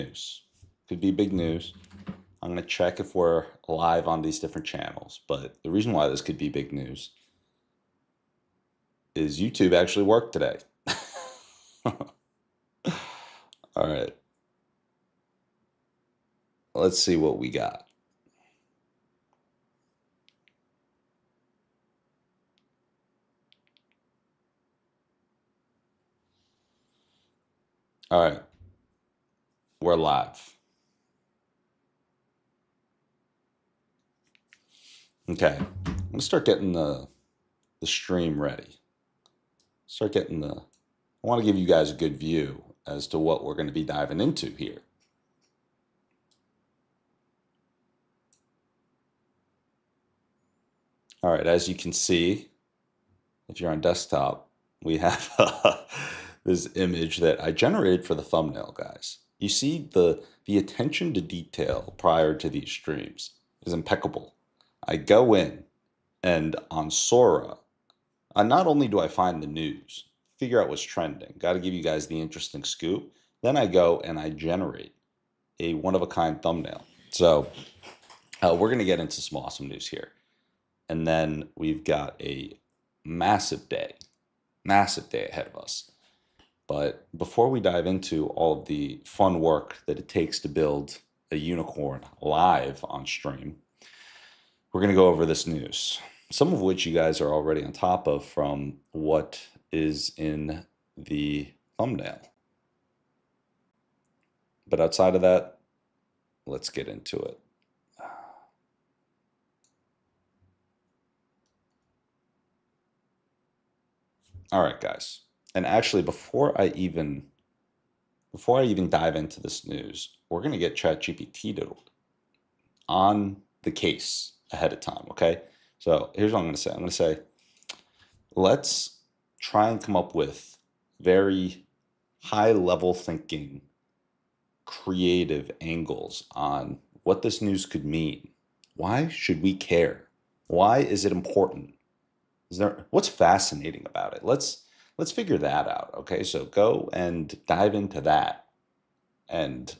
news. Could be big news. I'm going to check if we're live on these different channels. But the reason why this could be big news is YouTube actually worked today. All right. Let's see what we got. All right. We're live. Okay. I'm going to start getting the stream ready. I want to give you guys a good view as to what we're going to be diving into here. All right, as you can see, if you're on desktop, we have this image that I generated for the thumbnail, guys. You see the attention to detail prior to these streams is impeccable. I go in and on Sora, not only do I find the news, figure out what's trending, got to give you guys the interesting scoop, then I go and I generate a one-of-a-kind thumbnail. So we're going to get into some awesome news here. And then we've got a massive day ahead of us. But before we dive into all of the fun work that it takes to build a unicorn live on stream, we're going to go over this news, some of which you guys are already on top of from what is in the thumbnail. But outside of that, let's get into it. All right, guys. And actually, before I even dive into this news, we're going to get ChatGPT on the case ahead of time, okay? So here's what I'm going to say. I'm going to say, let's try and come up with very high-level thinking, creative angles on what this news could mean. Why should we care? Why is it important? What's fascinating about it? Let's figure that out. Okay, so go and dive into that. And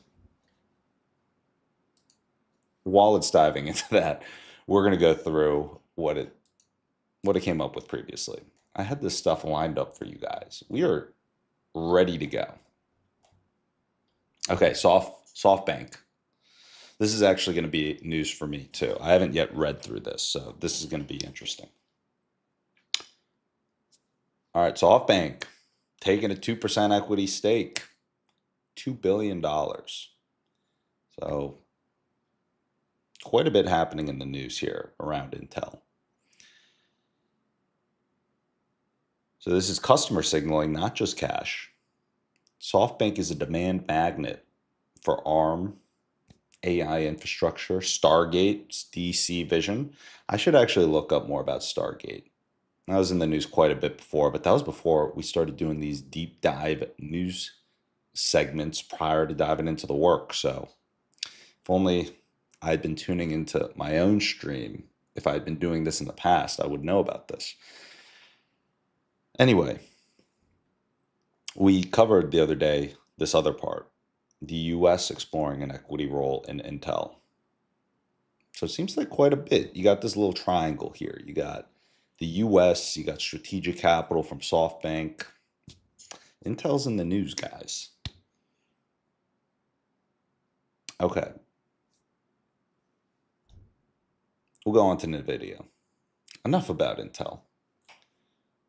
while it's diving into that, we're going to go through what it came up with previously. I had this stuff lined up for you guys. We are ready to go. Okay, SoftBank. This is actually going to be news for me too. I haven't yet read through this, so this is going to be interesting. All right, SoftBank taking a 2% equity stake, $2 billion. So quite a bit happening in the news here around Intel. So this is customer signaling, not just cash. SoftBank is a demand magnet for ARM, AI infrastructure, Stargate's DC vision. I should actually look up more about Stargate. I was in the news quite a bit before, but that was before we started doing these deep dive news segments prior to diving into the work. So if only I'd been tuning into my own stream, if I'd been doing this in the past, I would know about this. Anyway, we covered the other day this other part, the US exploring an equity role in Intel. So it seems like quite a bit. You got this little triangle here. You got the US, you got strategic capital from SoftBank. Intel's in the news, guys. Okay. We'll go on to NVIDIA. Enough about Intel.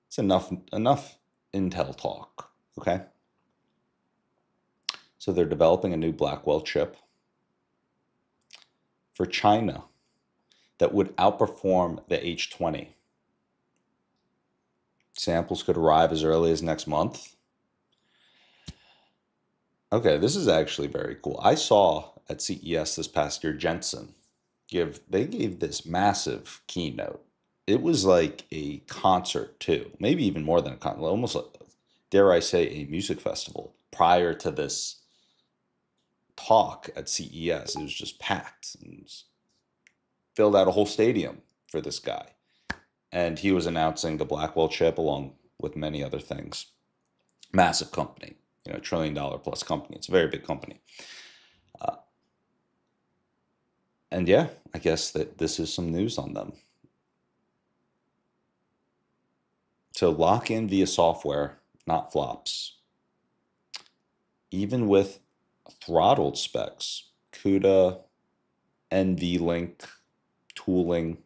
It's enough Intel talk, okay? So they're developing a new Blackwell chip for China that would outperform the H20. Samples could arrive as early as next month. Okay, this is actually very cool. I saw at CES this past year, Jensen gave this massive keynote. It was like a concert too, maybe even more than a concert, almost like, dare I say, a music festival prior to this talk at CES. It was just packed and filled out a whole stadium for this guy. And he was announcing the Blackwell chip along with many other things. Massive company, $1 trillion plus company. It's a very big company. Uh, and yeah, I guess that this is some news on them. So lock in via software, not flops. Even with throttled specs, CUDA, NVLink, tooling,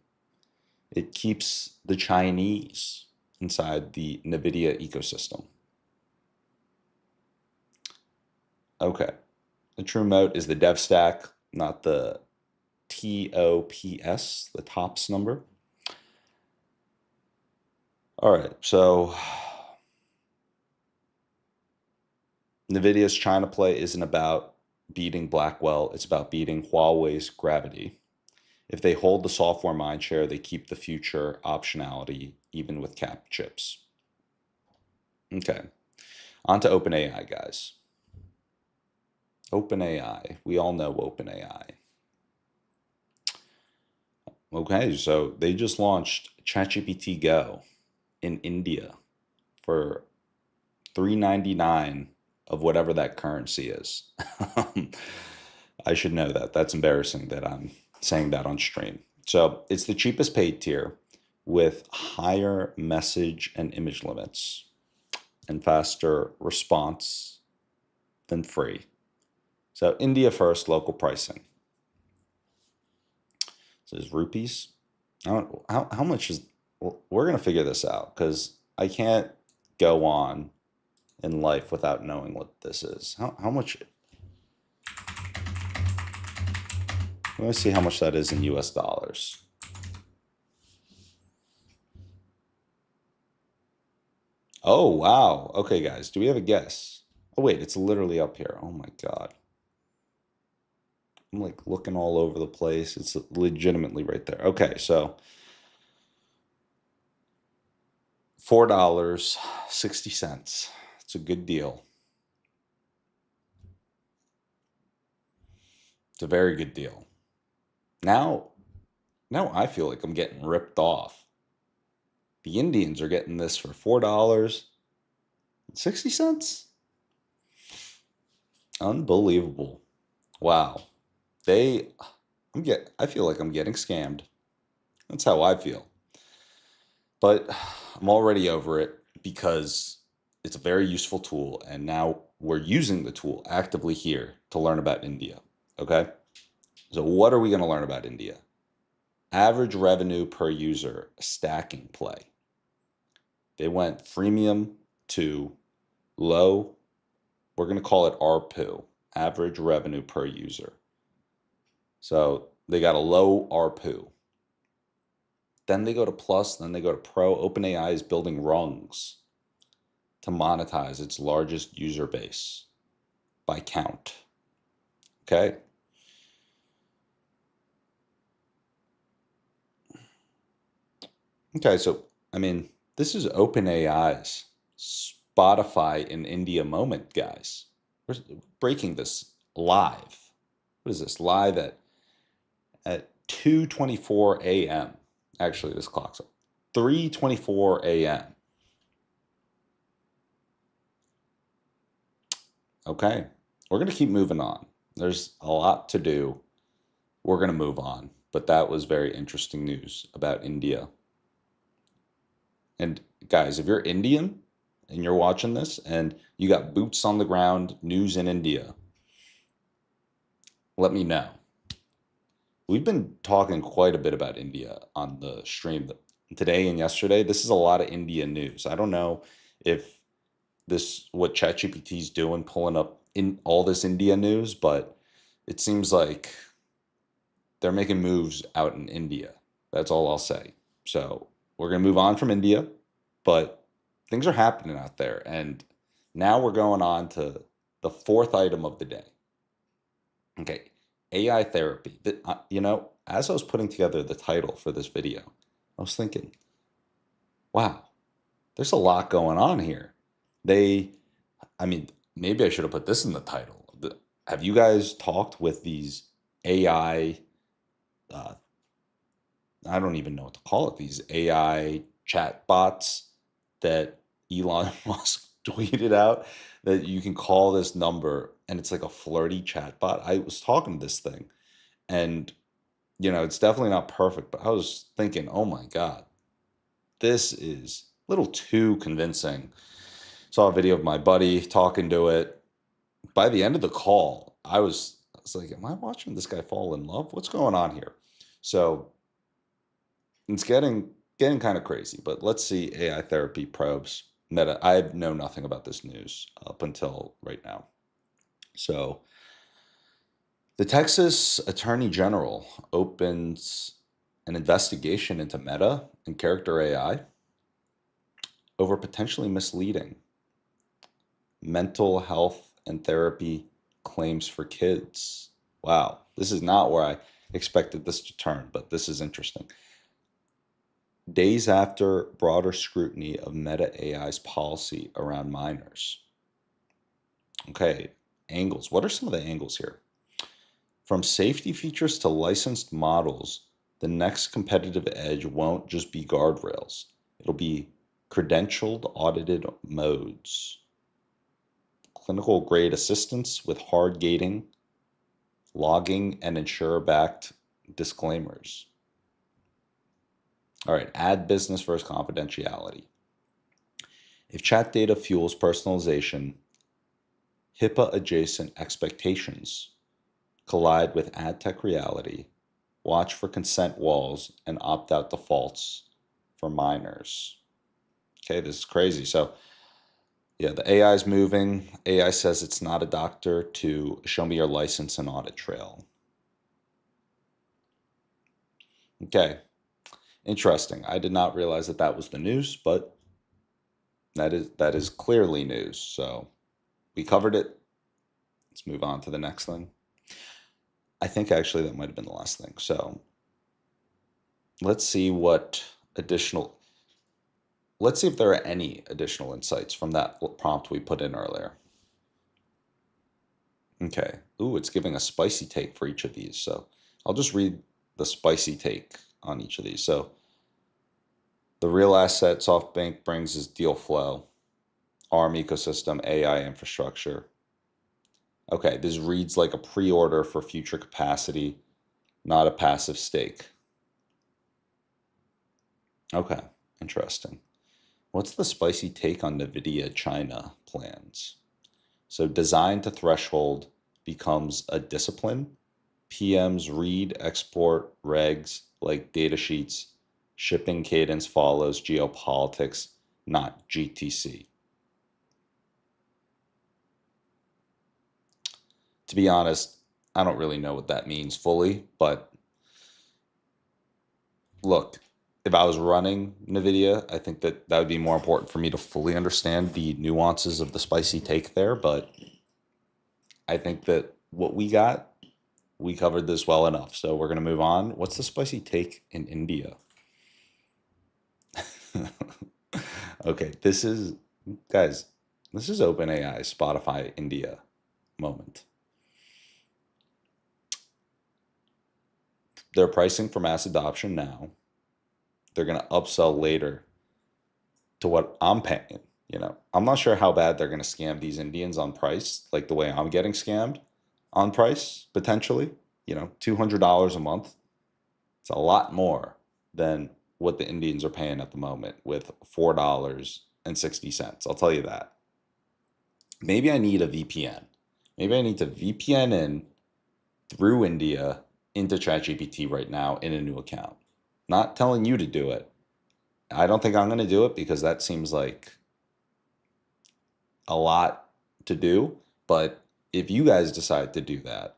it keeps the Chinese inside the NVIDIA ecosystem. Okay. The true mode is the dev stack, not the TOPS, the TOPS number. All right, so NVIDIA's China play isn't about beating Blackwell, it's about beating Huawei's Gravity. If they hold the software mindshare, they keep the future optionality, even with capped chips. Okay, on to OpenAI, guys. OpenAI, we all know OpenAI. Okay, so they just launched ChatGPT Go in India for $3.99 of whatever that currency is. I should know that. That's embarrassing that I'm saying that on stream. So it's the cheapest paid tier with higher message and image limits and faster response than free. So India first, local pricing. Says rupees. How much is, we're going to figure this out because I can't go on in life without knowing what this is. How much? Let me see how much that is in US dollars. Oh, wow. Okay, guys, do we have a guess? Oh, wait, it's literally up here. Oh my God. I'm like looking all over the place. It's legitimately right there. Okay, so $4.60. It's a good deal. It's a very good deal. Now I feel like I'm getting ripped off. The Indians are getting this for $4.60. Unbelievable. Wow. I feel like I'm getting scammed. That's how I feel. But I'm already over it because it's a very useful tool. And now we're using the tool actively here to learn about India. Okay. So what are we going to learn about India? Average revenue per user, stacking play. They went freemium to low. We're going to call it ARPU, average revenue per user. So they got a low ARPU. Then they go to plus, then they go to pro. OpenAI is building rungs to monetize its largest user base by count. Okay. Okay, so I mean, this is OpenAI's Spotify in India moment, guys. We're breaking this live. What is this? Live at 2:24 a.m. Actually, this clock's up. 3:24 a.m. Okay. We're going to keep moving on. There's a lot to do. We're going to move on. But that was very interesting news about India. And guys, if you're Indian and you're watching this and you got boots on the ground news in India, let me know. We've been talking quite a bit about India on the stream today and yesterday. This is a lot of India news. I don't know if what ChatGPT is doing, pulling up in all this India news, but it seems like they're making moves out in India. That's all I'll say. So we're going to move on from India, but things are happening out there. And now we're going on to the fourth item of the day. Okay, AI therapy. As I was putting together the title for this video, I was thinking, wow, there's a lot going on here. I mean, maybe I should have put this in the title. Have you guys talked with these AI, uh, I don't even know what to call it, these AI chat bots that Elon Musk tweeted out that you can call this number and it's like a flirty chatbot. I was talking to this thing and it's definitely not perfect, but I was thinking, oh my God, this is a little too convincing. Saw a video of my buddy talking to it. By the end of the call, I was like, am I watching this guy fall in love? What's going on here? So it's getting kind of crazy, but let's see AI therapy probes Meta. I know nothing about this news up until right now. So the Texas Attorney General opens an investigation into Meta and character AI over potentially misleading mental health and therapy claims for kids. Wow, this is not where I expected this to turn, but this is interesting. Days after broader scrutiny of Meta AI's policy around minors. Okay, angles. What are some of the angles here? From safety features to licensed models, the next competitive edge won't just be guardrails. It'll be credentialed, audited modes, clinical grade assistance with hard gating, logging, and insurer-backed disclaimers. All right, ad business versus confidentiality. If chat data fuels personalization, HIPAA-adjacent expectations collide with ad tech reality. Watch for consent walls and opt-out defaults for minors. Okay, this is crazy. So, yeah, the AI is moving. AI says it's not a doctor to show me your license and audit trail. Okay, interesting. I did not realize that that was the news, but that is clearly news. So we covered it. Let's move on to the next thing. I think actually that might have been the last thing. So let's see let's see if there are any additional insights from that prompt we put in earlier. Okay. Ooh, it's giving a spicy take for each of these. So I'll just read the spicy take on each of these. So the real asset SoftBank brings is deal flow, ARM ecosystem, AI infrastructure. Okay, this reads like a pre-order for future capacity, not a passive stake. Okay, interesting. What's the spicy take on NVIDIA China plans? So design to threshold becomes a discipline. PMs read export regs like data sheets. Shipping cadence follows geopolitics, not GTC. To be honest, I don't really know what that means fully, but look, if I was running NVIDIA, I think that that would be more important for me to fully understand the nuances of the spicy take there. But I think that what we covered this well enough. So we're going to move on. What's the spicy take in India? Okay, guys, this is OpenAI, Spotify India moment. They're pricing for mass adoption now. They're going to upsell later to what I'm paying. I'm not sure how bad they're going to scam these Indians on price, like the way I'm getting scammed on price, potentially. $200 a month. It's a lot more than what the Indians are paying at the moment with $4.60. I'll tell you that. Maybe I need a VPN. Maybe I need to VPN in through India into ChatGPT right now in a new account. Not telling you to do it. I don't think I'm going to do it because that seems like a lot to do. But if you guys decide to do that,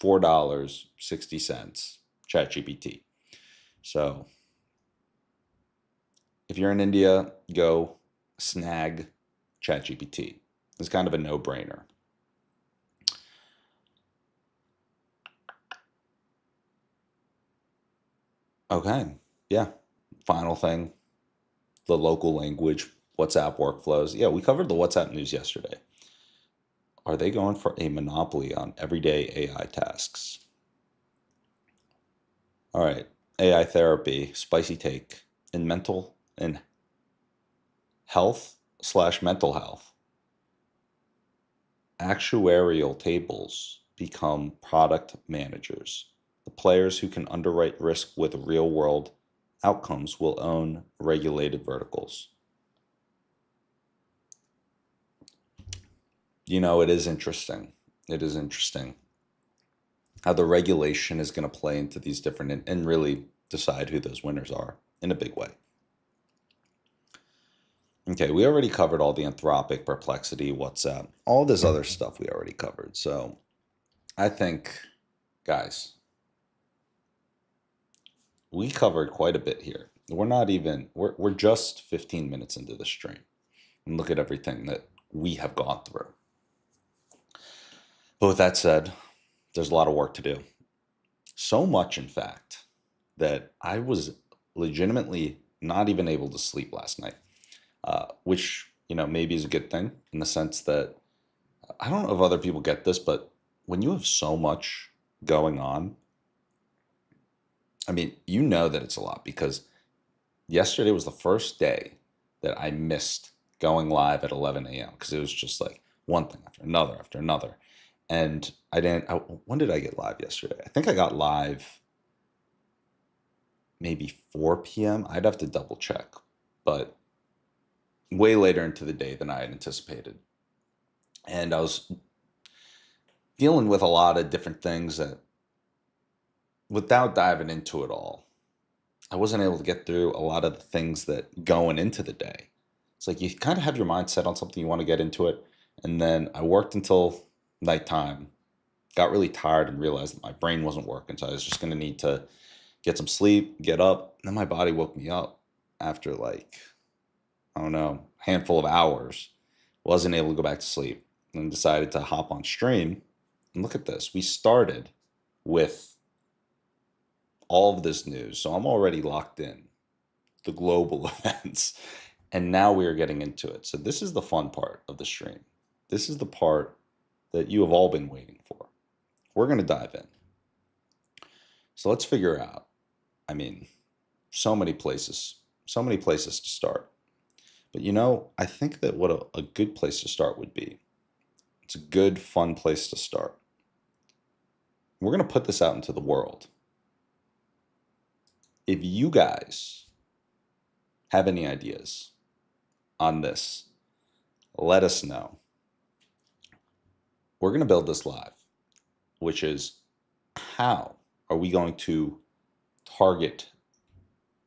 $4.60 ChatGPT. So if you're in India, go snag ChatGPT. It's kind of a no-brainer. Okay, yeah. Final thing, the local language WhatsApp workflows. Yeah, we covered the WhatsApp news yesterday. Are they going for a monopoly on everyday AI tasks? All right, AI therapy, spicy take. In mental and health, slash mental health. Actuarial tables become product managers. The players who can underwrite risk with real world outcomes will own regulated verticals. It is interesting. It is interesting how the regulation is going to play into these different and really decide who those winners are in a big way. Okay, we already covered all the Anthropic, Perplexity, WhatsApp, all this other stuff we already covered. So I think, guys, we covered quite a bit here. We're just 15 minutes into the stream. And look at everything that we have gone through. But with that said, there's a lot of work to do. So much, in fact, that I was legitimately not even able to sleep last night, which, maybe is a good thing in the sense that I don't know if other people get this, but when you have so much going on, I mean, that it's a lot because yesterday was the first day that I missed going live at 11 a.m. because it was just like one thing after another after another. And when did I get live yesterday? I think I got live maybe 4 p.m. I'd have to double check, but way later into the day than I had anticipated. And I was dealing with a lot of different things that, without diving into it all, I wasn't able to get through a lot of the things that going into the day. It's like you kind of have your mind set on something, you want to get into it. And then I worked until nighttime, got really tired and realized that my brain wasn't working. So I was just going to need to get some sleep, get up. And then my body woke me up after I don't know, handful of hours. Wasn't able to go back to sleep and decided to hop on stream. And look at this. We started with all of this news. So I'm already locked in the global events. And now we are getting into it. So this is the fun part of the stream. This is the part that you have all been waiting for. We're going to dive in. So let's figure out, so many places to start. But I think that what a good place to start would be, it's a good, fun place to start. We're going to put this out into the world. If you guys have any ideas on this, let us know. We're going to build this live, which is how are we going to target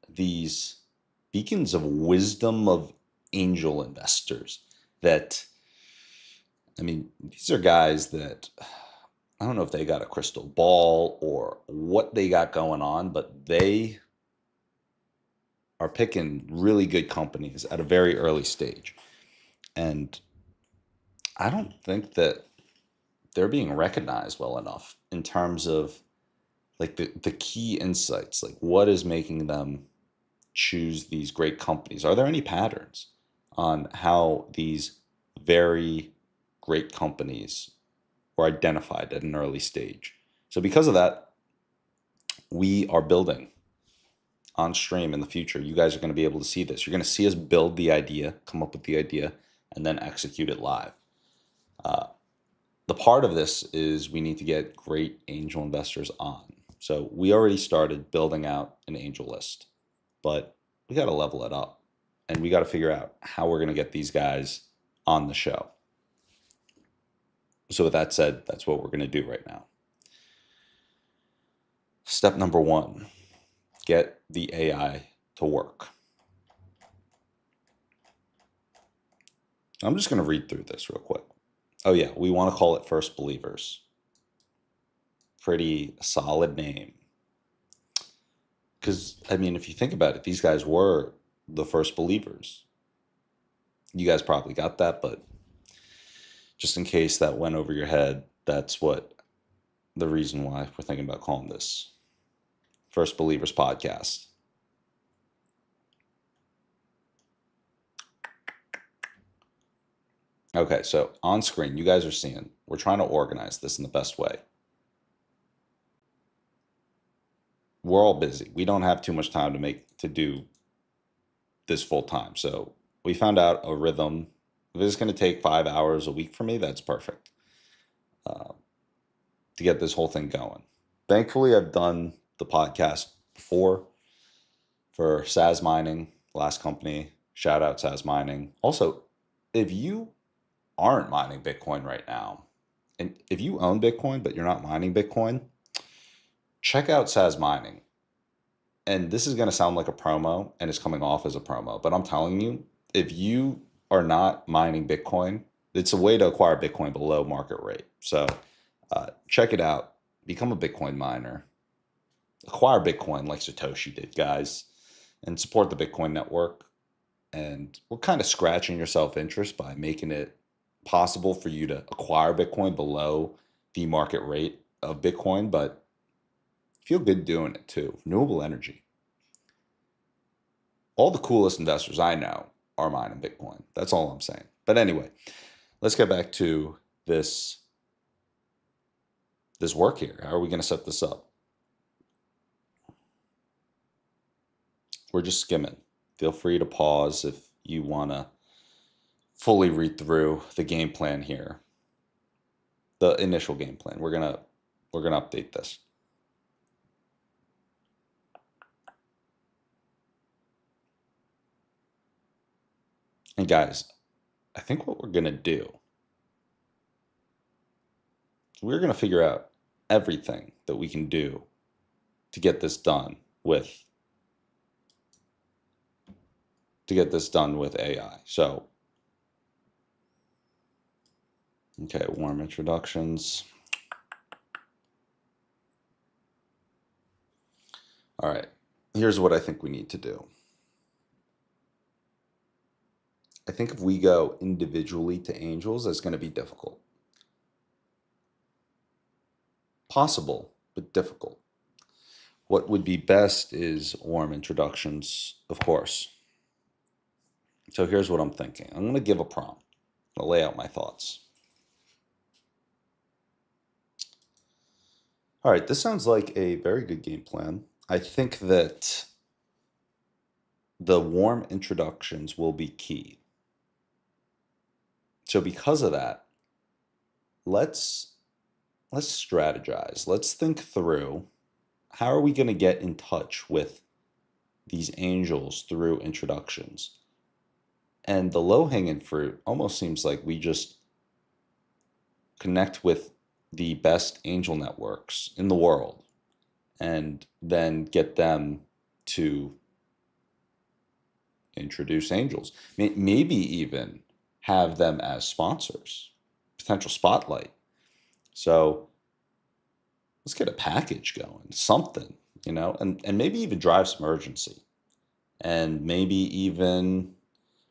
these beacons of wisdom of angel investors that, these are guys that I don't know if they got a crystal ball or what they got going on, but they are picking really good companies at a very early stage. And I don't think that they're being recognized well enough in terms of the key insights, like what is making them choose these great companies. Are there any patterns on how these very great companies were identified at an early stage? So because of that, we are building on stream in the future. You guys are going to be able to see this. You're going to see us build the idea, come up with the idea, and then execute it live. The part of this is we need to get great angel investors on. So we already started building out an angel list, but we got to level it up and we got to figure out how we're going to get these guys on the show. So with that said, that's what we're going to do right now. Step number 1, get the AI to work. I'm just going to read through this real quick. Oh yeah, we want to call it First Believers. Pretty solid name. Because, if you think about it, these guys were the first believers. You guys probably got that, but just in case that went over your head, that's what the reason why we're thinking about calling this First Believers Podcast. Okay, so on screen, you guys are seeing, we're trying to organize this in the best way. We're all busy. We don't have too much time to do this full time. So we found out a rhythm. If it's going to take 5 hours a week for me, that's perfect to get this whole thing going. Thankfully, I've done the podcast before for Saz Mining, last company. Shout out Saz Mining. Also, if you aren't mining Bitcoin right now, and if you own Bitcoin but you're not mining Bitcoin, check out Saz Mining. And this is going to sound like a promo, and it's coming off as a promo, but I'm telling you, if you are not mining Bitcoin, it's a way to acquire Bitcoin below market rate. So check it out. Become a Bitcoin miner. Acquire Bitcoin like Satoshi did, guys, and support the Bitcoin network. And we're kind of scratching your self-interest by making it possible for you to acquire Bitcoin below the market rate of Bitcoin, but feel good doing it too. Renewable energy. All the coolest investors I know are mining Bitcoin. That's all I'm saying. But anyway, let's get back to this work here. How are we going to set this up? We're just skimming. Feel free to pause if you want to fully read through the game plan here. The initial game plan. We're gonna update this. And guys, I think what we're gonna do, we're gonna figure out everything that we can do to get this done with AI. So, okay, warm introductions. All right, here's what I think we need to do. I think if we go individually to angels, that's going to be difficult. Possible, but difficult. What would be best is warm introductions, of course. So here's what I'm thinking. I'm going to give a prompt. I'll lay out my thoughts. All right, this sounds like a very good game plan. I think that the warm introductions will be key. So because of that, let's strategize. Let's think through how are we going to get in touch with these angels through introductions. And the low-hanging fruit almost seems like we just connect with the best angel networks in the world and then get them to introduce angels. Maybe even have them as sponsors, potential spotlight. So let's get a package going, something, and maybe even drive some urgency, and maybe even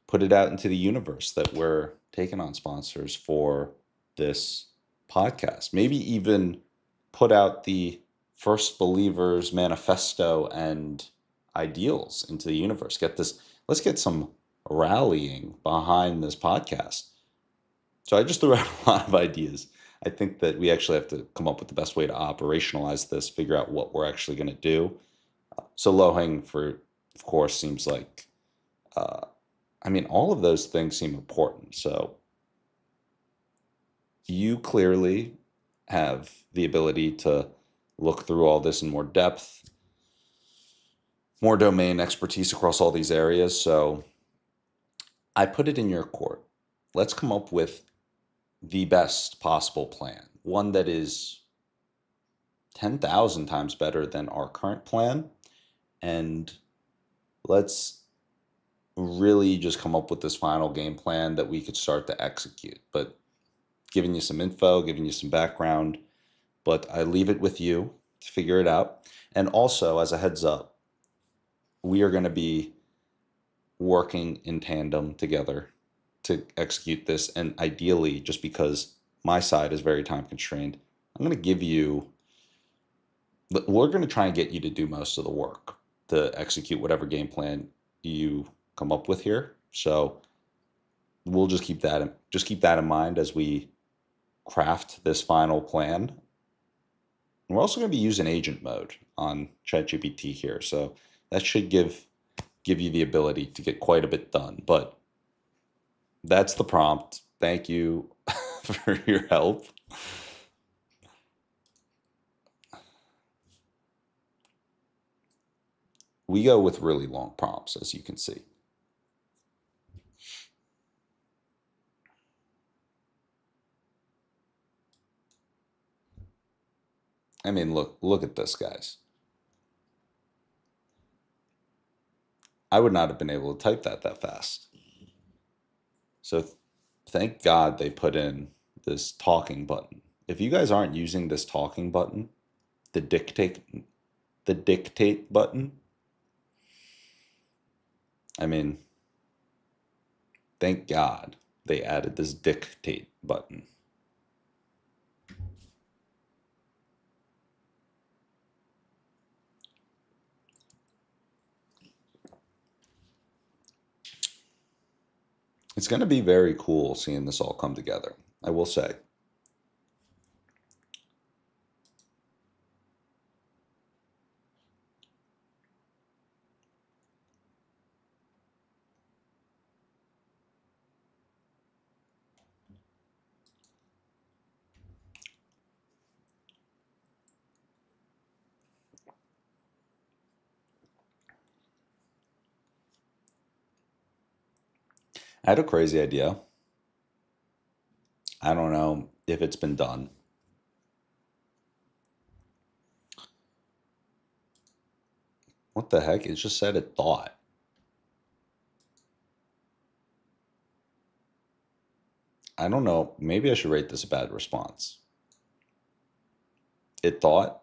put it out into the universe that we're taking on sponsors for this podcast. Maybe even put out the First Believers manifesto and ideals into the universe. Let's get some rallying behind this podcast. So I just threw out a lot of ideas. I think that we actually have to come up with the best way to operationalize this, figure out what we're actually going to do. So low-hanging fruit, of course, seems like, all of those things seem important. So you clearly have the ability to look through all this in more depth, more domain expertise across all these areas. So I put it in your court. Let's come up with the best possible plan, one that is 10,000 times better than our current plan. And let's really just come up with this final game plan that we could start to execute. But giving you some info, giving you some background, but I leave it with you to figure it out. And also, as a heads up, we are going to be working in tandem together to execute this. And ideally, just because my side is very time constrained, we're going to try and get you to do most of the work to execute whatever game plan you come up with here. So we'll just keep that in mind as we craft this final plan. And we're also going to be using agent mode on ChatGPT here. So that should give you the ability to get quite a bit done. But That's the prompt. Thank you for your help. We go with really long prompts, as you can see. I mean, look at this, guys. I would not have been able to type that fast. So thank God they put in this talking button. If you guys aren't using this talking button, the dictate the dictate button, I mean, thank God they added this dictate button. It's going to be very cool seeing this all come together, I will say. I had a crazy idea. I don't know if it's been done. What the heck? It just said it thought. I don't know. Maybe I should rate this a bad response. It thought.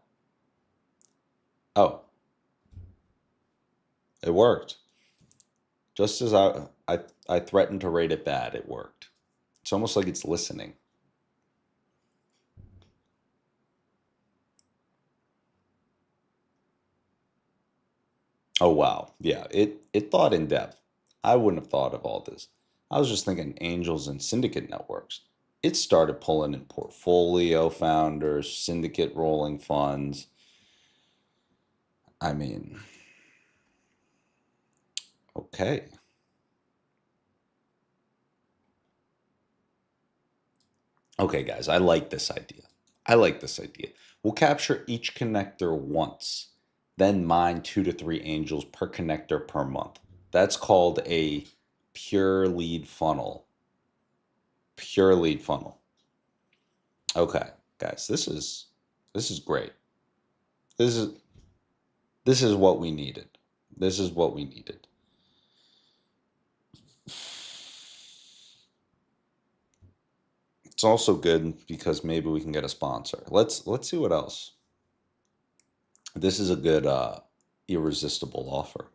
Oh, it worked. Just as I threatened to rate it bad, it worked. It's almost like it's listening. Oh wow. Yeah, it thought in depth. I wouldn't have thought of all this. I was just thinking angels and syndicate networks. It started pulling in portfolio founders, syndicate rolling funds. I mean, okay. Okay, guys, I like this idea. I like this idea. We'll capture each connector once, then mine 2 to 3 angels per connector per month. That's called a pure lead funnel. Pure lead funnel. Okay, guys, this is great. This is this is what we needed. This is what we needed. It's also good because maybe we can get a sponsor. Let's see what else. This is a good irresistible offer.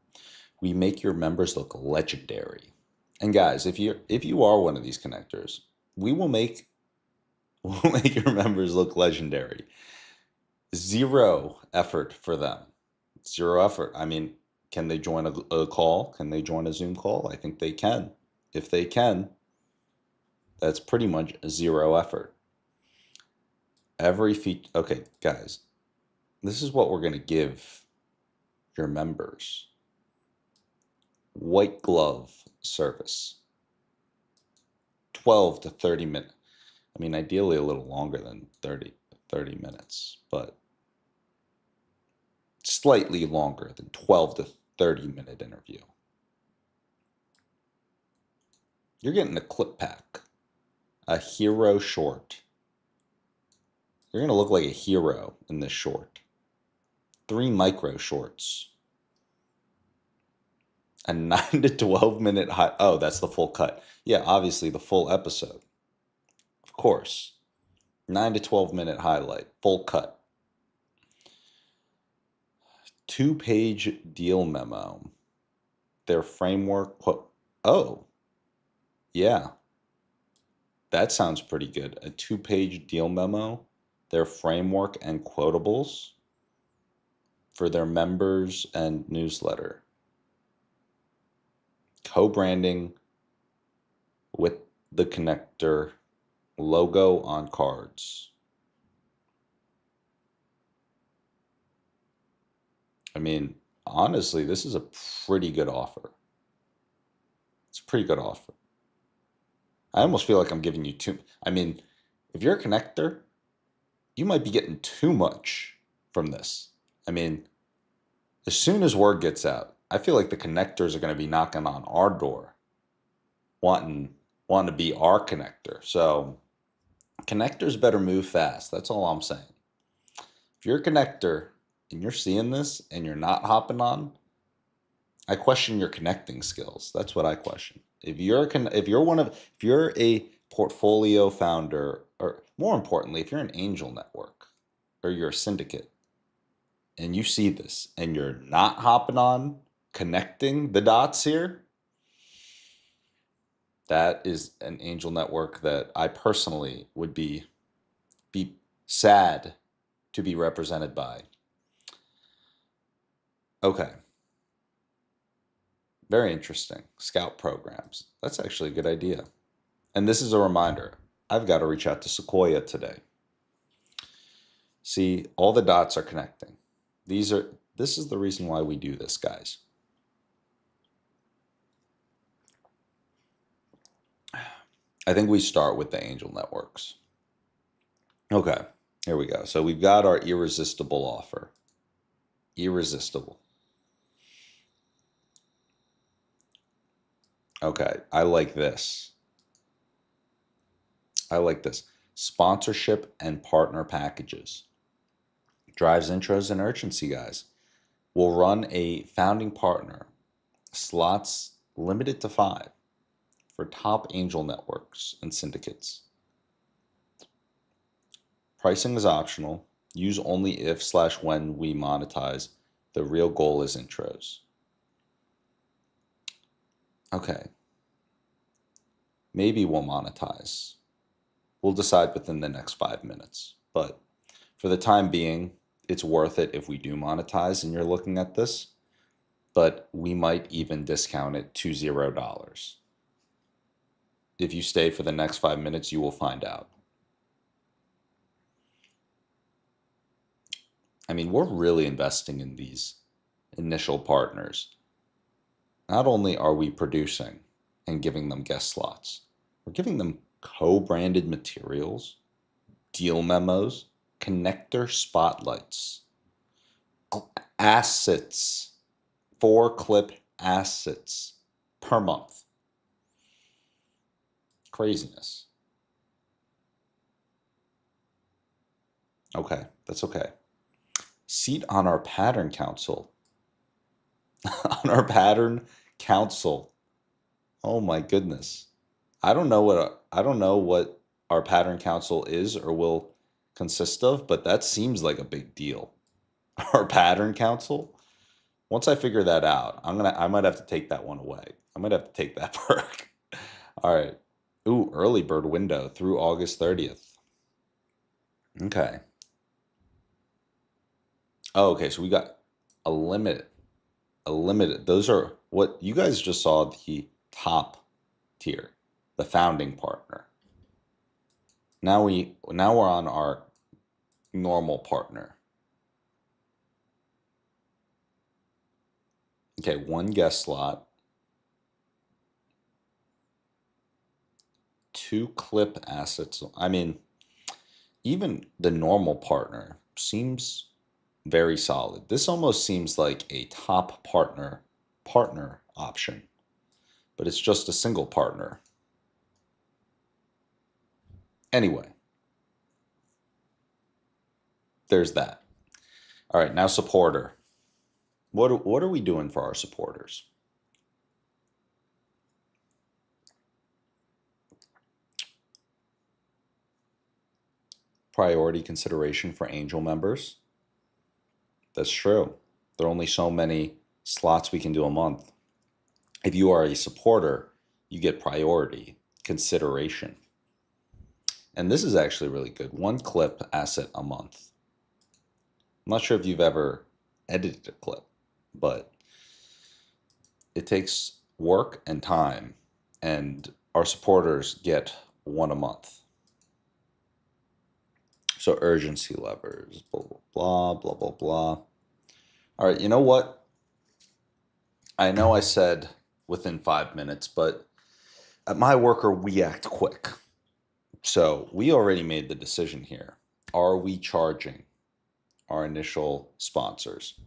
We make your members look legendary. And guys, if you are one of these connectors, we will make we'll make your members look legendary. Zero effort for them. Zero effort. I mean, can they join a call? Can they join a Zoom call? I think they can. If they can, that's pretty much zero effort. Every feature. Okay, guys, this is what we're going to give your members. White glove service. 12 to 30 minutes. I mean, ideally a little longer than 30 minutes, but slightly longer than 12 to 30-minute interview. You're getting a clip pack, a hero short. You're going to look like a hero in this short. 3 micro shorts. A 9 to 12-minute high. Oh, that's the full cut. Yeah, obviously the full episode. Of course. 9 to 12-minute highlight, full cut. 2-page deal memo. Their framework. Oh, yeah. That sounds pretty good. A 2-page deal memo, their framework and quotables for their members and newsletter. Co-branding with the connector logo on cards. I mean, honestly, this is a pretty good offer. It's a pretty good offer. I almost feel like I'm giving you too. I mean, if you're a connector, you might be getting too much from this. I mean, as soon as word gets out, I feel like the connectors are going to be knocking on our door, wanting wanting to be our connector. So connectors better move fast. That's all I'm saying. If you're a connector and you're seeing this and you're not hopping on, I question your connecting skills. That's what I question. If you're a portfolio founder, or more importantly, if you're an angel network or you're a syndicate and you see this and you're not hopping on, connecting the dots here, that is an angel network that I personally would be sad to be represented by. Okay. Very interesting. Scout programs. That's actually a good idea. And this is a reminder. I've got to reach out to Sequoia today. See, all the dots are connecting. This is the reason why we do this, guys. I think we start with the angel networks. Okay, here we go. So we've got our irresistible offer. Irresistible. Okay, I like this. I like this. Sponsorship and partner packages. Drives intros and urgency, guys. We'll run a founding partner. Slots limited to 5 for top angel networks and syndicates. Pricing is optional. Use only if/when we monetize. The real goal is intros. Okay. Maybe we'll monetize. We'll decide within the next 5 minutes. But for the time being, it's worth it if we do monetize and you're looking at this. But we might even discount it to $0. If you stay for the next 5 minutes, you will find out. I mean, we're really investing in these initial partners. Not only are we producing and giving them guest slots, we're giving them co-branded materials, deal memos, connector spotlights, assets, 4-clip assets per month. Craziness. Okay, that's okay. Seat on our pattern council. On our pattern council. Oh my goodness. I don't know what our pattern council is or will consist of, but that seems like a big deal. Our pattern council. Once I figure that out, I might have to take that one away. I might have to take that perk. All right. Ooh, early bird window through August 30th. Okay. Oh, okay. So we got a limit. A limited. Those are what you guys just saw, the top tier, the founding partner. Now we're on our normal partner. Okay, 1 guest slot, 2 clip assets. I mean, even the normal partner seems very solid. This almost seems like a top partner option, but it's just a single partner. Anyway, there's that. All right, now supporter. What are we doing for our supporters? Priority consideration for angel members. That's true. There are only so many slots we can do a month. If you are a supporter, you get priority consideration. And this is actually really good. 1 clip asset a month. I'm not sure if you've ever edited a clip, but it takes work and time, and our supporters get 1 a month. So urgency levers, blah, blah, blah, blah, blah. All right, you know what? I know I said within 5 minutes, but At my worker, we act quick. So we already made the decision here. Are we charging our initial sponsors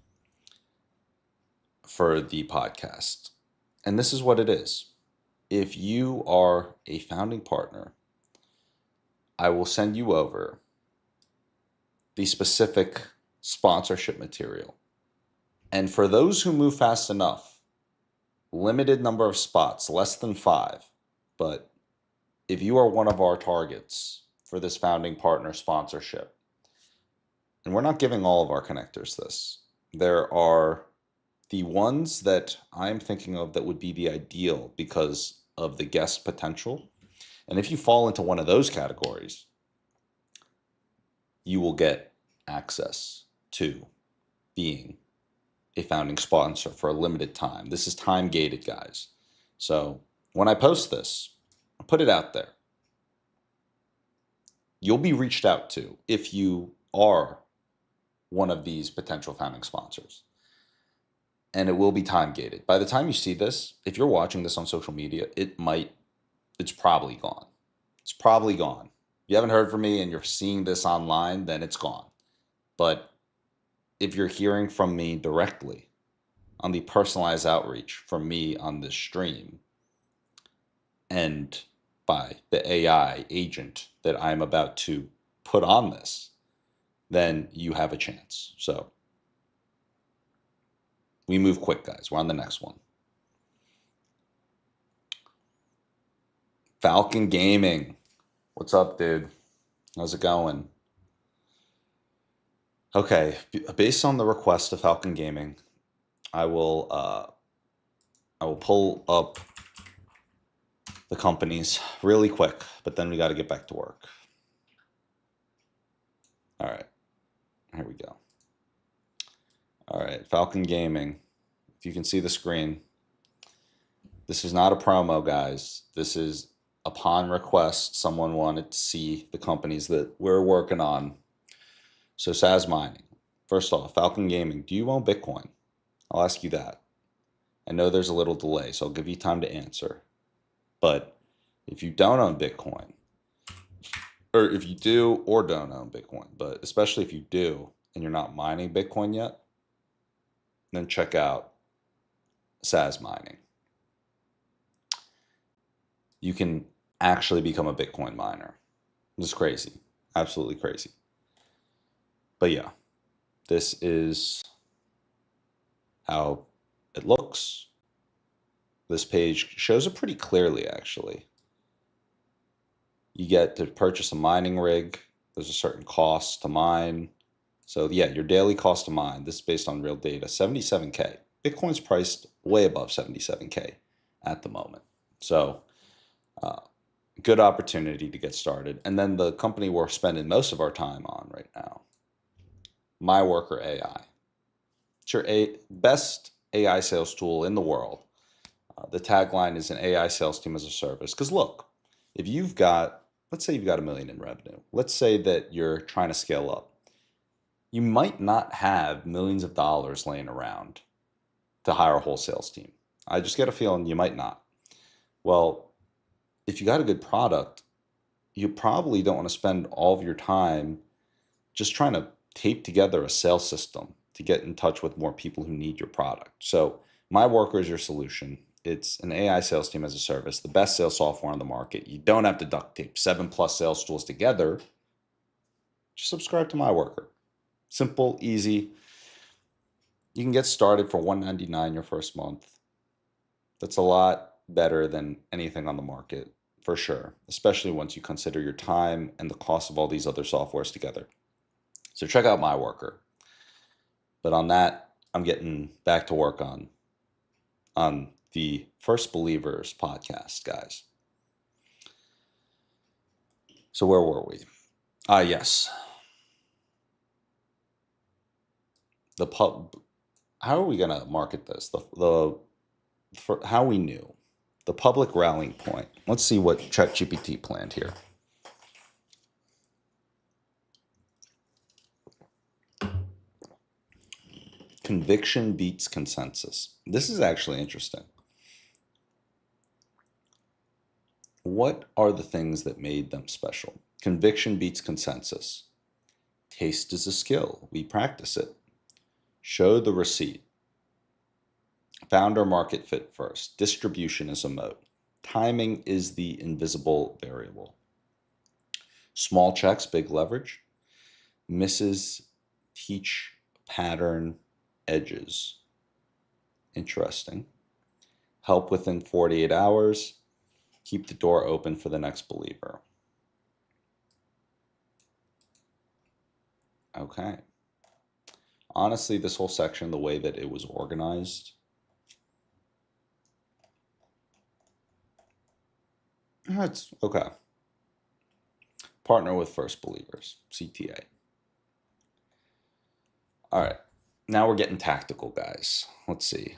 for the podcast? And this is what it is. If you are a founding partner, I will send you over the specific sponsorship material. And for those who move fast enough, limited number of spots, less than 5. But if you are one of our targets for this founding partner sponsorship, and we're not giving all of our connectors this, there are the ones that I'm thinking of that would be the ideal because of the guest potential. And if you fall into one of those categories, you will get access to being a founding sponsor for a limited time. This is time gated, guys. So when I post this, I put it out there. You'll be reached out to if you are one of these potential founding sponsors. And it will be time gated. By the time you see this, if you're watching this on social media, it's probably gone. It's probably gone. If you haven't heard from me and you're seeing this online, then it's gone. But if you're hearing from me directly on the personalized outreach from me on this stream and by the AI agent that I'm about to put on this, then you have a chance. So we move quick, guys. We're on the next one. Falcon Gaming. What's up, dude? How's it going? Okay, based on the request of Falcon Gaming, I will pull up the companies really quick, but then we got to get back to work. All right, here we go. All right, Falcon Gaming. If you can see the screen, this is not a promo, guys. This is upon request. Someone wanted to see the companies that we're working on. So Saz Mining. First off, Falcon Gaming, do you own Bitcoin? I'll ask you that. I know there's a little delay, so I'll give you time to answer. But if you don't own Bitcoin, or if you do or don't own Bitcoin, but especially if you do and you're not mining Bitcoin yet, then check out Saz Mining. You can actually become a Bitcoin miner. It's crazy. Absolutely crazy. But yeah, this is how it looks. This page shows it pretty clearly, actually. You get to purchase a mining rig. There's a certain cost to mine. So yeah, your daily cost to mine, this is based on real data, 77K. Bitcoin's priced way above 77K at the moment. So good opportunity to get started. And then the company we're spending most of our time on right now, My Worker AI. It's your best AI sales tool in the world. The tagline is an AI sales team as a service. Because look, if you've got, let's say you've got $1 million in revenue. Let's say that you're trying to scale up. You might not have millions of dollars laying around to hire a whole sales team. I just get a feeling you might not. Well, if you got a good product, you probably don't want to spend all of your time just trying to tape together a sales system to get in touch with more people who need your product. So My Worker is your solution. It's an AI sales team as a service, the best sales software on the market. You don't have to duct tape 7+ sales tools together. Just subscribe to My Worker. Simple, easy. You can get started for $199 your first month. That's a lot better than anything on the market, for sure, especially once you consider your time and the cost of all these other softwares together. So check out My Worker. But on that, I'm getting back to work on the First Believers podcast, guys. So where were we? Yes. How are we going to market this? For how we knew. The public rallying point. Let's see what ChatGPT planned here. Conviction beats consensus. This is actually interesting. what are the things that made them special? Conviction beats consensus. Taste is a skill. We practice it. Show the receipt. Founder market fit first. Distribution is a moat. Timing is the invisible variable. Small checks, big leverage. Misses teach pattern edges. Interesting. Help within 48 hours. Keep the door open for the next believer. Okay. Honestly, this whole section, the way that it was organized, it's okay. Partner with first believers, CTA. All right. Now we're getting tactical, guys. Let's see.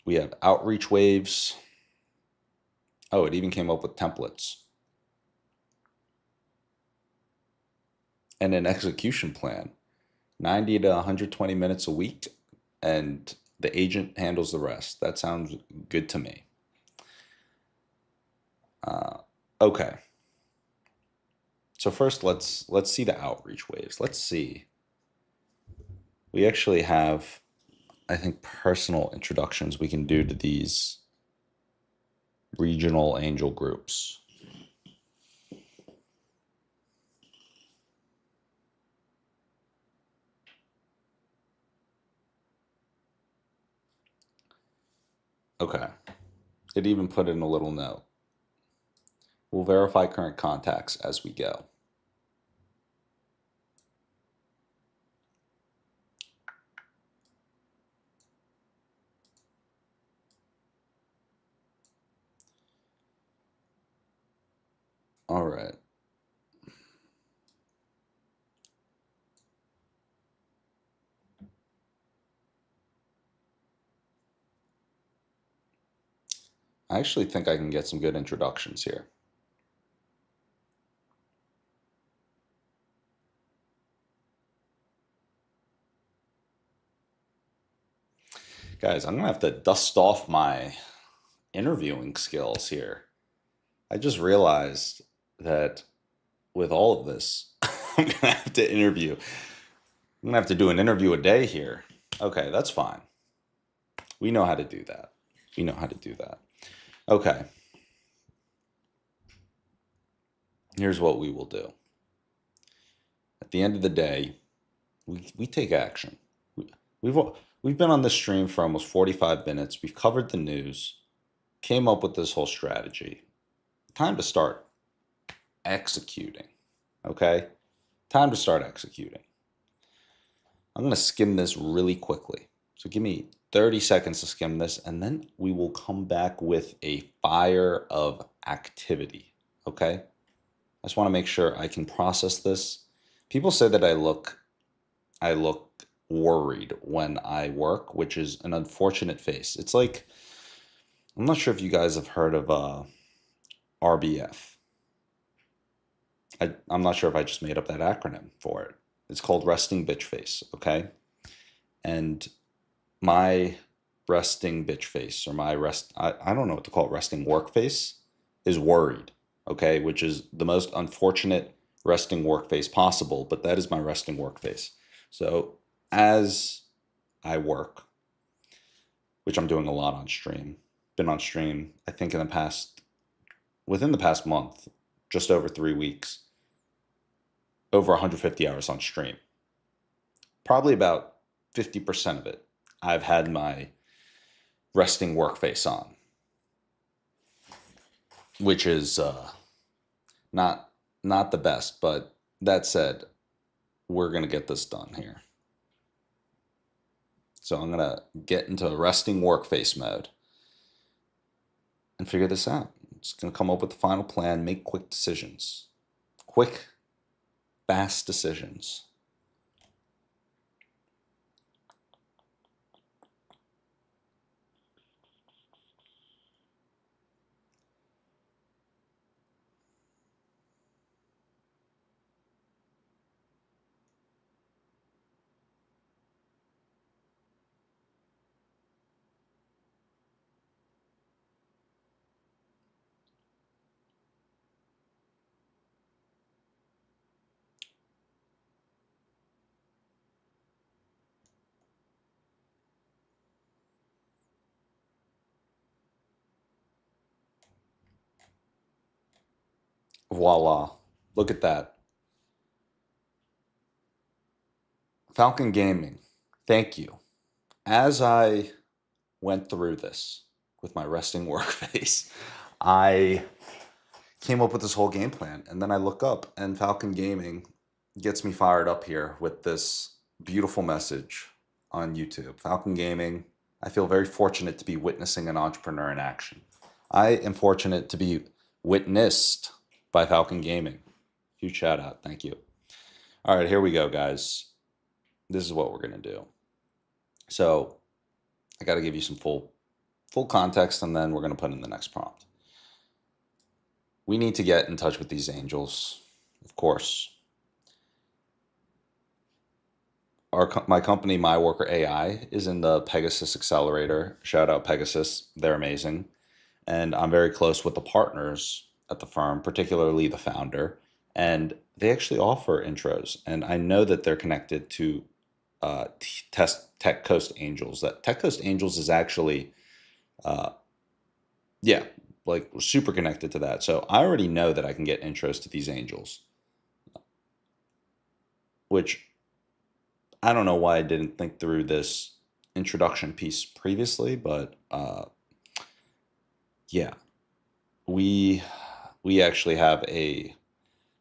We have outreach waves. Oh, it even came up with templates. And an execution plan. 90 to 120 minutes a week, and the agent handles the rest. That sounds good to me. Okay. So first, let's see the outreach waves. Let's see. We actually have, I think, personal introductions we can do to these regional angel groups. Okay. It even put in a little note. We'll verify current contacts as we go. All right. I actually think I can get some good introductions here. Guys, I'm going to have to dust off my interviewing skills here. I just realized that with all of this, I'm going to have to interview. I'm going to have to do an interview a day here. Okay, that's fine. We know how to do that. We know how to do that. Okay. Here's what we will do. At the end of the day, we take action. We've been on this stream for almost 45 minutes. We've covered the news, came up with this whole strategy. Time to start executing. Okay? Time to start executing. I'm going to skim this really quickly. So give me 30 seconds to skim this, and then we will come back with a fire of activity. Okay? I just want to make sure I can process this. People say that I look worried when I work, which is an unfortunate face. It's like, I'm not sure if you guys have heard of RBF. I'm not sure if I just made up that acronym for it. It's called resting bitch face, okay? And my resting bitch face, or I don't know what to call it, resting work face, is worried, okay? Which is the most unfortunate resting work face possible, but that is my resting work face. So as I work, which I'm doing a lot on stream, been on stream, I think within the past month, just over 3 weeks, over 150 hours on stream. Probably about 50% of it, I've had my resting work face on, which is not the best, but that said, we're going to get this done here. So I'm going to get into resting work face mode and figure this out. I'm just going to come up with the final plan, make quick decisions. Quick, fast decisions. Voila. Look at that. Falcon Gaming. Thank you. As I went through this with my resting work face, I came up with this whole game plan. And then I look up and Falcon Gaming gets me fired up here with this beautiful message on YouTube. Falcon Gaming, I feel very fortunate to be witnessing an entrepreneur in action. I am fortunate to be witnessed by Falcon Gaming. Huge shout out. Thank you. All right, here we go, guys. This is what we're going to do. So I got to give you some full context, and then we're going to put in the next prompt. We need to get in touch with these angels, of course. My company, My Worker AI, is in the Pegasus Accelerator. Shout out Pegasus. They're amazing. And I'm very close with the partners at the firm, particularly the founder. And they actually offer intros. And I know that they're connected to Tech Coast Angels. That Tech Coast Angels is actually, yeah, like super connected to that. So I already know that I can get intros to these angels, which I don't know why I didn't think through this introduction piece previously, but yeah, we actually have a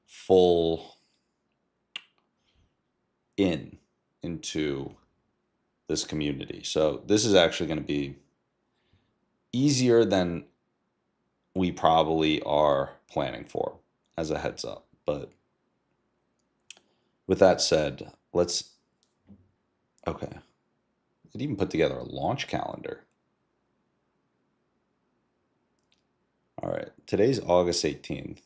full into this community. So this is actually going to be easier than we probably are planning for, as a heads up. But with that said, okay. I could even put together a launch calendar. All right, today's August 18th.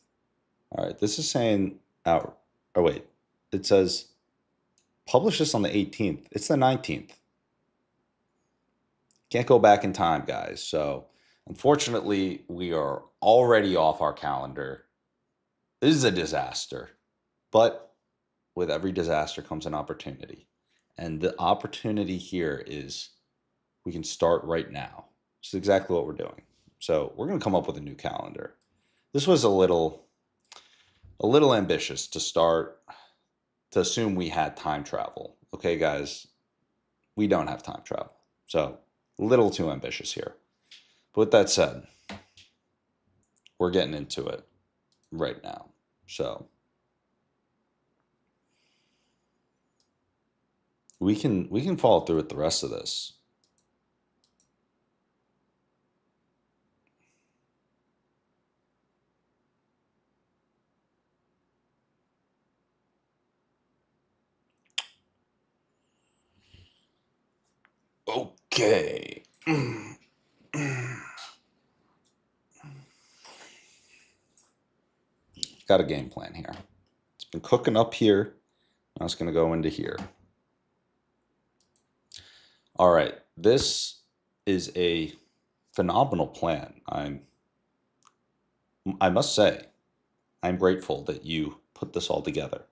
All right, this is saying out, oh wait, it says publish this on the 18th. It's the 19th. Can't go back in time, guys. So unfortunately, we are already off our calendar. This is a disaster. But with every disaster comes an opportunity. And the opportunity here is we can start right now. Which is exactly what we're doing. So we're going to come up with a new calendar. This was a little ambitious to assume we had time travel. Okay, guys, we don't have time travel. So a little too ambitious here. But with that said, we're getting into it right now. So we can follow through with the rest of this. Okay. Got a game plan here. It's been cooking up here. Now it's going to go into here. All right. This is a phenomenal plan. I must say, I'm grateful that you put this all together.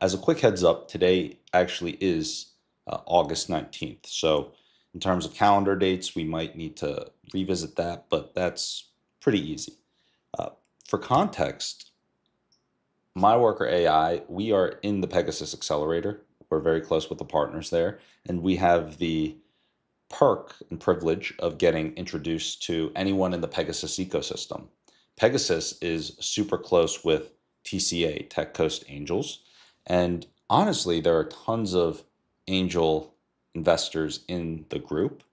As a quick heads up, today actually is August 19th. So in terms of calendar dates, we might need to revisit that, but that's pretty easy. For context, My Worker AI, we are in the Pegasus Accelerator. We're very close with the partners there, and we have the perk and privilege of getting introduced to anyone in the Pegasus ecosystem. Pegasus is super close with TCA, Tech Coast Angels, and honestly, there are tons of angel investors in the group,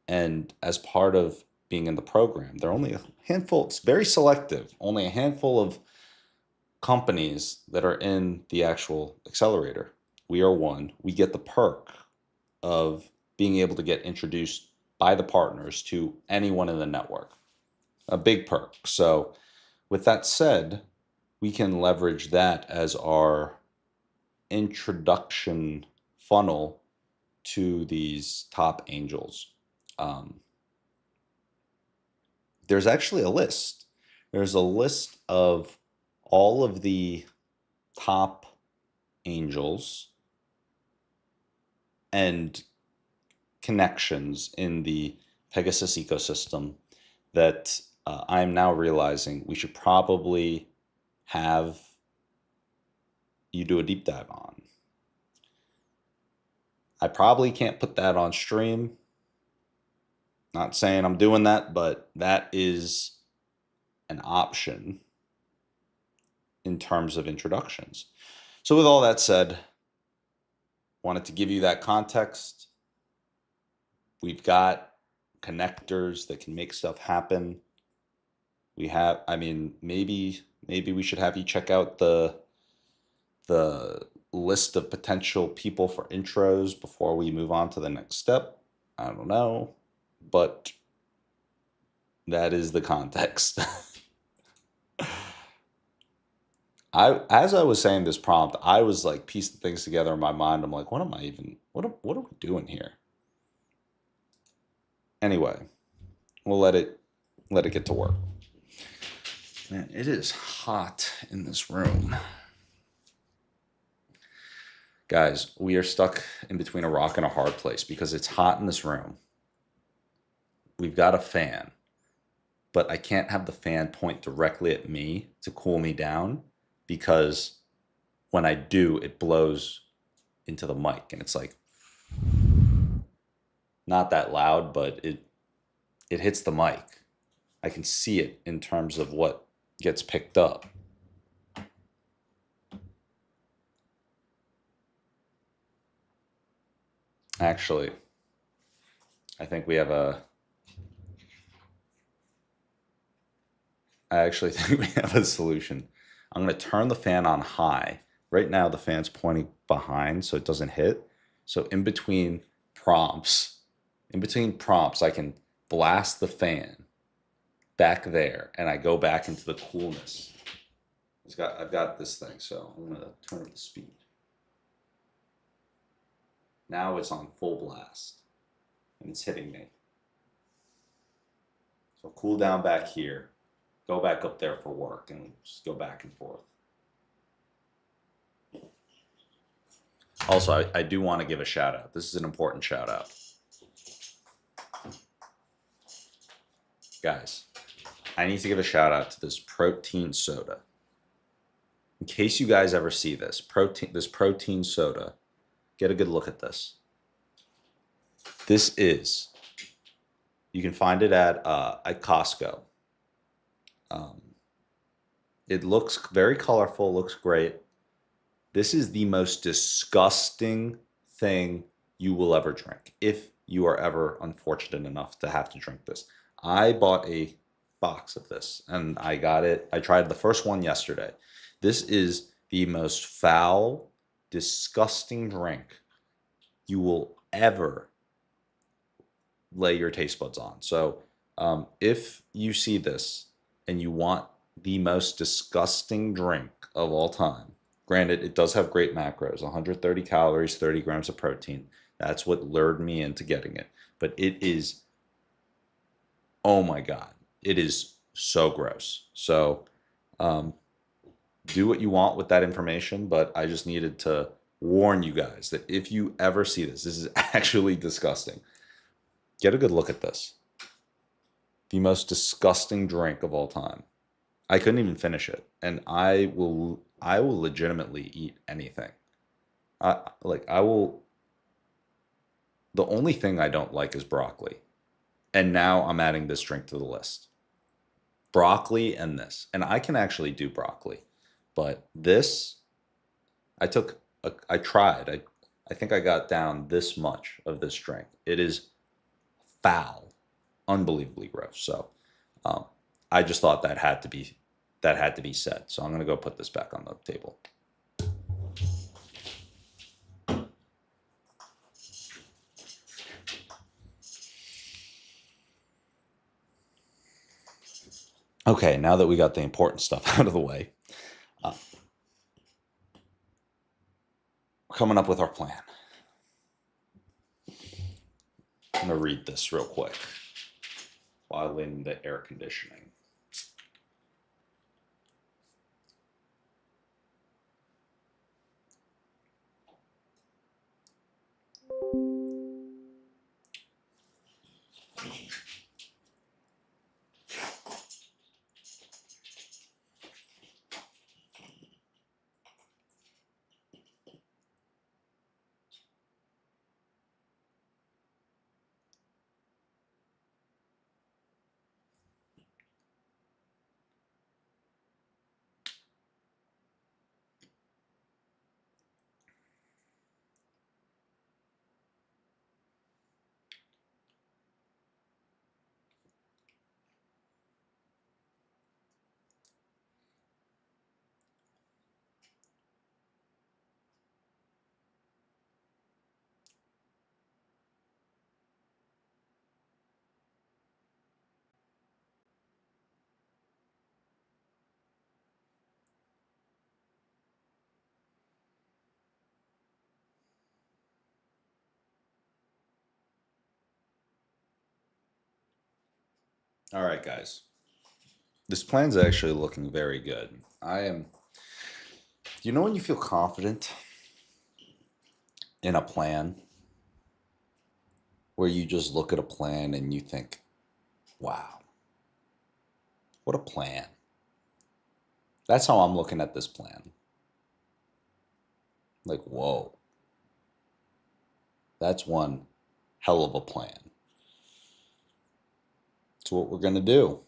and as part of being in the program, there are only a handful, it's very selective, only a handful of companies that are in the actual accelerator. We are one. We get the perk of being able to get introduced by the partners to anyone in the network. A big perk. So with that said, we can leverage that as our introduction funnel to these top angels. There's actually a list. There's a list of all of the top angels and connections in the Pegasus ecosystem that I'm now realizing we should probably have you do a deep dive on. I probably can't put that on stream. Not saying I'm doing that, but that is an option in terms of introductions. So with all that said, wanted to give you that context. We've got connectors that can make stuff happen. We have, I mean, maybe we should have you check out the list of potential people for intros before we move on to the next step. I don't know, but that is the context. As I was saying this prompt, I was like piecing things together in my mind. I'm like, what are we doing here? Anyway, we'll let it get to work. Man, it is hot in this room. Guys, we are stuck in between a rock and a hard place because it's hot in this room. We've got a fan, but I can't have the fan point directly at me to cool me down because when I do, it blows into the mic and it's like not that loud, but it hits the mic. I can see it in terms of what gets picked up. Actually, I think we have a solution. I'm going to turn the fan on high. Right now the fan's pointing behind so it doesn't hit. So in between prompts, I can blast the fan back there and I go back into the coolness. I've got this thing, so I'm going to turn up the speed. Now it's on full blast and it's hitting me. So cool down back here, go back up there for work and just go back and forth. Also, I do want to give a shout out. This is an important shout out. Guys, I need to give a shout out to this protein soda. In case you guys ever see this protein soda, get a good look at this. This is, you can find it at Costco. It looks very colorful, looks great. This is the most disgusting thing you will ever drink if you are ever unfortunate enough to have to drink this. I bought a box of this and I tried the first one yesterday. This is the most foul, disgusting drink you will ever lay your taste buds on. So if you see this and you want the most disgusting drink of all time, granted, it does have great macros, 130 calories, 30 grams of protein. That's what lured me into getting it. But it is, oh my God, it is so gross. So do what you want with that information, but I just needed to warn you guys that if you ever see this is actually disgusting. Get a good look at this. The most disgusting drink of all time. I couldn't even finish it, and I will legitimately eat anything. The only thing I don't like is broccoli. And now I'm adding this drink to the list. Broccoli and this. And I can actually do broccoli. But this, I tried. I think I got down this much of this drink. It is foul. Unbelievably gross. So I just thought that had to be said. So I'm going to go put this back on the table. Okay, now that we got the important stuff out of the way, we're coming up with our plan. I'm going to read this real quick while in the air conditioning. All right, guys. This plan's actually looking very good. You know when you feel confident in a plan, where you just look at a plan and you think, wow, what a plan. That's how I'm looking at this plan. Like, whoa, that's one hell of a plan. It's what we're going to do.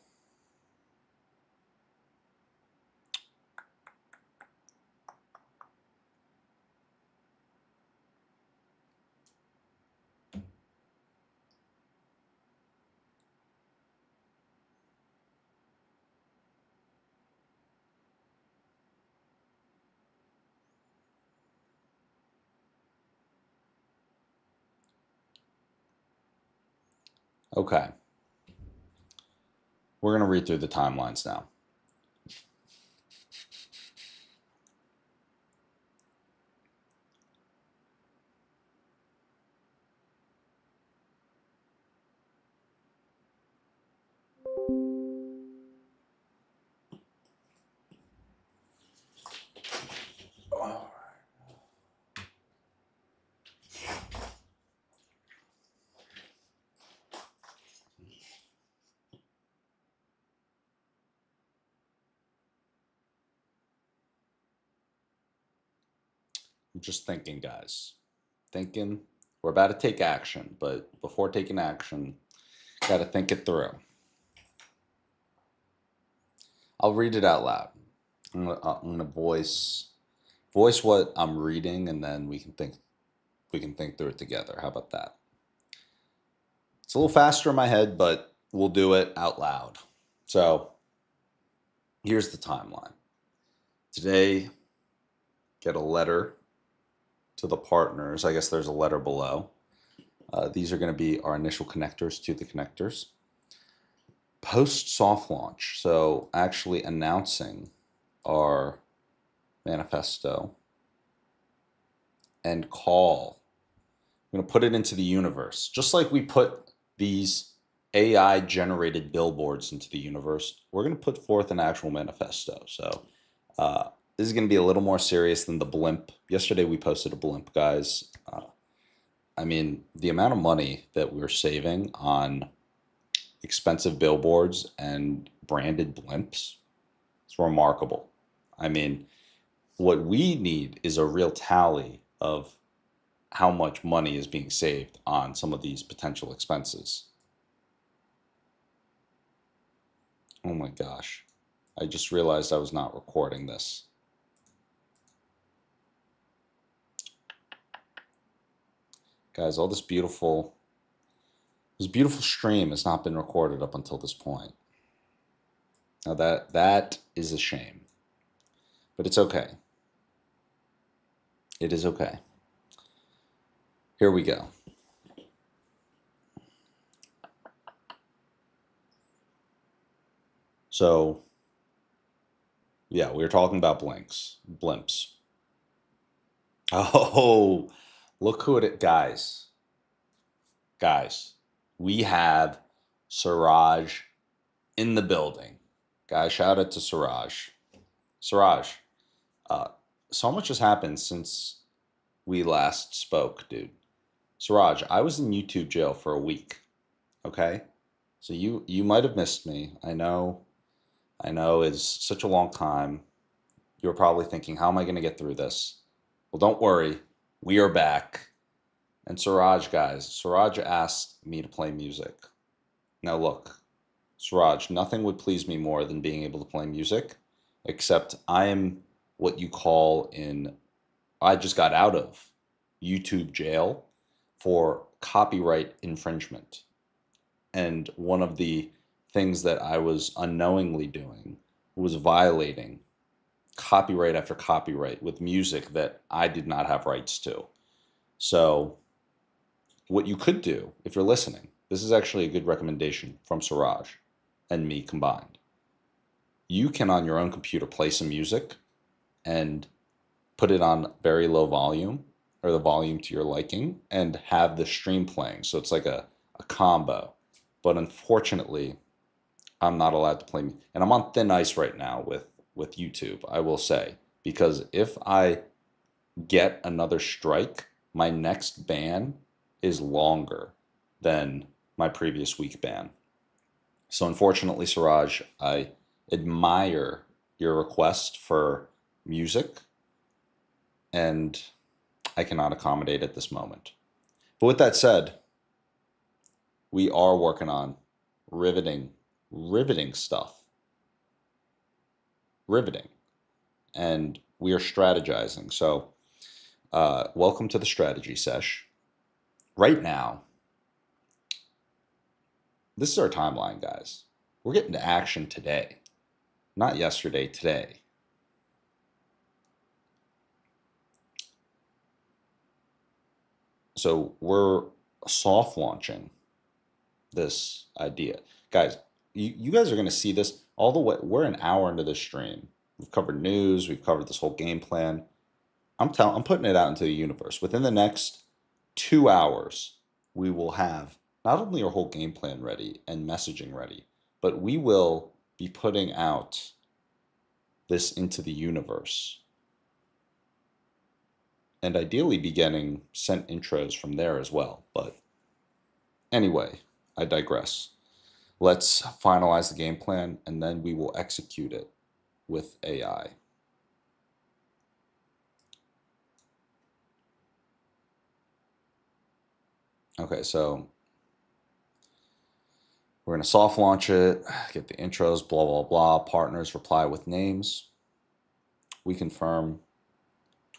Okay. We're going to read through the timelines now. I'm just thinking, guys. Thinking. We're about to take action, but before taking action, got to think it through. I'll read it out loud. I'm gonna voice what I'm reading, and then we can think through it together. How about that? It's a little faster in my head, but we'll do it out loud. So here's the timeline. Today, get a letter to the partners. I guess there's a letter below. These are going to be our initial connectors to the connectors. Post soft launch, so actually announcing our manifesto, and call. I'm going to put it into the universe, just like we put these AI generated billboards into the universe. We're going to put forth an actual manifesto. So this is going to be a little more serious than the blimp. Yesterday we posted a blimp, guys. I mean, the amount of money that we're saving on expensive billboards and branded blimps is remarkable. I mean, what we need is a real tally of how much money is being saved on some of these potential expenses. Oh my gosh. I just realized I was not recording this. Guys, all this beautiful stream has not been recorded up until this point. Now that is a shame. But it's okay. It is okay. Here we go. So, yeah, we were talking about blimps. Oh, look who it, guys. Guys, we have Siraj in the building. Guys, shout out to Siraj. Siraj, so much has happened since we last spoke, dude. Siraj, I was in YouTube jail for a week. Okay? So you might have missed me. I know it's such a long time. You're probably thinking, how am I going to get through this? Well, don't worry. We are back. And Siraj, guys, Siraj asked me to play music. Now look, Siraj, nothing would please me more than being able to play music, except I am what you call I just got out of YouTube jail for copyright infringement. And one of the things that I was unknowingly doing was violating copyright after copyright with music that I did not have rights to. So what you could do if you're listening, this is actually a good recommendation from Siraj and me combined. You can on your own computer play some music and put it on very low volume or the volume to your liking and have the stream playing. So it's like a combo. But unfortunately, I'm not allowed to play, and I'm on thin ice right now with YouTube, I will say, because if I get another strike, my next ban is longer than my previous week ban. So unfortunately, Siraj, I admire your request for music, and I cannot accommodate at this moment. But with that said, we are working on riveting stuff, riveting, and we are strategizing. So, welcome to the strategy sesh. Right now, this is our timeline, guys. We're getting to action today, not yesterday, today. So we're soft launching this idea. Guys, you guys are going to see this all the way. We're an hour into this stream. We've covered news. We've covered this whole game plan. I'm putting it out into the universe. Within the next 2 hours, we will have not only our whole game plan ready and messaging ready, but we will be putting out this into the universe. And ideally be getting sent intros from there as well. But anyway, I digress. Let's finalize the game plan and then we will execute it with AI. Okay, so we're going to soft launch it, get the intros, blah, blah, blah. Partners reply with names. We confirm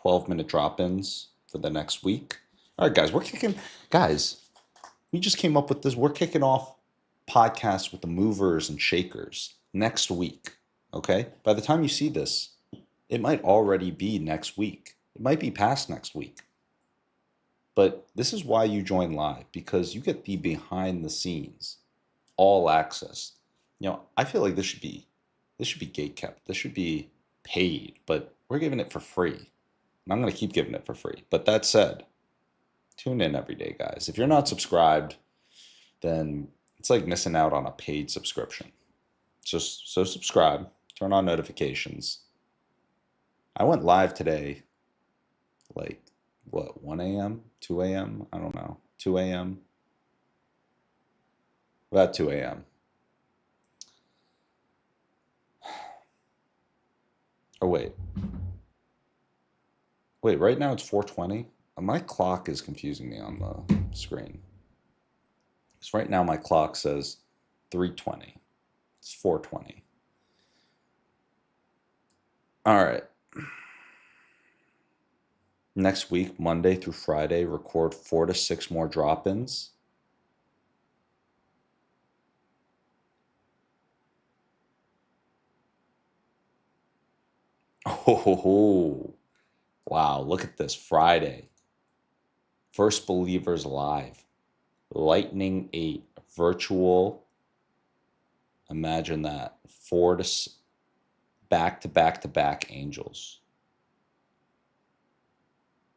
12-minute drop-ins for the next week. All right, guys, we just came up with this. We're kicking off podcasts with the movers and shakers next week, okay? By the time you see this, it might already be next week. It might be past next week. But this is why you join live, because you get the behind the scenes, all access. I feel like this should be gatekept. This should be paid, but we're giving it for free. And I'm going to keep giving it for free. But that said, tune in every day, guys. If you're not subscribed, then it's like missing out on a paid subscription. So subscribe, turn on notifications. I went live today, like, 1 a.m., 2 a.m.? I don't know. 2 a.m.? About 2 a.m. Oh, wait. Wait, right now it's 4:20? My clock is confusing me on the screen. Because right now my clock says 3:20. It's 4:20. All right. Next week, Monday through Friday, record 4 to 6 more drop-ins. Oh, wow. Look at this. Friday. First Believers Live. Lightning 8. Virtual. Imagine that. 4 to back angels.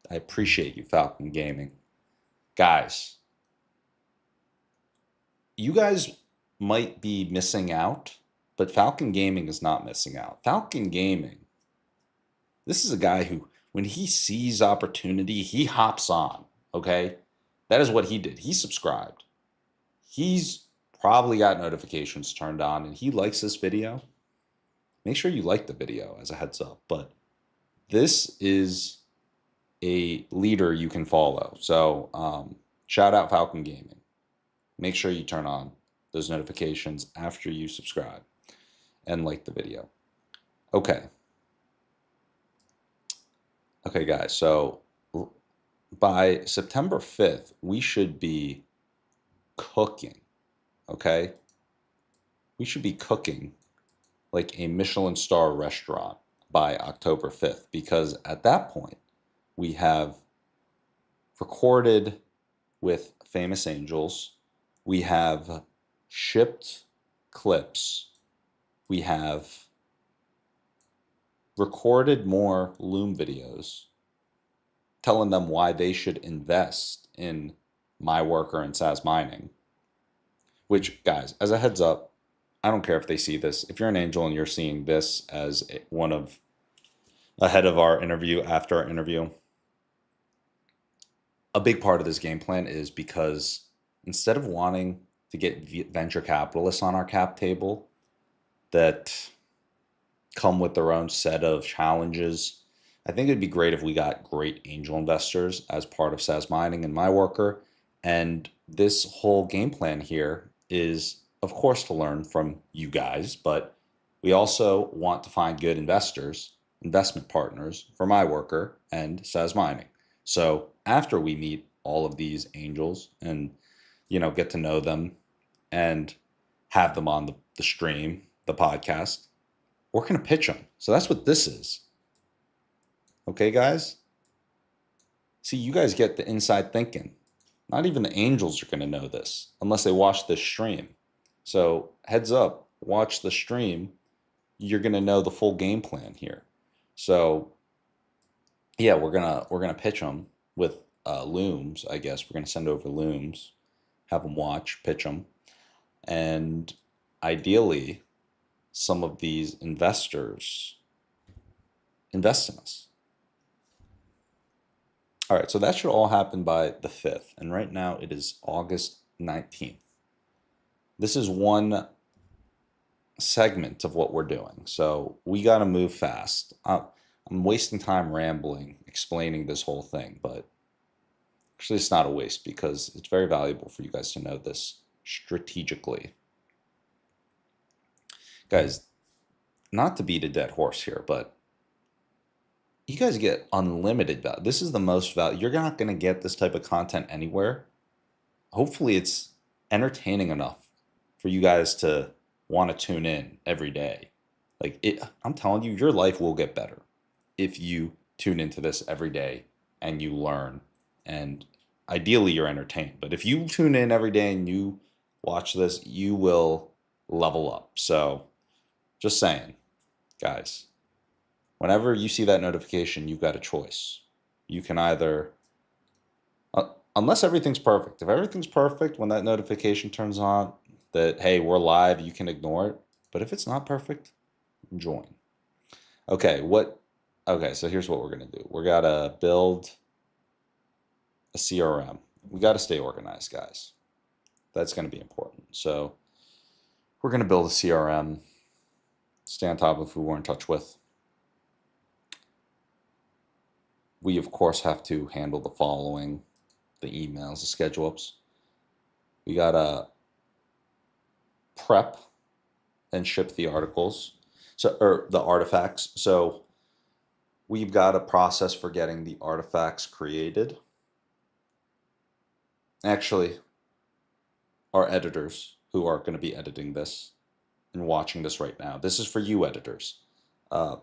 I appreciate you, Falcon Gaming. Guys, you guys might be missing out, but Falcon Gaming is not missing out. Falcon Gaming, this is a guy who, when he sees opportunity, he hops on, okay? That is what he did. He subscribed. He's probably got notifications turned on, and he likes this video. Make sure you like the video as a heads up, but this is a leader you can follow. So shout out Falcon Gaming. Make sure you turn on those notifications after you subscribe and like the video. Okay, guys. So by September 5th, we should be cooking. Okay? We should be cooking like a Michelin star restaurant by October 5th, because at that point, we have recorded with Famous Angels. We have shipped clips. We have recorded more Loom videos telling them why they should invest in My Worker and Saz Mining. Which, guys, as a heads up, I don't care if they see this. If you're an angel and you're seeing this as one of ahead of our interview, after our interview, a big part of this game plan is because instead of wanting to get venture capitalists on our cap table that come with their own set of challenges, I think it'd be great if we got great angel investors as part of Saz Mining and my worker. And this whole game plan here is, of course, to learn from you guys, but we also want to find good investors, investment partners for my worker and Saz Mining. So after we meet all of these angels and, get to know them and have them on the stream, the podcast, we're going to pitch them. So that's what this is. Okay, guys? See, you guys get the inside thinking. Not even the angels are going to know this unless they watch this stream. So heads up, watch the stream. You're going to know the full game plan here. So yeah, we're gonna pitch them with looms. I guess we're gonna send over looms, have them watch, pitch them, and ideally, some of these investors invest in us. All right, so that should all happen by the 5th, and right now it is August 19th. This is one segment of what we're doing, so we got to move fast. I'm wasting time rambling, explaining this whole thing, but actually it's not a waste because it's very valuable for you guys to know this strategically. Guys, not to beat a dead horse here, but you guys get unlimited value. This is the most value. You're not going to get this type of content anywhere. Hopefully it's entertaining enough for you guys to want to tune in every day. I'm telling you, your life will get better if you tune into this every day and you learn, and ideally you're entertained. But if you tune in every day and you watch this, you will level up. So just saying, guys, whenever you see that notification, you've got a choice. You can either, unless everything's perfect. If everything's perfect, when that notification turns on that, hey, we're live, you can ignore it. But if it's not perfect, join. Okay, so here's what we're going to do. We're got to build a CRM. We got to stay organized, guys. That's going to be important. So we're going to build a CRM, stay on top of who we're in touch with. We, of course, have to handle the following, the emails, the schedule ups. We got to prep and ship the articles, or the artifacts. So we've got a process for getting the artifacts created. Actually, our editors who are going to be editing this and watching this right now, this is for you editors. I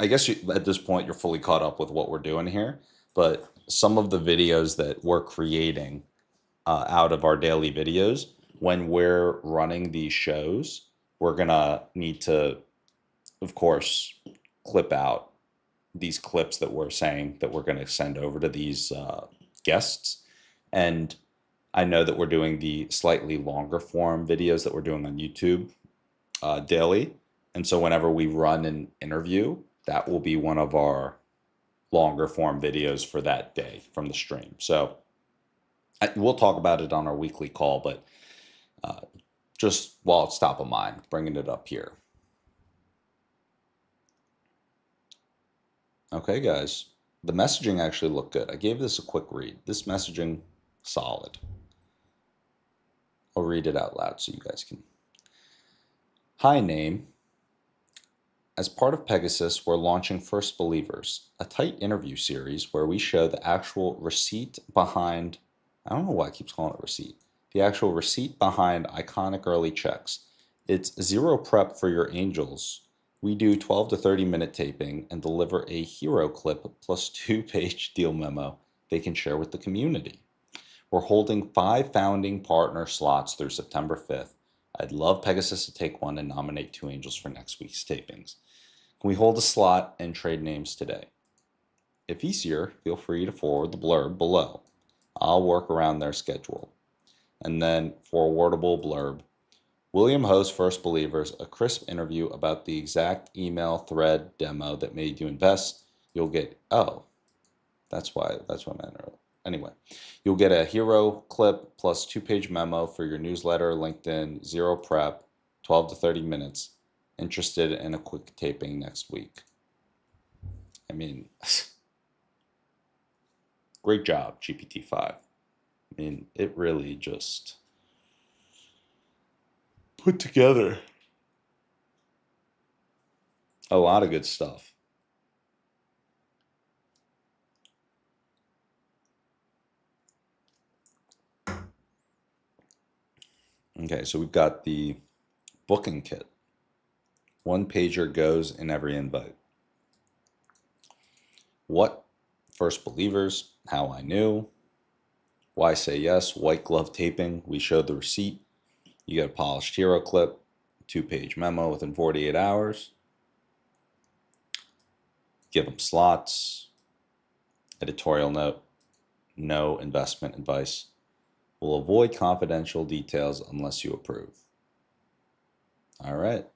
guess at this point you're fully caught up with what we're doing here, but some of the videos that we're creating out of our daily videos, when we're running these shows, we're going to need to, of course, clip out these clips that we're saying that we're going to send over to these guests. And I know that we're doing the slightly longer form videos that we're doing on YouTube daily. And so whenever we run an interview, that will be one of our longer form videos for that day from the stream. So we'll talk about it on our weekly call, but just while it's top of mind, bringing it up here. Okay, guys, the messaging actually looked good. I gave this a quick read. This messaging, solid. I'll read it out loud so you guys can. Hi, name. As part of Pegasus, we're launching First Believers, a tight interview series where we show the actual receipt behind, I don't know why I keep calling it receipt, the actual receipt behind iconic early checks. It's zero prep for your angels. We do 12 to 30 minute taping and deliver a hero clip plus 2-page deal memo they can share with the community. We're holding 5 founding partner slots through September 5th. I'd love Pegasus to take one and nominate 2 angels for next week's tapings. Can we hold a slot and trade names today? If easier, feel free to forward the blurb below. I'll work around their schedule. And then forwardable blurb. William hosts First Believers, a crisp interview about the exact email thread demo that made you invest. You'll get, oh, that's what I meant earlier. Anyway, you'll get a hero clip plus 2-page memo for your newsletter, LinkedIn, zero prep, 12 to 30 minutes. Interested in a quick taping next week. I mean, great job, GPT-5. I mean, it really just put together a lot of good stuff. Okay, so we've got the booking kit. 1-pager goes in every invite. What? First Believers, how I knew. Why say yes? White glove taping. We showed the receipt. You get a polished hero clip, 2-page memo within 48 hours. Give them slots. Editorial note. No investment advice. Will avoid confidential details unless you approve. All right.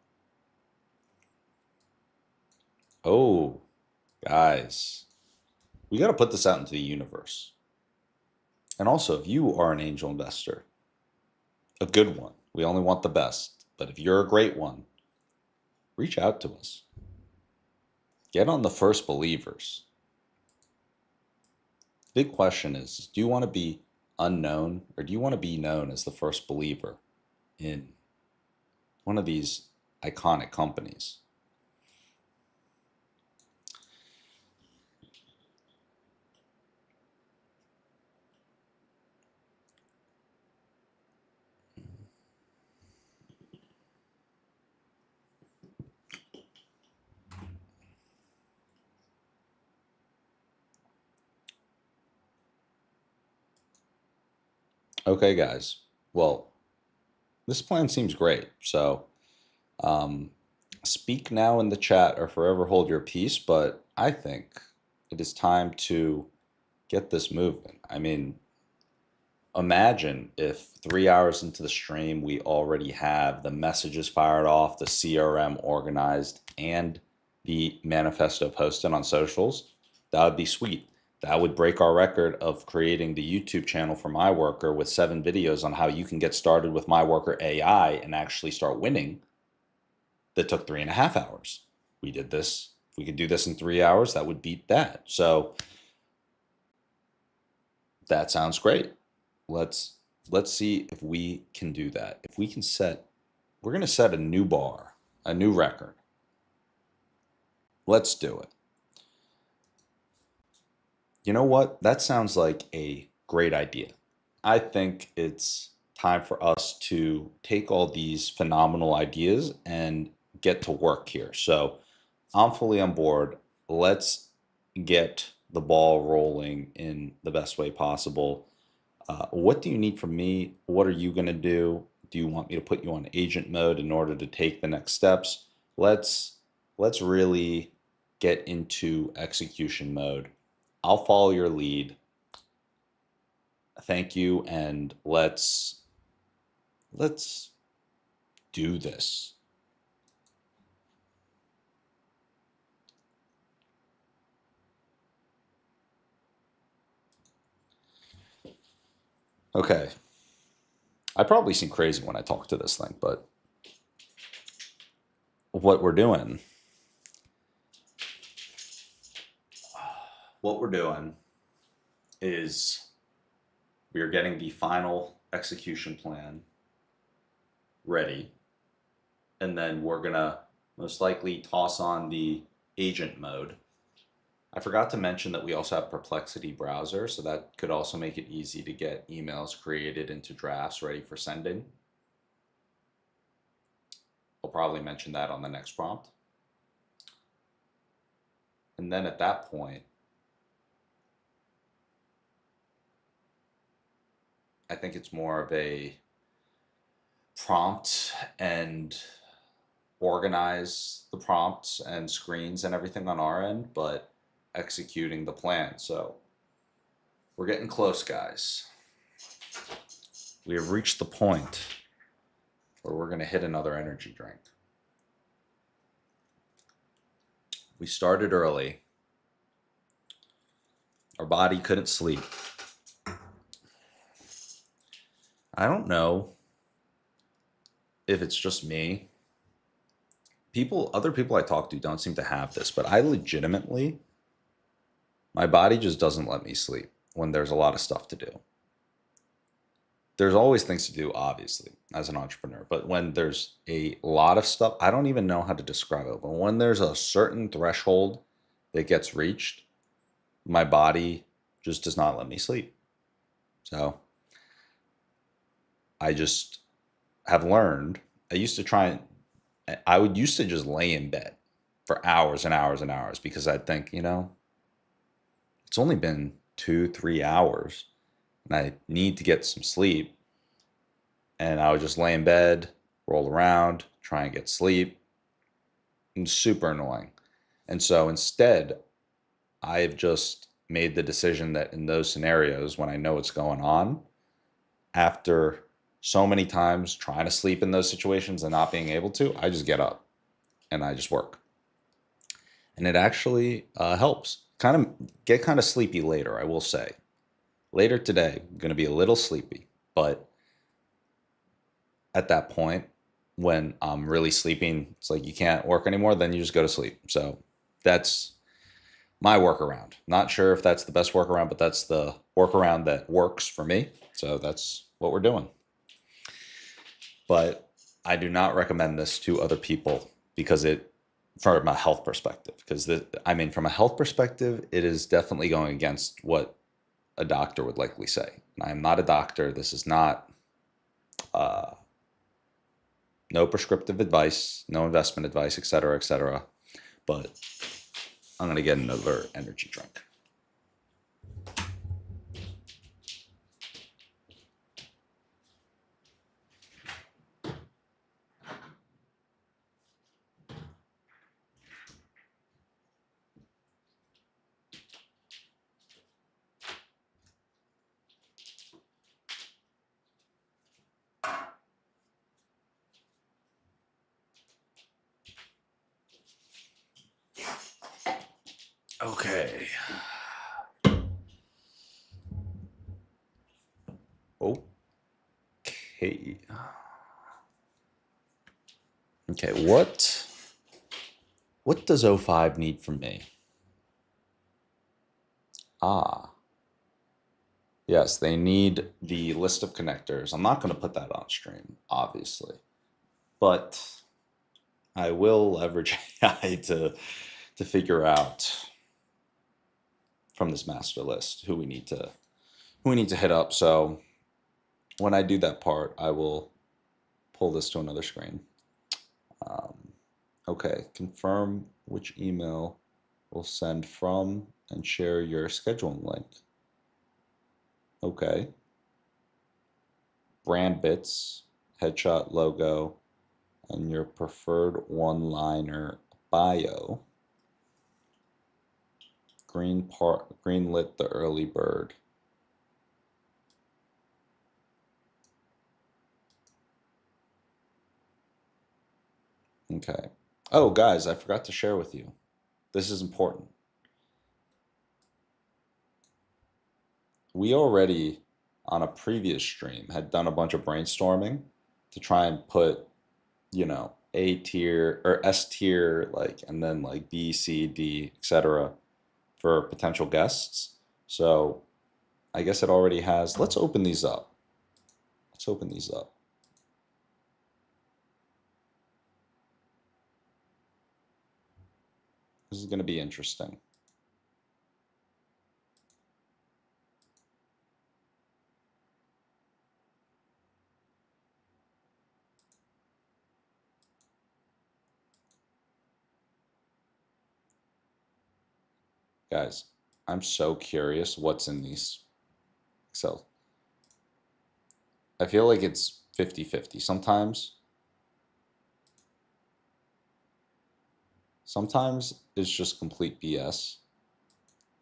Oh, guys, we got to put this out into the universe. And also, if you are an angel investor, a good one, we only want the best. But if you're a great one, reach out to us. Get on the First Believers. Big question is, do you want to be unknown or do you want to be known as the first believer in one of these iconic companies? Okay, guys. Well, this plan seems great. So, speak now in the chat or forever hold your peace. But I think it is time to get this moving. I mean, imagine if 3 hours into the stream, we already have the messages fired off, the CRM organized, and the manifesto posted on socials. That would be sweet. That would break our record of creating the YouTube channel for My Worker with 7 videos on how you can get started with My Worker AI and actually start winning. That took 3.5 hours. We did this. If we could do this in 3 hours, that would beat that. So that sounds great. Let's see if we can do that. If we can we're going to set a new bar, a new record. Let's do it. You know what? That sounds like a great idea. I think it's time for us to take all these phenomenal ideas and get to work here. So I'm fully on board. Let's get the ball rolling in the best way possible. What do you need from me? What are you going to do? Do you want me to put you on agent mode in order to take the next steps? Let's really get into execution mode. I'll follow your lead. Thank you, and let's do this. Okay. I probably seem crazy when I talk to this thing, but what we're doing is we are getting the final execution plan ready, and then we're gonna most likely toss on the agent mode. I forgot to mention that we also have Perplexity browser, so that could also make it easy to get emails created into drafts ready for sending. I'll probably mention that on the next prompt. And then at that point, I think it's more of a prompt and organize the prompts and screens and everything on our end, but executing the plan. So we're getting close, guys. We have reached the point or we're going to hit another energy drink. We started early. Our body couldn't sleep. I don't know if it's just me. Other people I talk to don't seem to have this, but I legitimately, my body just doesn't let me sleep when there's a lot of stuff to do. There's always things to do, obviously, as an entrepreneur, but when there's a lot of stuff, I don't even know how to describe it, but when there's a certain threshold that gets reached, my body just does not let me sleep. So I just have learned, I would used to just lay in bed for hours and hours and hours because I'd think, it's only been 2, 3 hours and I need to get some sleep. And I would just lay in bed, roll around, try and get sleep. It's super annoying. And so instead, I've just made the decision that in those scenarios, when I know what's going on, after so many times trying to sleep in those situations and not being able to, I just get up and I just work. And it actually helps. Get kind of sleepy later, I will say. Later today, I'm going to be a little sleepy, but at that point, when I'm really sleeping, it's like you can't work anymore, then you just go to sleep. So that's my workaround. Not sure if that's the best workaround, but that's the workaround that works for me. So that's what we're doing. But I do not recommend this to other people because from a health perspective, from a health perspective, it is definitely going against what a doctor would likely say. And I am not a doctor. This is not, no prescriptive advice, no investment advice, et cetera, et cetera. But I'm going to get another energy drink. Okay. Okay. Okay, what does O5 need from me? Yes, they need the list of connectors. I'm not going to put that on stream, obviously, but I will leverage AI to figure out from this master list who we need to hit up. So when I do that part, I will pull this to another screen. Okay, confirm which email will send from and share your scheduling link. Okay. Brand bits, headshot logo, and your preferred one-liner bio. Greenlit the early bird. Okay. Oh, guys, I forgot to share with you. This is important. We already, on a previous stream, had done a bunch of brainstorming to try and put, A tier or S tier, and then B, C, D, etc. for potential guests. So I guess it already has. Let's open these up. This is going to be interesting. Guys, I'm so curious what's in these Excel. I feel like it's 50-50. Sometimes it's just complete BS,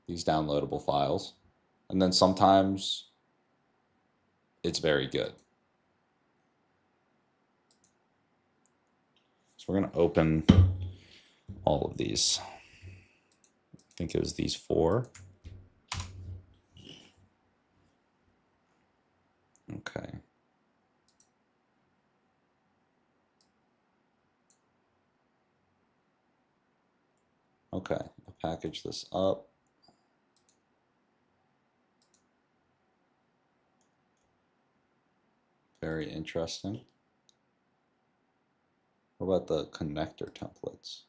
these downloadable files. And then sometimes it's very good. So we're going to open all of these. I think it was these 4. Okay. Okay, I'll package this up. Very interesting. What about the connector templates?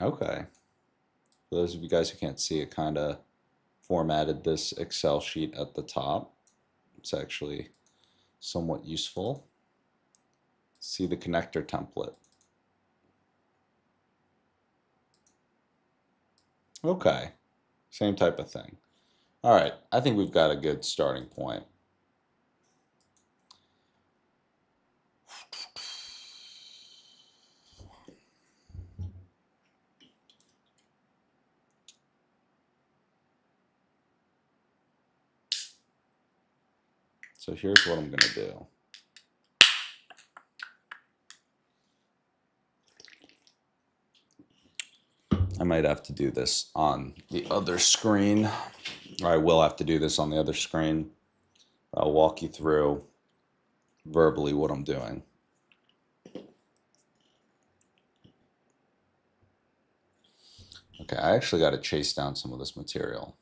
Okay. For those of you guys who can't see, it kind of formatted this Excel sheet at the top. It's actually somewhat useful. See the connector template. Okay, same type of thing. All right, I think we've got a good starting point. So here's what I'm going to do. I might have to do this on the other screen, or I will have to do this on the other screen. I'll walk you through verbally what I'm doing. Okay, I actually got to chase down some of this material.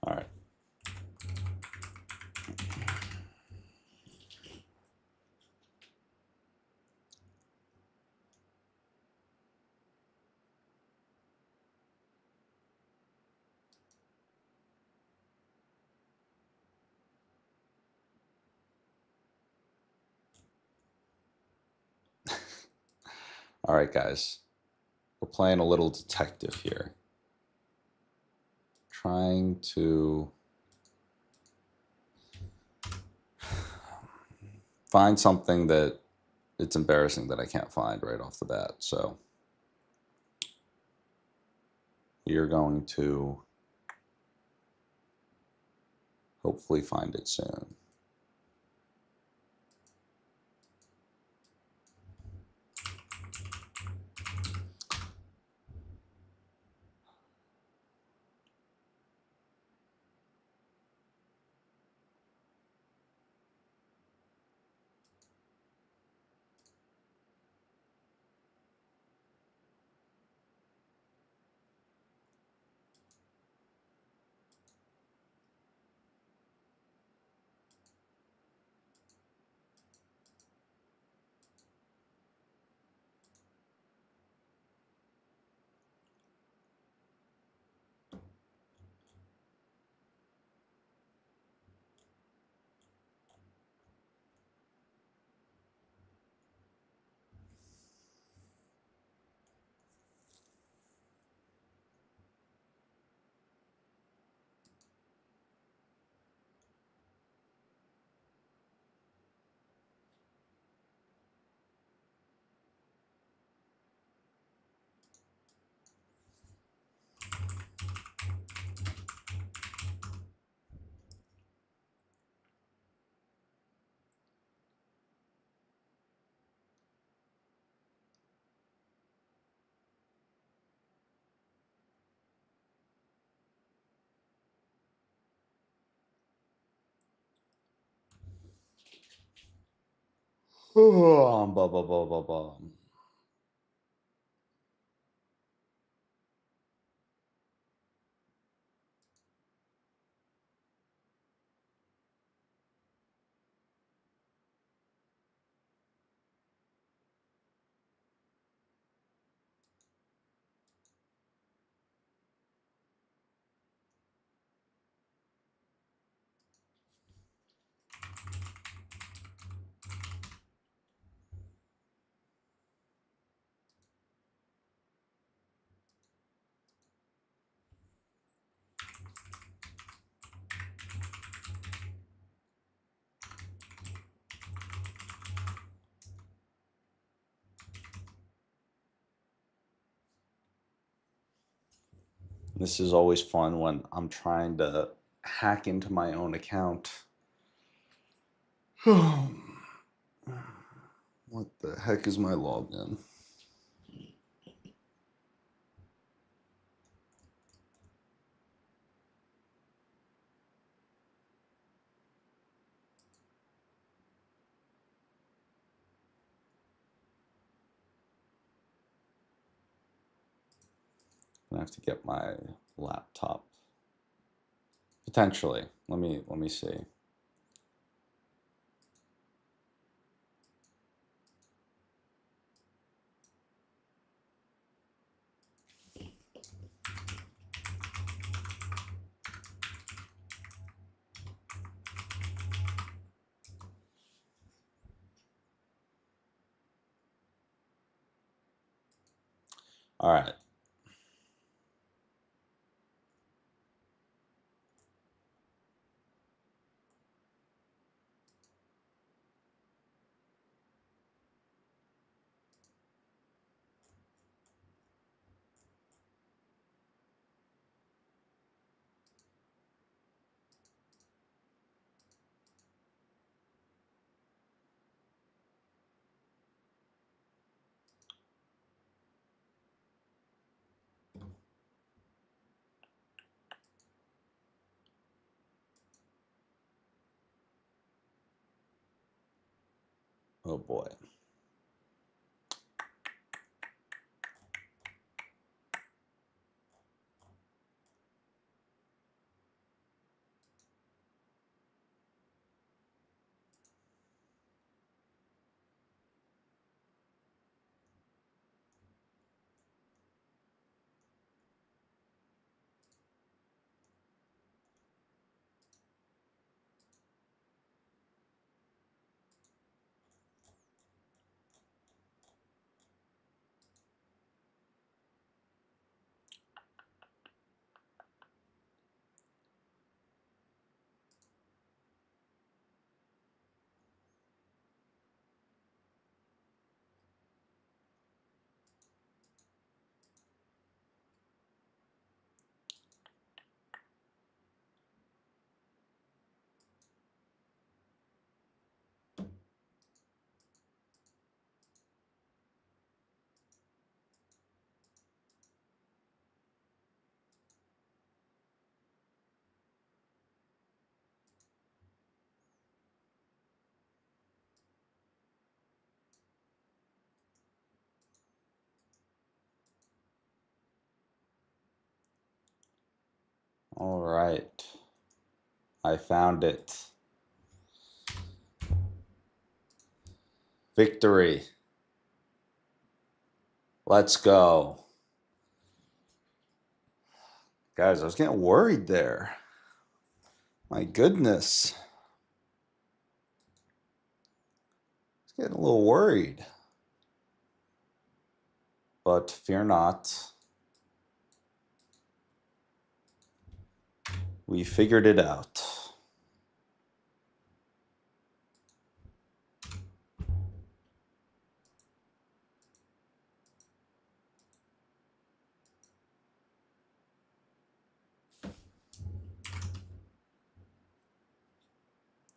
All right. All right, guys. We're playing a little detective here. Trying to find something that it's embarrassing that I can't find right off the bat. So you're going to hopefully find it soon. Blah, blah, blah, blah, blah. This is always fun when I'm trying to hack into my own account. What the heck is my login? I have to get my laptop. Potentially. Let me see. All right. Oh boy. All right. I found it. Victory. Let's go. Guys, I was getting worried there. My goodness. I was getting a little worried. But fear not. We figured it out.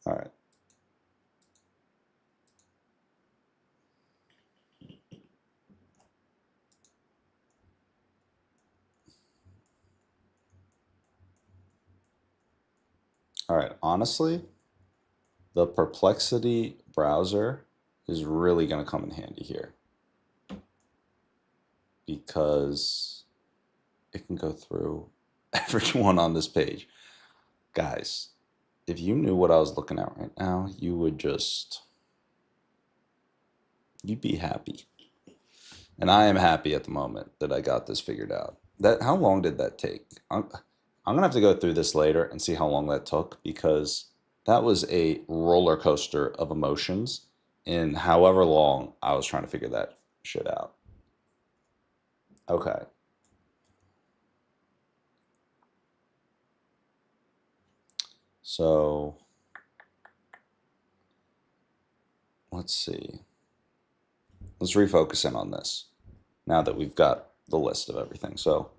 All right. All right. Honestly, the Perplexity browser is really going to come in handy here because it can go through everyone on this page. Guys, if you knew what I was looking at right now, you'd be happy. And I am happy at the moment that I got this figured out. How long did that take? I'm gonna have to go through this later and see how long that took because that was a roller coaster of emotions in however long I was trying to figure that shit out. Okay. So let's see. Let's refocus in on this now that we've got the list of everything. So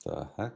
The heck?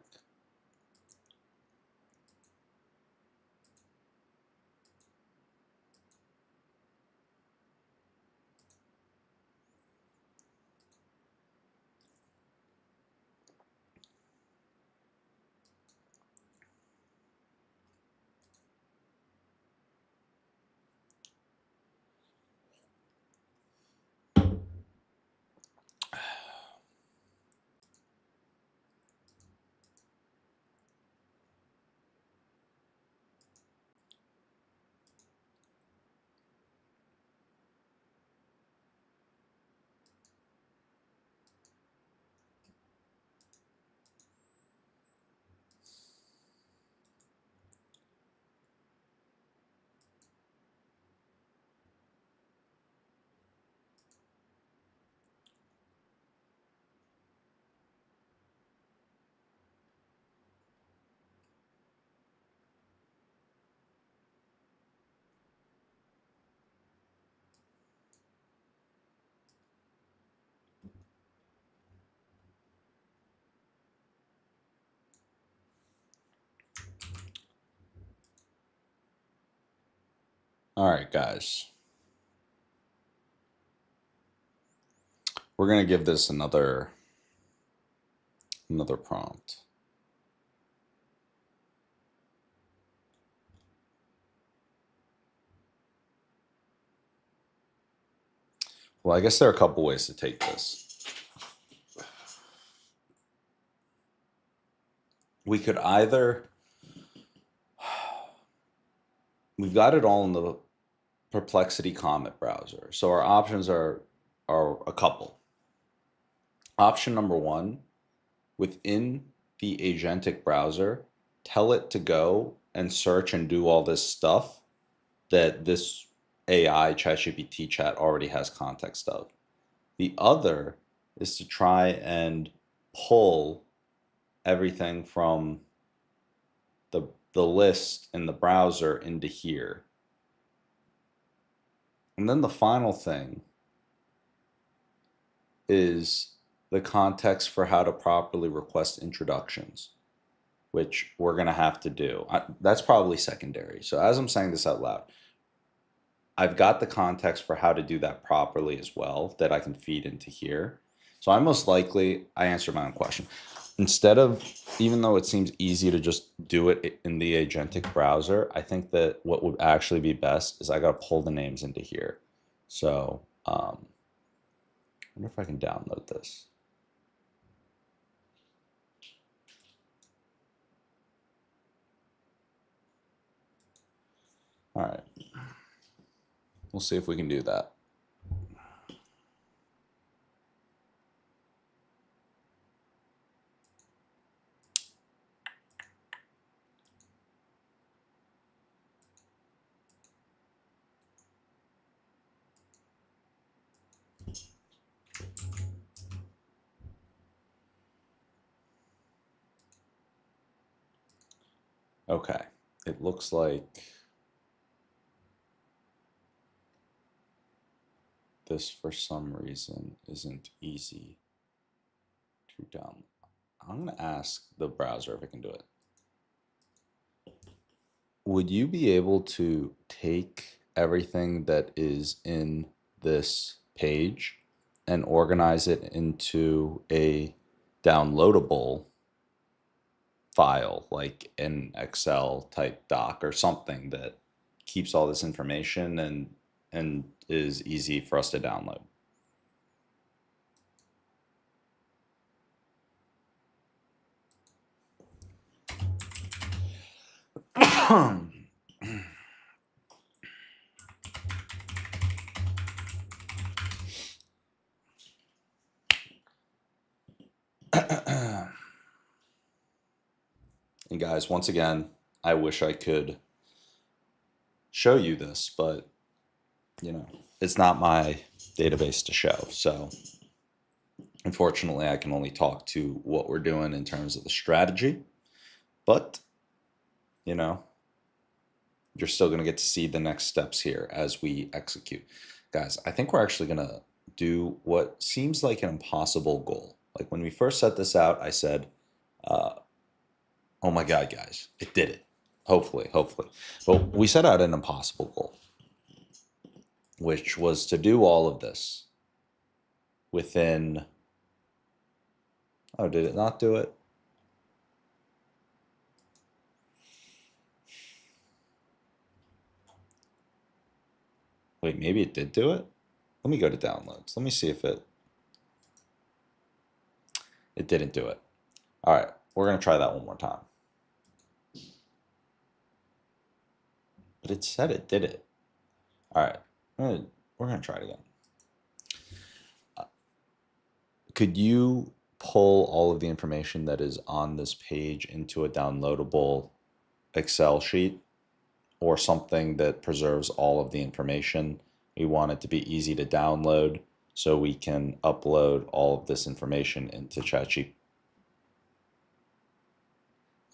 All right, guys. We're going to give this another prompt. Well, I guess there are a couple ways to take this. We could either, we've got it all in the Perplexity Comet browser. So our options are a couple. Option number one, within the agentic browser, tell it to go and search and do all this stuff that this AI ChatGPT chat already has context of. The other is to try and pull everything from the list in the browser into here. And then the final thing is the context for how to properly request introductions, which we're going to have to do. That's probably secondary. So as I'm saying this out loud, I've got the context for how to do that properly as well that I can feed into here. So I answered my own question. Instead of, even though it seems easy to just do it in the agentic browser, I think that what would actually be best is I got to pull the names into here. So I wonder if I can download this. All right. We'll see if we can do that. Okay. It looks like this, for some reason, isn't easy to download. I'm going to ask the browser if it can do it. Would you be able to take everything that is in this page and organize it into a downloadable file, like an Excel type doc or something that keeps all this information and is easy for us to download? And guys, once again, I wish I could show you this, but it's not my database to show. So unfortunately, I can only talk to what we're doing in terms of the strategy, but you're still going to get to see the next steps here as we execute. Guys, I think we're actually going to do what seems like an impossible goal. Like when we first set this out, I said, Uh, oh my God, guys, it did it. Hopefully. But we set out an impossible goal, which was to do all of this within, oh, did it not do it? Wait, maybe it did do it? Let me go to downloads. Let me see if it didn't do it. All right, we're going to try that one more time. But it said it did it. All right, we're going to try it again. Could you pull all of the information that is on this page into a downloadable Excel sheet or something that preserves all of the information? We want it to be easy to download so we can upload all of this information into ChatGPT.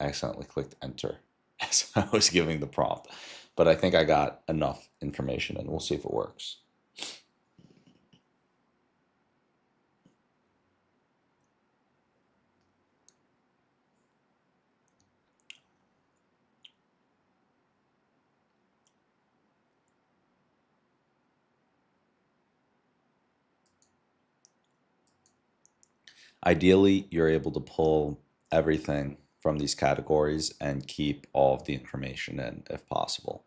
I accidentally clicked enter as I was giving the prompt, but I think I got enough information and we'll see if it works. Ideally, you're able to pull everything from these categories and keep all of the information in if possible.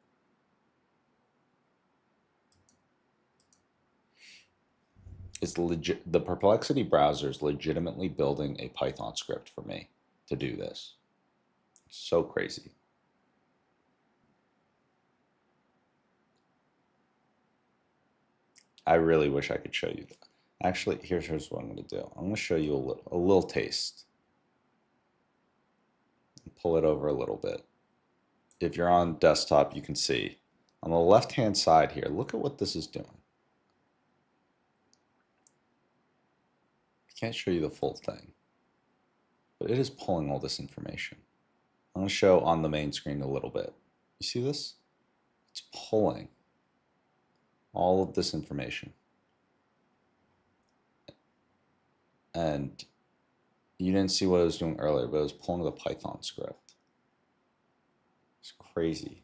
It's legit. The Perplexity browser is legitimately building a Python script for me to do this. It's so crazy. I really wish I could show you that. Actually, here's what I'm going to do. I'm going to show you a little taste. Pull it over a little bit. If you're on desktop, you can see on the left-hand side here, look at what this is doing. I can't show you the full thing, but it is pulling all this information. I'm going to show on the main screen a little bit. You see this? It's pulling all of this information. And you didn't see what I was doing earlier, but it was pulling the Python script. It's crazy.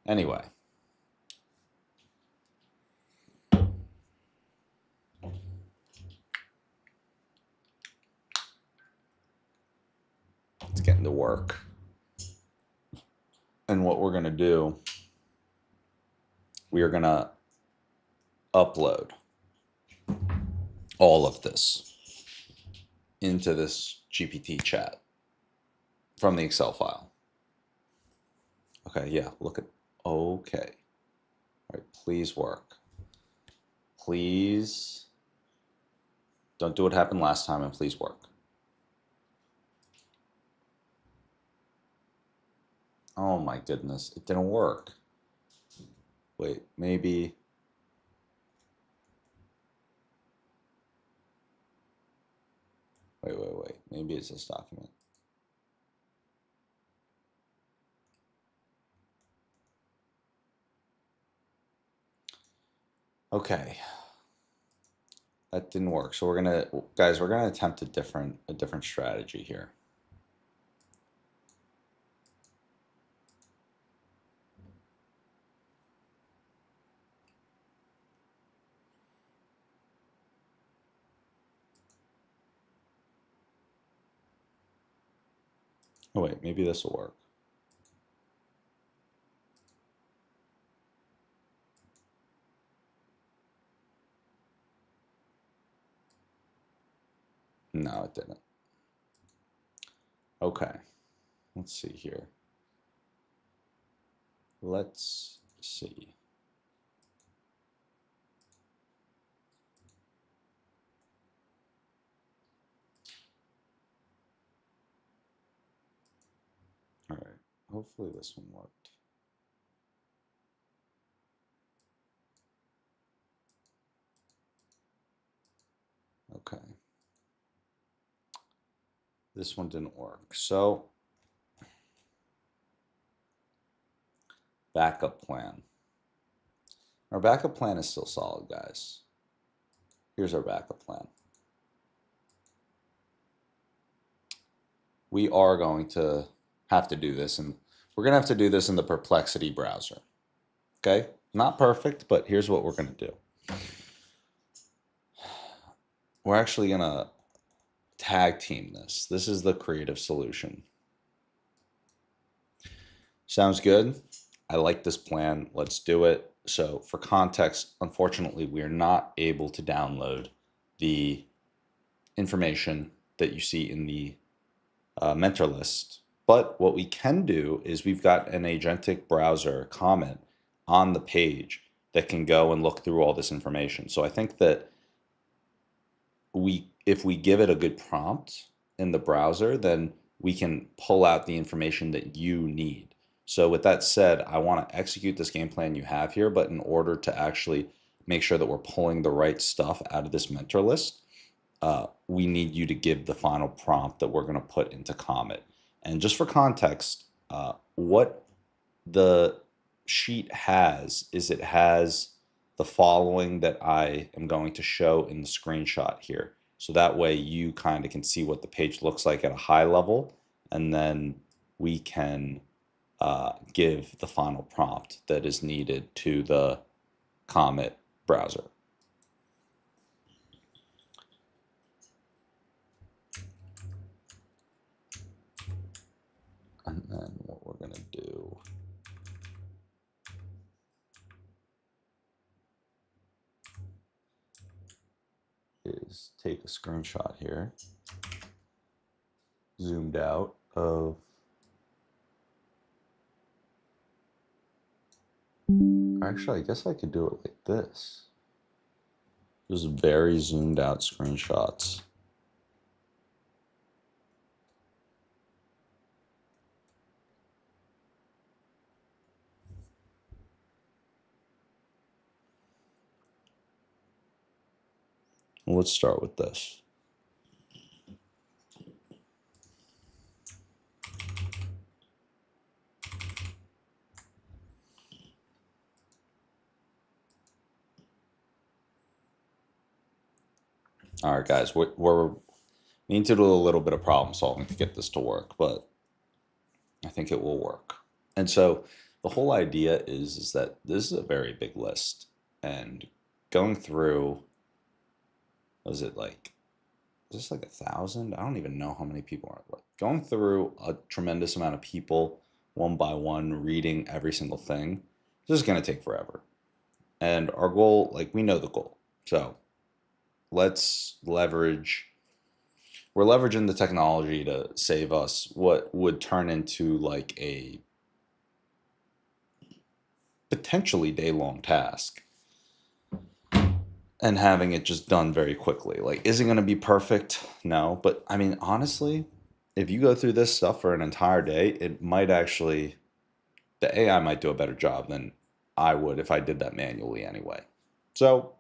Anyway. It's getting to work. And what we're going to do, we are going to upload all of this into this GPT chat from the Excel file. Okay, yeah, look at, okay. All right, please work. Please don't do what happened last time and please work. Oh my goodness, it didn't work. Wait, maybe. Wait. Maybe it's this document. Okay. That didn't work. So we're gonna attempt a different strategy here. Oh wait, maybe this will work. No, it didn't. Okay, let's see here. Let's see. All right, hopefully this one worked. Okay. This one didn't work. So, backup plan. Our backup plan is still solid, guys. Here's our backup plan. we are going to have to do this, and we're going to have to do this in the Perplexity browser. Okay? Not perfect, but here's what we're going to do. We're actually going to tag team this. This is the creative solution. Sounds good. I like this plan. Let's do it. So for context, unfortunately, we are not able to download the information that you see in the mentor list. But what we can do is we've got an agentic browser comment on the page that can go and look through all this information. So I think that if we give it a good prompt in the browser, then we can pull out the information that you need. So with that said, I want to execute this game plan you have here, but in order to actually make sure that we're pulling the right stuff out of this mentor list, we need you to give the final prompt that we're going to put into Comet. And just for context, what the sheet has is it has the following that I am going to show in the screenshot here. So that way you kind of can see what the page looks like at a high level, and then we can give the final prompt that is needed to the Comet browser. And then what we're going to do is take a screenshot here, zoomed out of, actually, I guess I could do it like this. Just very zoomed out screenshots. Let's start with this. All right, guys, we need to do a little bit of problem solving to get this to work, but I think it will work. And so the whole idea is that this is a very big list, and going through, was it like, is this like 1,000? I don't even know how many people are. Like, going through a tremendous amount of people one by one, reading every single thing, this is going to take forever. And our goal, like, we know the goal. So let's leverage, we're leveraging the technology to save us what would turn into like a potentially day-long task, and having it just done very quickly. Like, is it going to be perfect? No. But I mean, honestly, if you go through this stuff for an entire day, it might actually, the AI might do a better job than I would if I did that manually anyway. So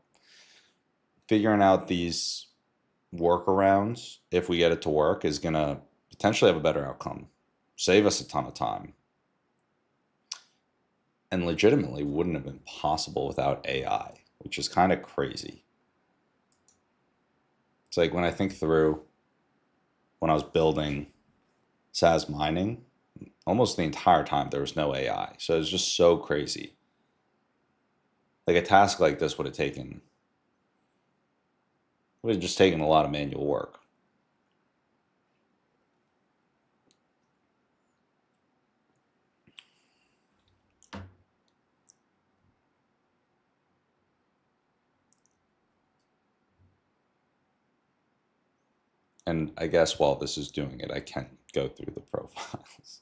figuring out these workarounds, if we get it to work, is going to potentially have a better outcome, save us a ton of time, and legitimately wouldn't have been possible without AI, which is kind of crazy. It's like when I think through when I was building Saz mining, almost the entire time there was no AI. So it's just so crazy. Like a task like this would have just taken a lot of manual work. And I guess while this is doing it, I can go through the profiles.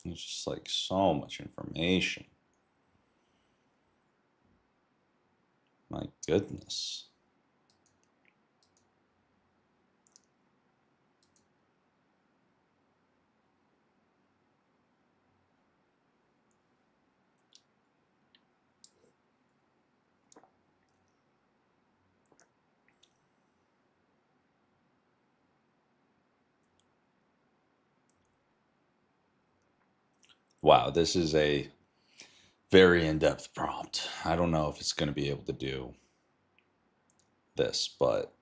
It's just like so much information. My goodness. Wow, this is a very in-depth prompt. I don't know if it's going to be able to do this, but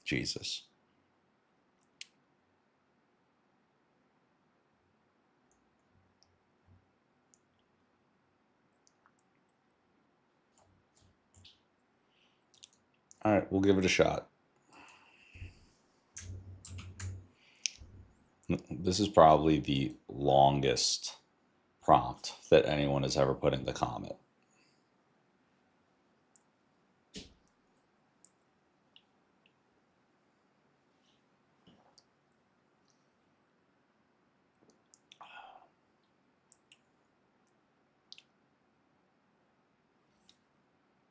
Jesus. All right, we'll give it a shot. This is probably the longest prompt that anyone has ever put in the comment.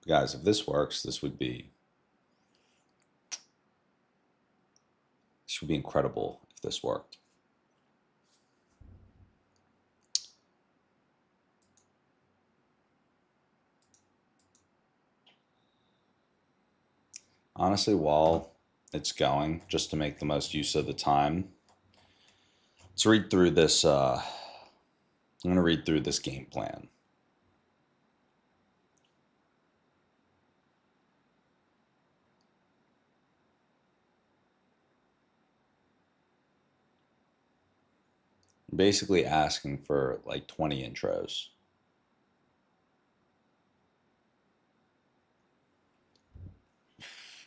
Guys, if this works, this would be incredible if this worked. Honestly, while it's going, just to make the most use of the time, let's read through this. I'm going to read through this game plan. Basically asking for like 20 intros.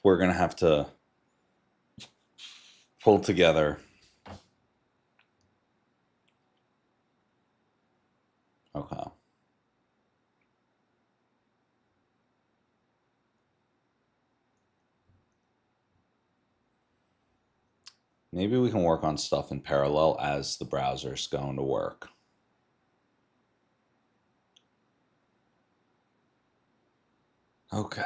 We're going to have to pull together. Okay. Maybe we can work on stuff in parallel as the browser's going to work. Okay.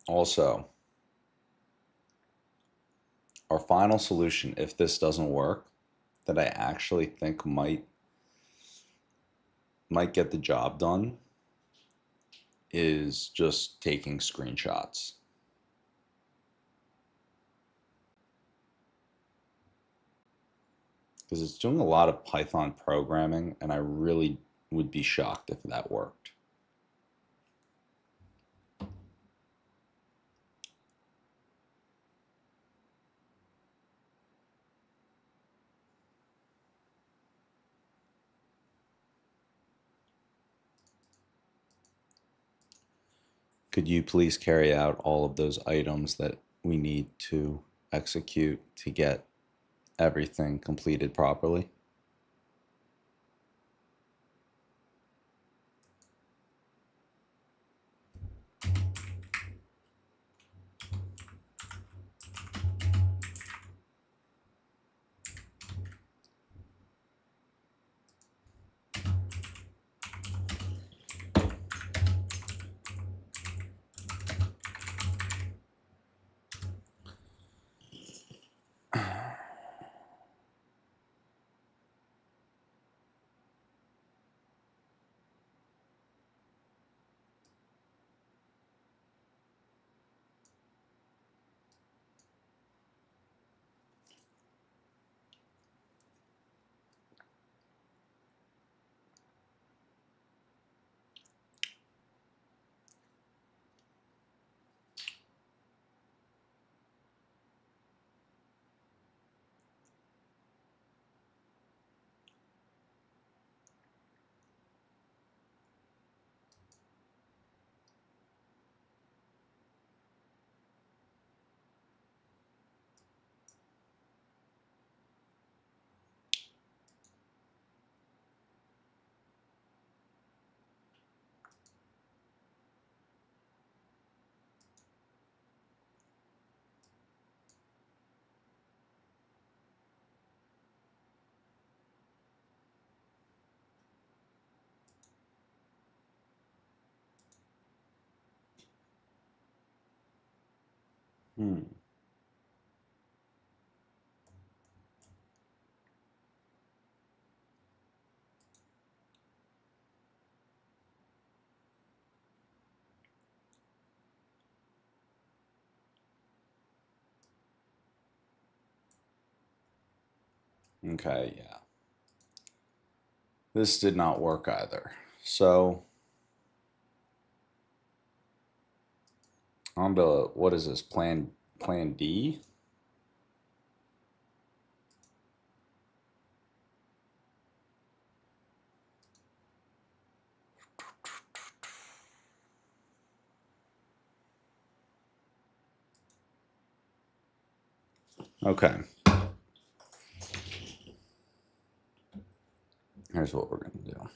Also, our final solution, if this doesn't work, that I actually think might get the job done, is just taking screenshots. Because it's doing a lot of Python programming, and I really would be shocked if that worked. Could you please carry out all of those items that we need to execute to get everything completed properly? Hmm. Okay, yeah. This did not work either. So, on to what is this? Plan D? Okay. Here's what we're going to do.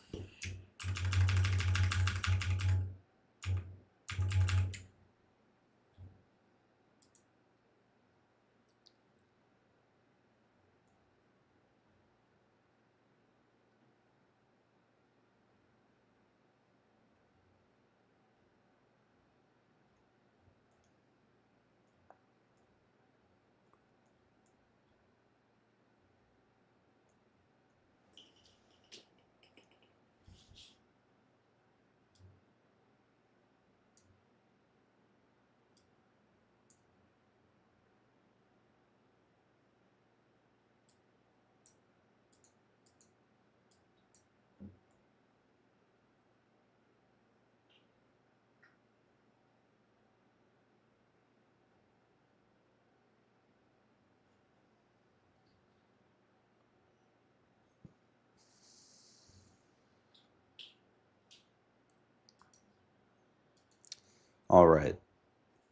All right.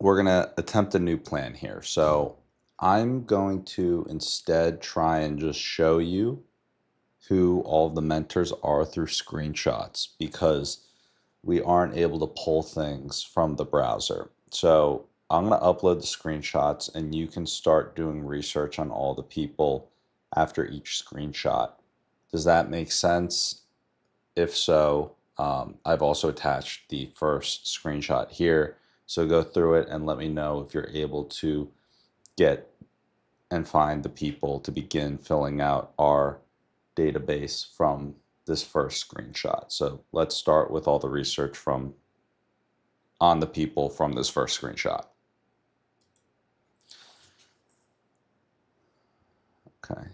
We're going to attempt a new plan here. So, I'm going to instead try and just show you who all the mentors are through screenshots because we aren't able to pull things from the browser. So I'm going to upload the screenshots and you can start doing research on all the people after each screenshot. Does that make sense? If so, I've also attached the first screenshot here. So go through it and let me know if you're able to get and find the people to begin filling out our database from this first screenshot. So let's start with all the research from on the people from this first screenshot. Okay.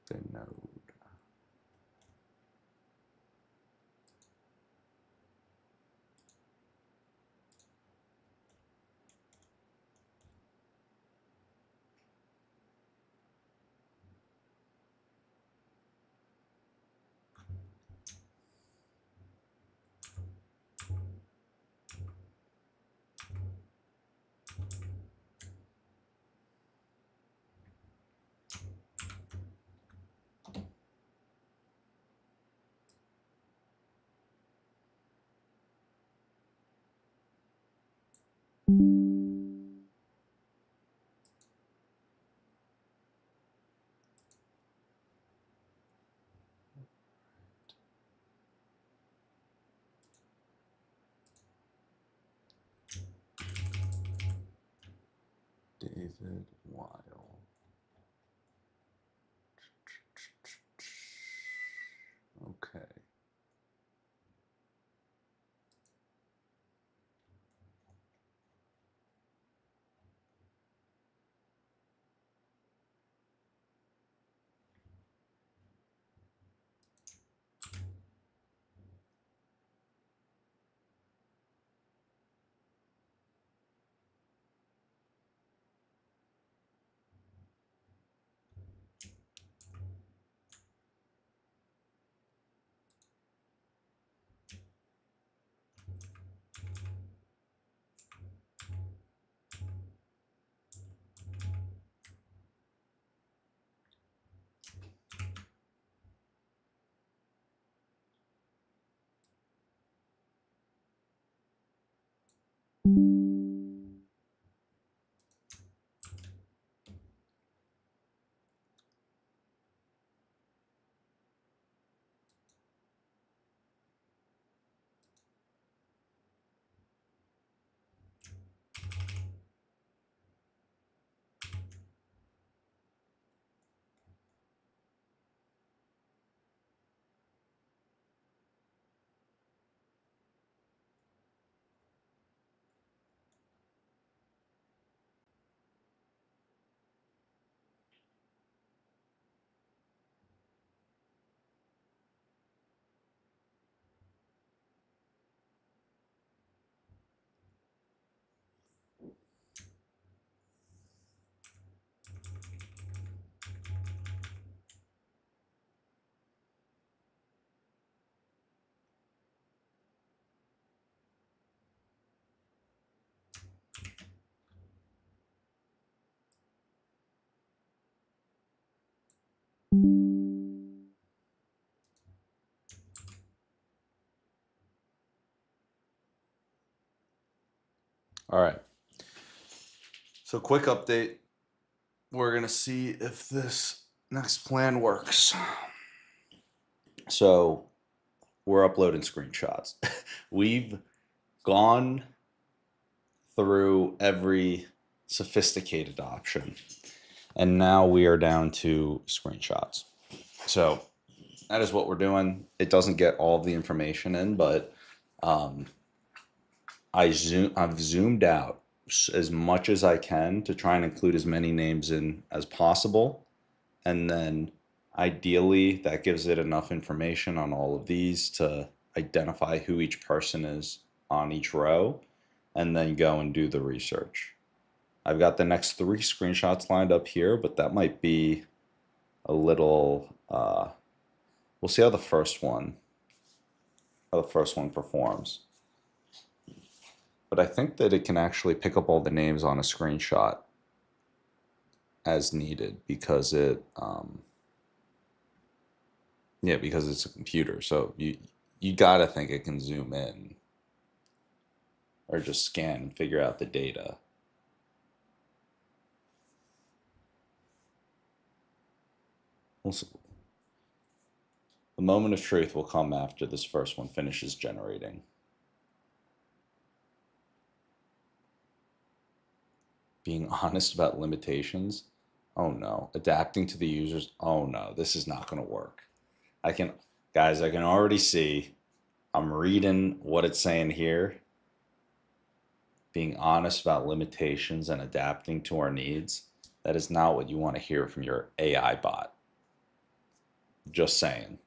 The node. David Weil. Okay. All right. So quick update. We're going to see if this next plan works. So we're uploading screenshots. We've gone through every sophisticated option, and now we are down to screenshots. So that is what we're doing. It doesn't get all of the information in, but um, I've zoomed out as much as I can to try and include as many names in as possible. And then ideally, that gives it enough information on all of these to identify who each person is on each row, and then go and do the research. I've got the next three screenshots lined up here, but that might be a little, we'll see how the first one performs. But I think that it can actually pick up all the names on a screenshot as needed because because it's a computer. So you gotta think it can zoom in or just scan and figure out the data. We'll see. The moment of truth will come after this first one finishes generating. Being honest about limitations. Oh no. Adapting to the users. Oh no, this is not going to work. I can already see. I'm reading what it's saying here. Being honest about limitations and adapting to our needs. That is not what you want to hear from your AI bot. Just saying.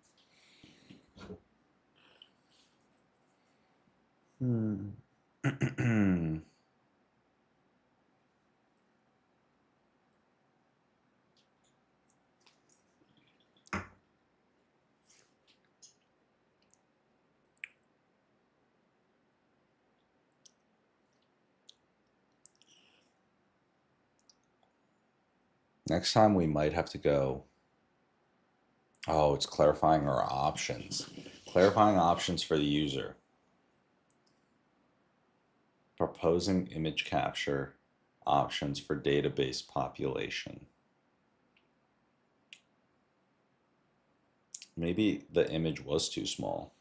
Next time we might have to go. Oh, it's clarifying our options. Clarifying options for the user. Proposing image capture options for database population. Maybe the image was too small.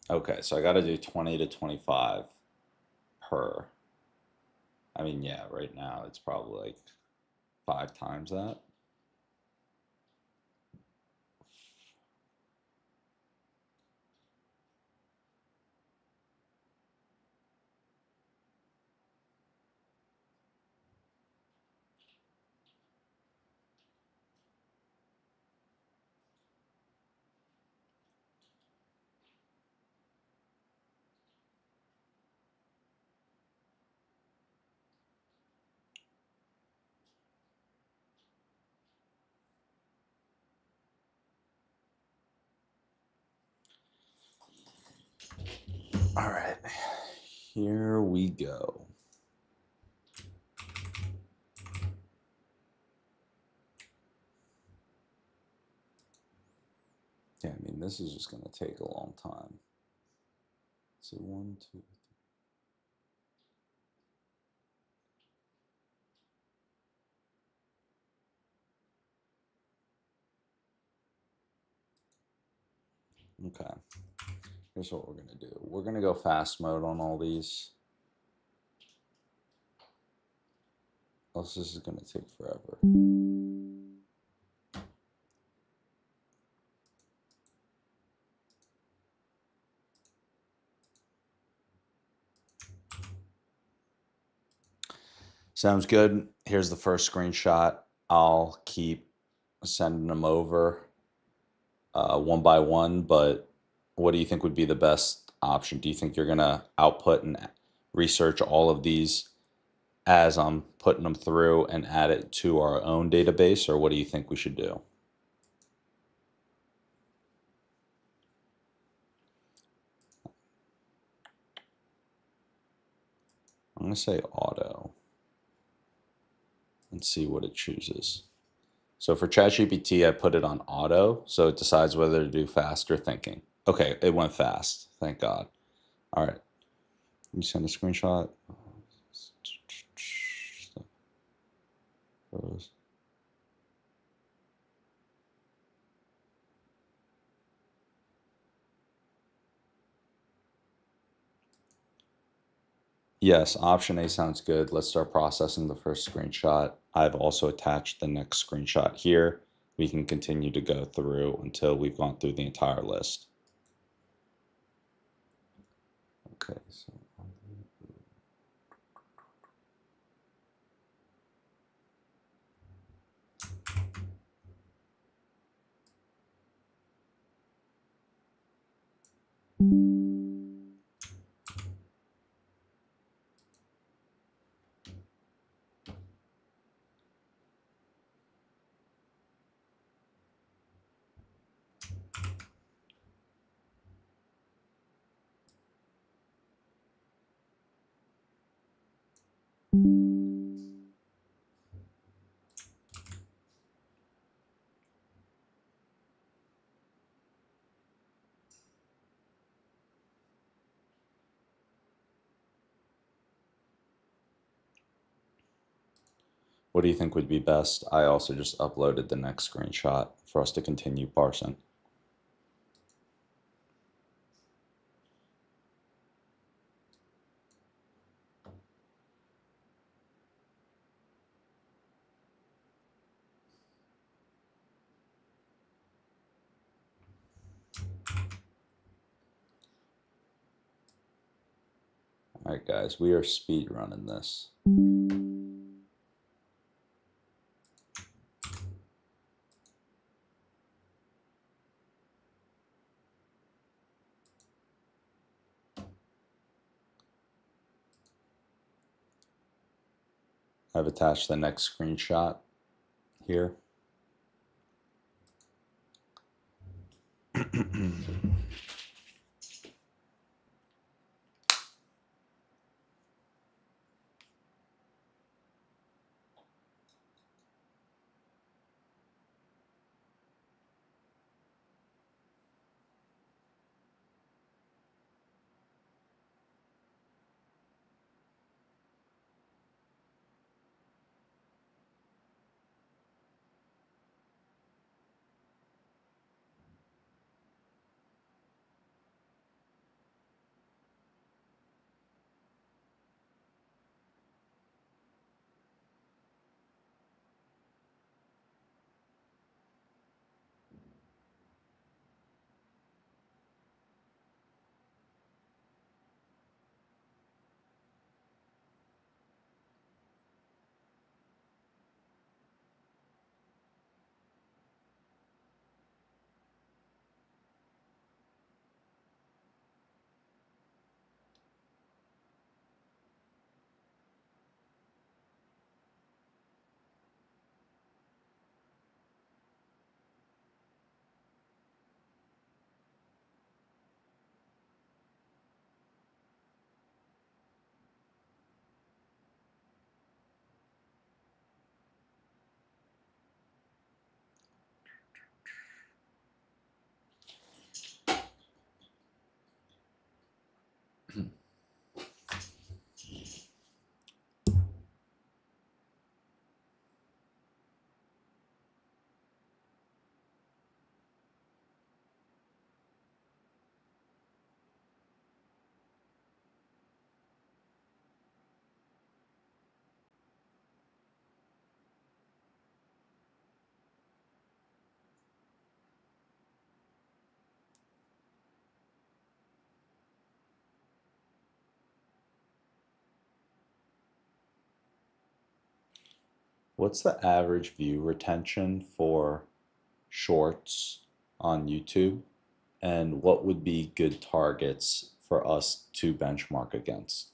Okay, so I got to do 20 to 25 per. I mean, yeah, right now it's probably like 5 times that. All right, here we go. Yeah, I mean, this is just going to take a long time. So 1, 2, okay. Here's what we're going to do. We're going to go fast mode on all these. Else this is going to take forever. Sounds good. Here's the first screenshot. I'll keep sending them over one by one, but what do you think would be the best option? Do you think you're going to output and research all of these as I'm putting them through and add it to our own database, or what do you think we should do? I'm going to say auto and see what it chooses. So for ChatGPT, I put it on auto, so it decides whether to do fast or thinking. Okay, it went fast. Thank God. All right. You send a screenshot. Yes, option A sounds good. Let's start processing the first screenshot. I've also attached the next screenshot here. We can continue to go through until we've gone through the entire list. Okay, so what do you think would be best? I also just uploaded the next screenshot for us to continue parsing. All right, guys, we are speed running this. I've attached the next screenshot here. What's the average view retention for shorts on YouTube? And what would be good targets for us to benchmark against?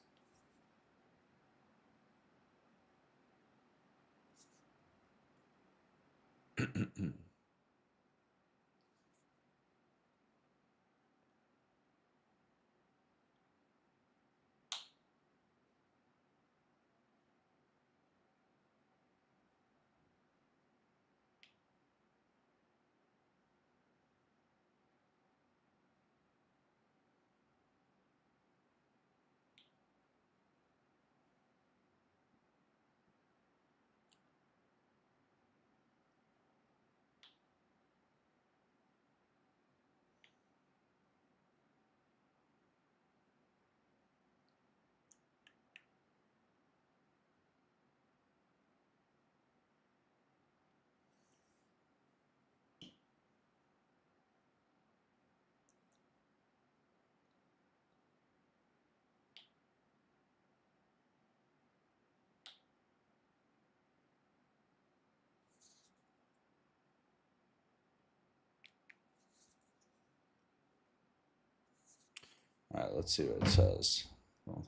All right, let's see what it says. Well,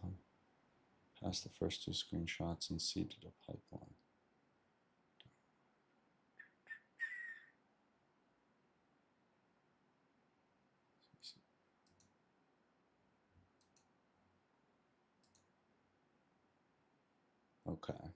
pass the first two screenshots and seed to the pipeline. Okay.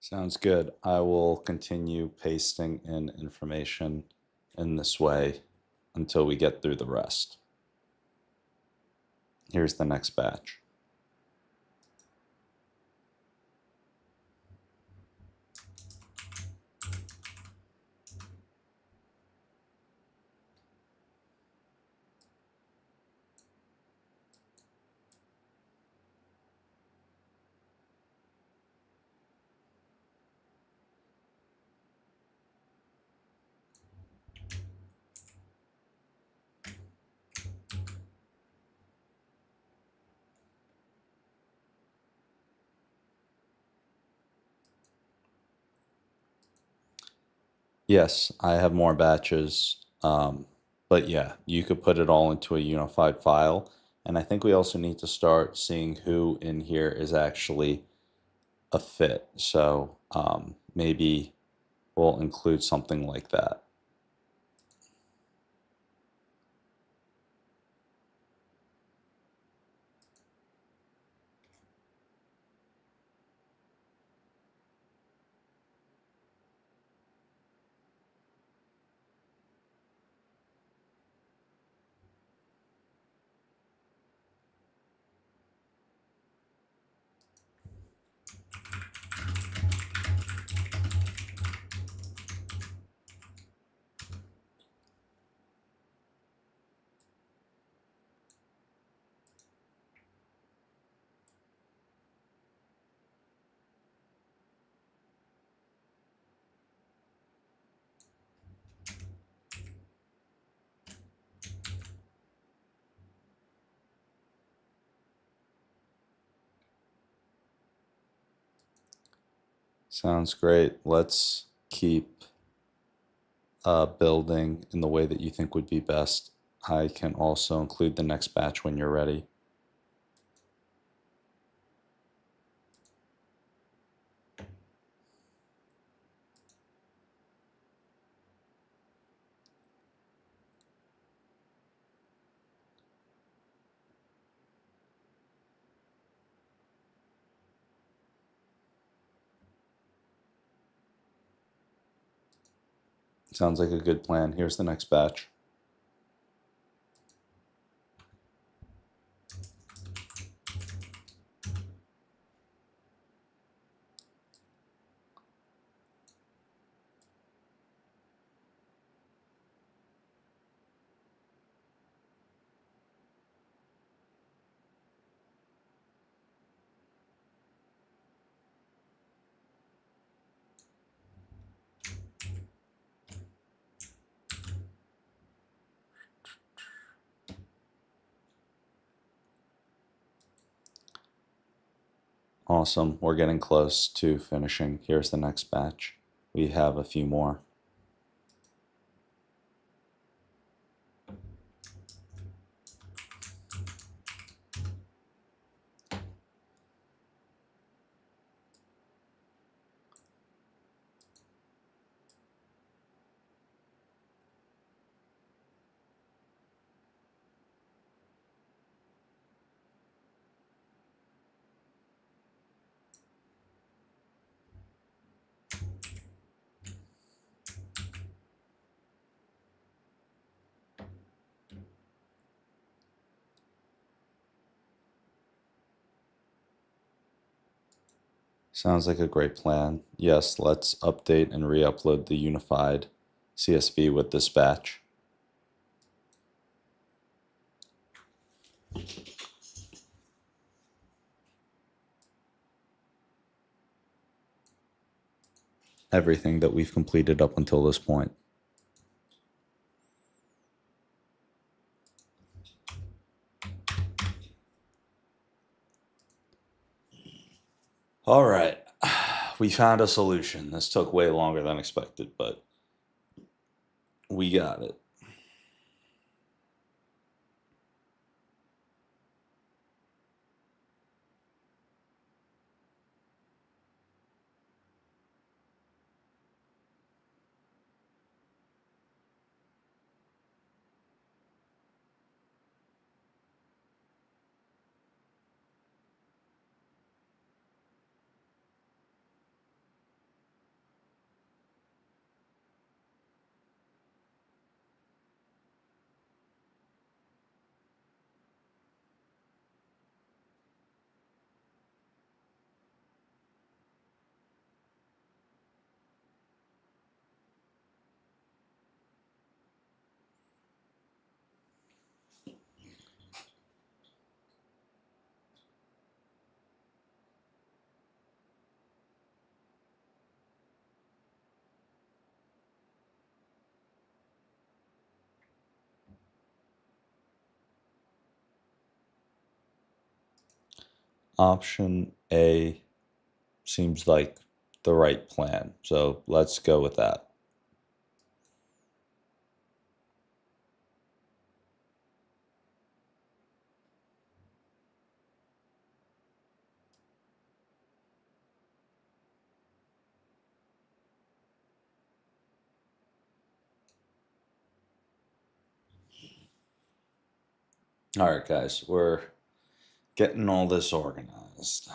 Sounds good. I will continue pasting in information in this way until we get through the rest. Here's the next batch. Yes, I have more batches. But yeah, you could put it all into a unified file. And I think we also need to start seeing who in here is actually a fit. So maybe we'll include something like that. Sounds great. Let's keep building in the way that you think would be best. I can also include the next batch when you're ready. Sounds like a good plan. Here's the next batch. Awesome. We're getting close to finishing. Here's the next batch. We have a few more. Sounds like a great plan. Yes, let's update and re-upload the unified CSV with this batch. Everything that we've completed up until this point. All right, we found a solution. This took way longer than expected, but we got it. option A seems like the right plan. So let's go with that. All right, guys, we're getting all this organized.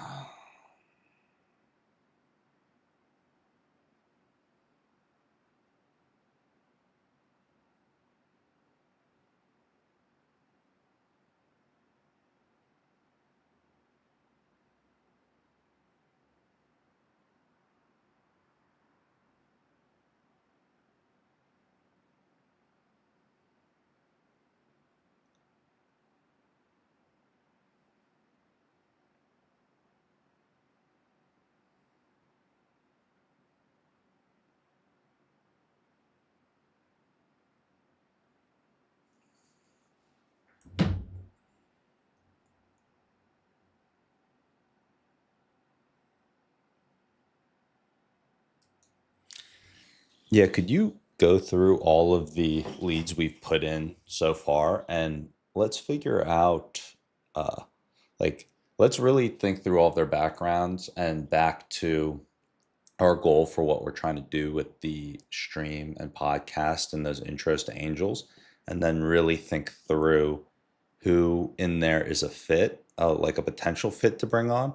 Yeah, could you go through all of the leads we've put in so far and let's figure out, uh, like, let's really think through all of their backgrounds and back to our goal for what we're trying to do with the stream and podcast and those intros to angels, and then really think through who in there is a fit, like a potential fit to bring on.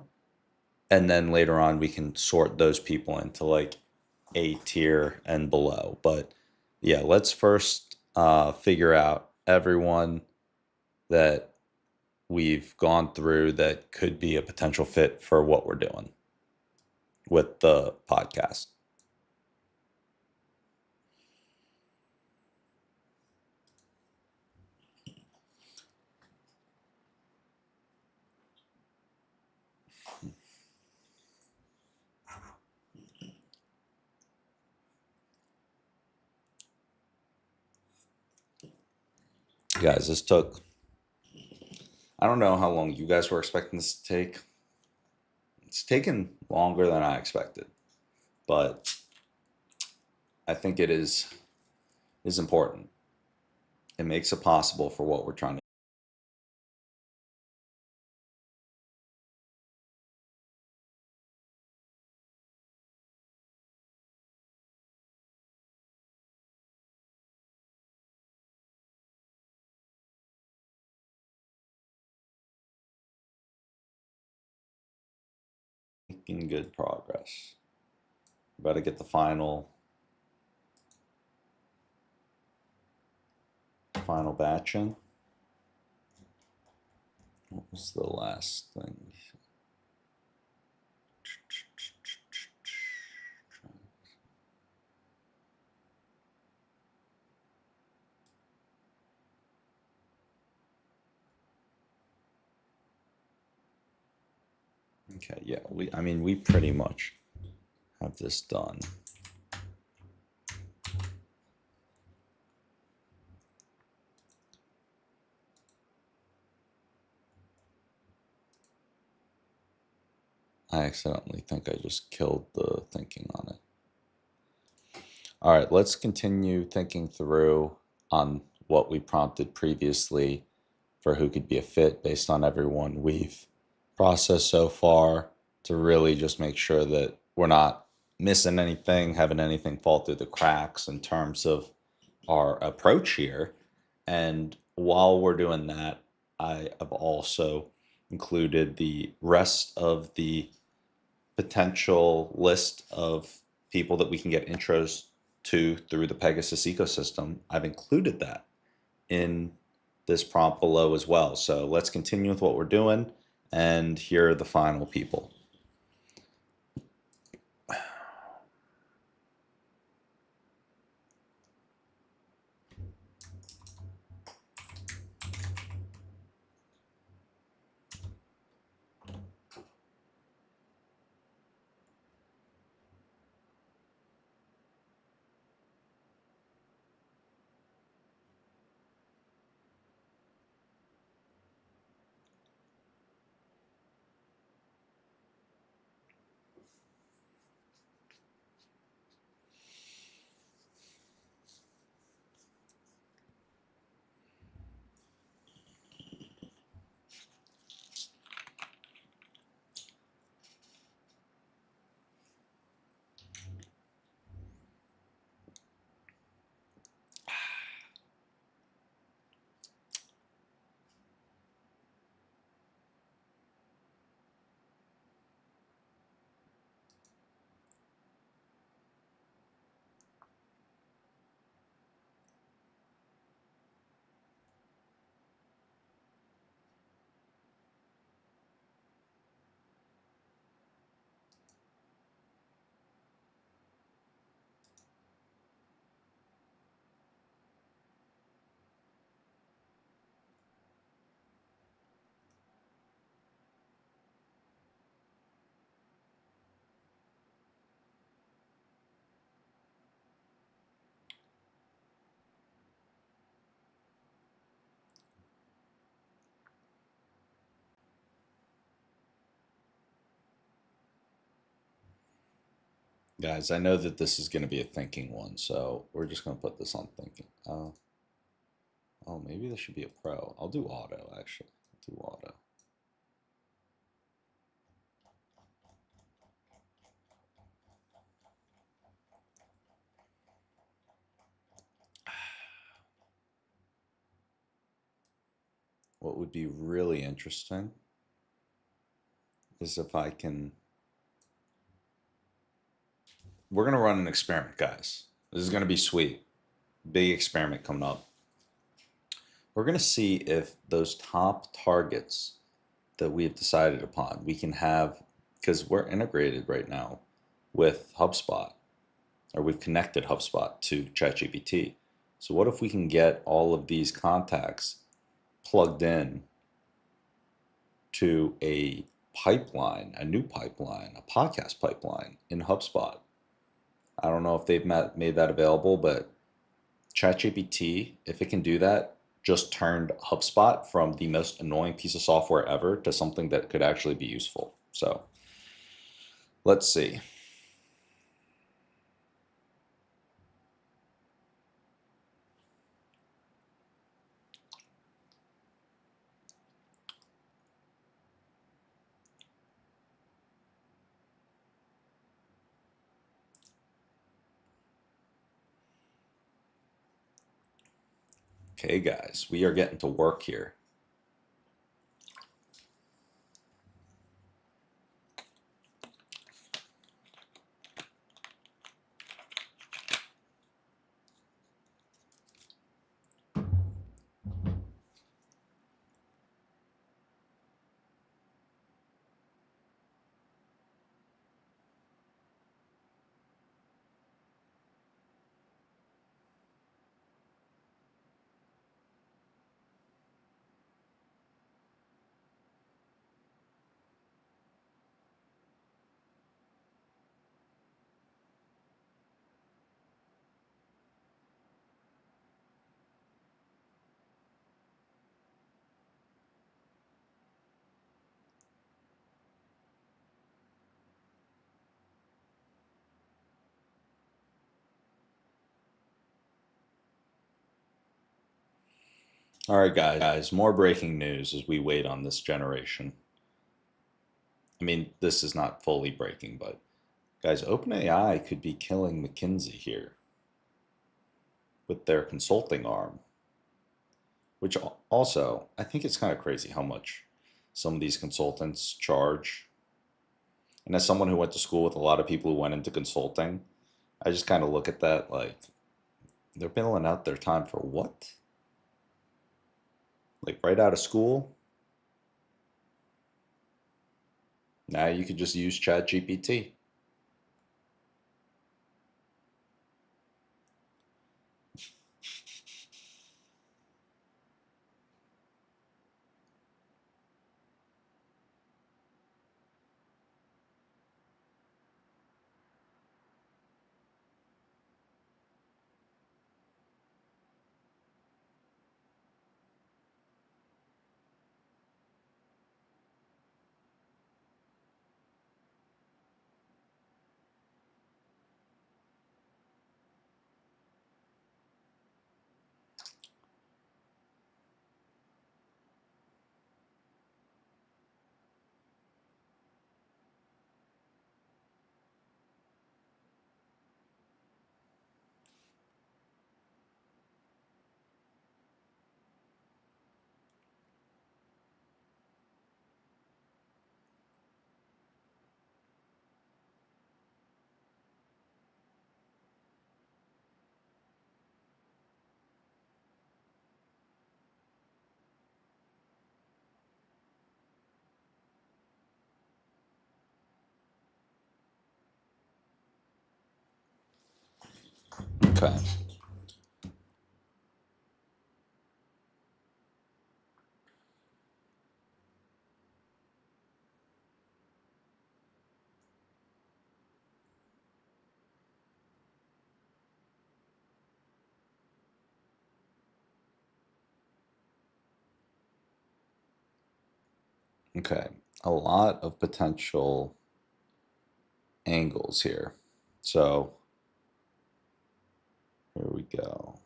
And then later on, we can sort those people into like A tier and below. But yeah, let's first figure out everyone that we've gone through that could be a potential fit for what we're doing with the podcast. Guys, this took, I don't know how long you guys were expecting this to take. It's taken longer than I expected, but I think it is important. It makes it possible for what we're trying to. Making good progress. About to get the final batch in. What was the last thing? Okay, yeah, I mean, we pretty much have this done. I accidentally think I just killed the thinking on it. All right, let's continue thinking through on what we prompted previously for who could be a fit based on everyone we've processed so far to really just make sure that we're not missing anything, having anything fall through the cracks in terms of our approach here. And while we're doing that, I have also included the rest of the potential list of people that we can get intros to through the Pegasus ecosystem. I've included that in this prompt below as well. So let's continue with what we're doing. And here are the final people. Guys, I know that this is going to be a thinking one, so we're just going to put this on thinking. Oh, maybe this should be a pro. I'll do auto, actually. I'll do auto. What would be really interesting is if I can... We're going to run an experiment, guys. This is going to be sweet. Big experiment coming up. We're going to see if those top targets that we have decided upon, we can have, because we're integrated right now with HubSpot, or we've connected HubSpot to ChatGPT. So what if we can get all of these contacts plugged in to a pipeline, a new pipeline, a podcast pipeline in HubSpot? I don't know if they've made that available, but ChatGPT, if it can do that, just turned HubSpot from the most annoying piece of software ever to something that could actually be useful. So let's see. Okay, guys, we are getting to work here. All right, guys, more breaking news as we wait on this generation. I mean, this is not fully breaking, but guys, OpenAI could be killing McKinsey here with their consulting arm, which also, I think it's kind of crazy how much some of these consultants charge. And as someone who went to school with a lot of people who went into consulting, I just kind of look at that like they're billing out their time for what? Like right out of school? Now you could just use ChatGPT. Okay. Okay. A lot of potential angles here. So here we go.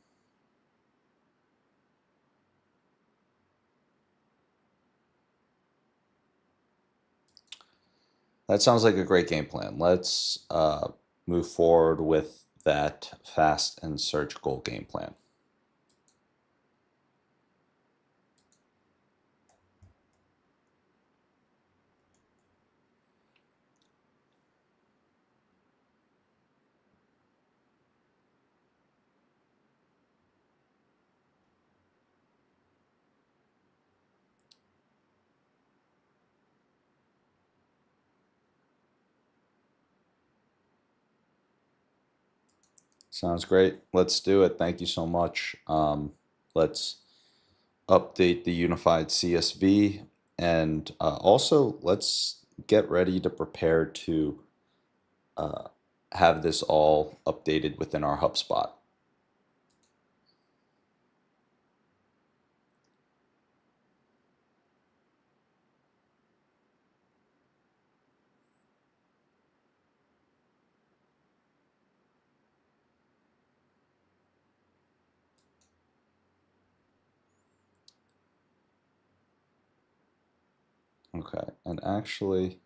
That sounds like a great game plan. Let's move forward with that fast and surgical game plan. Sounds great. Let's do it. Thank you so much. Let's update the unified CSV, and also let's get ready to prepare to uh, have this all updated within our HubSpot. Okay, and actually,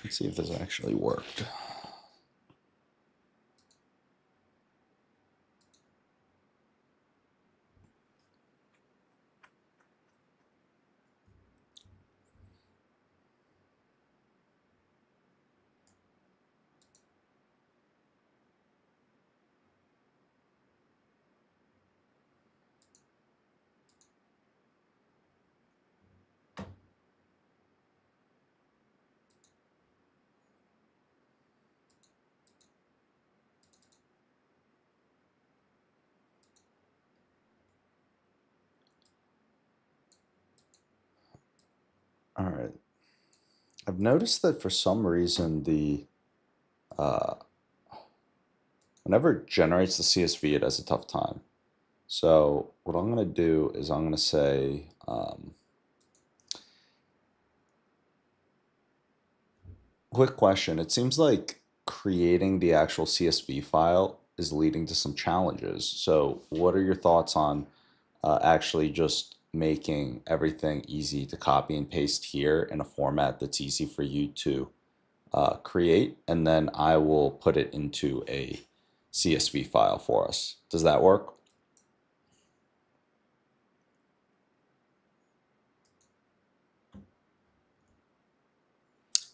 let's see if this actually worked. All right. I've noticed that for some reason uh, whenever it generates the CSV, it has a tough time. So what I'm going to do is I'm going to say, quick question. It seems like creating the actual CSV file is leading to some challenges. So what are your thoughts on actually just making everything easy to copy and paste here in a format that's easy for you to create, and then I will put it into a CSV file for us. Does that work?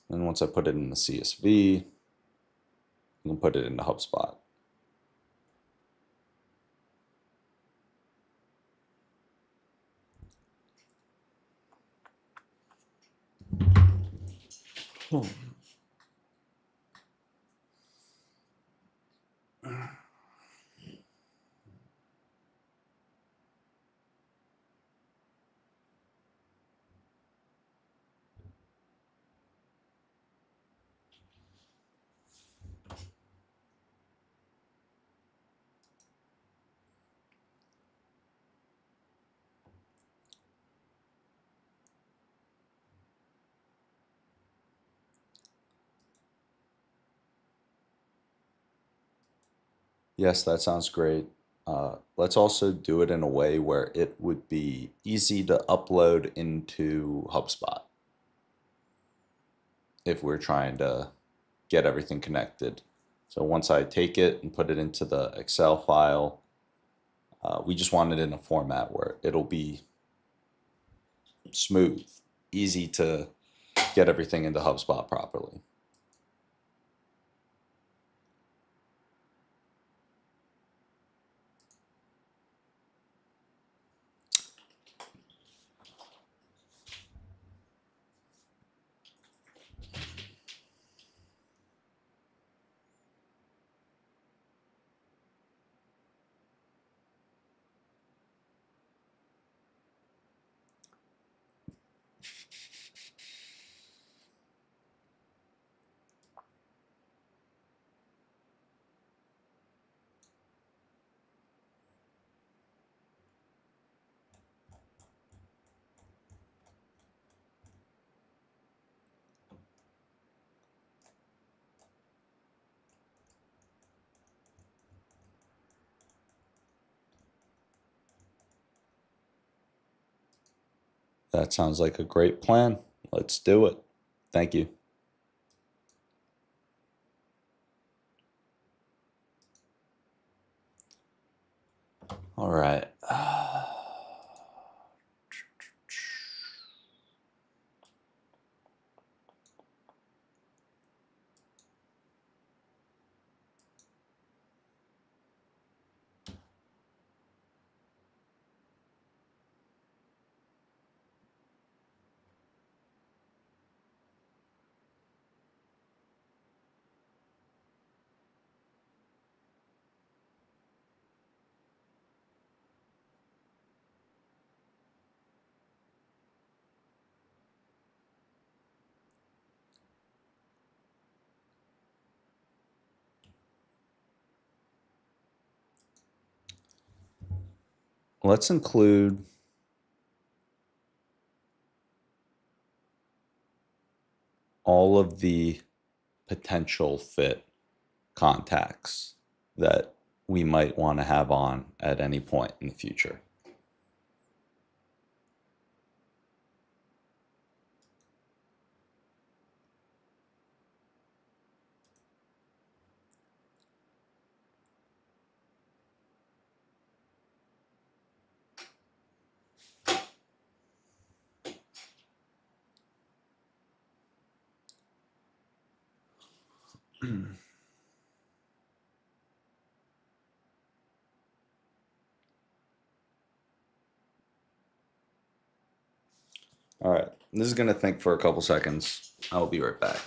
And once I put it in the CSV, I can put it into HubSpot. Yes, that sounds great. Let's also do it in a way where it would be easy to upload into HubSpot if we're trying to get everything connected. So once I take it and put it into the Excel file, we just want it in a format where it'll be smooth, easy to get everything into HubSpot properly. That sounds like a great plan. Let's do it. Thank you. All right. Let's include all of the potential fit contacts that we might want to have on at any point in the future. All right, this is going to think for a couple seconds. I'll be right back.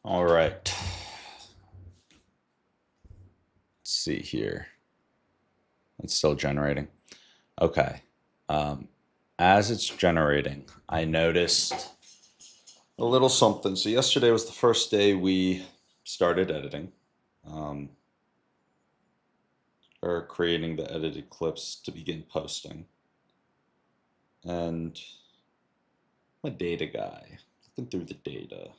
All right. Let's see here. It's still generating. Okay. As it's generating, I noticed a little something. So yesterday was the first day we started editing, um, or creating the edited clips to begin posting. And I'm a data guy, looking through the data,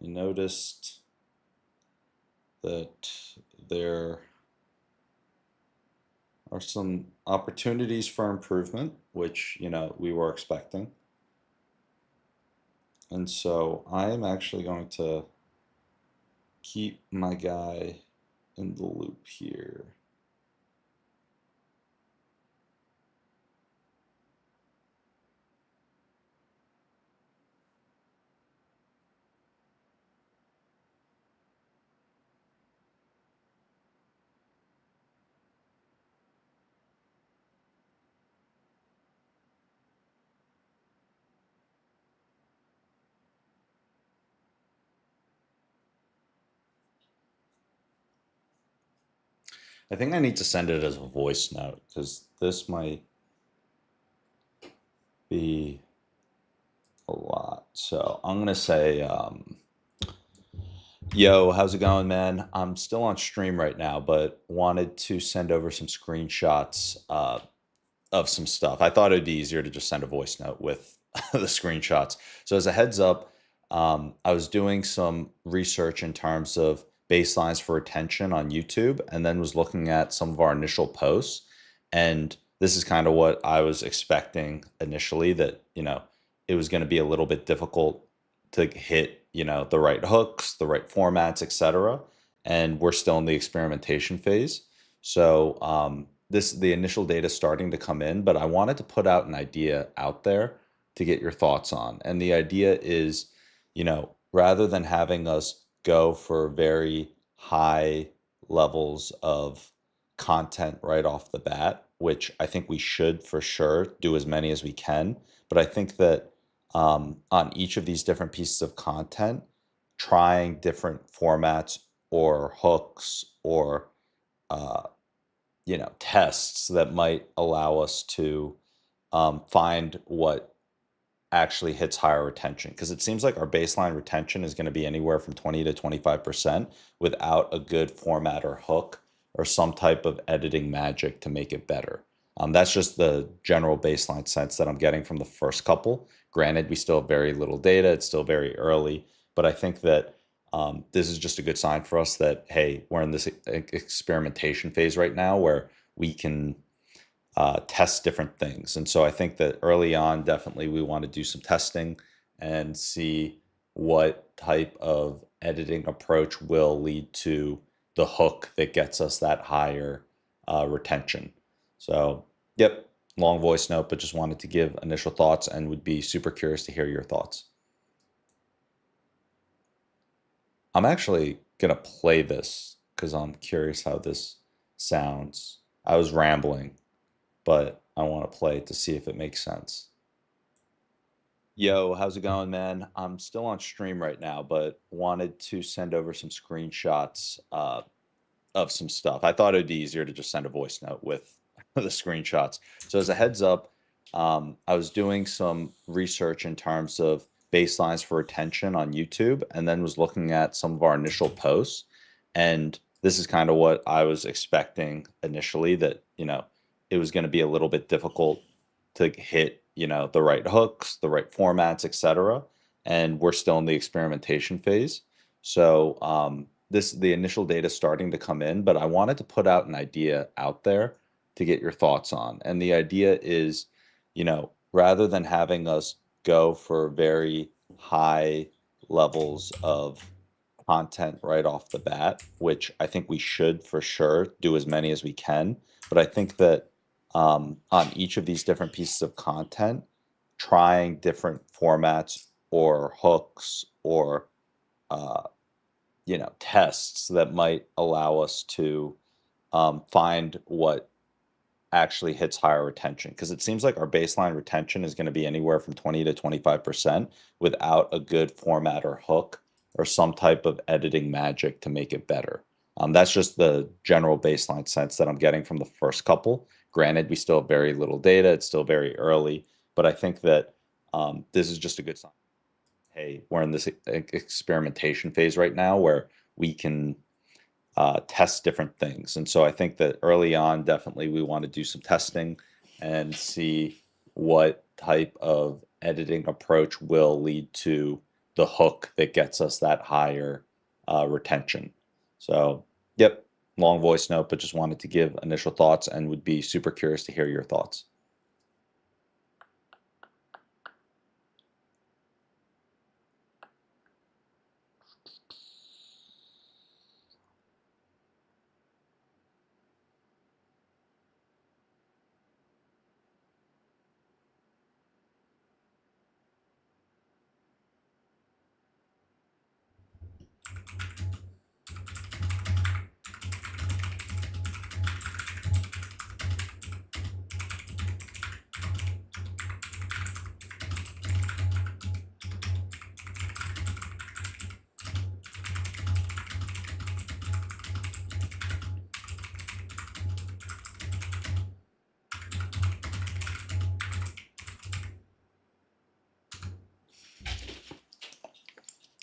I noticed that there are some opportunities for improvement, which, we were expecting. And so I am actually going to keep my guy in the loop here. I think I need to send it as a voice note because this might be a lot. So I'm gonna say, yo, how's it going, man? I'm still on stream right now, but wanted to send over some screenshots of some stuff. I thought it'd be easier to just send a voice note with the screenshots. So as a heads up, I was doing some research in terms of baselines for attention on YouTube, and then was looking at some of our initial posts. And this is kind of what I was expecting initially, that, it was going to be a little bit difficult to hit, the right hooks, the right formats, etc. And we're still in the experimentation phase. So the initial data is starting to come in, but I wanted to put out an idea out there to get your thoughts on. And the idea is, rather than having us go for very high levels of content right off the bat, which I think we should for sure do as many as we can. But I think that on each of these different pieces of content, trying different formats or hooks or uh, tests that might allow us to find what actually hits higher retention, because it seems like our baseline retention is going to be anywhere from 20 to 25% without a good format or hook or some type of editing magic to make it better. That's just the general baseline sense that I'm getting from the first couple. Granted, we still have very little data, it's still very early, but I think that this is just a good sign for us that, hey, we're in this experimentation phase right now where we can test different things. And so I think that early on, definitely we want to do some testing and see what type of editing approach will lead to the hook that gets us that higher retention. So, yep, long voice note, but just wanted to give initial thoughts and would be super curious to hear your thoughts. I'm actually going to play this because I'm curious how this sounds. I was rambling, but I want to play it to see if it makes sense. Yo, how's it going, man? I'm still on stream right now, but wanted to send over some screenshots of some stuff. I thought it'd be easier to just send a voice note with the screenshots. So as a heads up, I was doing some research in terms of baselines for attention on YouTube, and then was looking at some of our initial posts. And this is kind of what I was expecting initially, that, it was going to be a little bit difficult to hit, the right hooks, the right formats, etc. And we're still in the experimentation phase. So the initial data is starting to come in, but I wanted to put out an idea out there to get your thoughts on. And the idea is, rather than having us go for very high levels of content right off the bat, which I think we should for sure do as many as we can. But I think that on each of these different pieces of content, trying different formats or hooks or uh, tests that might allow us to find what actually hits higher retention, because it seems like our baseline retention is going to be anywhere from 20 to 25% without a good format or hook or some type of editing magic to make it better. That's just the general baseline sense that I'm getting from the first couple. Granted, we still have very little data, it's still very early, but I think that this is just a good sign. Hey, we're in this experimentation phase right now where we can test different things. And so I think that early on, definitely we want to do some testing and see what type of editing approach will lead to the hook that gets us that higher retention. So, yep, long voice note, but just wanted to give initial thoughts and would be super curious to hear your thoughts.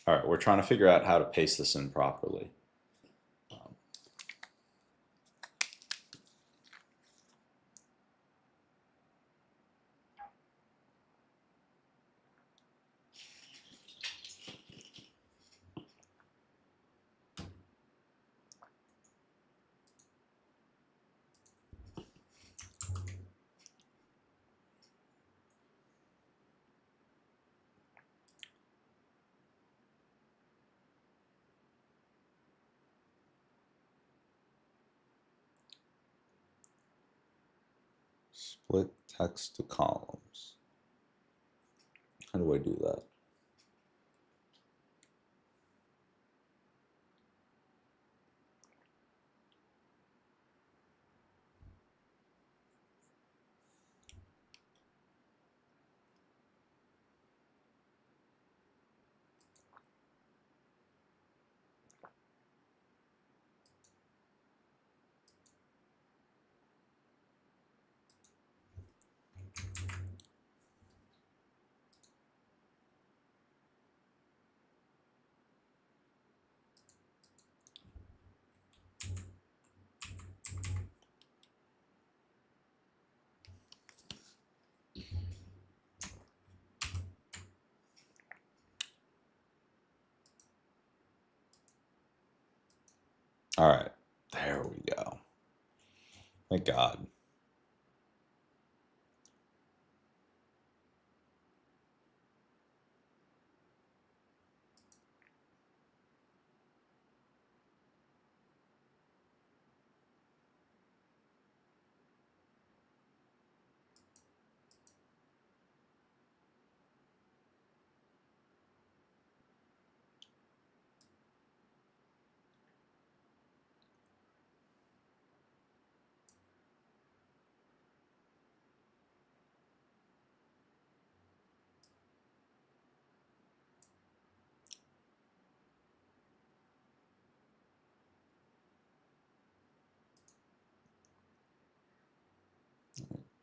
All right, we're trying to figure out how to paste this in properly. Split text to columns. How do I do that? All right, there we go. Thank God.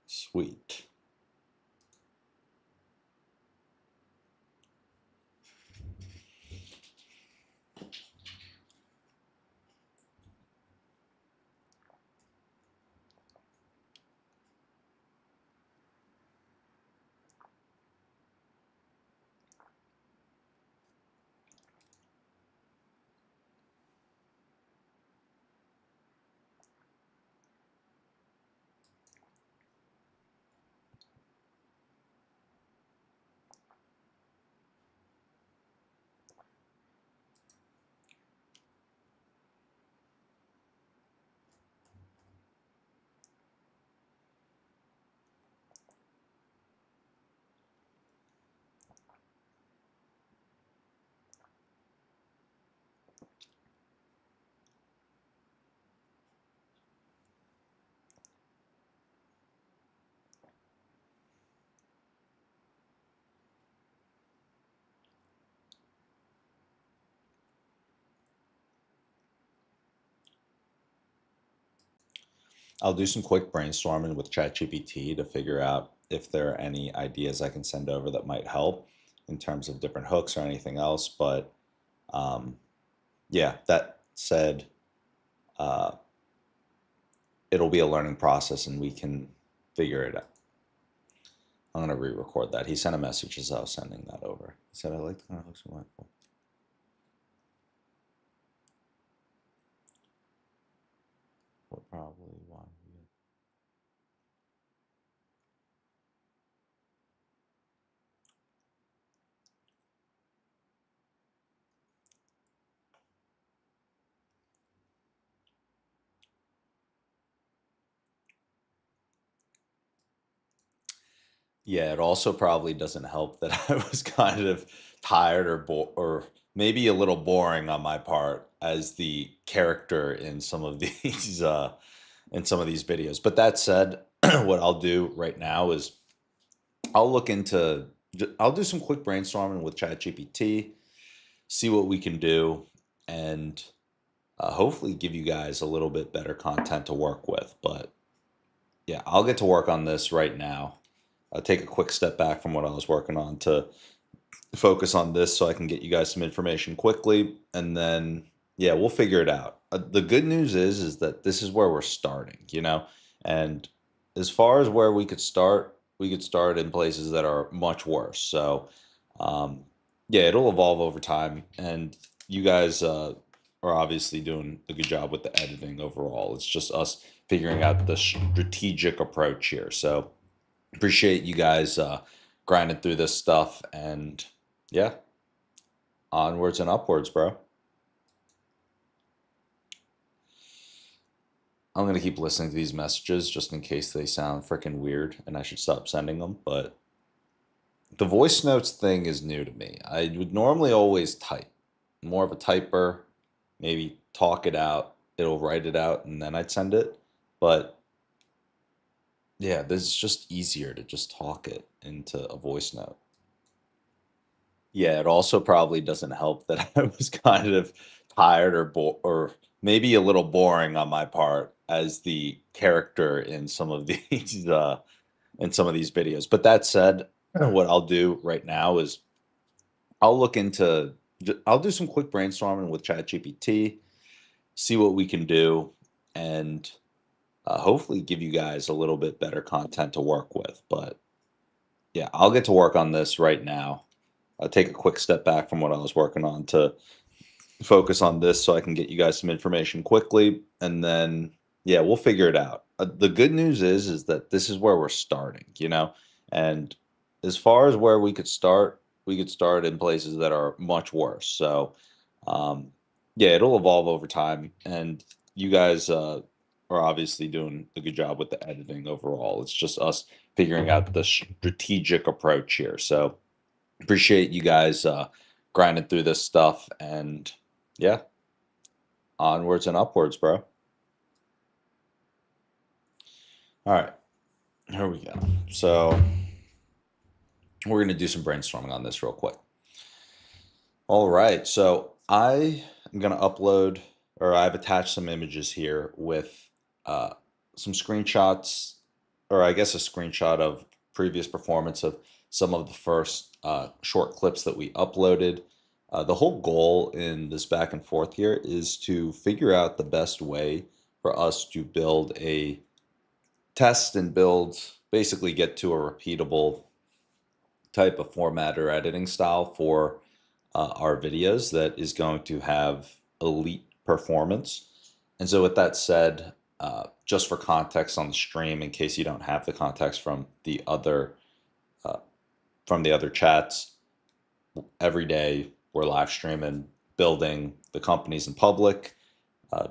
Sweet. I'll do some quick brainstorming with ChatGPT to figure out if there are any ideas I can send over that might help in terms of different hooks or anything else. But um, yeah, that said, uh, it'll be a learning process and we can figure it out. I'm going to re-record that. He sent a message as I was sending that over. He said, I like the kind of hooks you went for. What probably why. Yeah, it also probably doesn't help that I was kind of tired or maybe a little boring on my part as the character in some of these videos. But that said, what I'll do right now is I'll look into I'll do some quick brainstorming with ChatGPT, see what we can do, and hopefully give you guys a little bit better content to work with. But yeah, I'll get to work on this right now. I'll take a quick step back from what I was working on to focus on this so I can get you guys some information quickly, and then yeah, we'll figure it out. The good news is that this is where we're starting, and as far as where we could start in places that are much worse. So, um, yeah, it'll evolve over time, and you guys are obviously doing a good job with the editing overall. It's just us figuring out the strategic approach here. So, appreciate you guys grinding through this stuff, and yeah, onwards and upwards, bro. I'm gonna keep listening to these messages just in case they sound freaking weird and I should stop sending them. But the voice notes thing is new to me. I would normally always type, more of a typer, maybe talk it out. It'll write it out and then I'd send it. But yeah, this is just easier to just talk it into a voice note. Yeah, it also probably doesn't help that I was kind of tired or maybe a little boring on my part as the character in some of these videos. But that said, what I'll do right now is I'll look into I'll do some quick brainstorming with ChatGPT, see what we can do, and hopefully give you guys a little bit better content to work with. But yeah, I'll get to work on this right now. I'll take a quick step back from what I was working on to focus on this so I can get you guys some information quickly, and then yeah, we'll figure it out. The good news is that this is where we're starting, and as far as where we could start in places that are much worse. So, um, yeah, it'll evolve over time, and you guys are obviously doing a good job with the editing overall. It's just us figuring out the strategic approach here. So, appreciate you guys grinding through this stuff, and yeah, onwards and upwards, bro. All right, here we go. So we're gonna do some brainstorming on this real quick. All right, so I am gonna upload, or I've attached some images here with uh, some screenshots, or I guess a screenshot of previous performance of some of the first short clips that we uploaded. The whole goal in this back and forth here is to figure out the best way for us to build a test and build, basically get to a repeatable type of format or editing style for our videos that is going to have elite performance. And so, with that said, just for context on the stream, in case you don't have the context uh, from the other chats, every day we're live streaming, building the companies in public.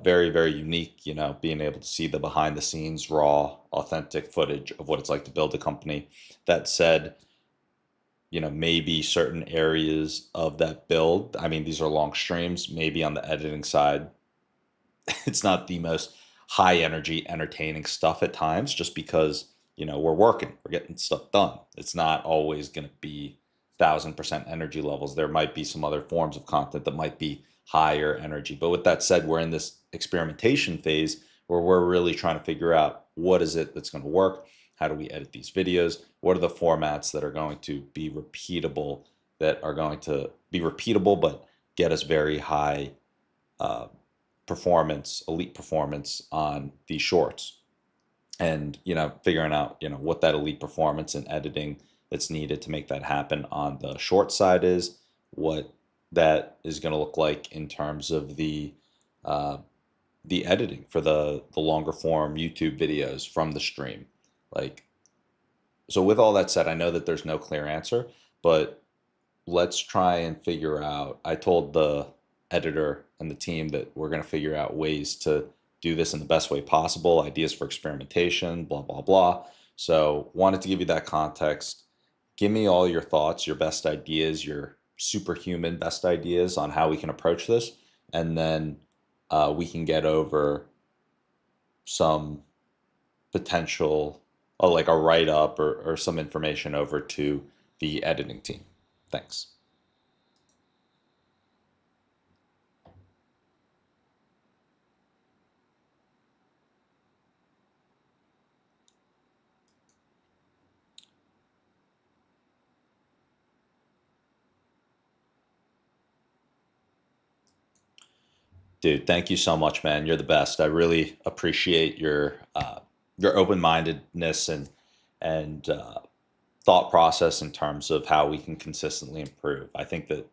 Very, very unique, being able to see the behind the scenes, raw, authentic footage of what it's like to build a company. That said, maybe certain areas of that build, I mean, these are long streams, maybe on the editing side, it's not the most high energy, entertaining stuff at times, just because, we're working, we're getting stuff done. It's not always going to be 1,000% energy levels. There might be some other forms of content that might be higher energy. But with that said, we're in this experimentation phase where we're really trying to figure out what is it that's going to work. How do we edit these videos? What are the formats that are going to be repeatable, but get us very high uh, performance, elite performance on these shorts? And, figuring out, what that elite performance and editing that's needed to make that happen on the short side is, what that is going to look like in terms of uh, the editing for the longer form YouTube videos from the stream. Like, so with all that said, I know that there's no clear answer, but let's try and figure out. I told the editor and the team that we're going to figure out ways to do this in the best way possible, ideas for experimentation, blah, blah, blah. So, wanted to give you that context. Give me all your thoughts, your best ideas, your superhuman best ideas on how we can approach this. And then we can get over some potential, like a write up or some information over to the editing team. Thanks. Dude, thank you so much, man. You're the best. I really appreciate your open-mindedness and thought process in terms of how we can consistently improve. I think that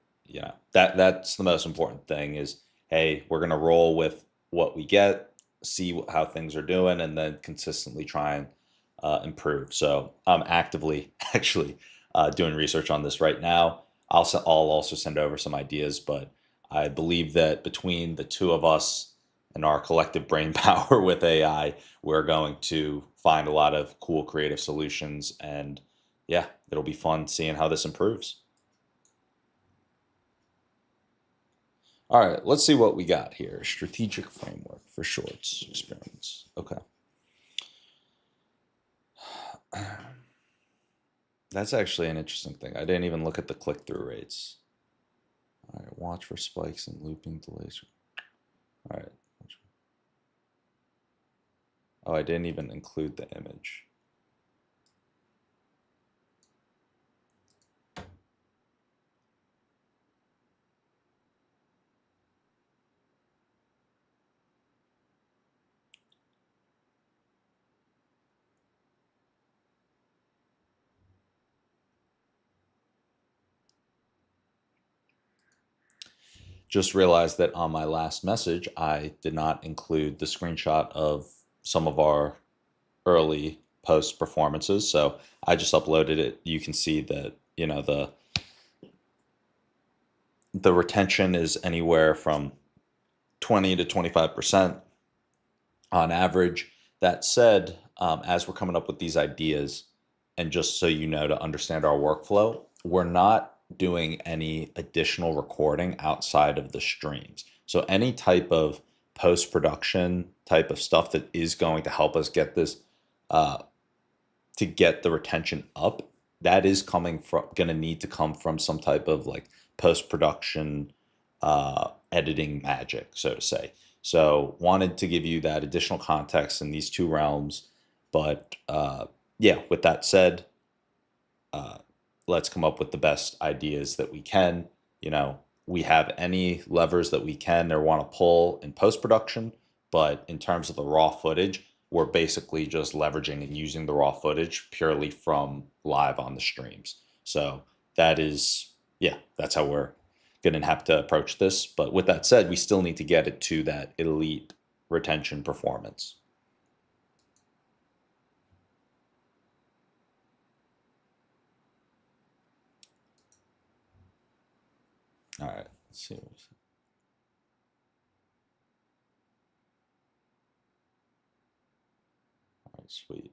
that's the most important thing is, hey, we're gonna roll with what we get, see how things are doing, and then consistently try and improve. So I'm actively actually doing research on this right now. I'll also send over some ideas, but I believe that between the two of us and our collective brain power with AI, we're going to find a lot of cool creative solutions, and yeah, it'll be fun seeing how this improves. All right, let's see what we got here. Strategic framework for shorts experiments. Okay. That's actually an interesting thing. I didn't even look at the click-through rates. All right, watch for spikes and looping delays. All right. Oh, I didn't even include the image. Just realized that on my last message, I did not include the screenshot of some of our early post performances. So I just uploaded it. You can see that, the retention is anywhere from 20 to 25% on average. That said, as we're coming up with these ideas, and just so you know, to understand our workflow, we're not doing any additional recording outside of the streams. So any type of post production type of stuff that is going to help us get this uh, to get the retention up, that is coming from going to need to come from some type of like post production editing magic, so to say. So wanted to give you that additional context in these two realms. But yeah, with that said, uh, let's come up with the best ideas that we can. We have any levers that we can or want to pull in post production, but in terms of the raw footage, we're basically just leveraging and using the raw footage purely from live on the streams. So that is, yeah, that's how we're going to have to approach this. But with that said, we still need to get it to that elite retention performance. All right, let's see. All right, sweet.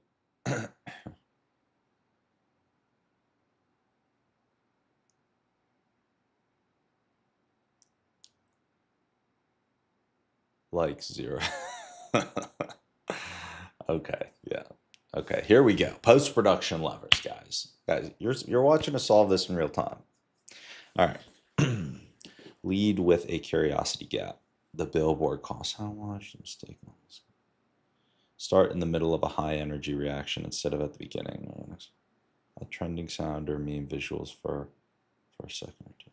Like zero. Okay, yeah. Okay, here we go. Post-production levers, guys. Guys, you're watching us solve this in real time. All right. Lead with a curiosity gap. The billboard costs how much? Mistake on this. Start in the middle of a high energy reaction instead of at the beginning. A trending sound or meme visuals for a second or two.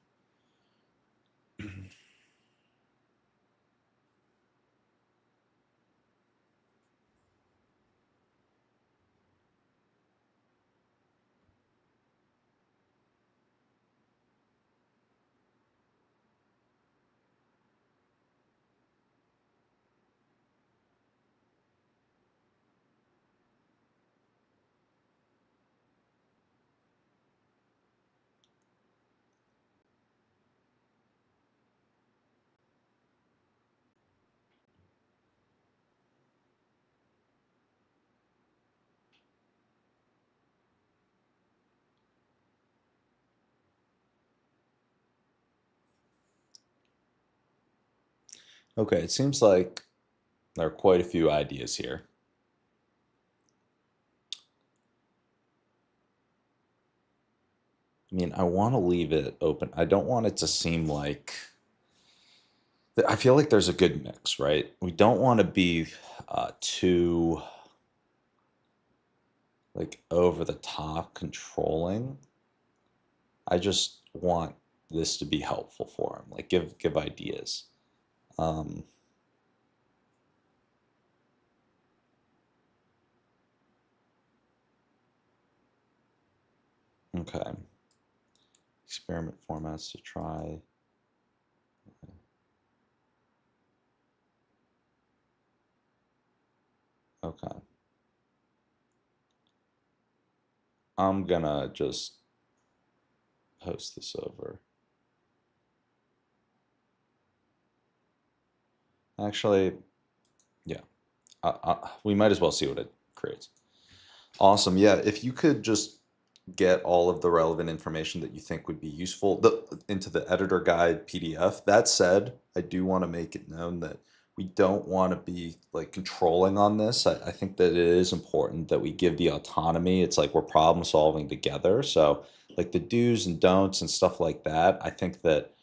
Okay, it seems like there are quite a few ideas here. I mean, I want to leave it open. I don't want it to seem like I feel like there's a good mix, right? We don't want to be too like over the top controlling. I just want this to be helpful for him, like give ideas. Um, okay. Experiment formats to try. Okay. I'm gonna just post this over. Actually, yeah. We might as well see what it creates. Awesome. Yeah, if you could just get all of the relevant information that you think would be useful into the editor guide PDF. That said, I do want to make it known that we don't want to be like controlling on this. I think that it is important that we give the autonomy. It's like we're problem solving together. So like the do's and don'ts and stuff like that, I think that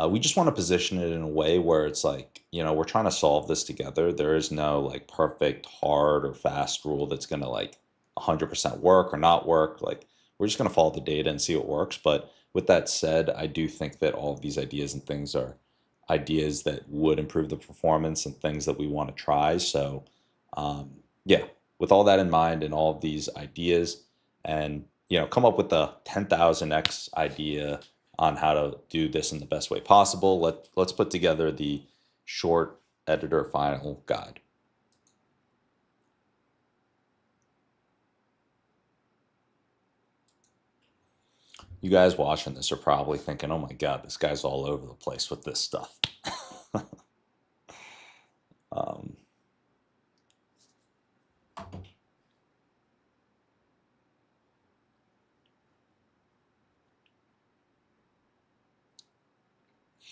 we just want to position it in a way where it's like, we're trying to solve this together. There is no like perfect hard or fast rule that's going to like 100% work or not work. Like we're just going to follow the data and see what works. But with that said, I do think that all of these ideas and things are ideas that would improve the performance and things that we want to try. So, yeah, with all that in mind and all of these ideas, and come up with the 10,000x idea on how to do this in the best way possible. Let's put together the short editor final guide. You guys watching this are probably thinking, oh my God, this guy's all over the place with this stuff. um,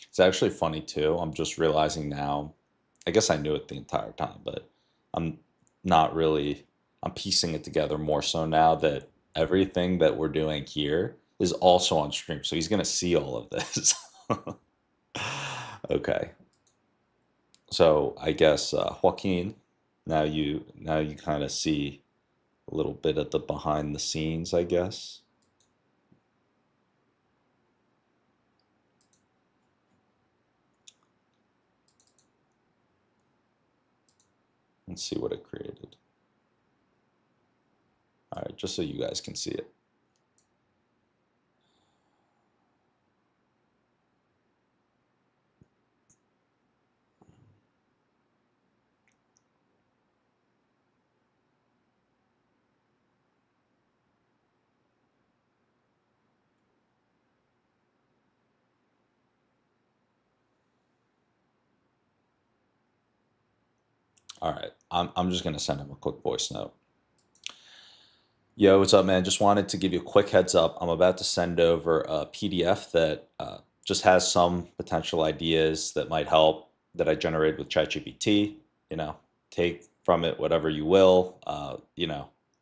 it's actually funny too. I'm just realizing now, I guess I knew it the entire time, but I'm not really, I'm piecing it together more so now that everything that we're doing here is also on stream. So he's going to see all of this. Okay. So I guess Joaquin, now you kind of see a little bit of the behind the scenes, I guess. Let's see what it created. All right, just so you guys can see it. All right, I'm just gonna send him a quick voice note. Yo, what's up, man? Just wanted to give you a quick heads up. I'm about to send over a PDF that just has some potential ideas that might help that I generated with ChatGPT. You know, take from it whatever you will.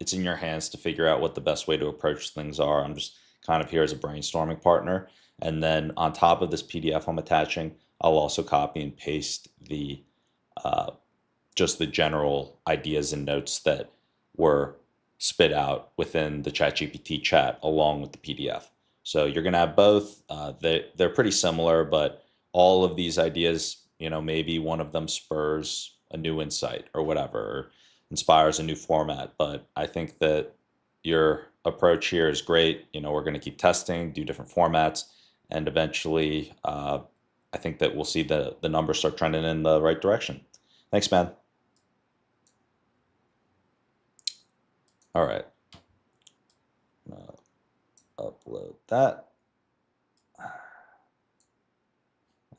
It's in your hands to figure out what the best way to approach things are. I'm just kind of here as a brainstorming partner. And then on top of this PDF I'm attaching, I'll also copy and paste the uh, just the general ideas and notes that were spit out within the ChatGPT chat along with the PDF. So you're going to have both. They're pretty similar, but all of these ideas, maybe one of them spurs a new insight or whatever, or inspires a new format. But I think that your approach here is great. We're going to keep testing, do different formats, and eventually, I think that we'll see the numbers start trending in the right direction. Thanks, man. All right, upload that.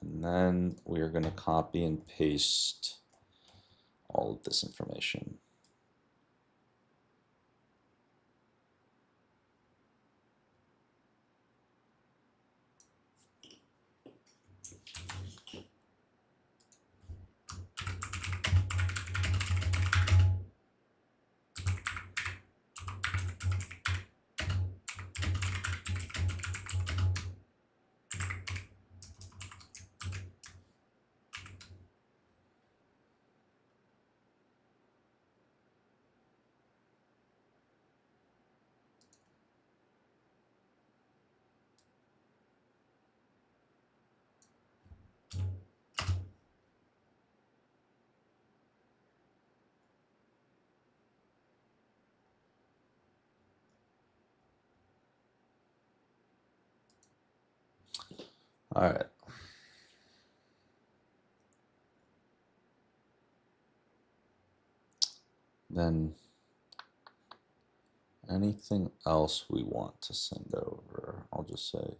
And then we are going to copy and paste all of this information. All right. Then anything else we want to send over, I'll just say.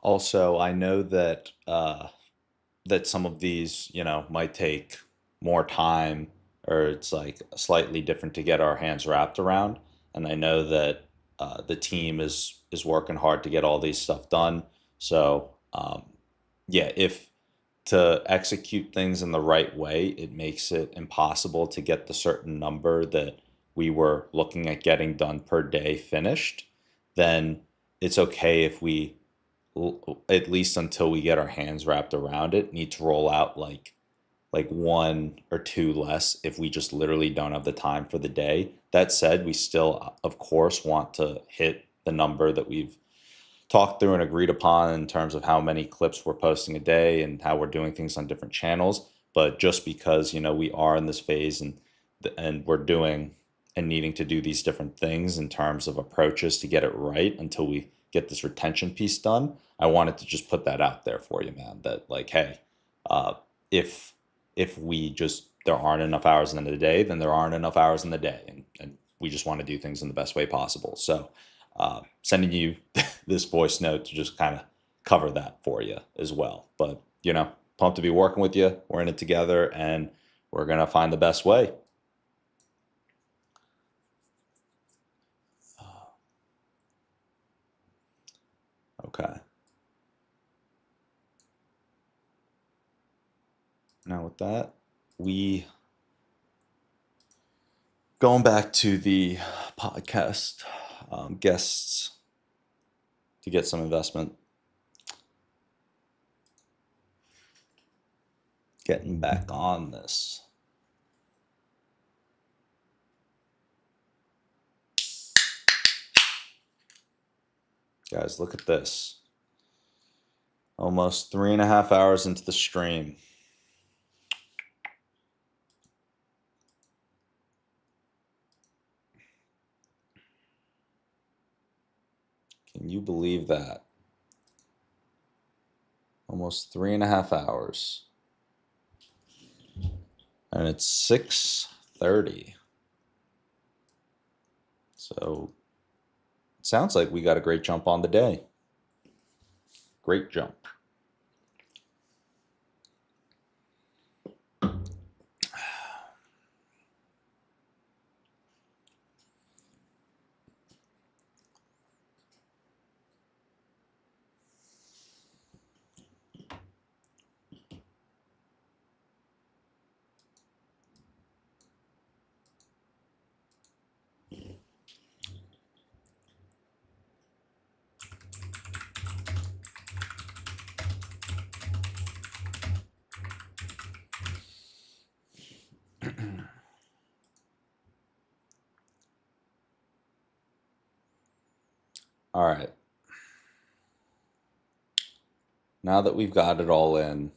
Also, I know that that some of these, might take more time, or it's like slightly different to get our hands wrapped around. And I know that the team is working hard to get all these stuff done. So yeah, if to execute things in the right way, it makes it impossible to get the certain number that we were looking at getting done per day finished, then it's okay if we, at least until we get our hands wrapped around it, need to roll out like one or two less if we just literally don't have the time for the day. That said, we still, of course, want to hit the number that we've talked through and agreed upon in terms of how many clips we're posting a day and how we're doing things on different channels. But just because, we are in this phase and we're doing and needing to do these different things in terms of approaches to get it right until we get this retention piece done, I wanted to just put that out there for you, man, that like, hey, uh, if we just, there aren't enough hours in the day, then there aren't enough hours in the day, and we just want to do things in the best way possible. So sending you this voice note to just kind of cover that for you as well. But, pumped to be working with you. We're in it together, and we're going to find the best way. Okay. Now with that, we going back to the podcast guests to get some investment. Getting back on this. Guys, look at this. Almost 3.5 hours into the stream. Can you believe that? Almost 3.5 hours. And it's 6:30. So it sounds like we got a great jump on the day. Great jump. All right. Now that we've got it all in,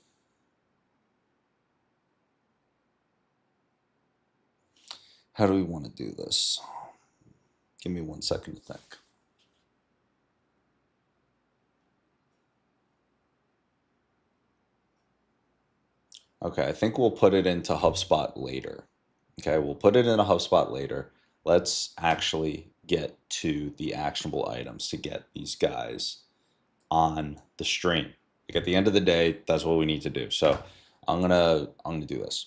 how do we want to do this? Give me 1 second to think. Okay, I think we'll put it into HubSpot later. Okay, we'll put it in a HubSpot later. Let's actually get to the actionable items to get these guys on the stream. Like at the end of the day, that's what we need to do. So I'm gonna do this.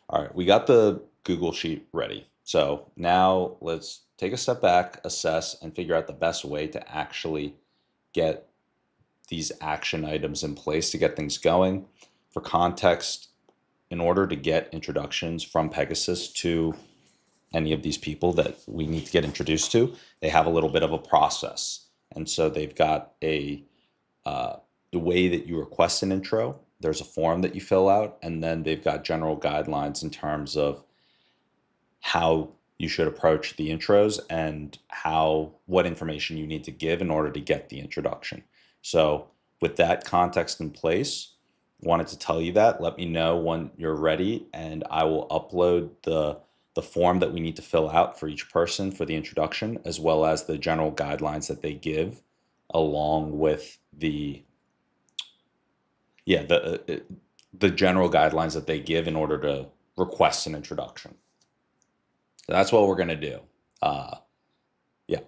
All right, we got the Google Sheet ready. So now let's take a step back, assess, and figure out the best way to actually get these action items in place to get things going. For context, in order to get introductions from Pegasus to any of these people that we need to get introduced to, they have a little bit of a process. And so they've got the way that you request an intro, there's a form that you fill out, and then they've got general guidelines in terms of how you should approach the intros and what information you need to give in order to get the introduction. So with that context in place, wanted to tell you that. Let me know when you're ready, and I will upload the form that we need to fill out for each person for the introduction, as well as the general guidelines that they give, along with the general guidelines that they give in order to request an introduction. So that's what we're going to do. Yeah.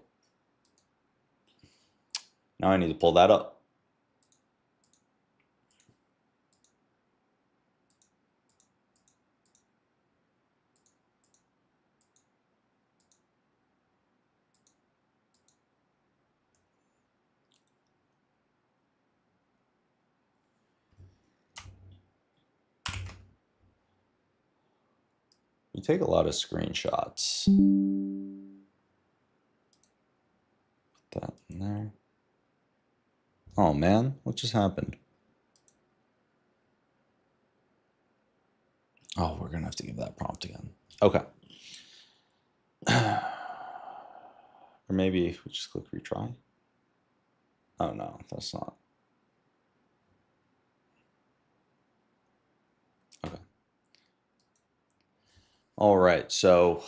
Now I need to pull that up. You take a lot of screenshots. Put that in there. Oh man, what just happened? Oh, we're gonna have to give that prompt again. Okay. Or maybe we just click retry. Oh no, that's not. Okay. All right, so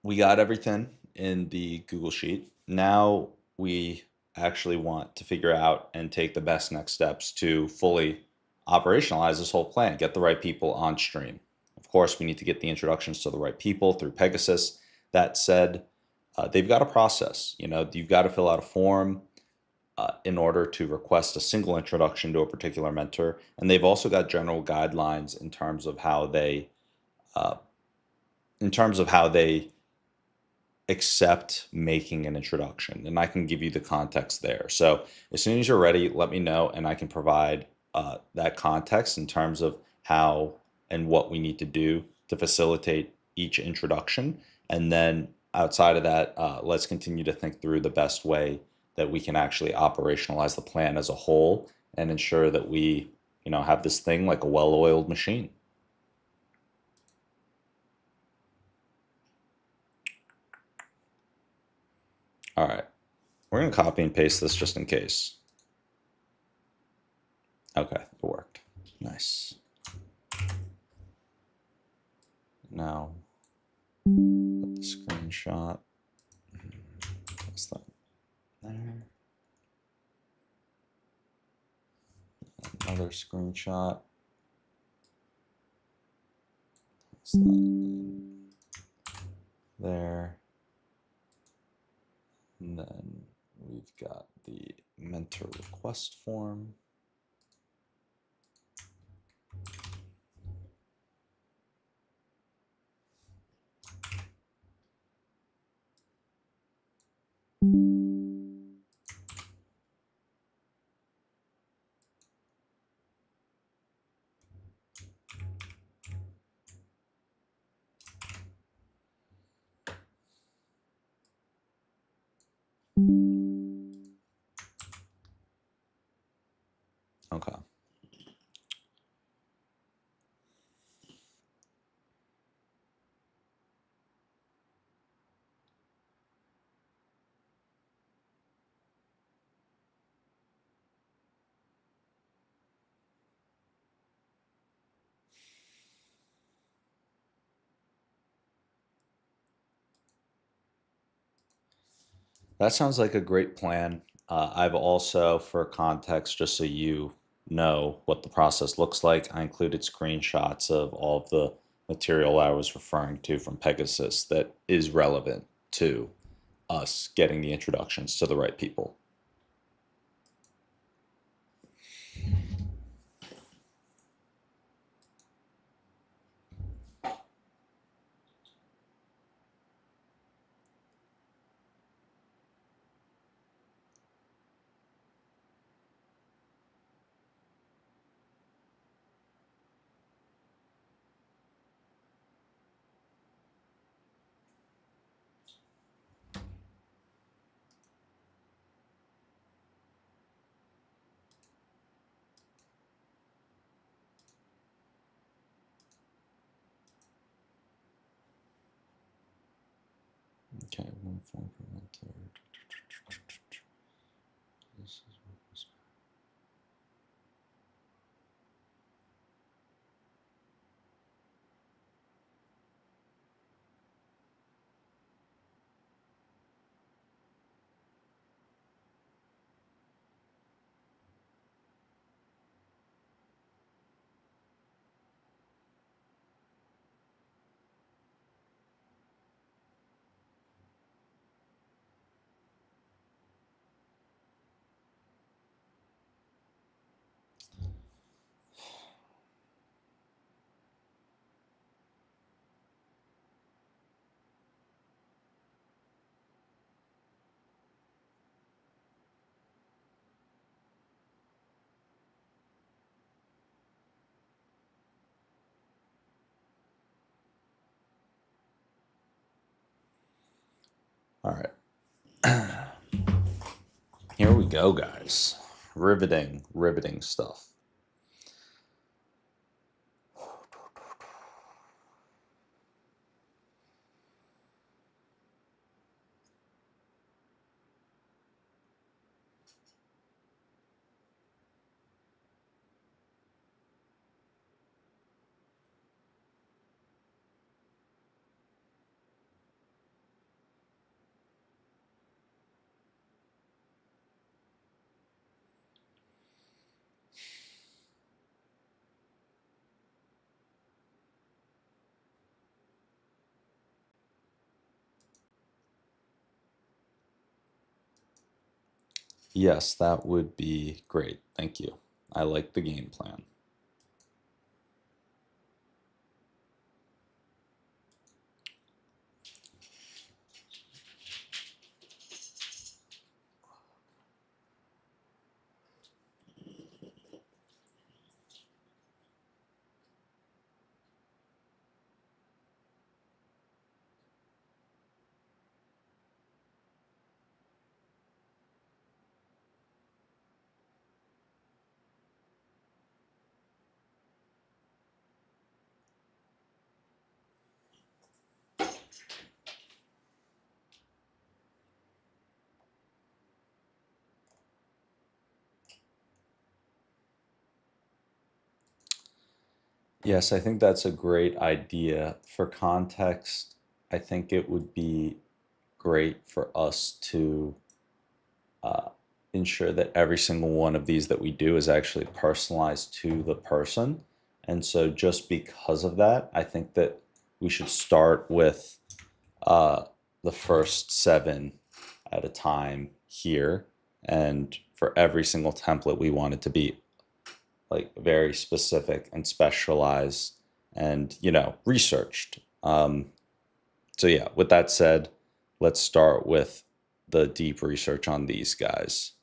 we got everything in the Google Sheet. Now we actually want to figure out and take the best next steps to fully operationalize this whole plan, get the right people on stream. Of course, we need to get the introductions to the right people through Pegasus. That said, they've got a process. You know, you've got to fill out a form in order to request a single introduction to a particular mentor, and they've also got general guidelines in terms of how they uh, accept making an introduction, and I can give you the context there. So as soon as you're ready, let me know, and I can provide that context in terms of how and what we need to do to facilitate each introduction. And then outside of that, let's continue to think through the best way that we can actually operationalize the plan as a whole and ensure that we, have this thing like a well-oiled machine. All right. We're going to copy and paste this just in case. Okay, it worked. Nice. Now, put the screenshot. What's that? There. Another screenshot. What's that? There. And then we've got the mentor request form. Okay. That sounds like a great plan. I've also, for context, just so you know what the process looks like, I included screenshots of all of the material I was referring to from Pegasus that is relevant to us getting the introductions to the right people. 4 per 1/3. This is what was. All right. Here we go, guys. Riveting stuff. Yes, that would be great. Thank you. I like the game plan. Yes, I think that's a great idea. For context, I think it would be great for us to uh, ensure that every single one of these that we do is actually personalized to the person. And so, just because of that, I think that we should start with uh, the first 7 at a time here. And for every single template, we want it to be like very specific and specialized and, researched. So, yeah, with that said, let's start with the deep research on these guys.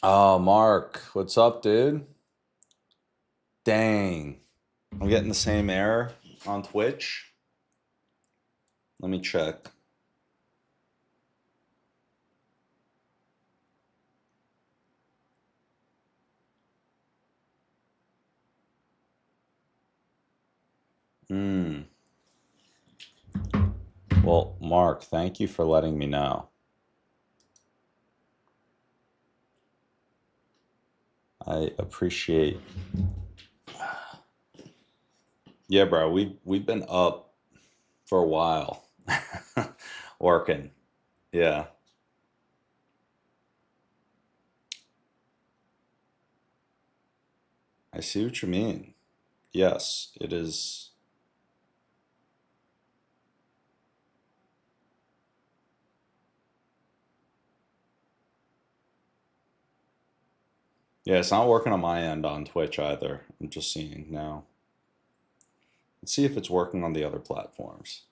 Oh, Mark, what's up, dude? Dang. I'm getting the same error on Twitch. Let me check. Hmm. Well, Mark, thank you for letting me know. I appreciate. Yeah, bro, we've been up for a while. Working. Yeah. I see what you mean. Yes, it is. Yeah, it's not working on my end on Twitch either. I'm just seeing now. Let's see if it's working on the other platforms.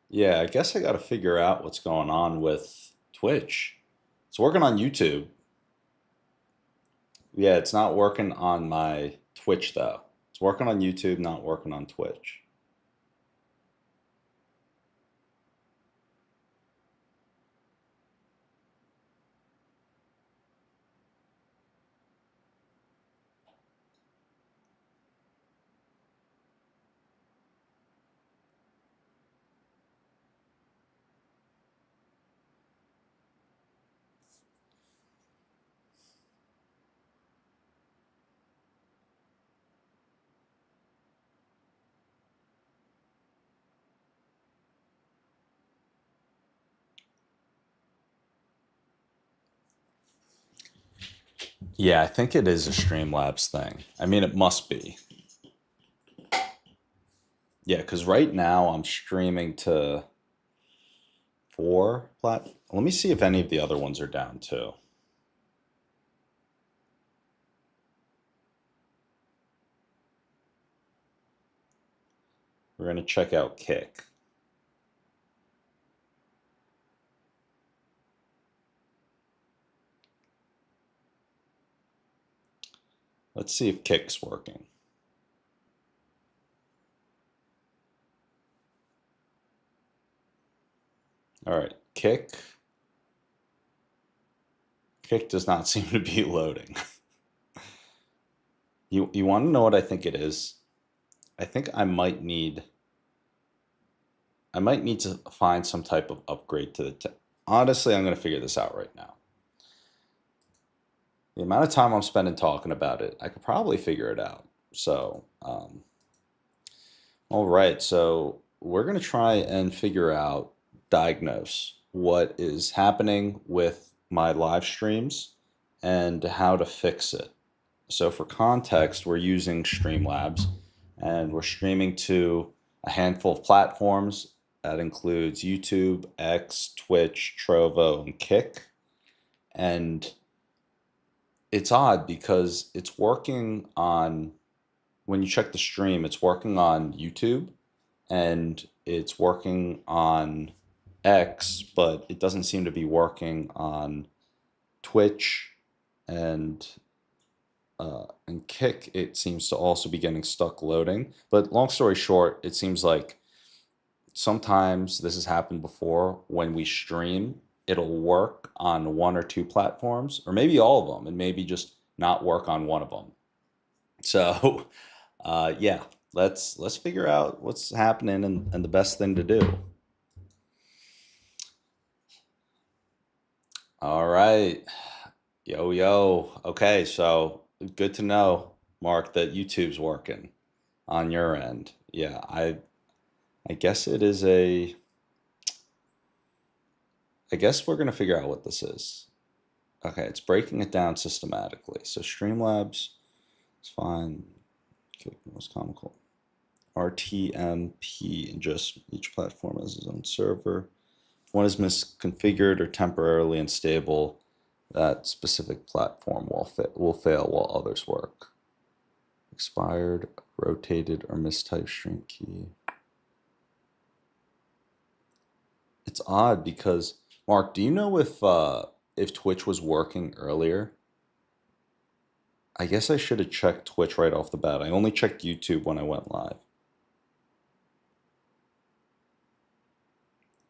Yeah, I guess I got to figure out what's going on with Twitch. It's working on YouTube. Yeah, it's not working on my Twitch though. It's working on YouTube, not working on Twitch. Yeah, I think it is a Streamlabs thing. I mean, it must be. Yeah, because right now I'm streaming to four plat. Let me see if any of the other ones are down too. We're gonna check out Kick. Let's see if Kick's working. All right, Kick. Kick does not seem to be loading. You want to know what I think it is? I think I might need to find some type of upgrade to the honestly, I'm going to figure this out right now. The amount of time I'm spending talking about it, I could probably figure it out. So, all right. So we're going to try and figure out, diagnose what is happening with my live streams and how to fix it. So for context, we're using Streamlabs and we're streaming to a handful of platforms. That includes YouTube, X, Twitch, Trovo, and Kick. And it's odd because it's working on, when you check the stream, it's working on YouTube and it's working on X, but it doesn't seem to be working on Twitch and Kick. It seems to also be getting stuck loading. But long story short, it seems like sometimes this has happened before. When we stream, it'll work on one or two platforms, or maybe all of them, and maybe just not work on one of them. So, yeah, let's figure out what's happening and the best thing to do. All right, yo yo. Okay, so good to know, Mark, that YouTube's working on your end. Yeah, I guess it is a. I guess we're gonna figure out what this is. Okay, it's breaking it down systematically. So Streamlabs is fine. Okay, most comical. RTMP, and just each platform has its own server. If one is misconfigured or temporarily unstable, that specific platform will fail while others work. Expired, rotated, or mistyped stream key. It's odd because, Mark, do you know if Twitch was working earlier? I guess I should have checked Twitch right off the bat. I only checked YouTube when I went live.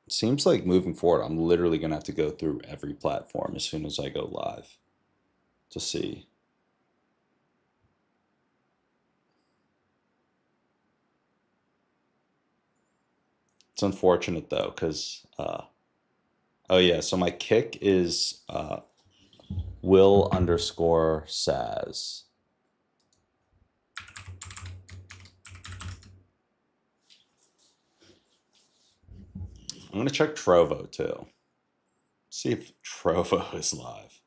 It seems like moving forward, I'm literally going to have to go through every platform as soon as I go live to see. It's unfortunate though, because, oh yeah, so my Kick is Will_Saz. I'm gonna check Trovo too. See if Trovo is live.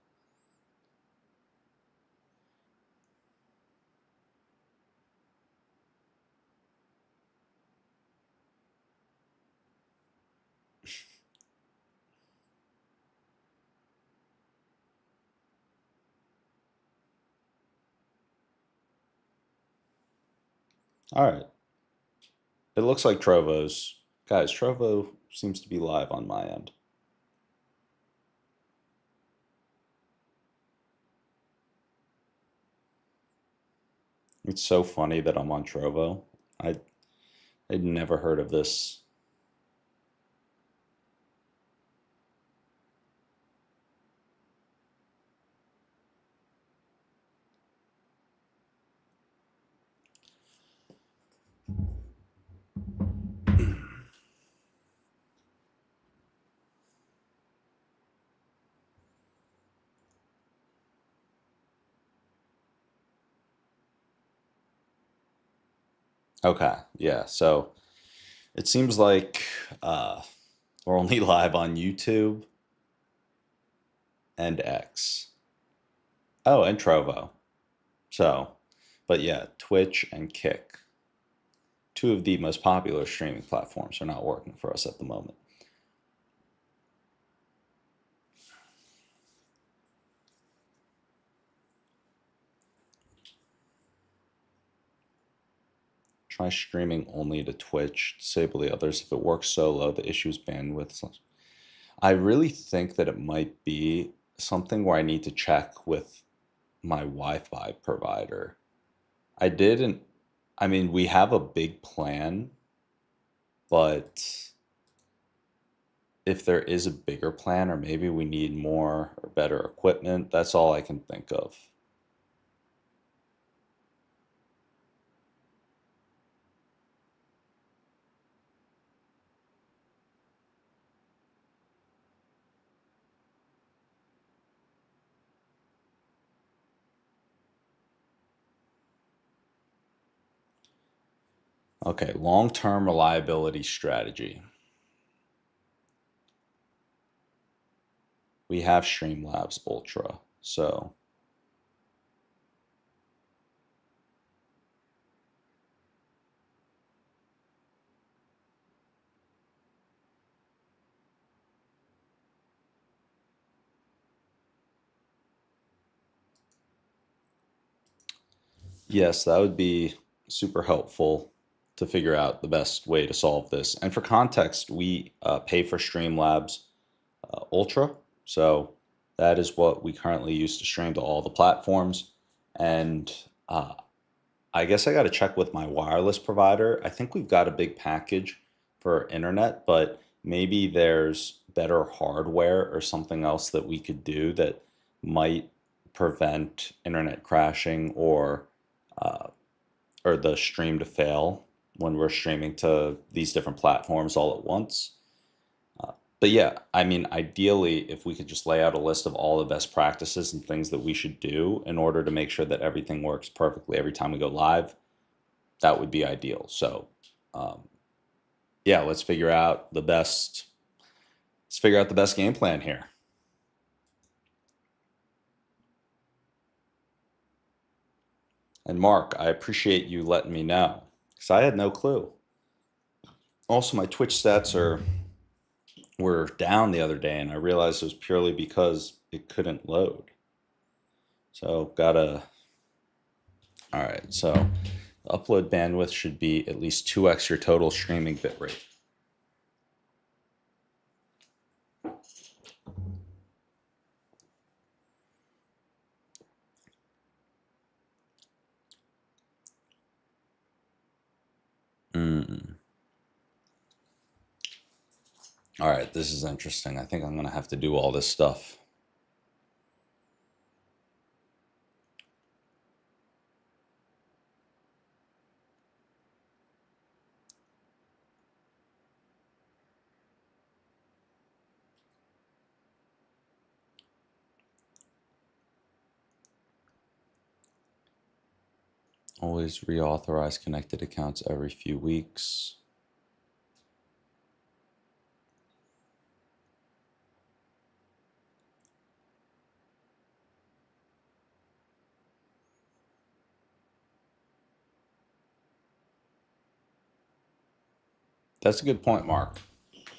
All right. It looks like Trovo's. Guys, Trovo seems to be live on my end. It's so funny that I'm on Trovo. I I'd never heard of this. Okay, yeah. So it seems like uh, we're only live on YouTube and X. Oh, and Trovo. So, but yeah, Twitch and Kick, two of the most popular streaming platforms, are not working for us at the moment. Try streaming only to Twitch, disable the others. If it works solo, the issue is bandwidth. I really think that it might be something where I need to check with my Wi-Fi provider. I didn't, I mean, we have a big plan, but if there is a bigger plan, or maybe we need more or better equipment, that's all I can think of. Okay, long-term reliability strategy. We have Streamlabs Ultra, so yes, that would be super helpful to figure out the best way to solve this. And for context, we pay for Streamlabs Ultra, so that is what we currently use to stream to all the platforms. And uh, I guess I got to check with my wireless provider. I think we've got a big package for internet, but maybe there's better hardware or something else that we could do that might prevent internet crashing uh, or the stream to fail when we're streaming to these different platforms all at once. Uh, but yeah, I mean, ideally, if we could just lay out a list of all the best practices and things that we should do in order to make sure that everything works perfectly every time we go live, that would be ideal. So, um, yeah, let's figure out the best game plan here. And Mark, I appreciate you letting me know because I had no clue. Also, my Twitch stats are were down the other day, and I realized it was purely because it couldn't load. So, gotta. All right, so upload bandwidth should be at least 2x your total streaming bitrate. Mm. All right, this is interesting. I think I'm gonna have to do all this stuff. Always reauthorize connected accounts every few weeks. That's a good point, Mark.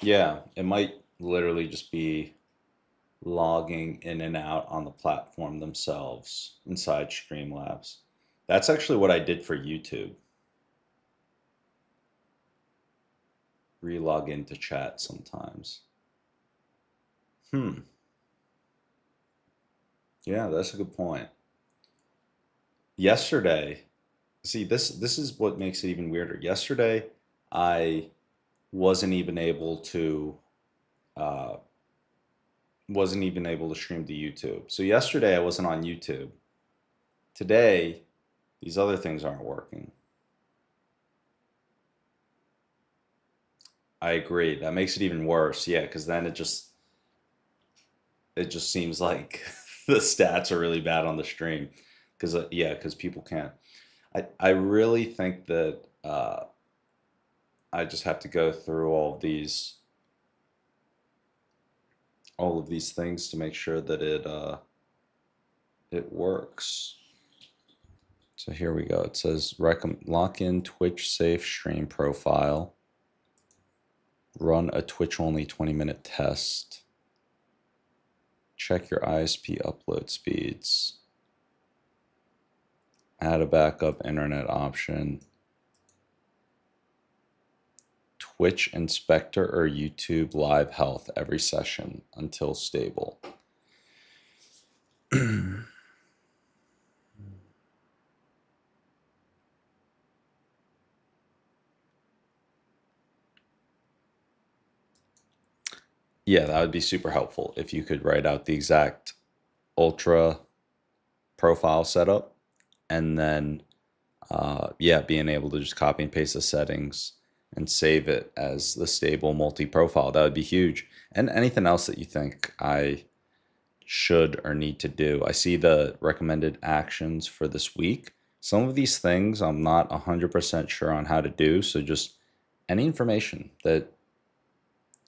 Yeah, it might literally just be logging in and out on the platform themselves inside Streamlabs. That's actually what I did for YouTube. Relog into chat sometimes. Hmm. Yeah, that's a good point. Yesterday, see this is what makes it even weirder. Yesterday, I wasn't even able to uh, wasn't even able to stream to YouTube. So yesterday I wasn't on YouTube. Today, these other things aren't working. I agree. That makes it even worse. Yeah, because then it just seems like the stats are really bad on the stream. Because yeah, because people can't. I really think that I just have to go through all of these things to make sure that it works. So here we go. It says lock in Twitch safe stream profile. Run a Twitch only 20-minute test. Check your ISP upload speeds. Add a backup internet option. Twitch Inspector or YouTube Live Health every session until stable. Yeah, that would be super helpful if you could write out the exact ultra profile setup and then yeah, being able to just copy and paste the settings and save it as the stable multi-profile. That would be huge. And anything else that you think I should or need to do. I see the recommended actions for this week. Some of these things I'm not 100% sure on how to do. So just any information that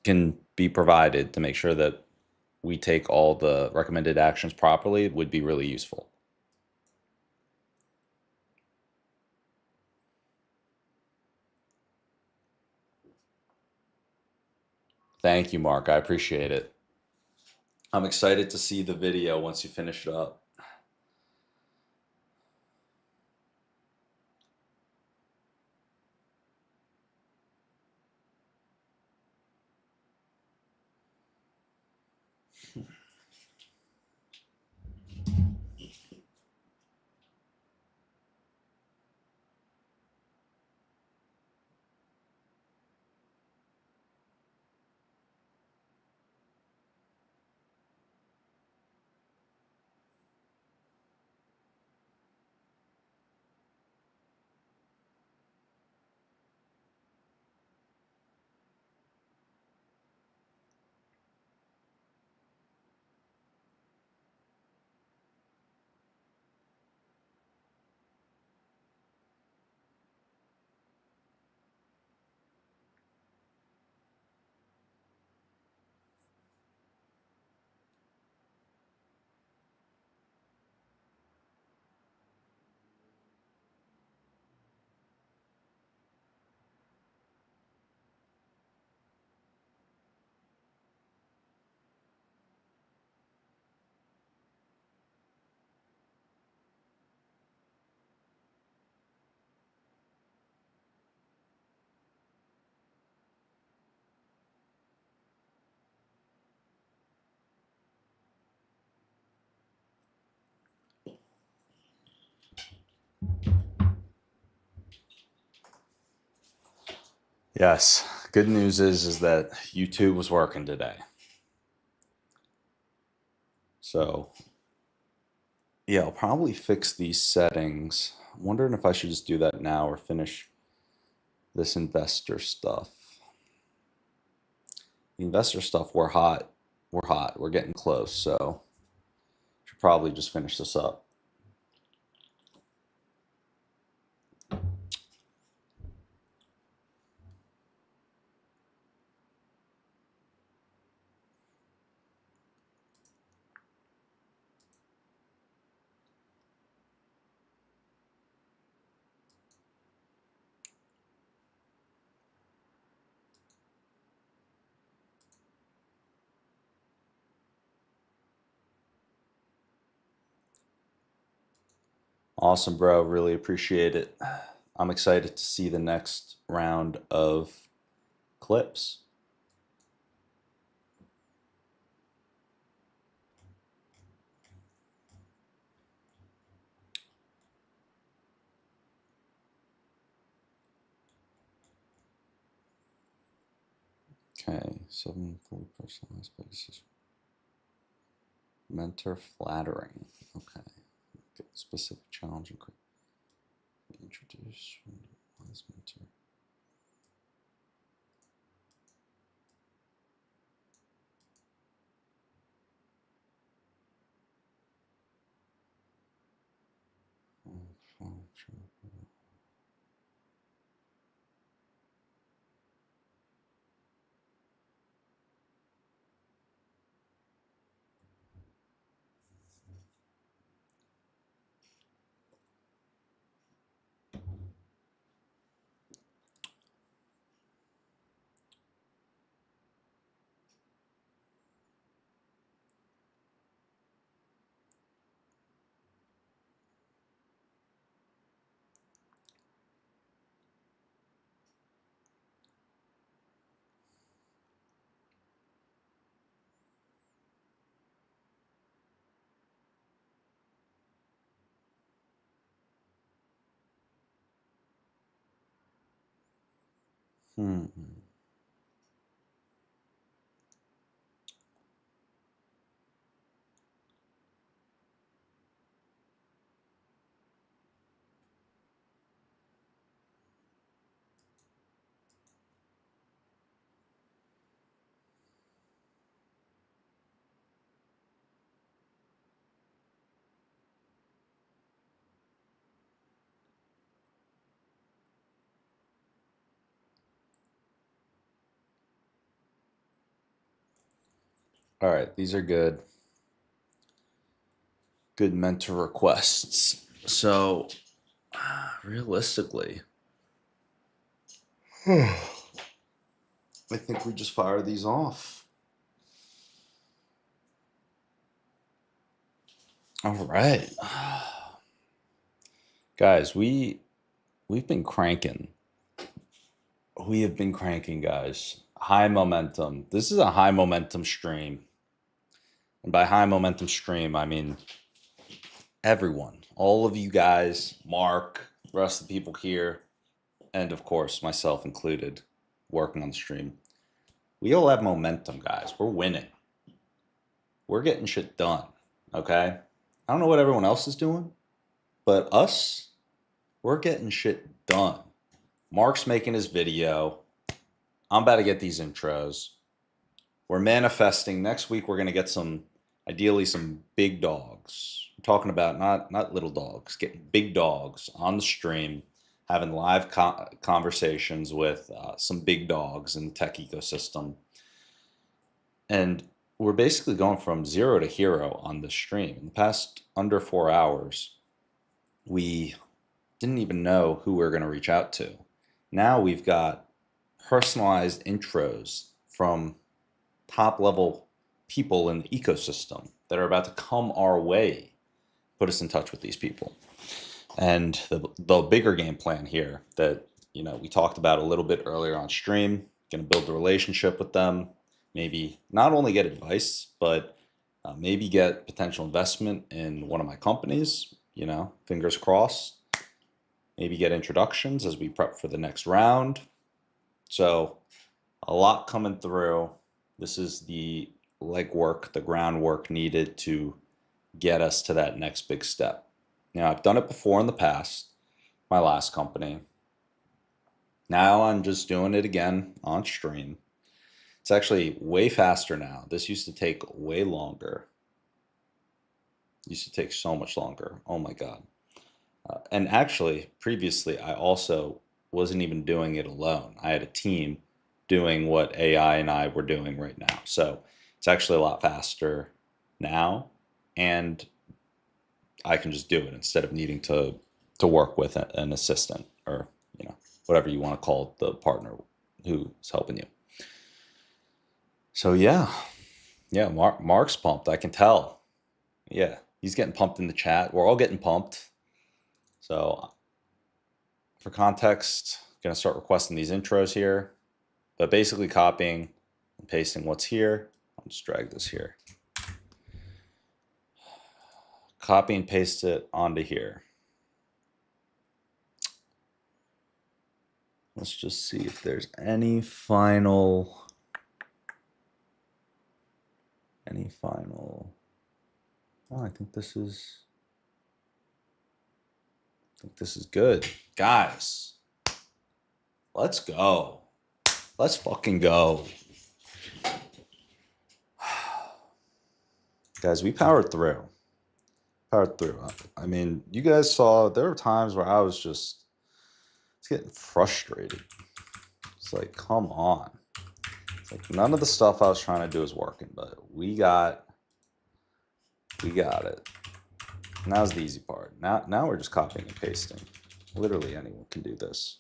can be provided to make sure that we take all the recommended actions properly would be really useful. Thank you, Mark. I appreciate it. I'm excited to see the video once you finish it up. Yes, good news is that YouTube was working today. So yeah, I'll probably fix these settings. I'm wondering if I should just do that now or finish this investor stuff. The investor stuff, we're hot. We're hot. We're getting close. So should probably just finish this up. Awesome, bro. Really appreciate it. I'm excited to see the next round of clips. Okay, 7 fully personalized basis. Mentor flattering. Okay. Good. Specific challenge and quick. Introduce as mentor. Hmm. All right, these are good. Good mentor requests. So, realistically, I think we just fire these off. All right. Guys, we've been cranking. We have been cranking, guys. High momentum. This is a high momentum stream. And by high momentum stream, I mean everyone. All of you guys, Mark, the rest of the people here, and of course, myself included, working on the stream. We all have momentum, guys. We're winning. We're getting shit done. Okay? I don't know what everyone else is doing, but us, we're getting shit done. Mark's making his video. I'm about to get these intros. We're manifesting. Next week, we're going to get ideally some big dogs. I'm talking about not little dogs, getting big dogs on the stream, having live conversations with some big dogs in the tech ecosystem. And we're basically going from zero to hero on the stream. In the past under 4 hours, we didn't even know who we were going to reach out to. Now we've got personalized intros from top level people in the ecosystem that are about to come our way, put us in touch with these people. And the bigger game plan here that we talked about a little bit earlier on stream, going to build a relationship with them, maybe not only get advice, but maybe get potential investment in one of my companies, fingers crossed. Maybe get introductions as we prep for the next round. So a lot coming through. This is the legwork, the groundwork needed to get us to that next big step. Now, I've done it before in the past, my last company. Now I'm just doing it again on stream. It's actually way faster now. This used to take way longer. Used to take so much longer. Oh my God. And actually, previously, I also wasn't even doing it alone. I had a team doing what AI and I were doing right now. So it's actually a lot faster now, and I can just do it instead of needing to work with an assistant or whatever you want to call the partner who's helping you. So yeah, Mark's pumped. I can tell. Yeah, he's getting pumped in the chat. We're all getting pumped. So for context, I'm going to start requesting these intros here, but basically copying and pasting what's here. I'll just drag this here. Copy and paste it onto here. Let's just see if there's any final. Oh, I think this is good. Guys, let's go. Let's fucking go. Guys, we powered through. I mean, you guys saw there were times where I was just getting frustrated. It's like, come on. It's like none of the stuff I was trying to do is working, but we got it. Now's the easy part. Now we're just copying and pasting. Literally anyone can do this.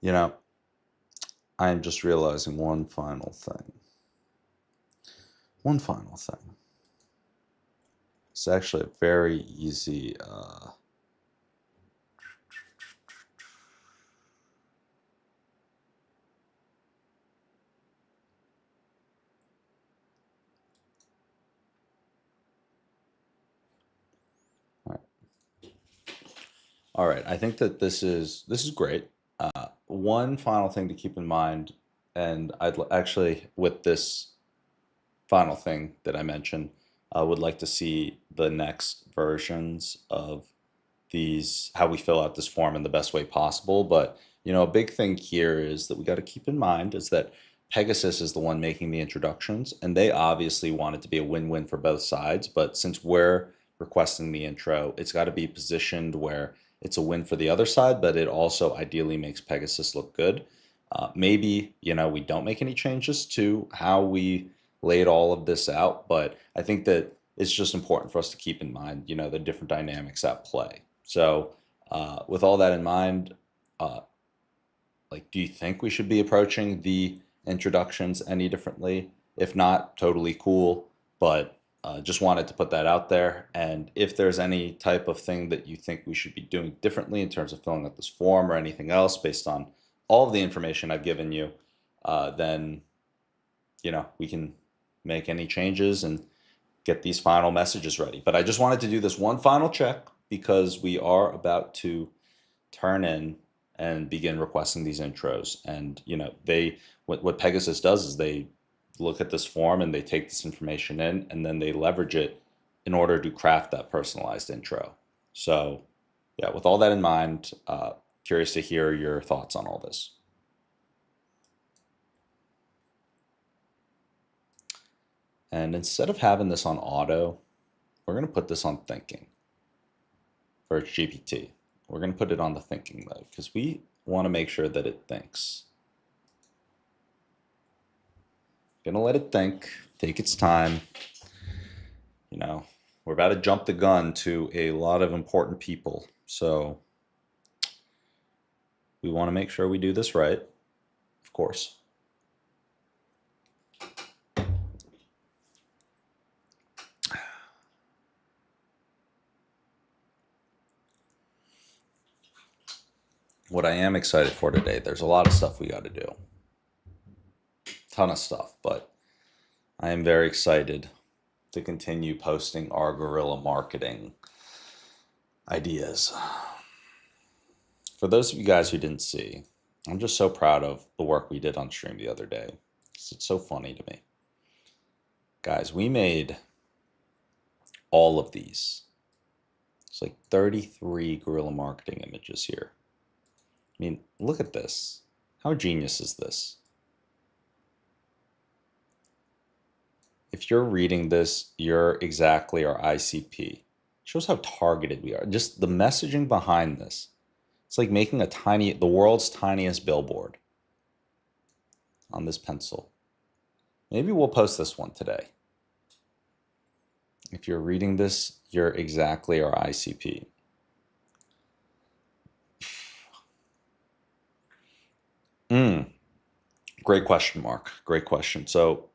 You know, I am just realizing one final thing. It's actually a very easy all right. I think that this is great. One final thing to keep in mind, and actually with this final thing that I mentioned, I would like to see the next versions of these, how we fill out this form in the best way possible. But, a big thing here is that we got to keep in mind is that Pegasus is the one making the introductions, and they obviously want it to be a win-win for both sides. But since we're requesting the intro, it's got to be positioned where it's a win for the other side, but it also ideally makes Pegasus look good. Maybe, we don't make any changes to how we laid all of this out, but I think that it's just important for us to keep in mind, the different dynamics at play. So, with all that in mind, do you think we should be approaching the introductions any differently? If not, totally cool, but just wanted to put that out there. And if there's any type of thing that you think we should be doing differently in terms of filling out this form or anything else based on all of the information I've given you, then, we can make any changes and get these final messages ready. But I just wanted to do this one final check because we are about to turn in and begin requesting these intros. And what Pegasus does is they look at this form and they take this information in and then they leverage it in order to craft that personalized intro. So yeah, with all that in mind, curious to hear your thoughts on all this. And instead of having this on auto, we're going to put this on thinking for its GPT. We're going to put it on the thinking mode because we want to make sure that it thinks. Going to let it think, take its time. We're about to jump the gun to a lot of important people. So we want to make sure we do this right, of course. What I am excited for today, there's a lot of stuff we got to do. Ton of stuff, but I am very excited to continue posting our guerrilla marketing ideas. For those of you guys who didn't see, I'm just so proud of the work we did on stream the other day. It's so funny to me. Guys, we made all of these. It's like 33 guerrilla marketing images here. I mean, look at this. How genius is this? If you're reading this, you're exactly our ICP. Shows how targeted we are. Just the messaging behind this. It's like making the world's tiniest billboard on this pencil. Maybe we'll post this one today. If you're reading this, you're exactly our ICP. Great question, Mark. Great question. So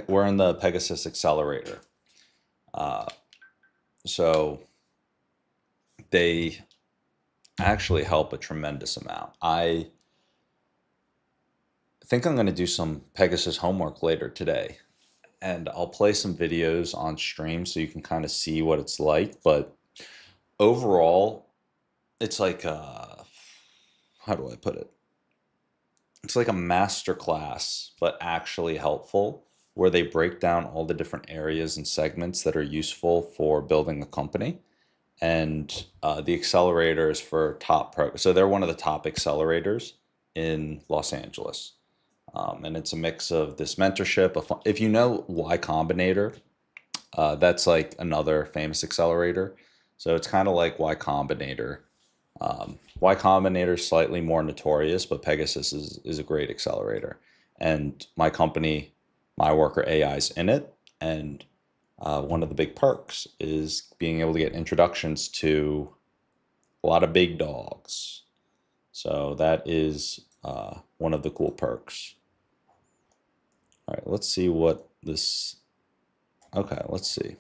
we're in the Pegasus Accelerator. So they actually help a tremendous amount. I think I'm going to do some Pegasus homework later today. And I'll play some videos on stream so you can kind of see what it's like. But overall, it's like, how do I put it? It's like a master class, but actually helpful, where they break down all the different areas and segments that are useful for building a company. And the accelerator is for so they're one of the top accelerators in Los Angeles. And it's a mix of this mentorship. If you know Y Combinator, that's like another famous accelerator. So it's kind of like Y Combinator. Y Combinator is slightly more notorious, but Pegasus is a great accelerator. And my company, My Worker AI, is in it. And one of the big perks is being able to get introductions to a lot of big dogs. So that is one of the cool perks. All right, let's see what this. Okay, let's see.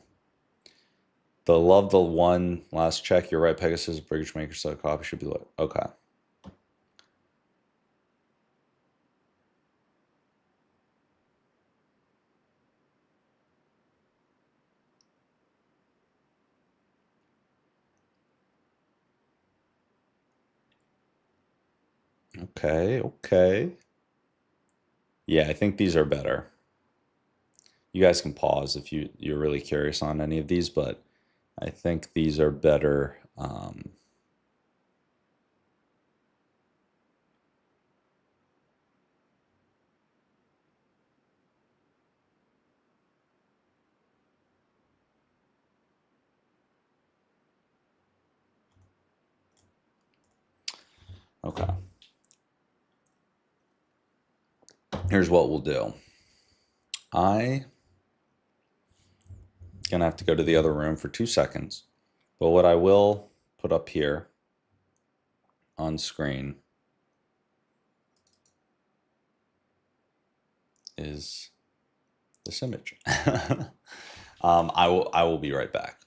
The one last check. You're right. Pegasus bridge maker, so a copy should be like okay. Okay. Yeah, I think these are better. You guys can pause if you're really curious on any of these, but I think these are better. Okay. Here's what we'll do. I gonna have to go to the other room for 2 seconds, but what I will put up here on screen is this image. I will be right back.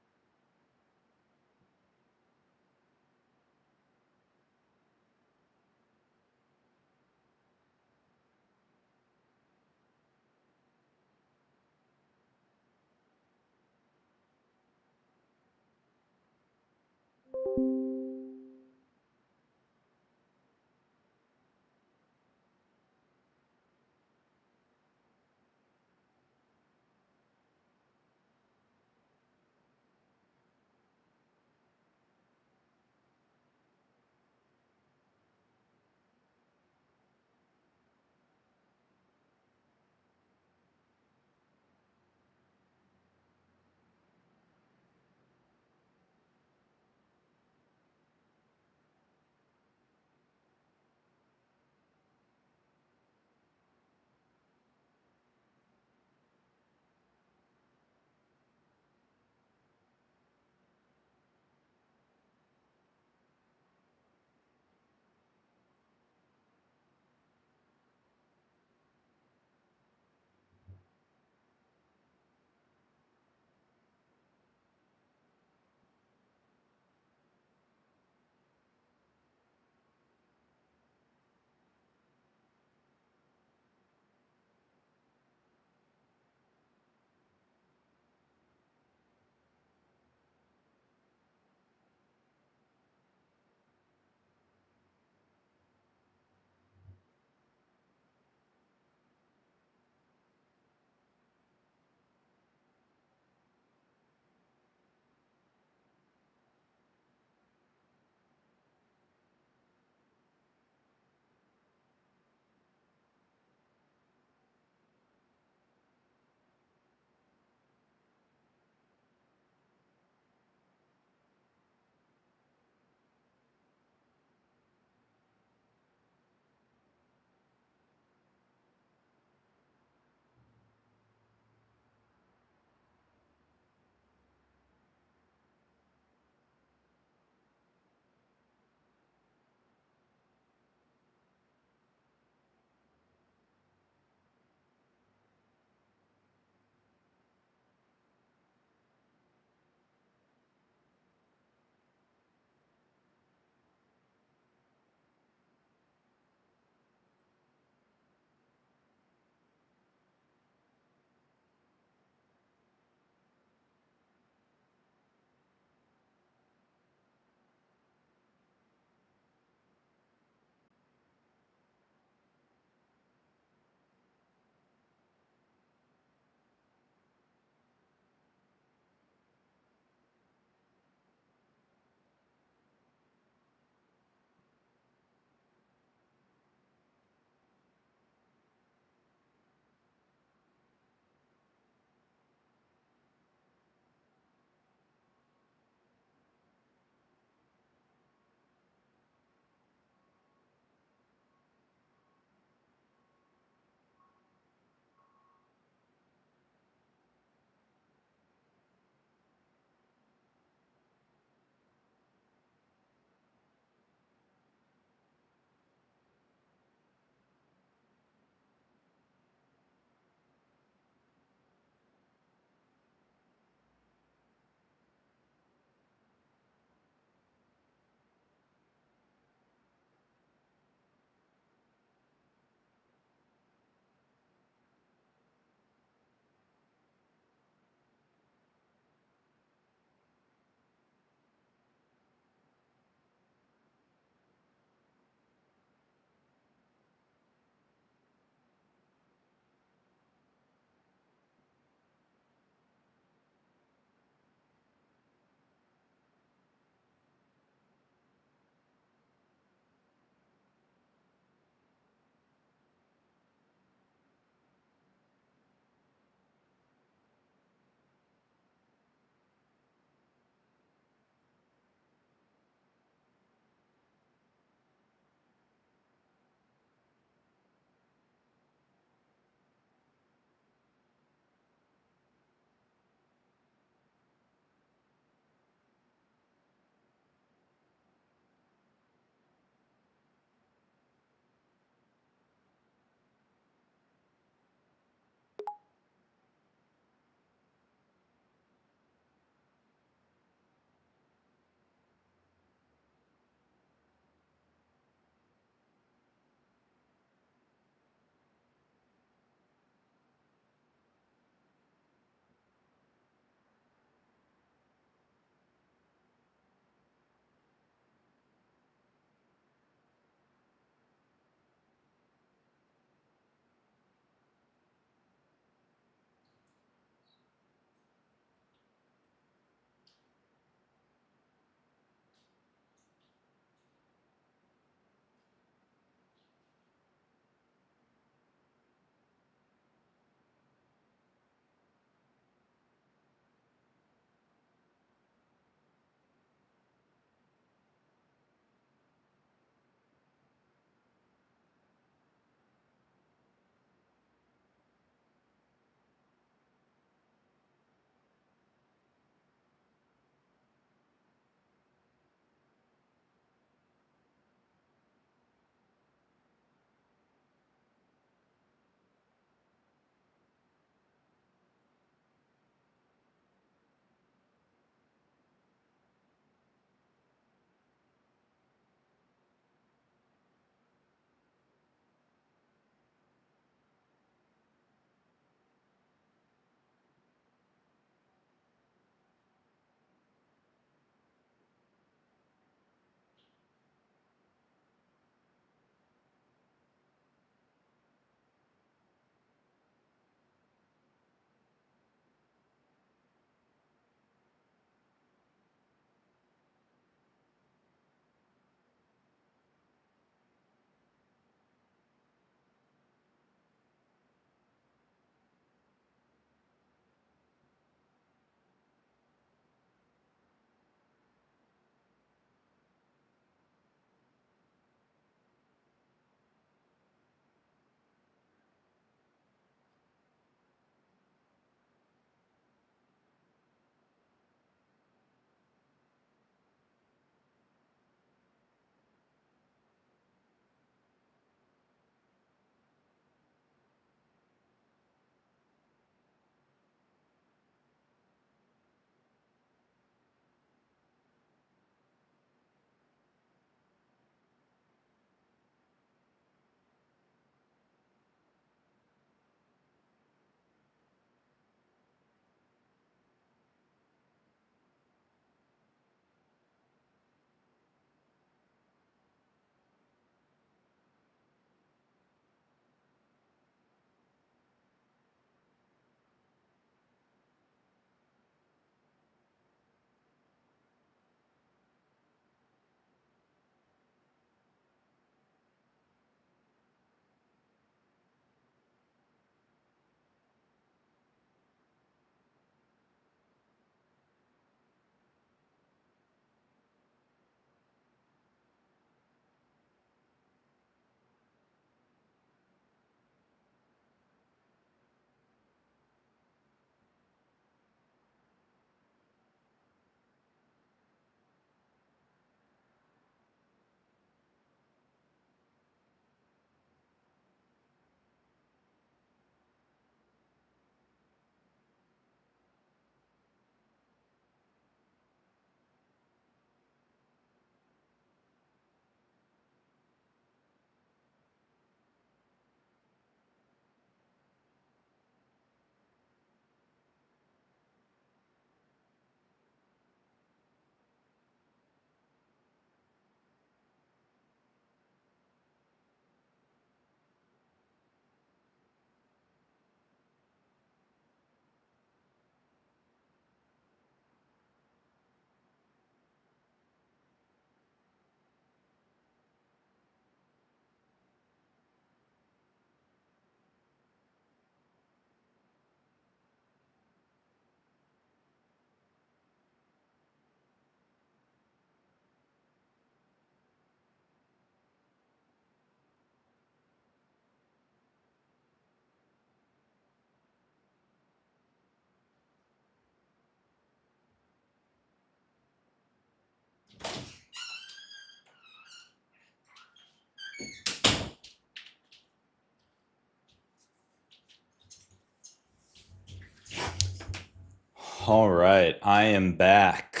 All right, I am back.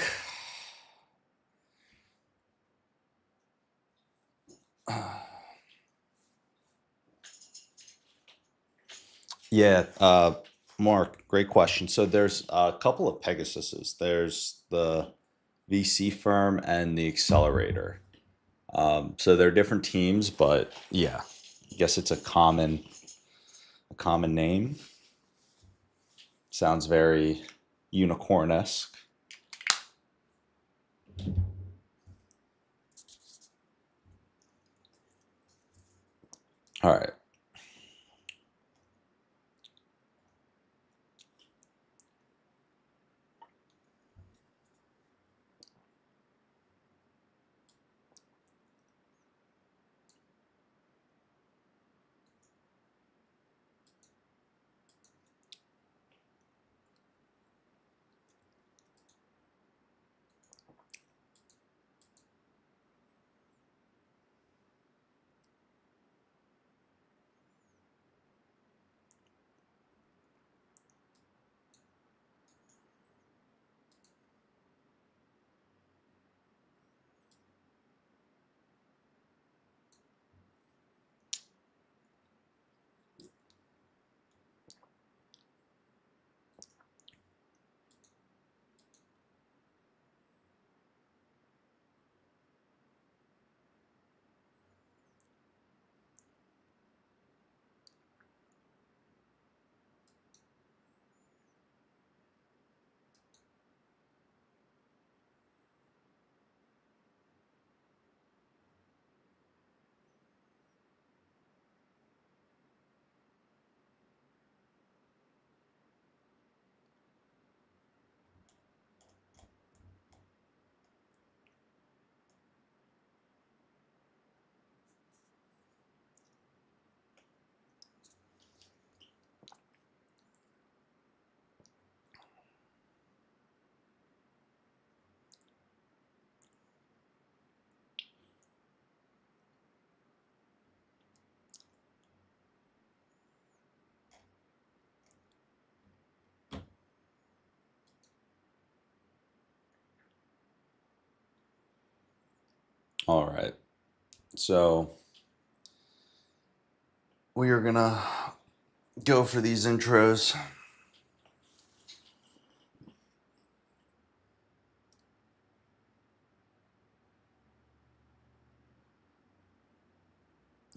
Yeah, Mark, great question. So there's a couple of Pegasuses. There's the VC firm and the accelerator. So they're different teams, but yeah, I guess it's a common name. Sounds very unicorn-esque. All right. All right. So we are gonna go for these intros.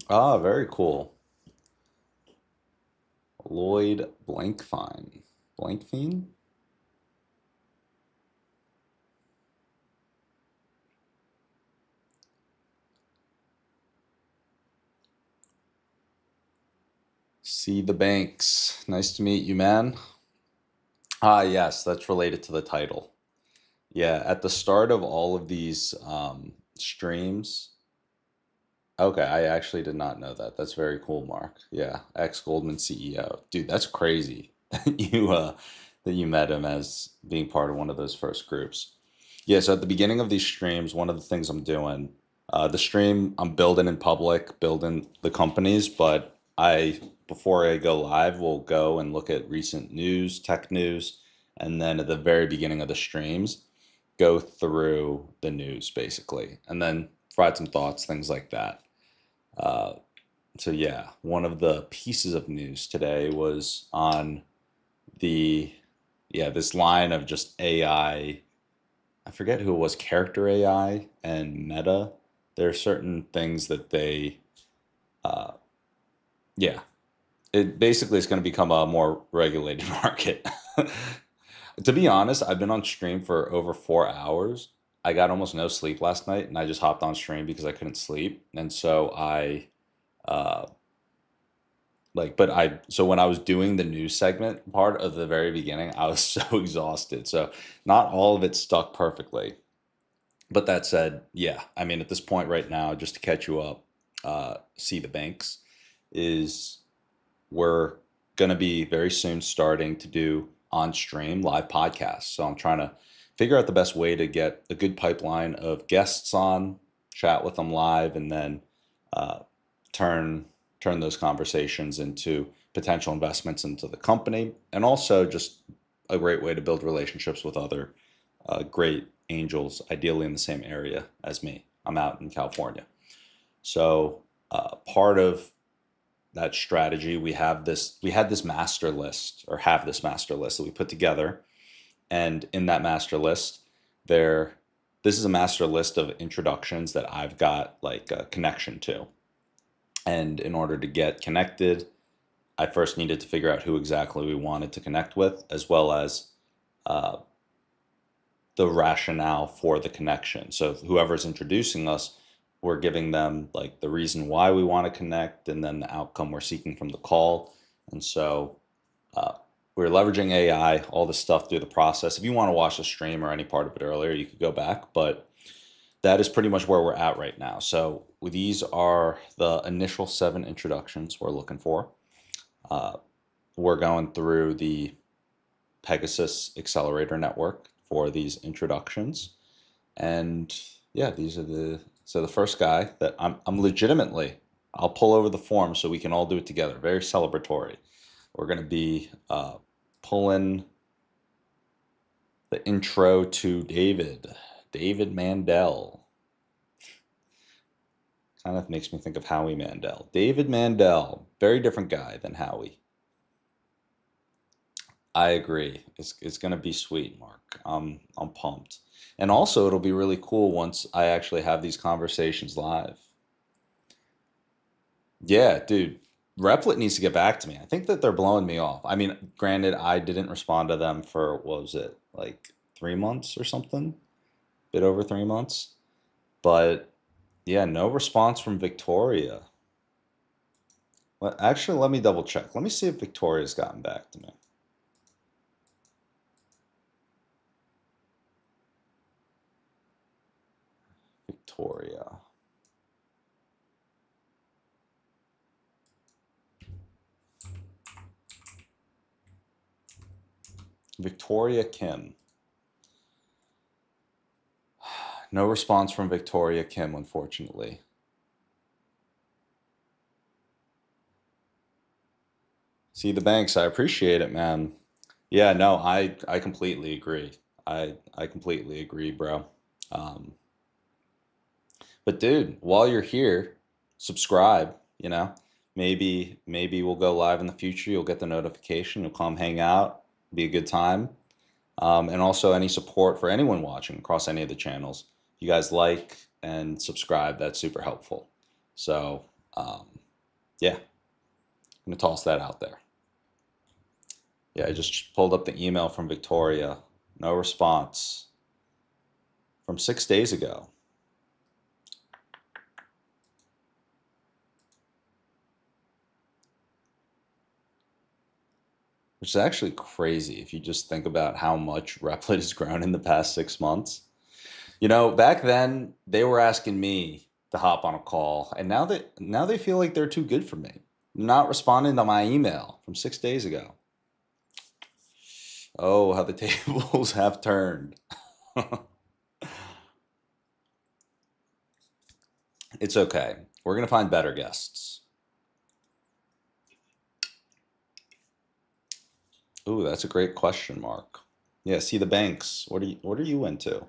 Ah, very cool. Lloyd Blankfein. Blankfein? See the banks. Nice to meet you, man. Ah, yes, that's related to the title. Yeah, at the start of all of these streams. Okay, I actually did not know that. That's very cool, Mark. Yeah, ex-Goldman CEO. Dude, that's crazy that you met him as being part of one of those first groups. Yeah, so at the beginning of these streams, one of the things I'm doing, the stream I'm building in public, building the companies, but before I go live, will go and look at recent news, tech news, and then at the very beginning of the streams, go through the news basically, and then provide some thoughts, things like that. Uh, so yeah, one of the pieces of news today was on the this line of just AI. I forget who it was, character AI and Meta. There are certain things that uh, yeah, it basically is going to become a more regulated market. To be honest, I've been on stream for over 4 hours. I got almost no sleep last night, and I just hopped on stream because I couldn't sleep, and so uh, so when I was doing the news segment part of the very beginning, I was so exhausted. So not all of it stuck perfectly. But that said, yeah, I mean, at this point right now, just to catch you up, see the banks is we're going to be very soon starting to do on stream live podcasts. So I'm trying to figure out the best way to get a good pipeline of guests on, chat with them live, and then uh, turn turn those conversations into potential investments into the company, and also just a great way to build relationships with other great angels, ideally in the same area as me. I'm out in California. So part of that strategy, we had this master list, or have this master list that we put together. And in that master list, this is a master list of introductions that I've got like a connection to. And in order to get connected, I first needed to figure out who exactly we wanted to connect with, as well as uh, the rationale for the connection. So whoever's introducing us, we're giving them like the reason why we want to connect, and then the outcome we're seeking from the call. And so uh, we're leveraging AI, all this stuff through the process. If you want to watch the stream or any part of it earlier, you could go back, but that is pretty much where we're at right now. So these are the initial 7 introductions we're looking for. We're going through the Pegasus Accelerator Network for these introductions. And yeah, so the first guy that I'm legitimately, I'll pull over the form so we can all do it together. Very celebratory. We're going to be pulling the intro to David Mandel. Kind of makes me think of Howie Mandel. David Mandel, very different guy than Howie. I agree. It's gonna be sweet, Mark. I'm pumped. And also it'll be really cool once I actually have these conversations live. Yeah, dude. Replit needs to get back to me. I think that they're blowing me off. I mean, granted, I didn't respond to them for what was it, like 3 months or something? Bit over 3 months. But yeah, no response from Victoria. Well, actually, let me double check. Let me see if Victoria's gotten back to me. Victoria. Victoria Kim. No response from Victoria Kim, unfortunately. See the banks, I appreciate it, man. Yeah, no, I completely agree. I completely agree, bro. Um, but dude, while you're here, subscribe, you know. Maybe we'll go live in the future. You'll get the notification. You'll come hang out. Be a good time. And also any support for anyone watching across any of the channels. You guys like and subscribe. That's super helpful. So, yeah, I'm gonna toss that out there. Yeah, I just pulled up the email from Victoria. No response from 6 days ago. Which is actually crazy if you just think about how much Replit has grown in the past 6 months. You know, back then they were asking me to hop on a call, and now they feel like they're too good for me. Not responding to my email from 6 days ago. Oh, how the tables have turned. It's okay. We're gonna find better guests. Ooh, that's a great question, Mark. Yeah, see the banks. What are you into?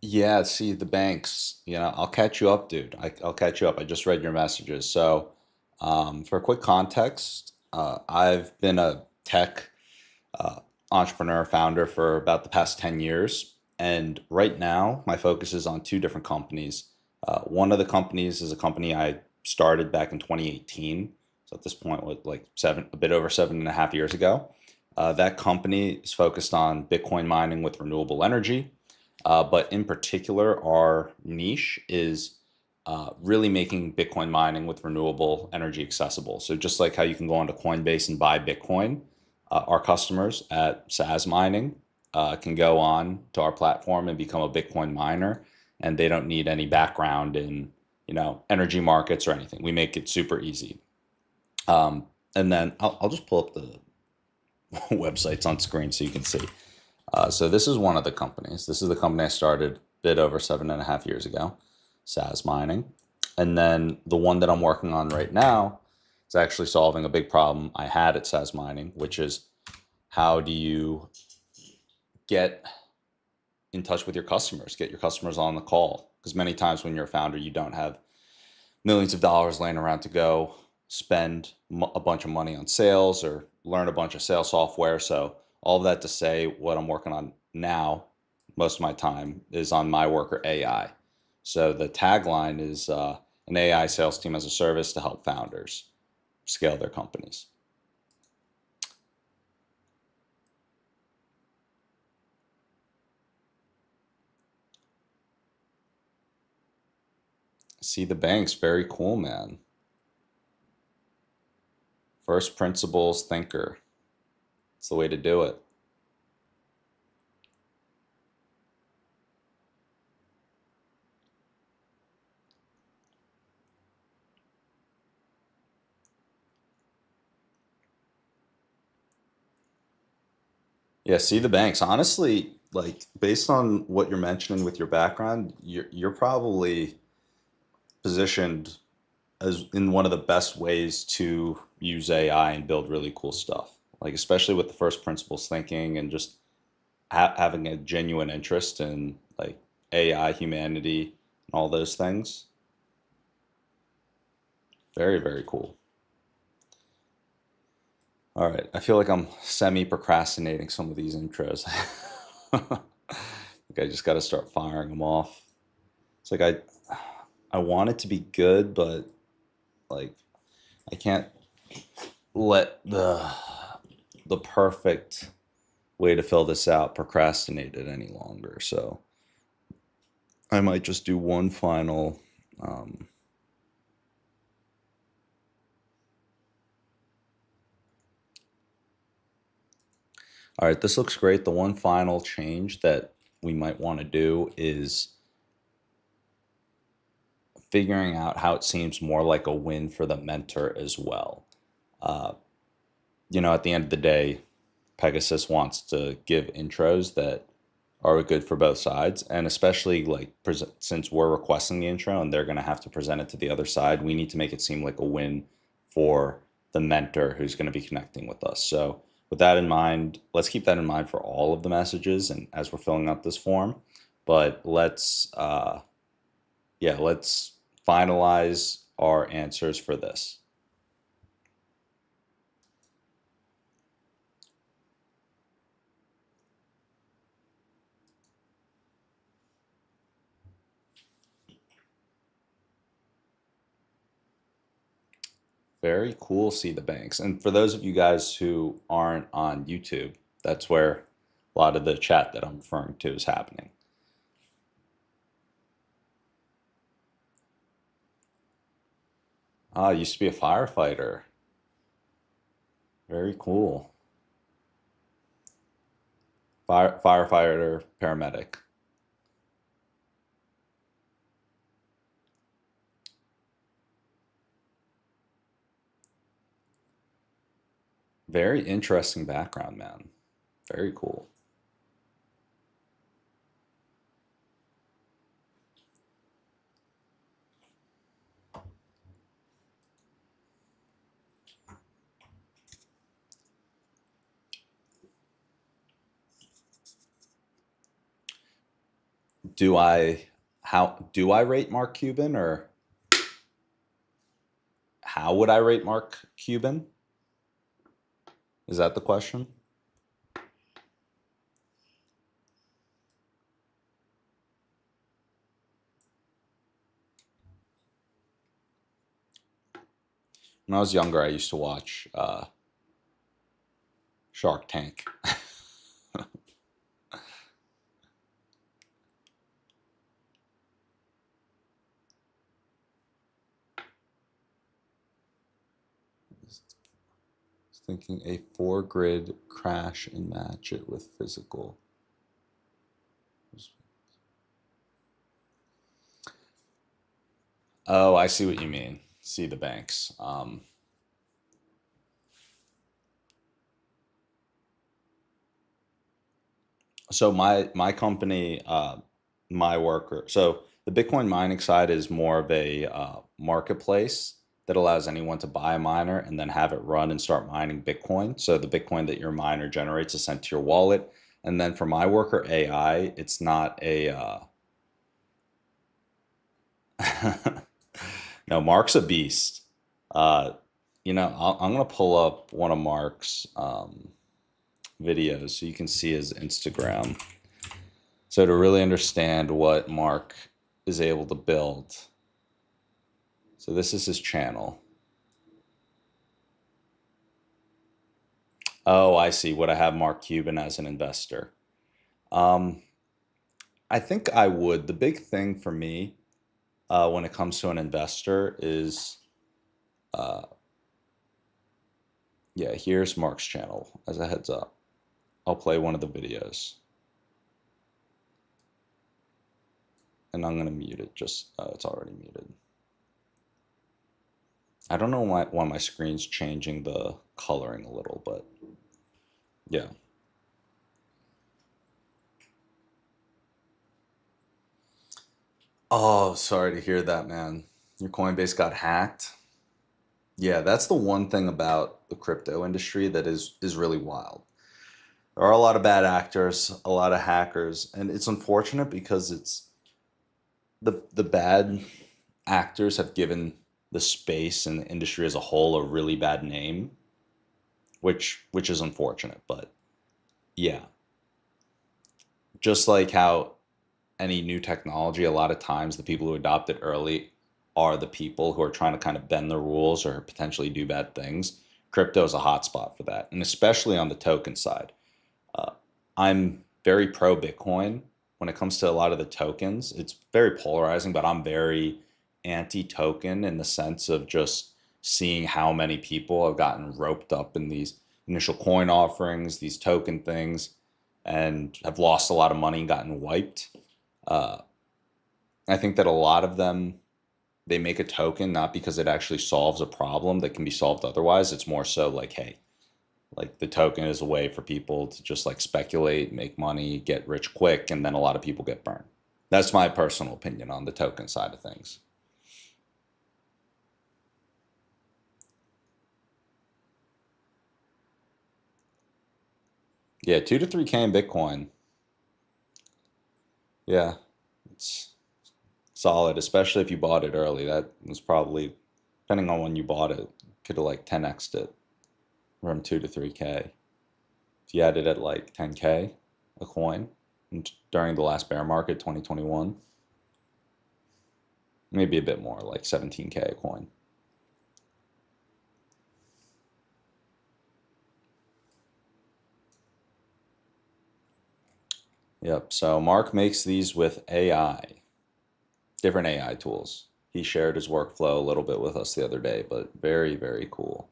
Yeah, see the banks, I'll catch you up, dude. I'll catch you up. I just read your messages. So, for quick context, I've been a tech uh, entrepreneur founder for about the past 10 years. And right now, my focus is on two different companies. One of the companies is a company I started back in 2018. So at this point, with like a bit over 7.5 years ago. That company is focused on Bitcoin mining with renewable energy. But in particular, our niche is really making Bitcoin mining with renewable energy accessible. So just like how you can go onto Coinbase and buy Bitcoin, our customers at Saz Mining can go on to our platform and become a Bitcoin miner, and they don't need any background in energy markets or anything. We make it super easy. And then I'll just pull up the websites on screen so you can see. So this is one of the companies. This is the company I started a bit over 7.5 years ago, Saz Mining. And then the one that I'm working on right now is actually solving a big problem I had at Saz Mining, which is how do you get in touch with your customers, get your customers on the call? Because many times when you're a founder, you don't have millions of dollars laying around to go spend a bunch of money on sales or learn a bunch of sales software. So all of that to say, what I'm working on now, most of my time is on my worker AI. So the tagline is an AI sales team as a service to help founders scale their companies. See the banks, very cool, man. First principles thinker. It's the way to do it. Yeah, see the banks. Honestly, like based on what you're mentioning with your background, you're probably positioned as in one of the best ways to use AI and build really cool stuff. Like especially with the first principles thinking and just having a genuine interest in like AI, humanity, and all those things. Very, very cool. All right, I feel like I'm semi procrastinating some of these intros. Like I just got to start firing them off. It's like I want it to be good, but like I can't let the perfect way to fill this out procrastinate it any longer. So I might just do one final. Um, all right, this looks great. The one final change that we might want to do is figuring out how it seems more like a win for the mentor as well. Uh, at the end of the day, Pegasus wants to give intros that are good for both sides, and especially like since we're requesting the intro and they're going to have to present it to the other side, we need to make it seem like a win for the mentor who's going to be connecting with us. So with that in mind, let's keep that in mind for all of the messages and as we're filling out this form. But let's finalize our answers for this. Very cool, see the banks. And for those of you guys who aren't on YouTube, that's where a lot of the chat that I'm referring to is happening. Ah, I used to be a firefighter. Very cool. Firefighter, paramedic. Very interesting background, man. Very cool. how do I rate Mark Cuban, or how would I rate Mark Cuban? Is that the question? When I was younger, I used to watch Shark Tank. Thinking a 4-grid crash and match it with physical. Oh, I see what you mean. See the banks. So my company, my worker. So the Bitcoin mining side is more of a marketplace that allows anyone to buy a miner and then have it run and start mining Bitcoin. So the Bitcoin that your miner generates is sent to your wallet. And then for my worker AI, it's not a no, Mark's a beast. Uh, I'm gonna pull up one of Mark's videos so you can see his Instagram. So to really understand what Mark is able to build. So this is his channel. Oh, I see. Would I have Mark Cuban as an investor? Um, I think I would. The big thing for me when it comes to an investor is, uh, yeah, here's Mark's channel as a heads up. I'll play one of the videos. And I'm going to mute it. Just, it's already muted. I don't know why my screen's changing the coloring a little, but yeah. Oh, sorry to hear that, man. Your Coinbase got hacked. Yeah, that's the one thing about the crypto industry that is really wild. There are a lot of bad actors, a lot of hackers, and it's unfortunate because it's the bad actors have given the space and the industry as a whole a really bad name, which is unfortunate, but yeah. Just like how any new technology, a lot of times the people who adopt it early are the people who are trying to kind of bend the rules or potentially do bad things. Crypto is a hotspot for that, and especially on the token side. Uh, I'm very pro Bitcoin when it comes to a lot of the tokens. It's very polarizing, but I'm very anti token in the sense of just seeing how many people have gotten roped up in these initial coin offerings, these token things, and have lost a lot of money and gotten wiped. Uh, I think that a lot of them, they make a token not because it actually solves a problem that can be solved otherwise. It's more so like, hey, like the token is a way for people to just like speculate, make money, get rich quick, and then a lot of people get burned. That's my personal opinion on the token side of things. Yeah, 2 to 3K in Bitcoin. Yeah, it's solid, especially if you bought it early. That was probably, depending on when you bought it, could have like 10x'd it from 2 to 3K. If you had it at like 10K a coin during the last bear market, 2021, maybe a bit more, like 17K a coin. Yep. So Mark makes these with AI, different AI tools. He shared his workflow a little bit with us the other day, but very, very cool.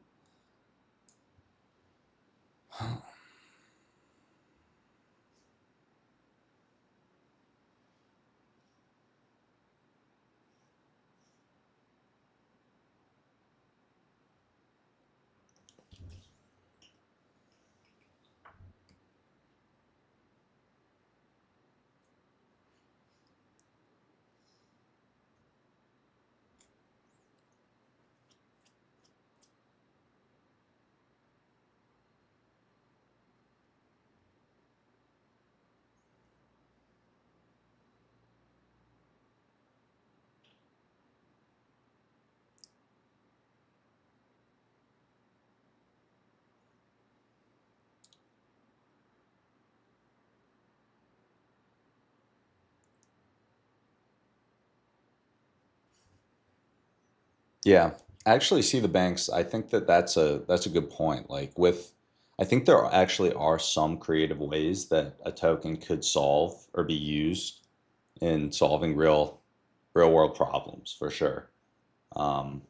Yeah, I actually see the banks. I think that that's a good point. Like with, I think there actually are some creative ways that a token could solve or be used in solving real world problems for sure. Um,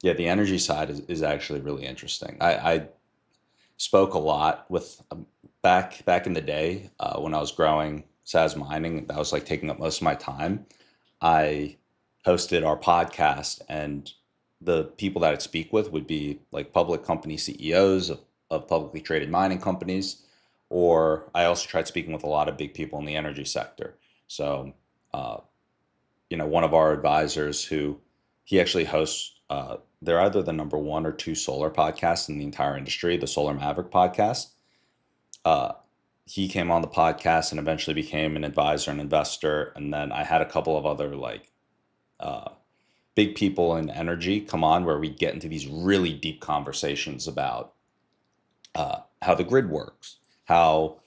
yeah, the energy side is actually really interesting. I spoke a lot with back in the day when I was growing Saz mining. That was like taking up most of my time. I hosted our podcast, and the people that I'd speak with would be like public company CEOs of publicly traded mining companies, or I also tried speaking with a lot of big people in the energy sector. So, uh, one of our advisors who he actually hosts, they're either the number one or two solar podcasts in the entire industry, the Solar Maverick podcast. Uh, he came on the podcast and eventually became an advisor and investor. And then I had a couple of other like uh, big people in energy come on where we get into these really deep conversations about how the grid works, how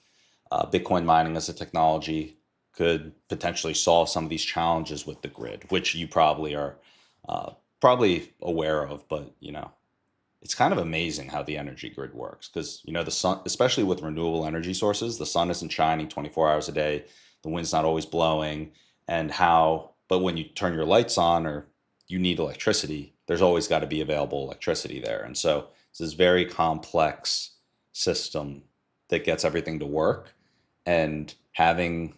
Bitcoin mining as a technology could potentially solve some of these challenges with the grid, which you probably are uh, probably aware of. But it's kind of amazing how the energy grid works because the sun, especially with renewable energy sources, the sun isn't shining 24 hours a day, the wind's not always blowing, and how. But when you turn your lights on or you need electricity, there's always got to be available electricity there, and so it's this very complex system that gets everything to work. And having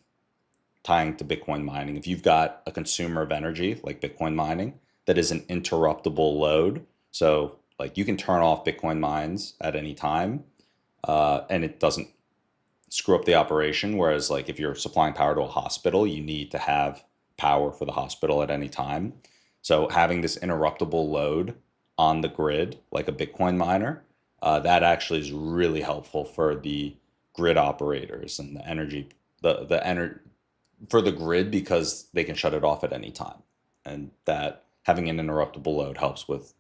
tying to Bitcoin mining, if you've got a consumer of energy like Bitcoin mining that is an interruptible load, so like you can turn off Bitcoin mines at any time, and it doesn't screw up the operation. Whereas like if you're supplying power to a hospital, you need to have power for the hospital at any time. So having this interruptible load on the grid, like a Bitcoin miner, that actually is really helpful for the grid operators and the energy, the energy for the grid because they can shut it off at any time. And that having an interruptible load helps with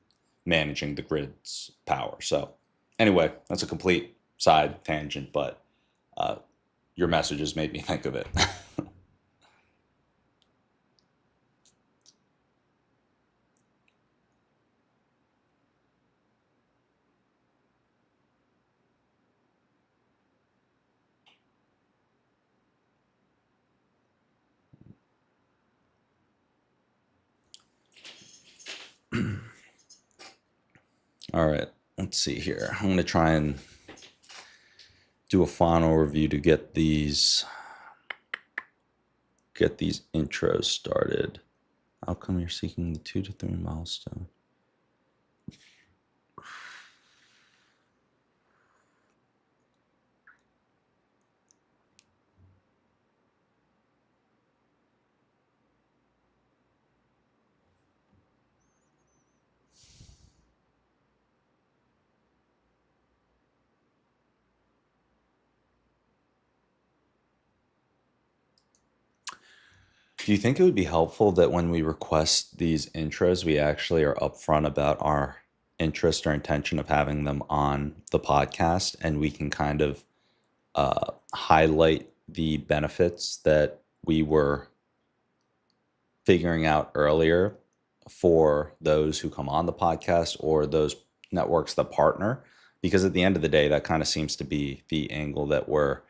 managing the grid's power. So anyway, that's a complete side tangent, but uh, your messages made me think of it. All right, let's see here. I'm going to try and do a final review to get these intros started. How come you're seeking the 2 to 3 milestone? Do you think it would be helpful that when we request these intros, we actually are upfront about our interest or intention of having them on the podcast, and we can kind of highlight the benefits that we were figuring out earlier for those who come on the podcast or those networks that partner? Because at the end of the day, that kind of seems to be the angle that we're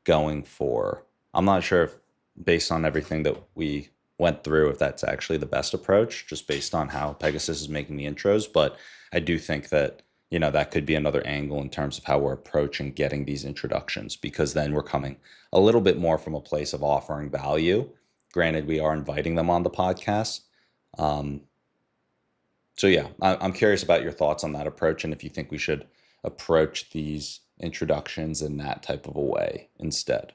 going for. I'm not sure if, based on everything that we went through, if that's actually the best approach, just based on how Pegasus is making the intros. But I do think that, that could be another angle in terms of how we're approaching getting these introductions, because then we're coming a little bit more from a place of offering value. Granted, we are inviting them on the podcast. Um, so yeah, I'm curious about your thoughts on that approach and if you think we should approach these introductions in that type of a way instead.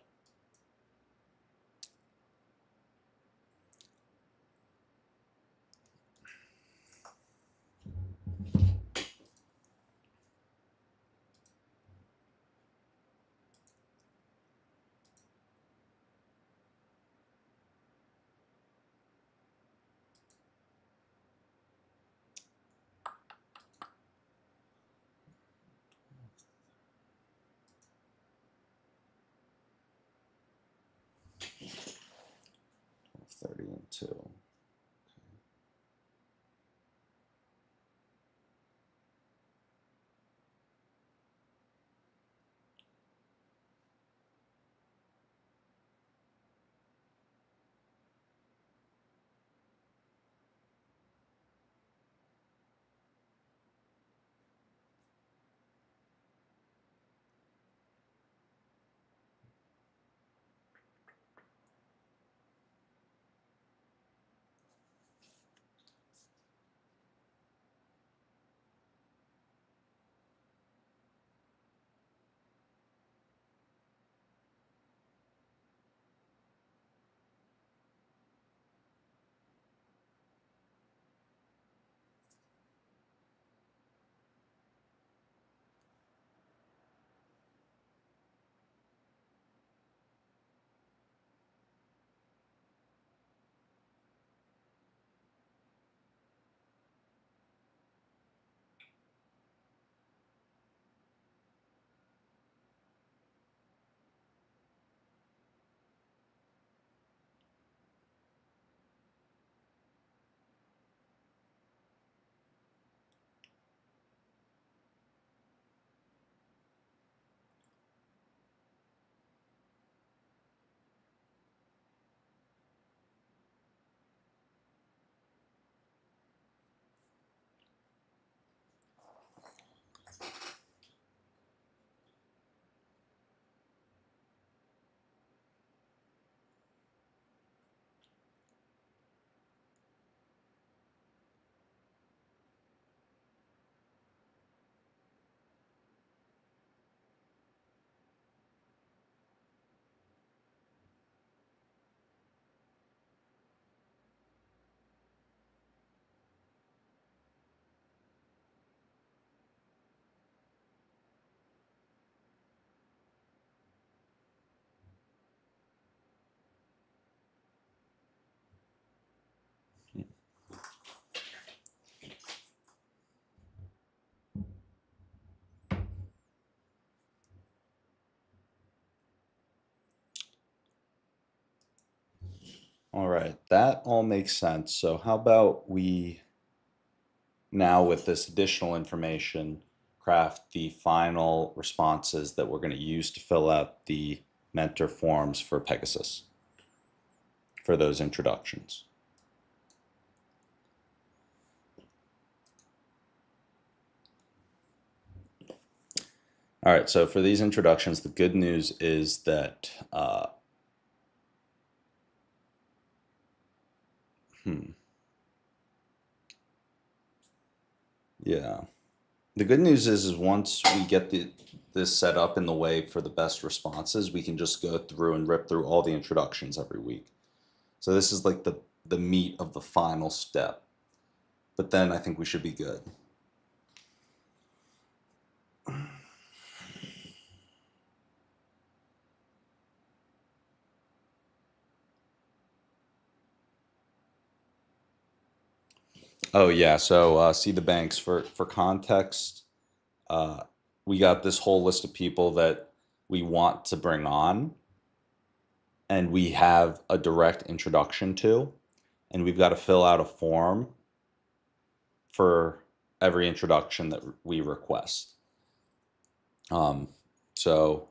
30 and 2. All right, that all makes sense. So how about we now, with this additional information, craft the final responses that we're going to use to fill out the mentor forms for Pegasus for those introductions. All right, so for these introductions, the good news is that, yeah. The good news is once we get this set up in the way for the best responses, we can just go through and rip through all the introductions every week. So this is like the meat of the final step. But then I think we should be good. Oh yeah, so see the banks for context. Uh, we got this whole list of people that we want to bring on, and we have a direct introduction to, and we've got to fill out a form for every introduction that we request. Um, so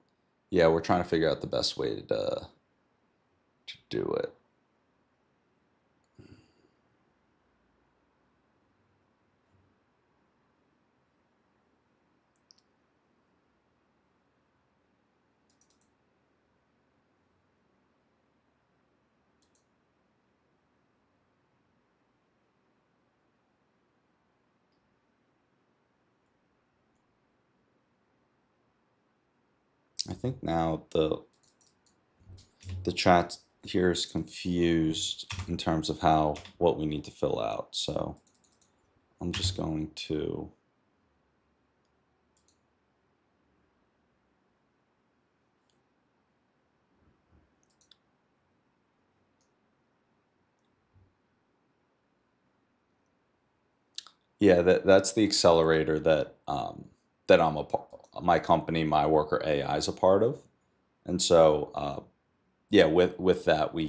yeah, we're trying to figure out the best way to do it. I think now the chat here is confused in terms of how what we need to fill out. So I'm just going to yeah, that's the accelerator that that my company, my worker AI is a part of. And so yeah, with that we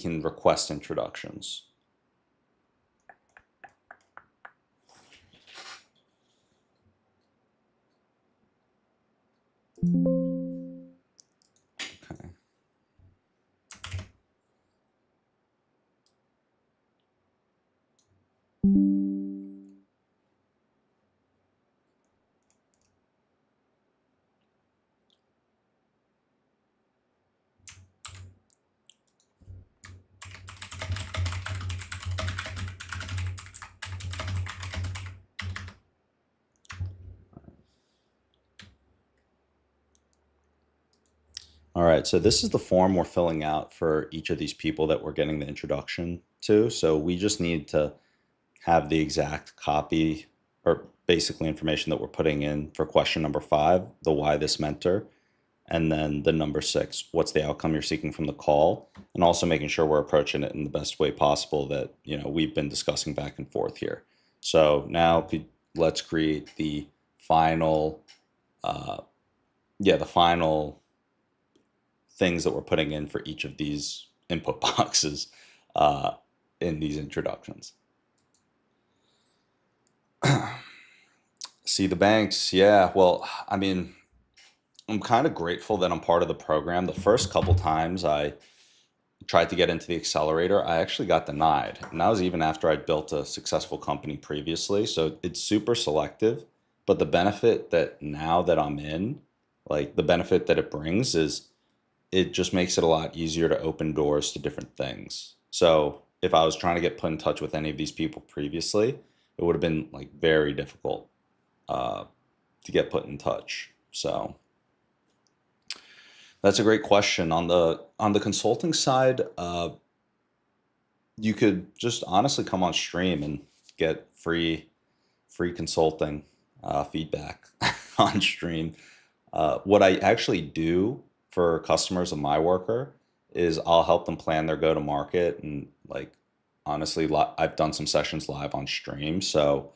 can request introductions. Okay. All right, so this is the form we're filling out for each of these people that we're getting the introduction to. So we just need to have the exact copy or basically information that we're putting in for question number 5, the why this mentor, and then the number 6, what's the outcome you're seeking from the call, and also making sure we're approaching it in the best way possible that, we've been discussing back and forth here. So now let's create the final, the final things that we're putting in for each of these input boxes in these introductions. See the banks. Yeah. Well, I mean, I'm kind of grateful that I'm part of the program. The first couple times I tried to get into the accelerator, I actually got denied. And that was even after I'd built a successful company previously. So it's super selective. But the benefit that now that I'm in, like the benefit that it brings is it just makes it a lot easier to open doors to different things. So if I was trying to get put in touch with any of these people previously, it would have been like very difficult uh, to get put in touch. So that's a great question. On the consulting side, you could just honestly come on stream and get free consulting feedback on stream. What I actually do for customers of my worker is I'll help them plan their go to market and like honestly, I've done some sessions live on stream. So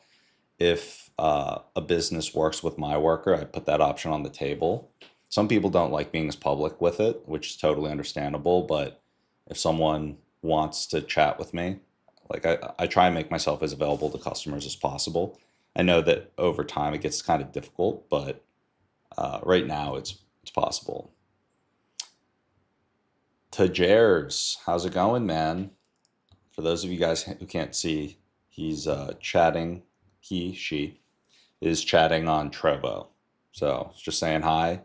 if a business works with my worker, I put that option on the table. Some people don't like being as public with it, which is totally understandable, but if someone wants to chat with me, like I try and make myself as available to customers as possible. I know that over time it gets kind of difficult, but right now it's possible. Tajers, how's it going, man? For those of you guys who can't see, he's chatting. She is chatting on Trovo. So just saying hi.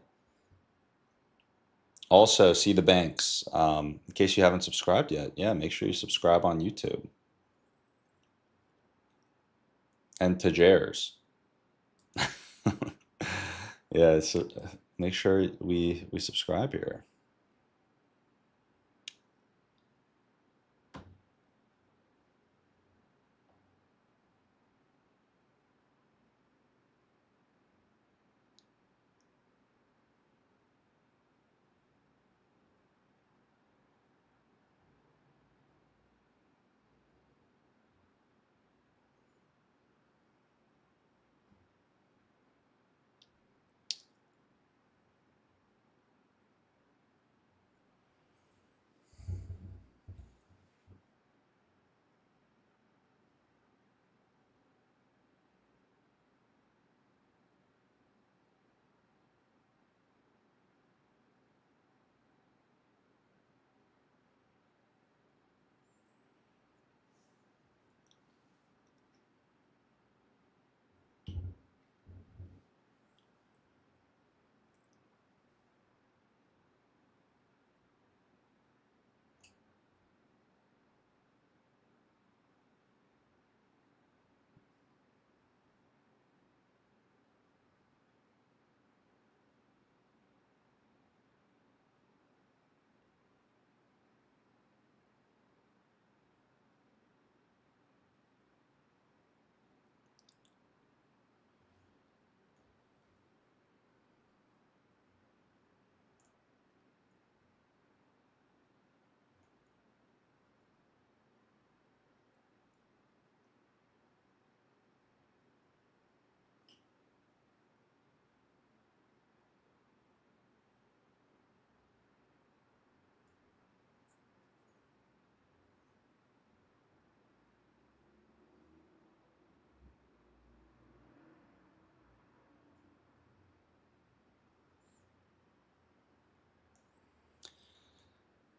Also, see the banks. In case you haven't subscribed yet, yeah, make sure you subscribe on YouTube. And Tajers. Yeah, so make sure we subscribe here.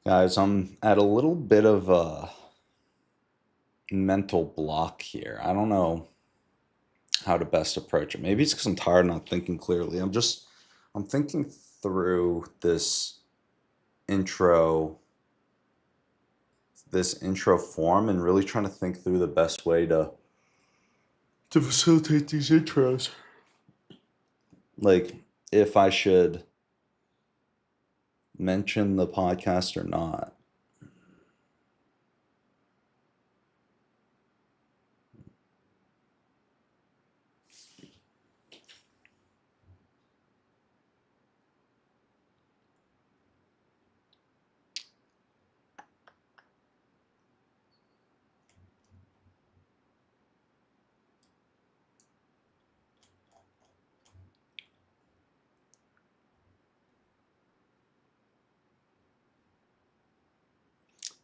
Guys, I'm at a little bit of a mental block here. I don't know how to best approach it. Maybe it's because I'm tired, not thinking clearly. I'm thinking through intro, this intro form and really trying to think through the best way to facilitate these intros. Like if I should mention the podcast or not.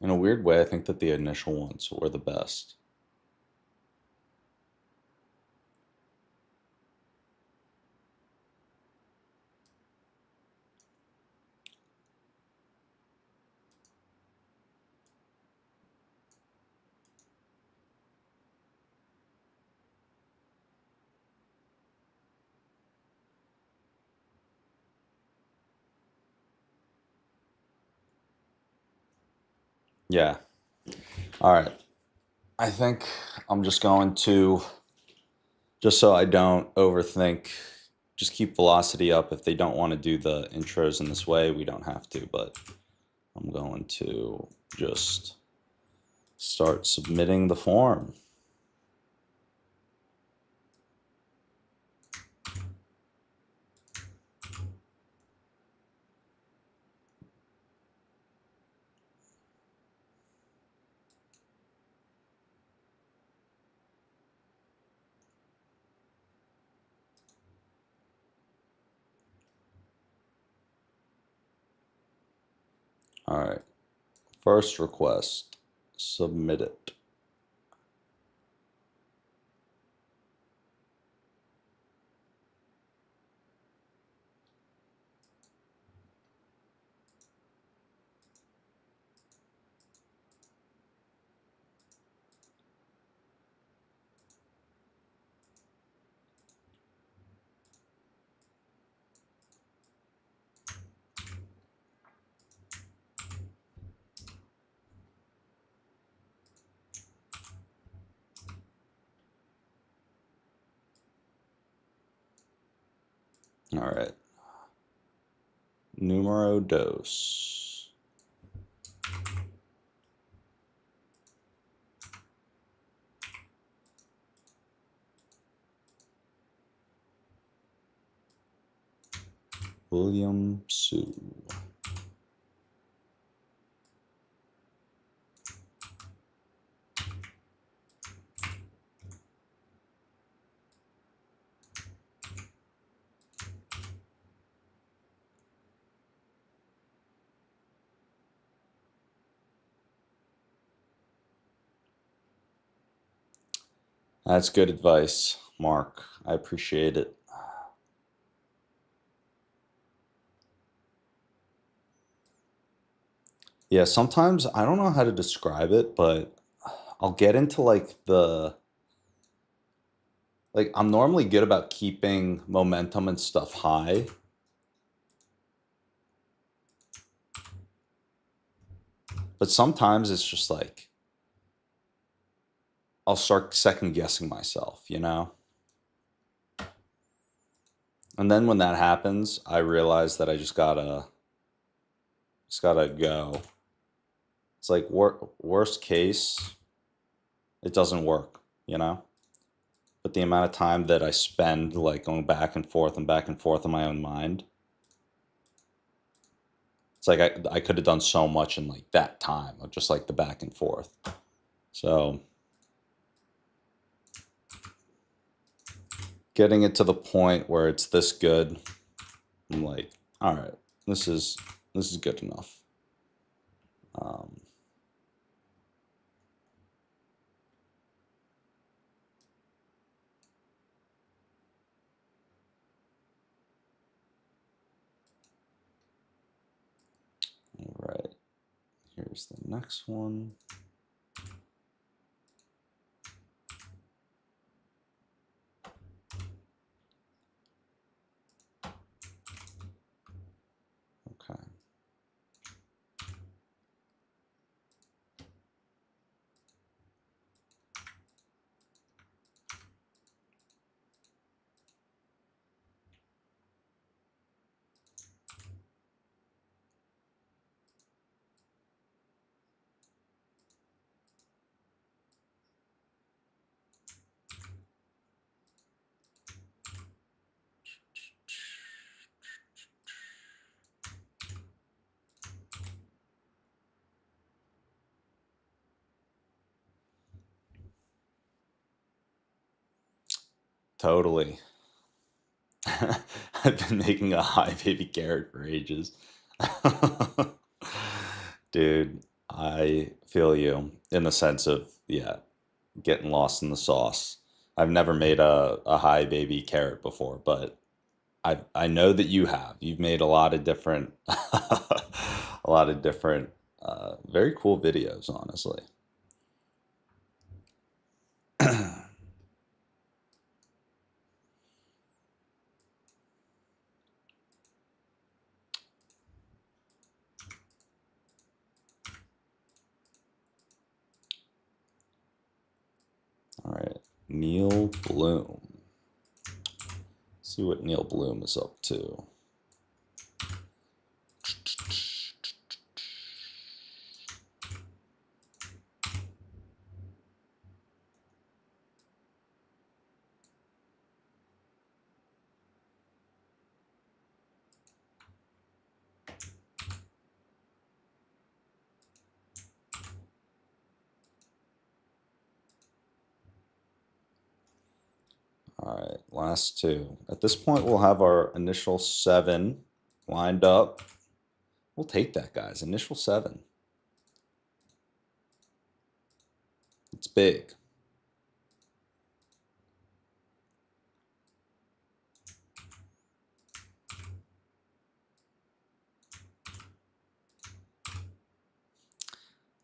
In a weird way, I think that the initial ones were the best. Yeah. All right. I think I'm just going to, just so I don't overthink, just keep velocity up. If they don't want to do the intros in this way, we don't have to, but I'm going to just start submitting the form. All right. First request, submit it. All right. Numero dos. William Sue. That's good advice, Mark. I appreciate it. Yeah, sometimes I don't know how to describe it, but I'll get into like I'm normally good about keeping momentum and stuff high. But sometimes it's just like I'll start second guessing myself, you know? And then when that happens, I realize that I just gotta go. It's like worst case, it doesn't work, you know? But the amount of time that I spend like going back and forth and back and forth in my own mind, it's like I could have done so much in like that time of just like the back and forth. So getting it to the point where it's this good, I'm like, all right, this is good enough. All right, here's the next one. Okay. Totally. I've been making a high baby carrot for ages. Dude, I feel you in the sense of, yeah, getting lost in the sauce. I've never made a high baby carrot before, but I know that you have. You've made a lot of different a lot of different very cool videos, honestly. All right, Neil Bloom. See what Neil Bloom is up to. All right, last two. At this point, we'll have our initial 7 lined up. We'll take that, guys. Initial 7. It's big.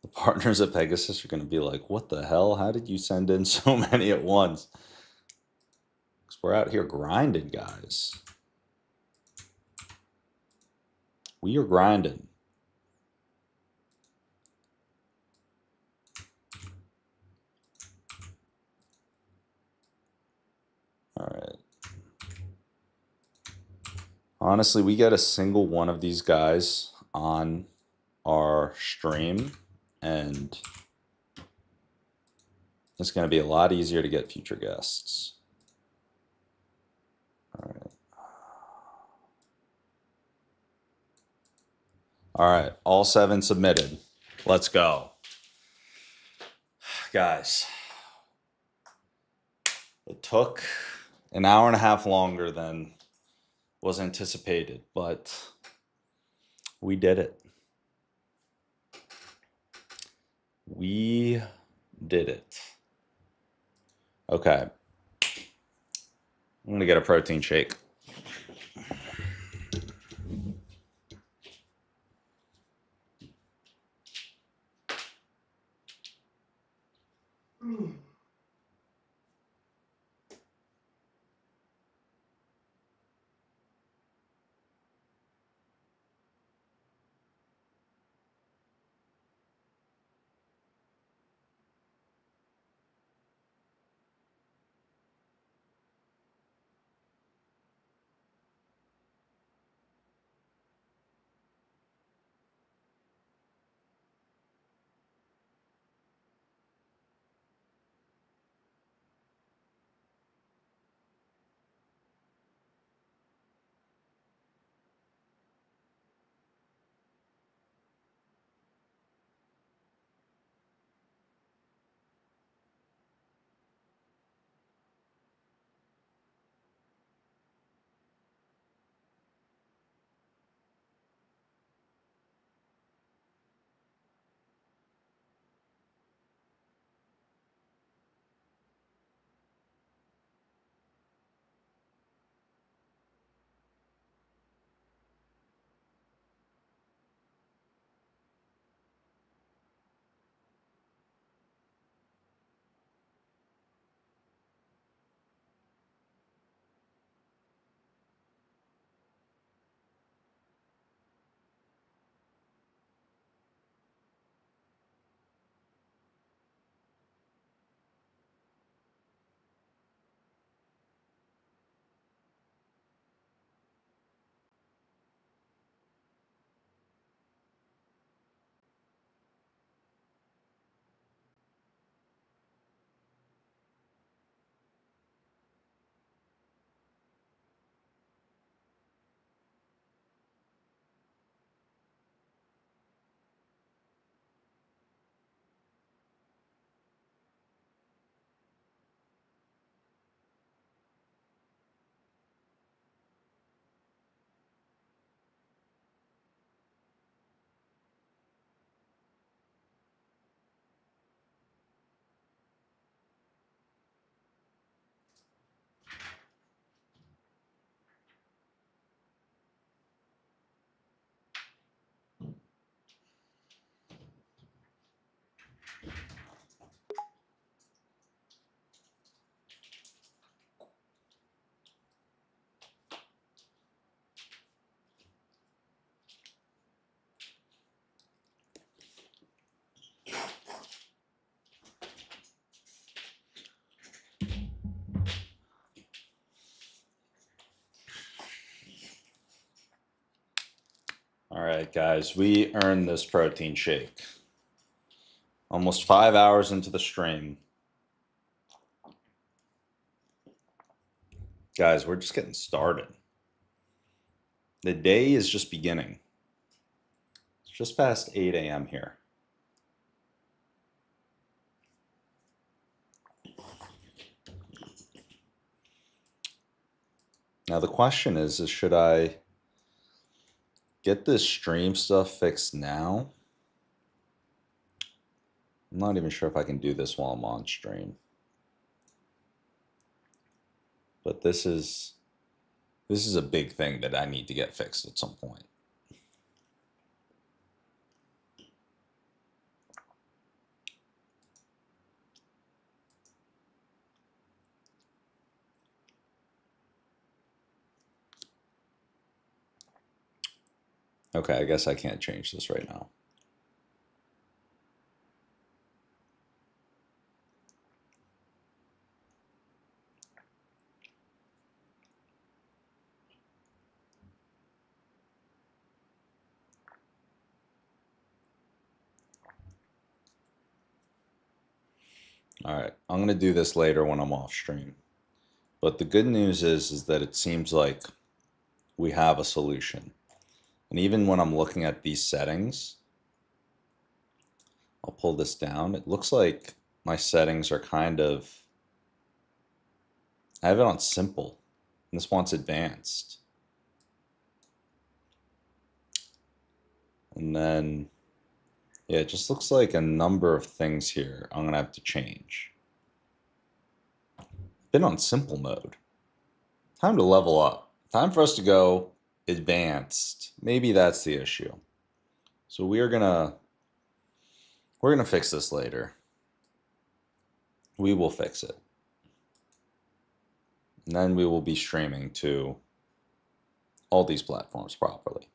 The partners at Pegasus are going to be like, what the hell? How did you send in so many at once? Because we're out here grinding, guys. We are grinding. All right. Honestly, we get a single one of these guys on our stream, and it's going to be a lot easier to get future guests. All right. All right. All 7 submitted. Let's go. Guys, it took an hour and a half longer than was anticipated, but we did it. We did it. Okay. I'm going to get a protein shake. All right, guys, we earned this protein shake. Almost 5 hours into the stream. Guys, we're just getting started. The day is just beginning. It's just past 8 a.m. here. Now the question is should I get this stream stuff fixed now I'm not even sure if I can do this while I'm on stream. But this is a big thing that I need to get fixed at some point. Okay, I guess I can't change this right now. All right, I'm going to do this later when I'm off stream. But the good news is that it seems like we have a solution. And even when I'm looking at these settings, I'll pull this down. It looks like my settings are kind of, I have it on simple. And this wants advanced. And then, yeah, it just looks like a number of things here I'm going to have to change. Been on simple mode. Time to level up. Time for us to go advanced. Maybe that's the issue. So we're gonna fix this later. We will fix it. And then we will be streaming to all these platforms properly.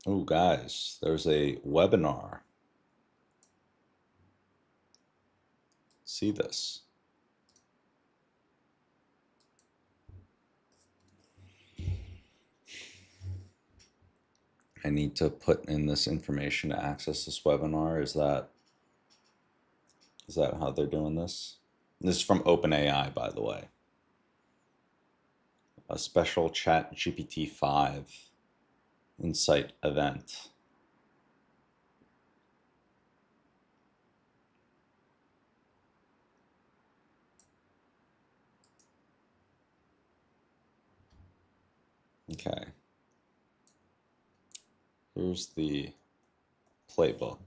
Oh, guys, there's a webinar. See this. I need to put in this information to access this webinar. Is that how they're doing this? This is from OpenAI, by the way. A special Chat GPT 5 Insight event. Okay. Here's the playbook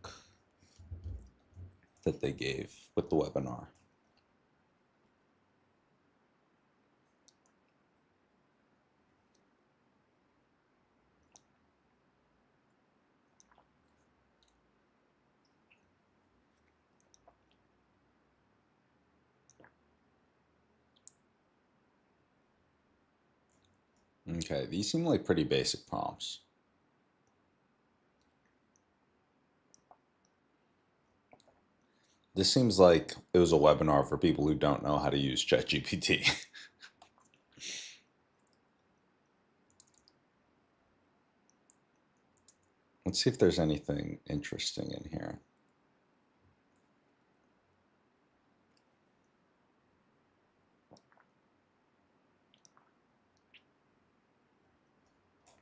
that they gave with the webinar. Okay, these seem like pretty basic prompts. This seems like it was a webinar for people who don't know how to use ChatGPT. Let's see if there's anything interesting in here.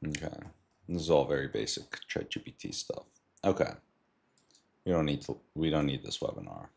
Okay, this is all very basic ChatGPT stuff. Okay, we don't need this webinar.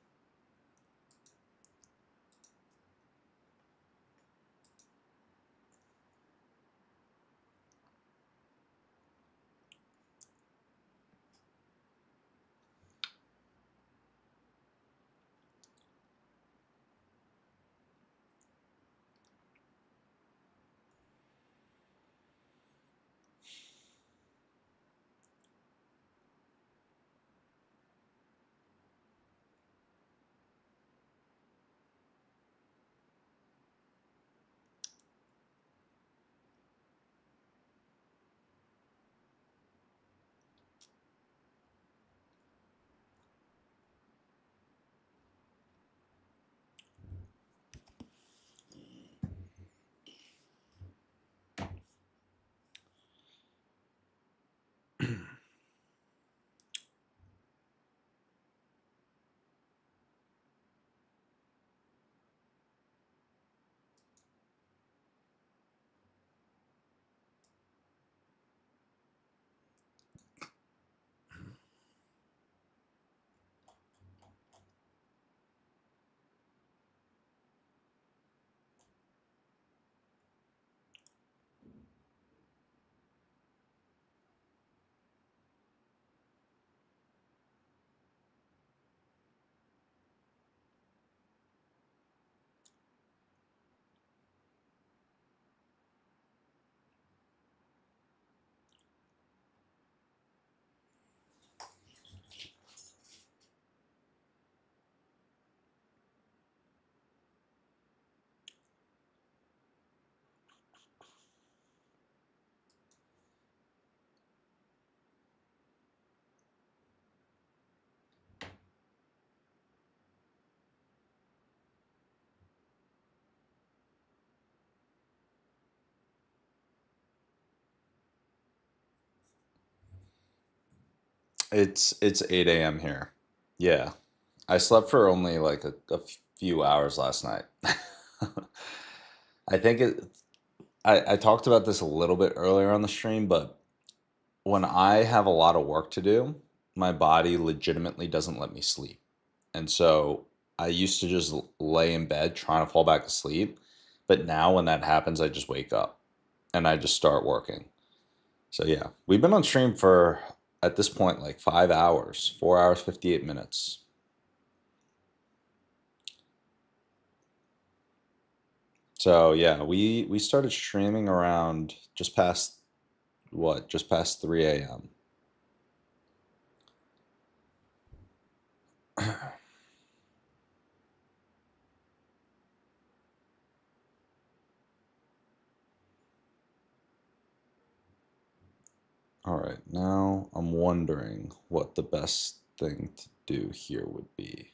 It's 8 a.m. here. Yeah. I slept for only like a few hours last night. I think I talked about this a little bit earlier on the stream, but when I have a lot of work to do, my body legitimately doesn't let me sleep. And so I used to just lay in bed trying to fall back asleep. But now when that happens, I just wake up and I just start working. So yeah, we've been on stream for at this point like 5 hours, 4 hours, 58 minutes. So yeah, we started streaming around just past what? Just past 3 a.m. All right, now I'm wondering what the best thing to do here would be.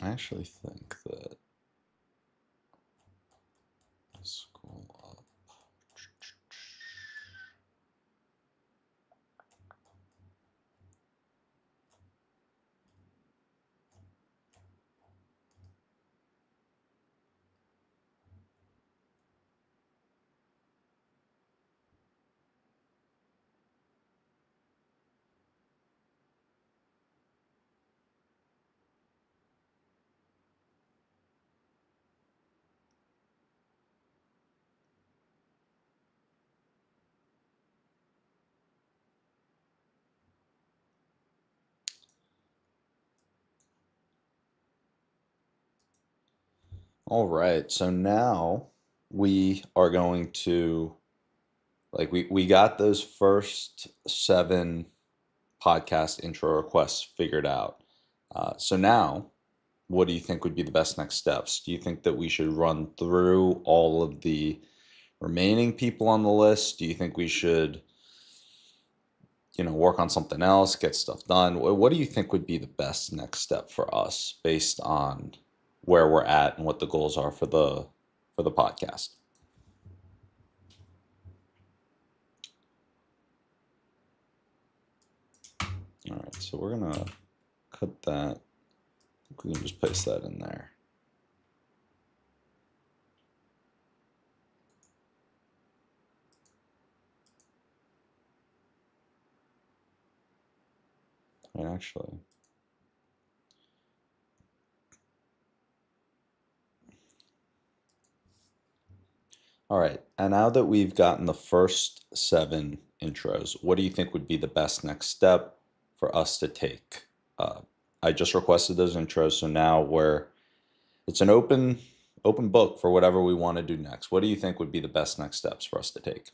I actually think that scroll up. All right, so now we are going to like we got those first seven podcast intro requests figured out. So now, what do you think would be the best next steps? Do you think that we should run through all of the remaining people on the list? Do you think we should, work on something else, get stuff done? What do you think would be the best next step for us based on where we're at and what the goals are for the podcast? All right, so we're gonna cut that. I think we can just paste that in there. And actually, all right. And now that we've gotten the first seven intros, what do you think would be the best next step for us to take? Uh, I just requested those intros, so now it's an open book for whatever we want to do next. What do you think would be the best next steps for us to take?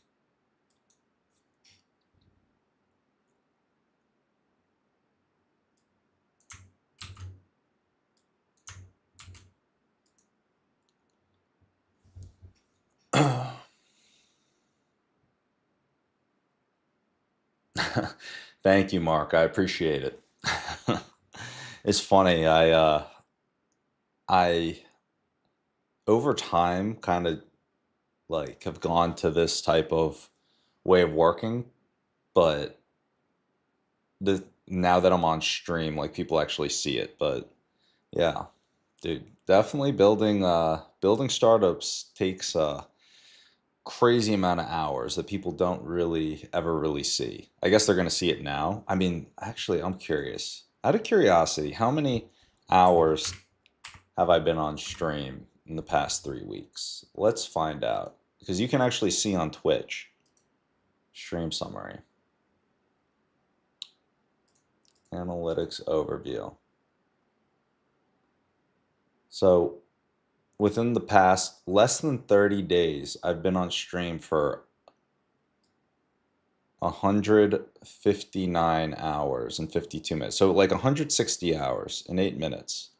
Thank you, Mark. I appreciate it. It's funny. I over time kind of like have gone to this type of way of working, but the now that I'm on stream, like people actually see it. But yeah, dude, definitely building startups takes a crazy amount of hours that people don't really ever really see. I guess they're gonna see it now. I mean, actually, I'm curious. Out of curiosity, how many hours have I been on stream in the past 3 weeks? Let's find out. Because you can actually see on Twitch stream summary, analytics overview. So within the past less than 30 days, I've been on stream for 159 hours and 52 minutes. So like 160 hours in 8 minutes.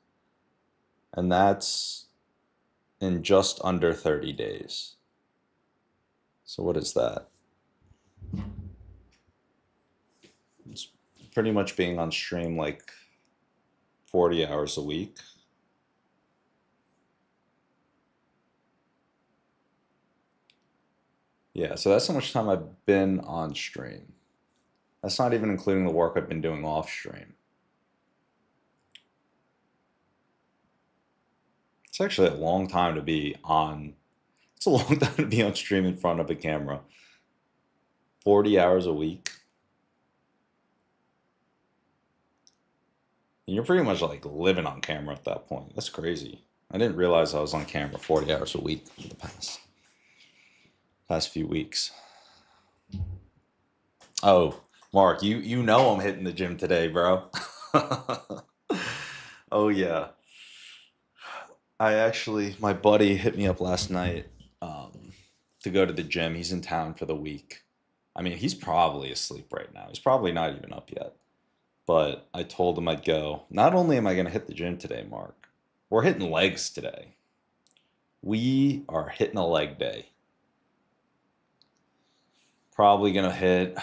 And that's in just under 30 days. So what is that? It's pretty much being on stream like 40 hours a week. Yeah, so that's how much time I've been on stream. That's not even including the work I've been doing off stream. It's actually a long time to be on. It's a long time to be on stream in front of a camera. 40 hours a week. And you're pretty much like living on camera at that point. That's crazy. I didn't realize I was on camera 40 hours a week for the past few weeks. Oh, Mark, you know I'm hitting the gym today, bro. Oh yeah. My buddy hit me up last night to go to the gym. He's in town for the week. I mean, he's probably asleep right now. He's probably not even up yet. But I told him I'd go. Not only am I going to hit the gym today, Mark, we're hitting legs today. We are hitting a leg day. Probably going to hit,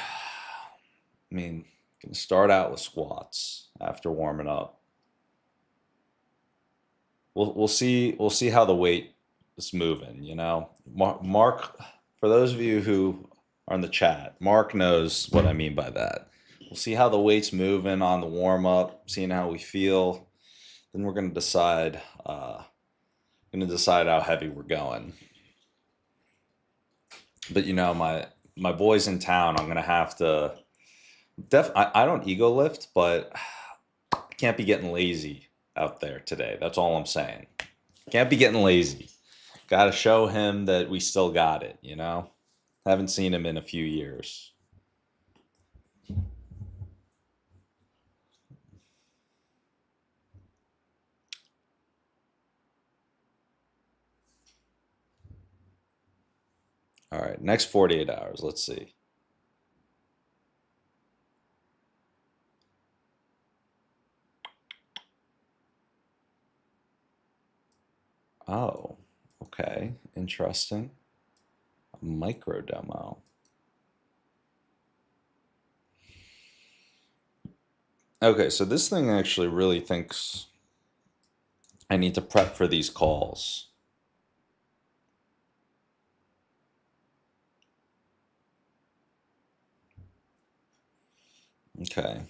going to start out with squats after warming up. We'll see how the weight is moving, you know. Mark, for those of you who are in the chat, Mark knows what I mean by that. We'll see how the weight's moving on the warm up, seeing how we feel. Then we're gonna decide how heavy we're going. But you know, my boy's in town. I'm gonna have to. I don't ego lift, but I can't be getting lazy out there today. That's all I'm saying. Can't be getting lazy. Got to show him that we still got it, you know? Haven't seen him in a few years. All right, next 48 hours. Let's see. Oh, okay. Interesting. A micro demo. Okay, so this thing actually really thinks I need to prep for these calls. Okay.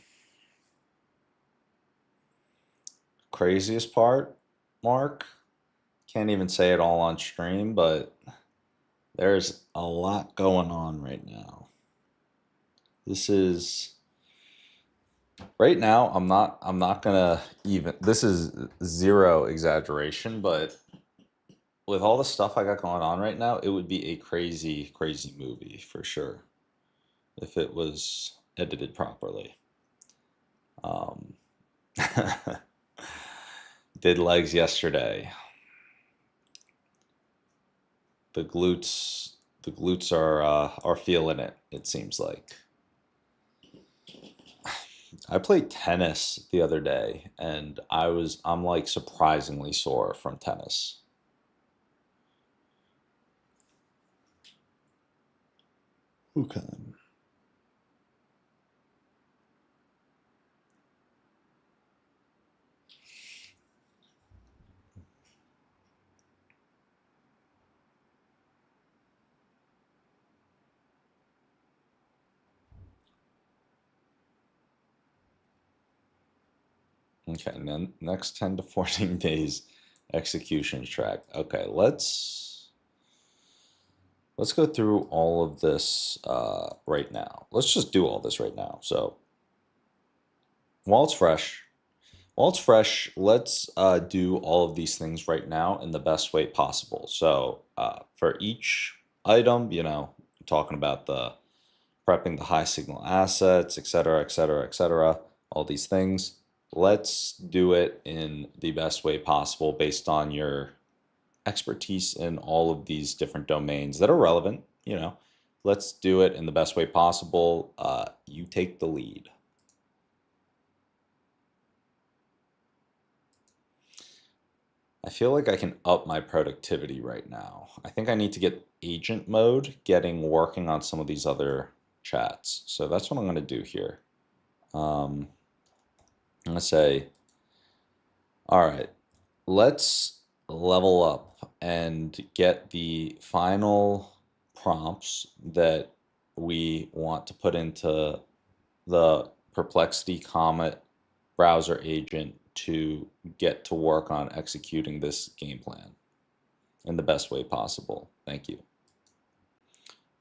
Craziest part, Mark? Can't even say it all on stream, but there's a lot going on right now. This is right now, I'm not gonna even, this is zero exaggeration, but with all the stuff I got going on right now, it would be a crazy, crazy movie for sure if it was edited properly. Did legs yesterday. The glutes are feeling it, it seems like. I played tennis the other day and I'm like surprisingly sore from tennis. Okay. Okay, and then next 10 to 14 days execution track. Okay, let's go through all of this right now. Let's just do all this right now. So while it's fresh, let's do all of these things right now in the best way possible. So for each item, you know, talking about the prepping the high signal assets, et cetera, et cetera, et cetera, all these things. Let's do it in the best way possible based on your expertise in all of these different domains that are relevant, you know. Let's do it in the best way possible. You take the lead. I feel like I can up my productivity right now. I think I need to get agent mode, working on some of these other chats. So that's what I'm going to do here. I'm going to say, all right, let's level up and get the final prompts that we want to put into the Perplexity Comet browser agent to get to work on executing this game plan in the best way possible. Thank you.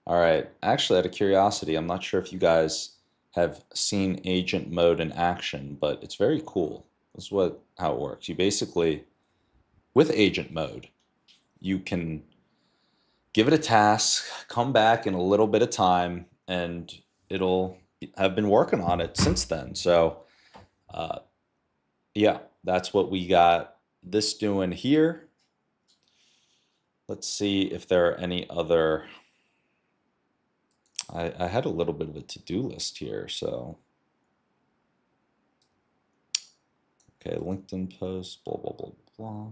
All right. Actually, out of curiosity, I'm not sure if you guys have seen agent mode in action, but it's very cool. This is how it works. You basically, with agent mode, you can give it a task, come back in a little bit of time, and it'll have been working on it since then. So, yeah, that's what we got this doing here. Let's see if there are any other. I had a little bit of a to-do list here, so. Okay, LinkedIn post, blah, blah, blah, blah.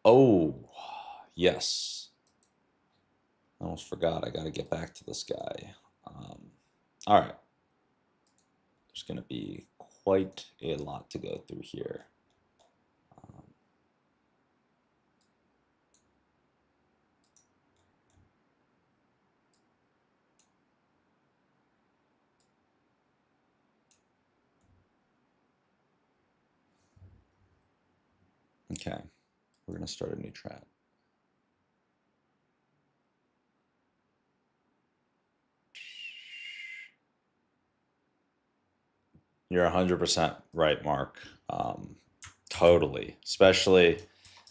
Oh, yes. I almost forgot. I got to get back to this guy. All right. There's going to be quite a lot to go through here. Okay, we're going to start a new chat. You're 100% right, Mark. Totally. Especially,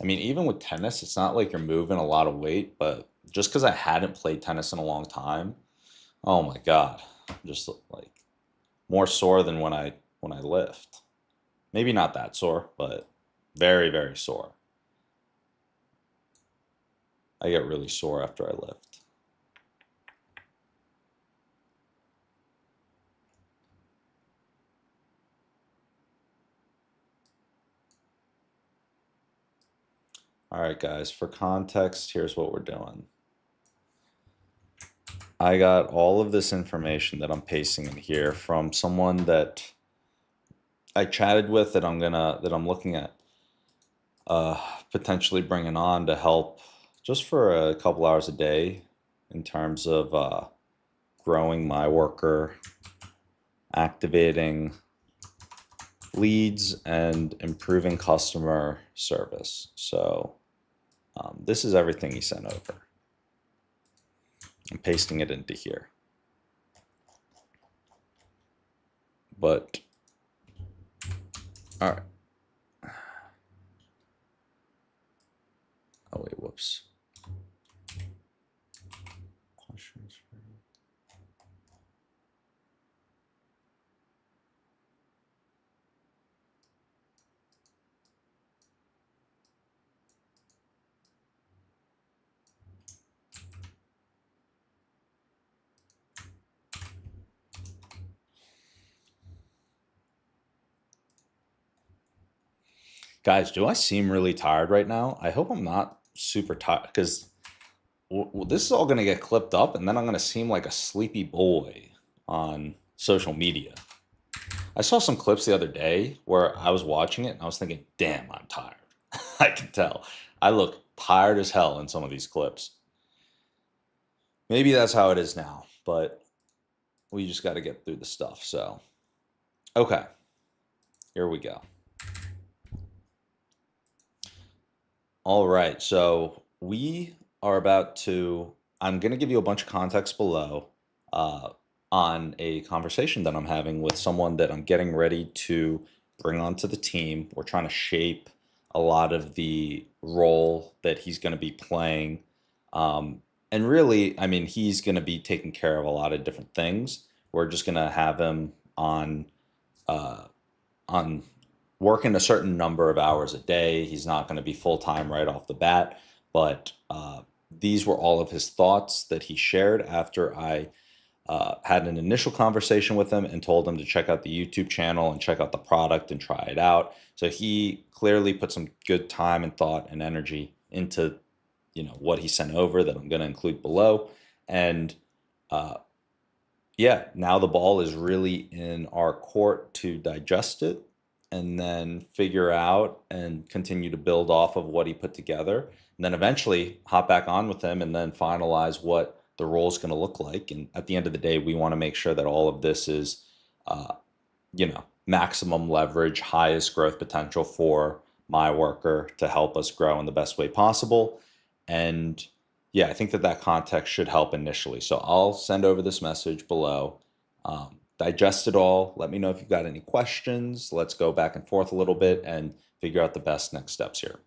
I mean, even with tennis, it's not like you're moving a lot of weight, but just because I hadn't played tennis in a long time, oh my God, I'm just like more sore than when I lift. Maybe not that sore, but very, very sore. I get really sore after I lift. All right, guys, for context, here's what we're doing. I got all of this information that I'm pasting in here from someone that I chatted with that I'm looking at potentially bringing on to help just for a couple hours a day in terms of growing my worker, activating leads, and improving customer service. So this is everything he sent over. I'm pasting it into here. But, all right. Oh, wait, whoops. Questions for you. Guys, do I seem really tired right now? I hope I'm not super tired because this is all going to get clipped up and then I'm going to seem like a sleepy boy on social media. I saw some clips the other day where I was watching it and I was thinking, damn, I'm tired. I can tell. I look tired as hell in some of these clips. Maybe that's how it is now, but we just got to get through the stuff. So, okay, here we go. All right, so we are about to, I'm going to give you a bunch of context below on a conversation that I'm having with someone that I'm getting ready to bring onto the team. We're trying to shape a lot of the role that he's going to be playing. And really, I mean, he's going to be taking care of a lot of different things. We're just going to have him on working a certain number of hours a day. He's not going to be full-time right off the bat, but these were all of his thoughts that he shared after I had an initial conversation with him and told him to check out the YouTube channel and check out the product and try it out. So he clearly put some good time and thought and energy into, what he sent over that I'm going to include below. And yeah, now the ball is really in our court to digest it and then figure out and continue to build off of what he put together. And then eventually hop back on with him and then finalize what the role is going to look like. And at the end of the day, we want to make sure that all of this is, maximum leverage, highest growth potential for my worker to help us grow in the best way possible. And yeah, I think that context should help initially. So I'll send over this message below. Digest it all. Let me know if you've got any questions. Let's go back and forth a little bit and figure out the best next steps here.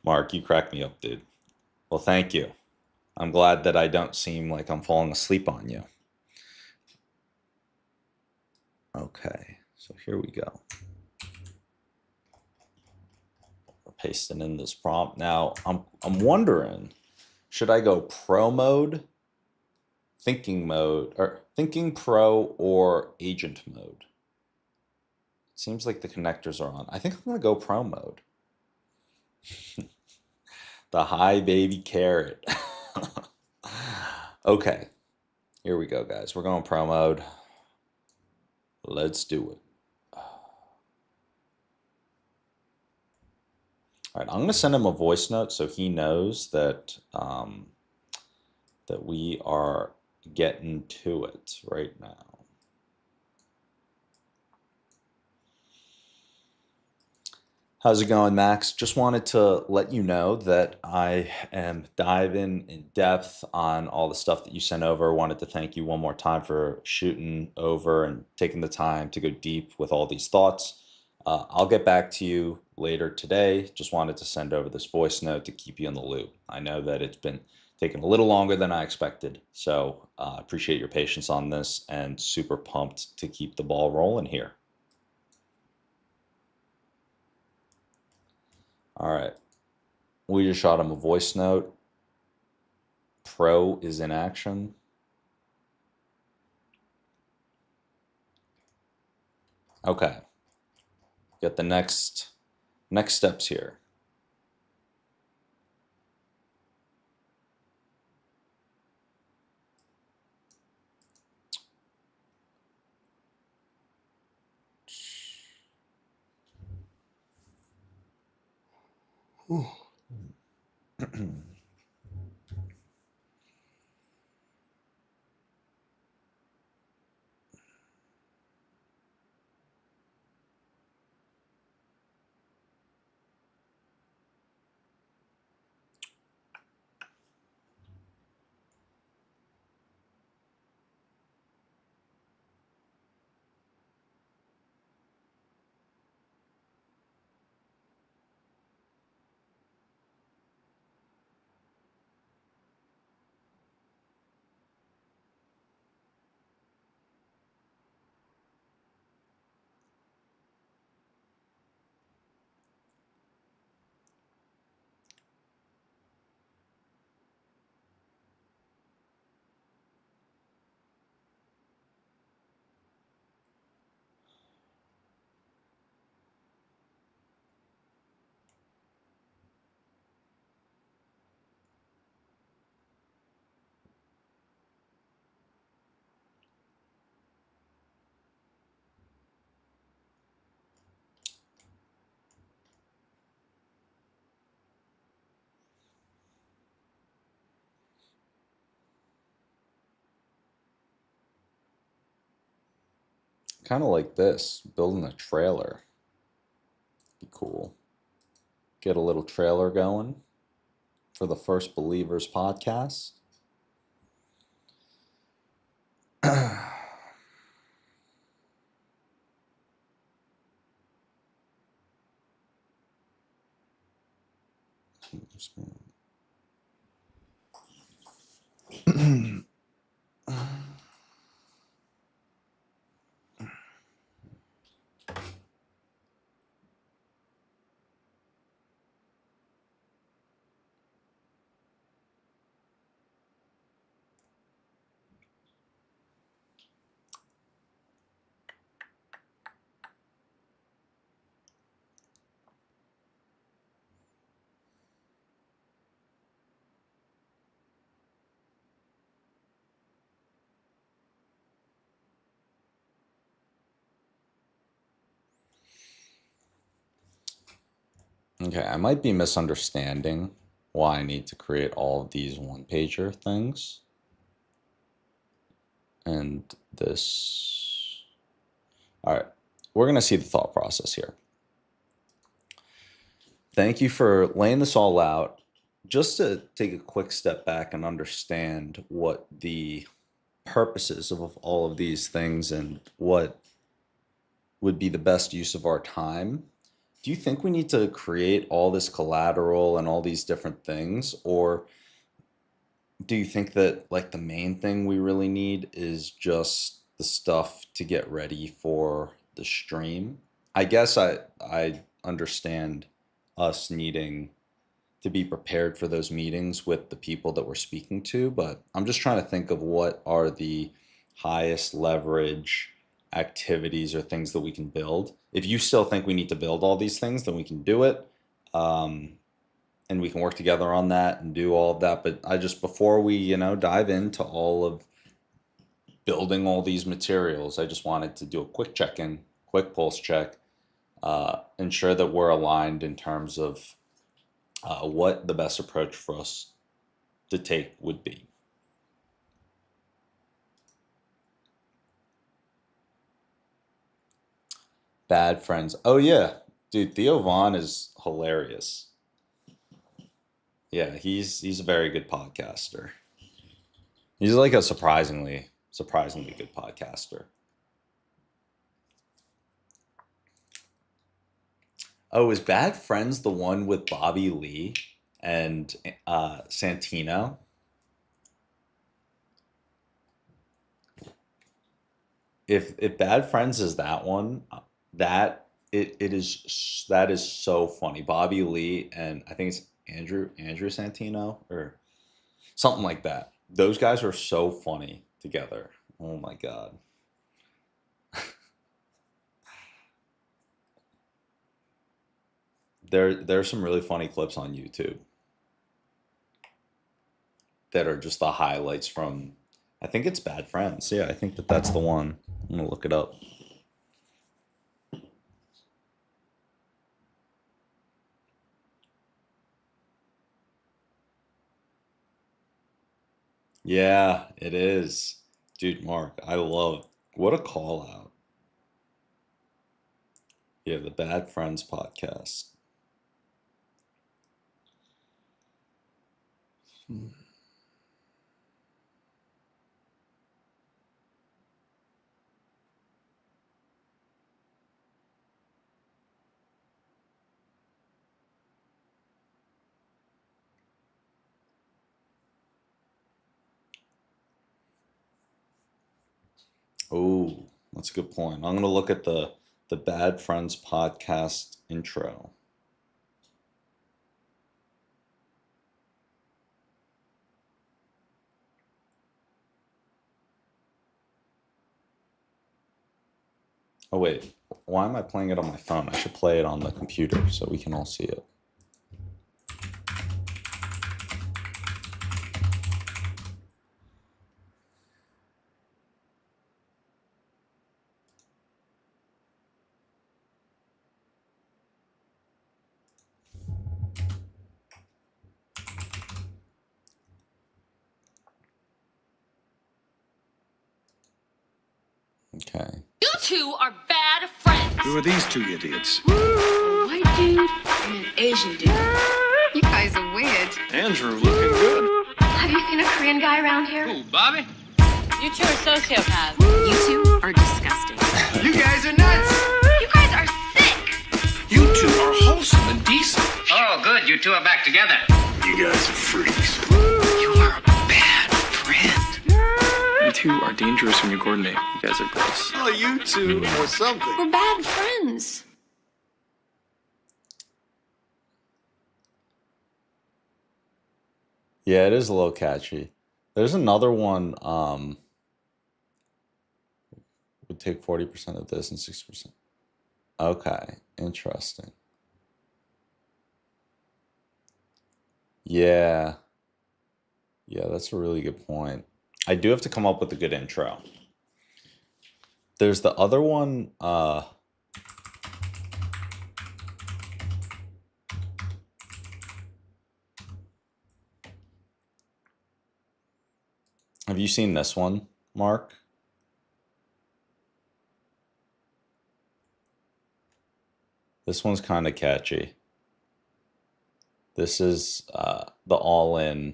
Mark, you crack me up, dude. Well, thank you. I'm glad that I don't seem like I'm falling asleep on you. Okay, so here we go. We're pasting in this prompt. Now, I'm wondering, should I go pro mode, thinking mode, or thinking pro, or agent mode? It seems like the connectors are on. I think I'm gonna go pro mode. The high baby carrot. Okay, here we go, guys. We're going pro mode. Let's do it. All right, I'm going to send him a voice note so he knows that that we are getting to it right now. How's it going, Max? Just wanted to let you know that I am diving in depth on all the stuff that you sent over. Wanted to thank you one more time for shooting over and taking the time to go deep with all these thoughts. I'll get back to you later today. Just wanted to send over this voice note to keep you in the loop. I know that it's been taking a little longer than I expected, so appreciate your patience on this and super pumped to keep the ball rolling here. All right. We just shot him a voice note. Pro is in action. Okay. Got the next steps here. Kind of like this, building a trailer. Be cool. Get a little trailer going for the First Believers podcast. Okay, I might be misunderstanding why I need to create all of these one-pager things. And this. All right, we're going to see the thought process here. Thank you for laying this all out. Just to take a quick step back and understand what the purposes of all of these things and what would be the best use of our time. Do you think we need to create all this collateral and all these different things, or do you think that like the main thing we really need is just the stuff to get ready for the stream? I guess I understand us needing to be prepared for those meetings with the people that we're speaking to, but I'm just trying to think of what are the highest leverage activities or things that we can build. If you still think we need to build all these things, then we can do it. And we can work together on that and do all of that. But I just, before we, dive into all of building all these materials, I just wanted to do a quick check-in, quick pulse check, ensure that we're aligned in terms of what the best approach for us to take would be. Bad friends. Oh yeah, dude, Theo Vaughn is hilarious. Yeah, he's a very good podcaster. He's like a surprisingly good podcaster. Oh, is Bad Friends the one with Bobby Lee and Santino? If Bad Friends is that one, that is so funny. Bobby Lee and I think it's Andrew Santino or something like that. Those guys are so funny together. Oh my God. There's some really funny clips on YouTube that are just the highlights from, I think it's Bad Friends. Yeah, I think that's the one. I'm gonna look it up. Yeah, it is. Dude, Mark, I love, what a call out. Yeah, the Bad Friends podcast. Oh, that's a good point. I'm gonna look at the Bad Friends podcast intro. Oh wait, why am I playing it on my phone? I should play it on the computer so we can all see it. Okay. You two are bad friends. Who are these two idiots? A white dude and an Asian dude. You guys are weird. Andrew looking good. Have you seen a Korean guy around here? Ooh, Bobby? You two are sociopaths. You two are disgusting. You guys are nuts! You guys are sick. You two are wholesome and decent. Oh, good. You two are back together. You guys are freaks. You are a bad friend. You two are dangerous when you coordinate. You guys are gross. Oh, you two are something. We're bad friends. Yeah, it is a little catchy. There's another one, would take 40% of this and 60%. Okay, interesting. Yeah. Yeah, that's a really good point. I do have to come up with a good intro. There's the other one, Have you seen this one, Mark? This one's kind of catchy. This is the All In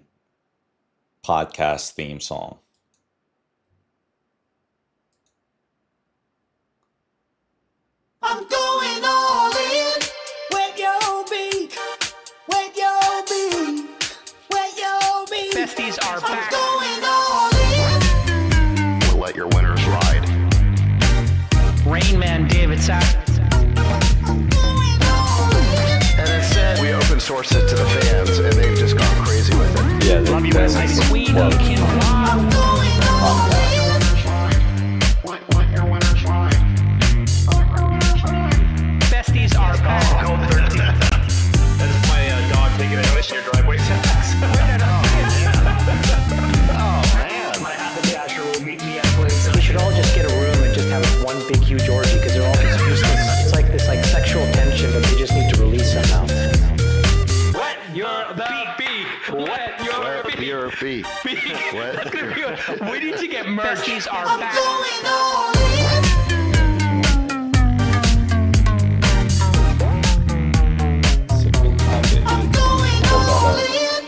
podcast theme song. I'm going all in. Wet your beak. Wet your beak. Wet your beak. Besties are I'm back. going all in. We'll let your winners ride. Rain Man David Sack. I'm going all in. And instead, we open source it to the fans, and they've just gone crazy with it. Yeah, Love you, that's Wesley. the Queen quote. of Kim I'm going all in. Besties are back. That's my dog taking a notice in your driveway. We should all just get a room and just have one big huge orgy because they're all just useless. It's like this sexual tension, but they just need to release somehow. Wet your beak. Wet your beak. Your feet. What? We need to get merch. Besties are I'm back. going all in. I'm going all in.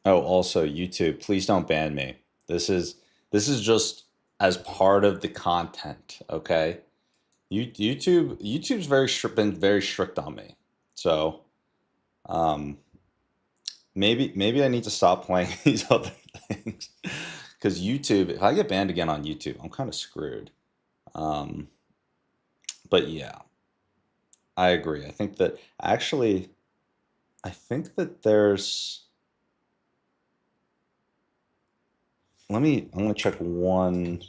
Oh, also YouTube, please don't ban me. This is just as part of the content, okay? YouTube's been very strict on me. So, maybe I need to stop playing these other things because YouTube. If I get banned again on YouTube, I'm kind of screwed. But yeah, I agree. I think that there's. I'm gonna check one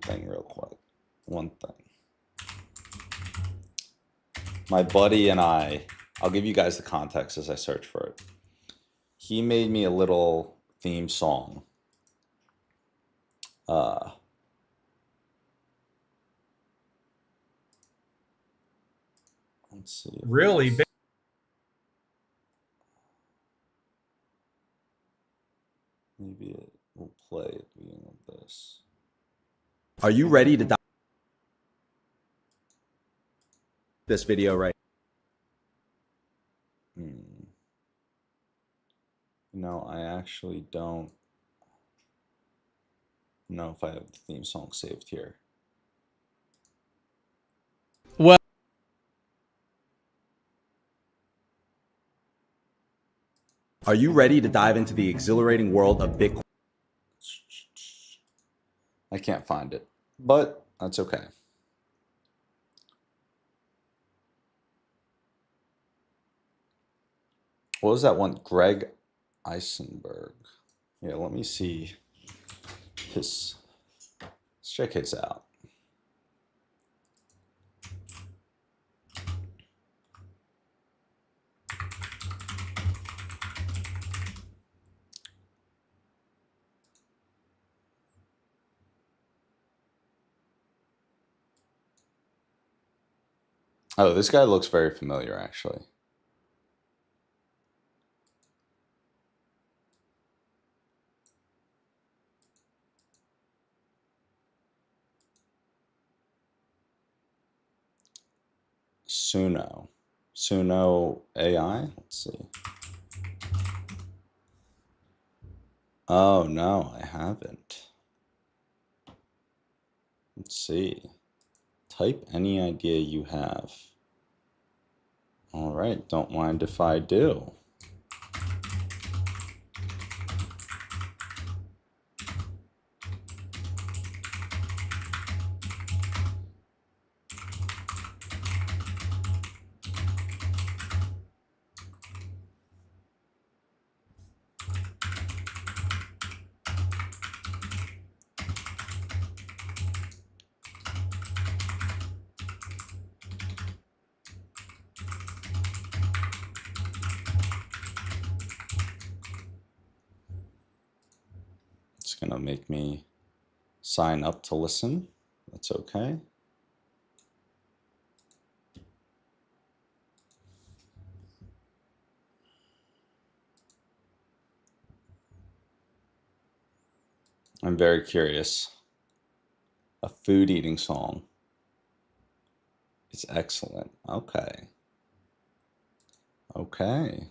thing real quick. One thing. My buddy and I'll give you guys the context as I search for it. He made me a little theme song. Let's see. Really? Maybe it will play at the beginning of this. Are you ready to dive this video right? No, I actually don't know if I have the theme song saved here. Well, are you ready to dive into the exhilarating world of Bitcoin? I can't find it, but that's okay. What was that one? Greg Eisenberg. Yeah, let me see his. Let's check his out. Oh, this guy looks very familiar, actually. Suno AI. Let's see. Oh no, I haven't. Let's see. Type any idea you have. All right, don't mind if I do. It's gonna make me sign up to listen. That's okay. I'm very curious. A food eating song. It's excellent. Okay. Okay.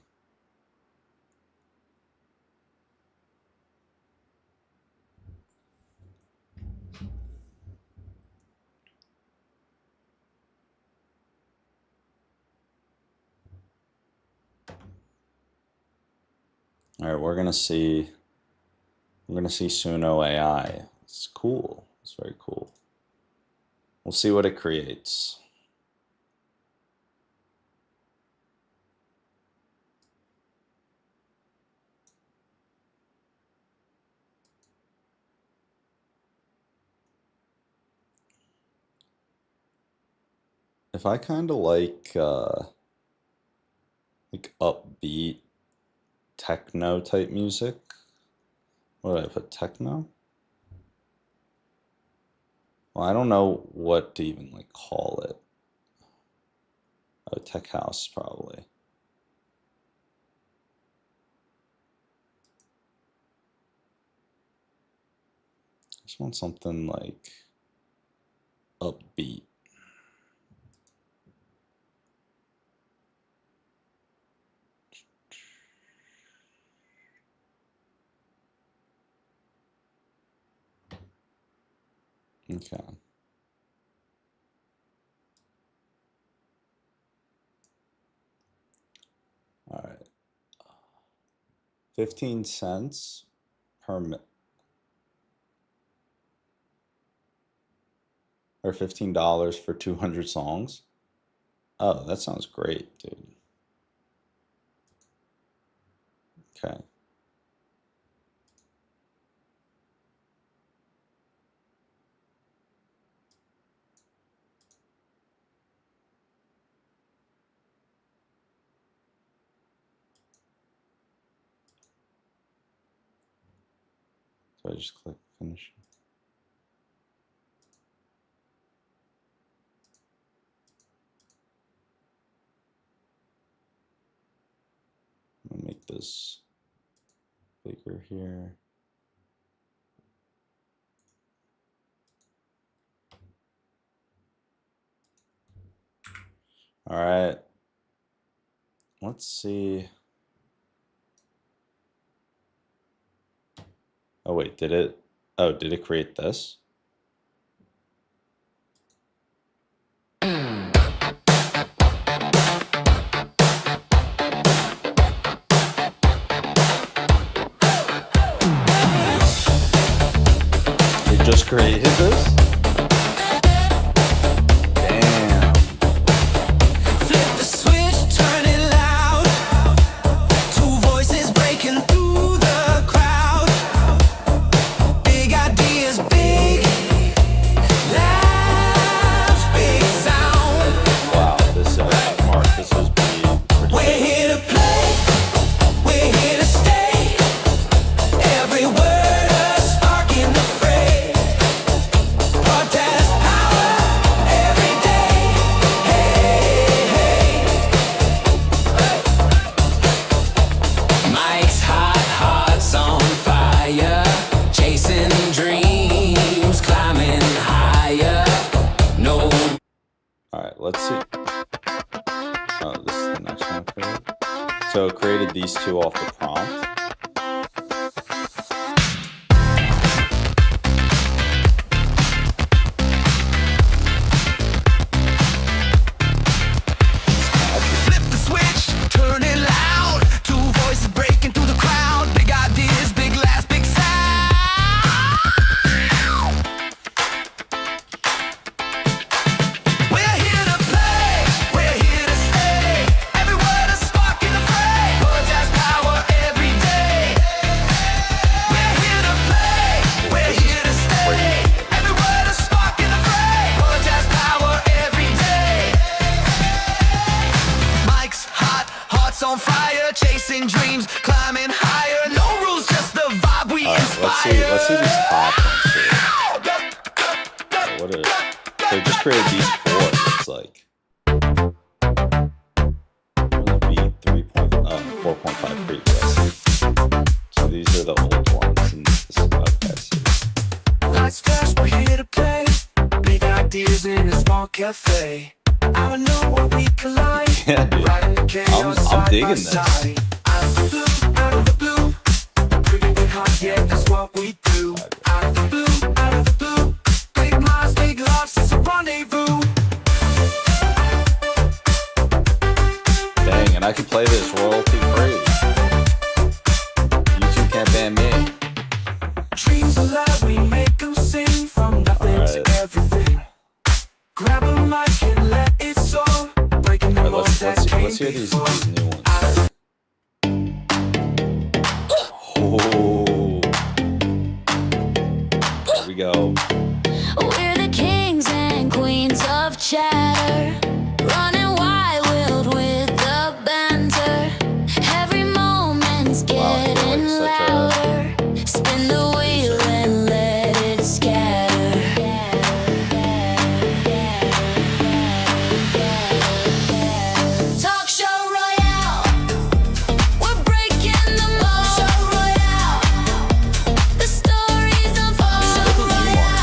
All right, we're gonna see Suno AI. It's cool. It's very cool. We'll see what it creates. If I kind of like upbeat techno type music, what did I put? Techno? Well, I don't know what to even like call it. Oh, tech house probably. Just want something like upbeat. Okay. All right. 15 cents per minute. Or $15 for 200 songs. Oh, that sounds great, dude. Okay. So I just click finish. I'm gonna make this bigger here. All right. Let's see. Oh wait, did it create this? It just created this? Damn. Flip the switch, turn it loud. Two voices breaking through the crowd. Big ideas, big laughs, big sound. Wow, this Mark, this is pretty We're good. here to play, we're here to stay. Every word a spark in the fray. Protest power every day. Hey, hey. Mike's hot, hearts on fire. Chasing dreams, climbing higher. No. All right, let's see. Oh, this is the next one I created. So it created these two off the prompt. Flip the switch, turn it loud. Two voices breaking through the crowd. Big ideas, big laughs, big sound. We're here to play, we're here to stay. Every word a spark in the fray. Protest power every day. We're here to play, we're here to stay. Every word a spark in the fray. Protest power every day. Mike's hot, hearts on fire, chasing dreams, climbing higher. No rules, just the vibe we All right, inspire. let's see these top ones here. What are they just created these four, it looks like. Really be 4.5 previous. So these are the old ones, and this is okay. So ideas in a small cafe. I don't know what we collide. Yeah, dude. I'm digging this. Out of the blue, out of the blue. Pretty big hot, yeah, that's what we do. Out of the blue, out of the blue. Big minds, big loves, it's a rendezvous. Dang, and I can play this royalty free. YouTube can't ban me. Dreams alive, we make them sing from nothing to everything. Grab a mic and let it soar. Breaking the molds that came Let's hear these before. new ones. Oh, here we go. We're the kings and queens of chatter, running wild with the banter. Every moment's getting louder. Spin the wheel and let it scatter. Talk show royale, we're breaking the mold. Show royale, the stories unfold.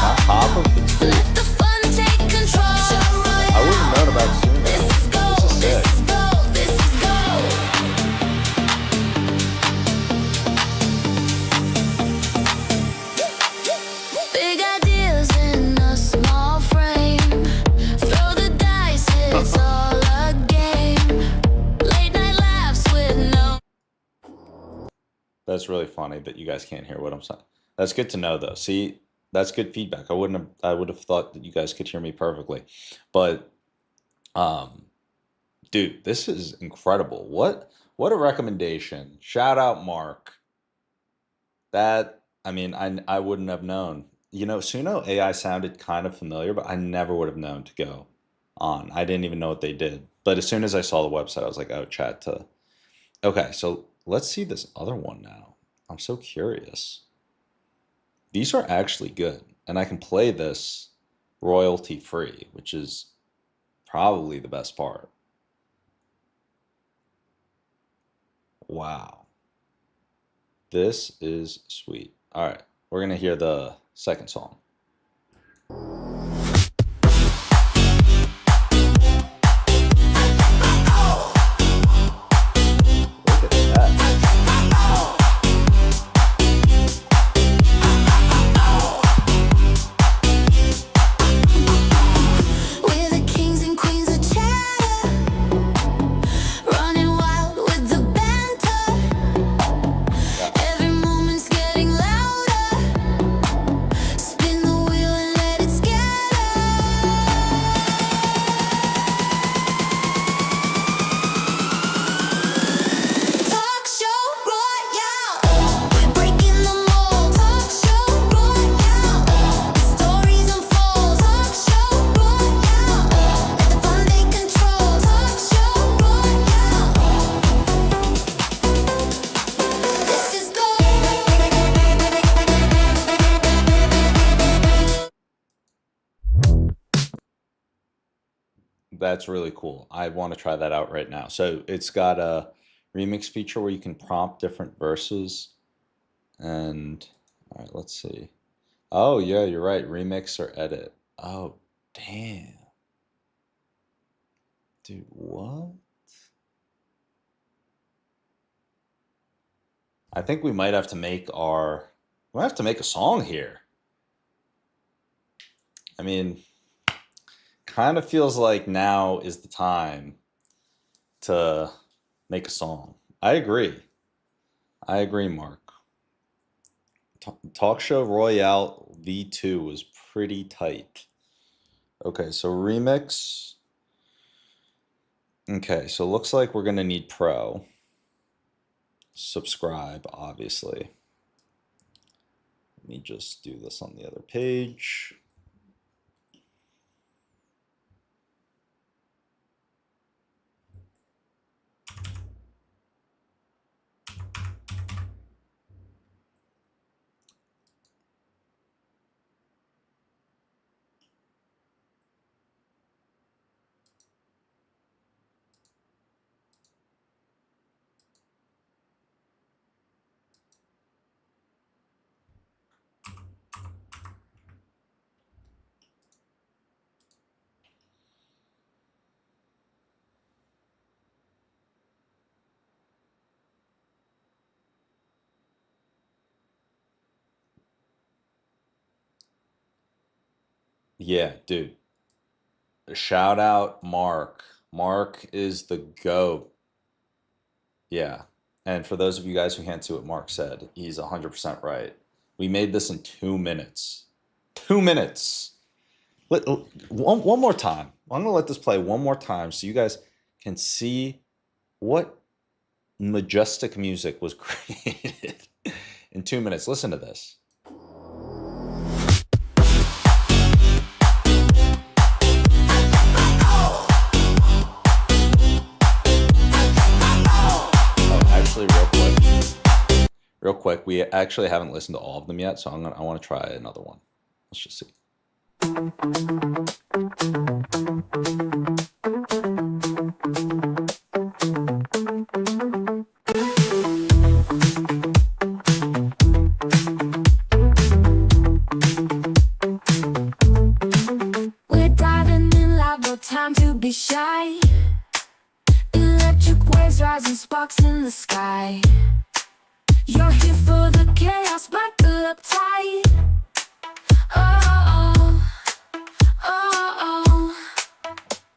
Not top of the tree. Let the fun take control. I wouldn't have known about Suno. This is gold, this is gold, this is gold. Big ideas in a small frame. Throw the dice, it's all a game. Late night laughs with no. That's really funny, but you guys can't hear what I'm saying. That's good to know, though. See, that's good feedback. I would have thought that you guys could hear me perfectly, but, dude, this is incredible. What a recommendation! Shout out, Mark. I mean, I wouldn't have known. You know, Suno AI sounded kind of familiar, but I never would have known to go on. I didn't even know what they did. But as soon as I saw the website, I was like, oh, chat to. Okay, so let's see this other one now. I'm so curious. These are actually good, and I can play this royalty free, which is probably the best part. Wow. This is sweet. All right, we're going to hear the second song. Look at that. We're the kings and queens of chatter, running wild with the banter. Every moment's getting louder. Spin the wheel and let it scatter. Talk show royale, breaking the mold. Talk show royale, the stories unfold. Talk show royale, let the fun take control. Talk show royale, this is gold. That's really cool. I want to try that out right now. So it's got a remix feature where you can prompt different verses. And all right, let's see. Oh, yeah, you're right. Remix or edit. Oh, damn. Dude, what? I think we might have to make a song here. I mean, kind of feels like now is the time to make a song. I agree, Mark. Talk Show Royale V2 was pretty tight. Okay, so remix. Okay, so looks like we're gonna need pro. Subscribe, obviously. Let me just do this on the other page. Yeah, dude. Shout out Mark. Mark is the GOAT. Yeah. And for those of you guys who can't see what Mark said, he's 100% right. We made this in 2 minutes. 2 minutes. One more time. I'm going to let this play one more time so you guys can see what majestic music was created in 2 minutes. Listen to this. Real quick, we actually haven't listened to all of them yet, so I want to try another one. Let's just see. We're diving in like no time to be shy. Electric waves rising, sparks in the sky. You're here for the chaos, buckle up tight. Oh, oh, oh.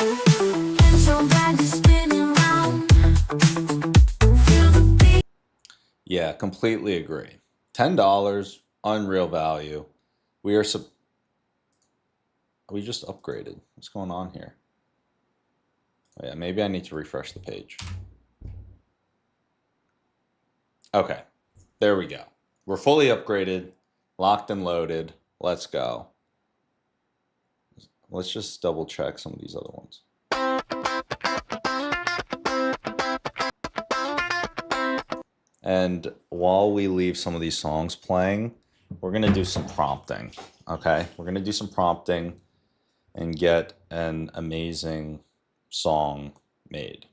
And your bag is spinning round. Feel the beat. Yeah, completely agree. $10, unreal value. We just upgraded. What's going on here? Oh, yeah, maybe I need to refresh the page. Okay. There we go. We're fully upgraded, locked and loaded. Let's go. Let's just double check some of these other ones. And while we leave some of these songs playing, we're going to do some prompting. Okay? We're going to do some prompting and get an amazing song made.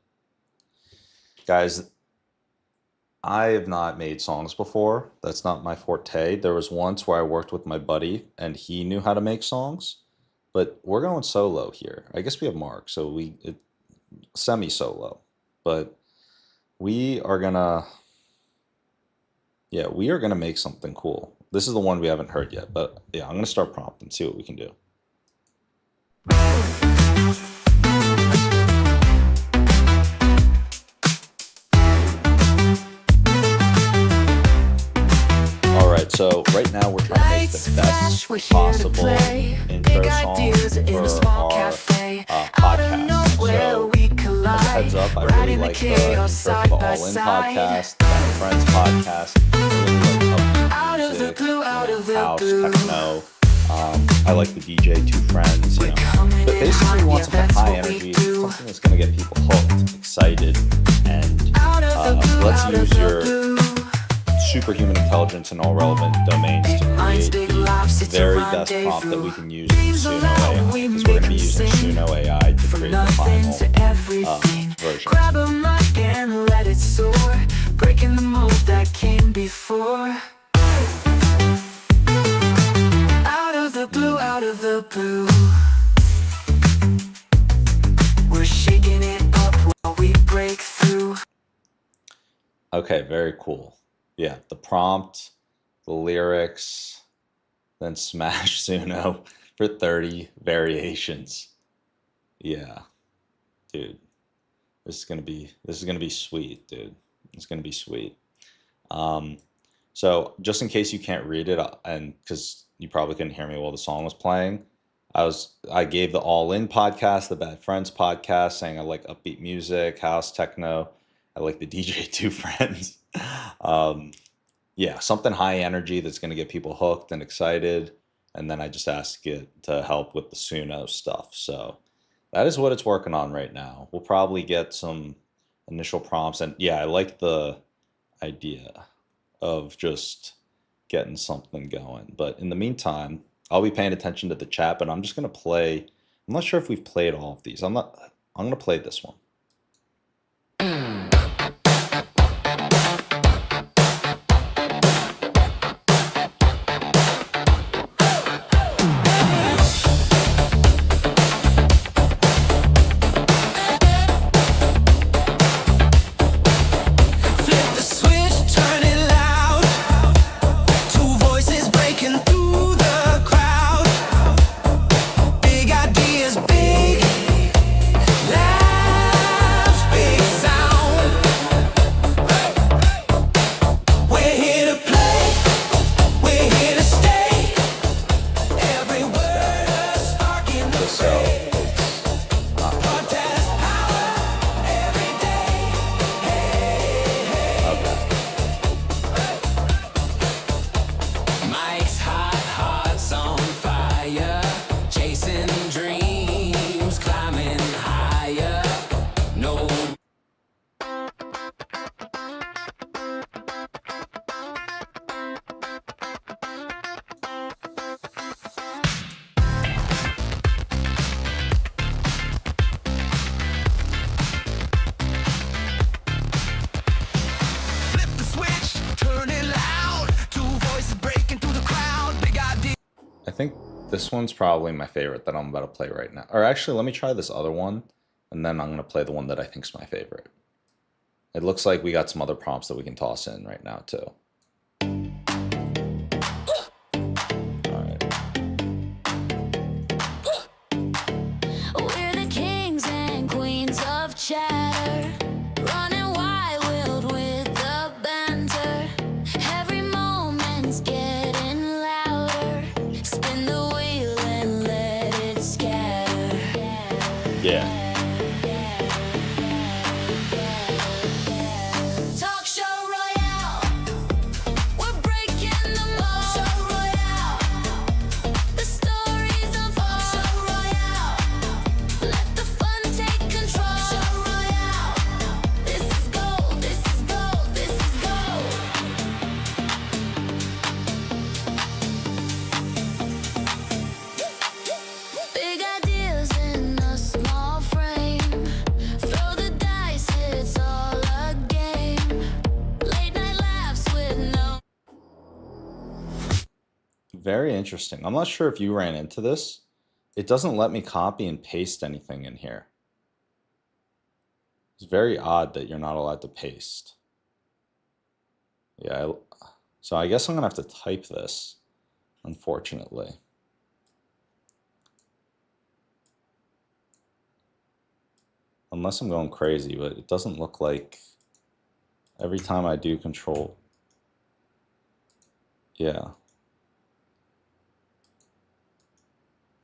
Guys, I have not made songs before. That's not my forte. There was once where I worked with my buddy and he knew how to make songs, but we're going solo here. I guess we have Mark, so semi-solo, but we are gonna make something cool. This is the one we haven't heard yet, but yeah, I'm gonna start prompting, see what we can do. So right now we're trying to make the best possible intro song for our podcast. So as a heads up, I really like the intro for the All In podcast, the Bad Friends podcast. I really like upbeat music, house, techno. I like the DJ Two Friends, you know. But basically we want something high energy, something that's going to get people hooked, excited, and let's use your superhuman intelligence in all relevant domains to create the very best prompt that we can use in Suno AI, because we're going to be using Suno AI to create the final version. Grab a mic and let it soar, breaking the mold that came before. Out of the blue, out of the blue, we're shaking it up while we break through. Okay, very cool. Yeah, the prompt, the lyrics, then smash Suno for 30 variations. Yeah, dude, this is gonna be sweet, dude. It's gonna be sweet. So just in case you can't read it, and because you probably couldn't hear me while the song was playing, I gave the All In podcast, the Bad Friends podcast, saying I like upbeat music, house, techno. I like the DJ Two Friends. Yeah, something high energy that's going to get people hooked and excited. And then I just asked it to help with the Suno stuff. So that is what it's working on right now. We'll probably get some initial prompts. And yeah, I like the idea of just getting something going. But in the meantime, I'll be paying attention to the chat, but I'm just going to play. I'm not sure if we've played all of these. I'm going to play this one. I think this one's probably my favorite that I'm about to play right now. Or actually, let me try this other one, and then I'm going to play the one that I think is my favorite. It looks like we got some other prompts that we can toss in right now, too. We're the kings and queens of chatter, running wild with the banter. Every moment's getting louder. Spin the wheel and let it scatter. Yeah. Talk show royale, we're breaking the mold. Show royale, the stories of Talk show royale. Let the fun take control. Show royale, this is gold, this is gold, this is gold. Big ideas in a small frame. Throw the dice, it's all a game. Late night laughs with no. Very interesting. I'm not sure if you ran into this. It doesn't let me copy and paste anything in here. It's very odd that you're not allowed to paste. Yeah, so I guess I'm going to have to type this, unfortunately. Unless I'm going crazy, but it doesn't look like every time I do control. Yeah.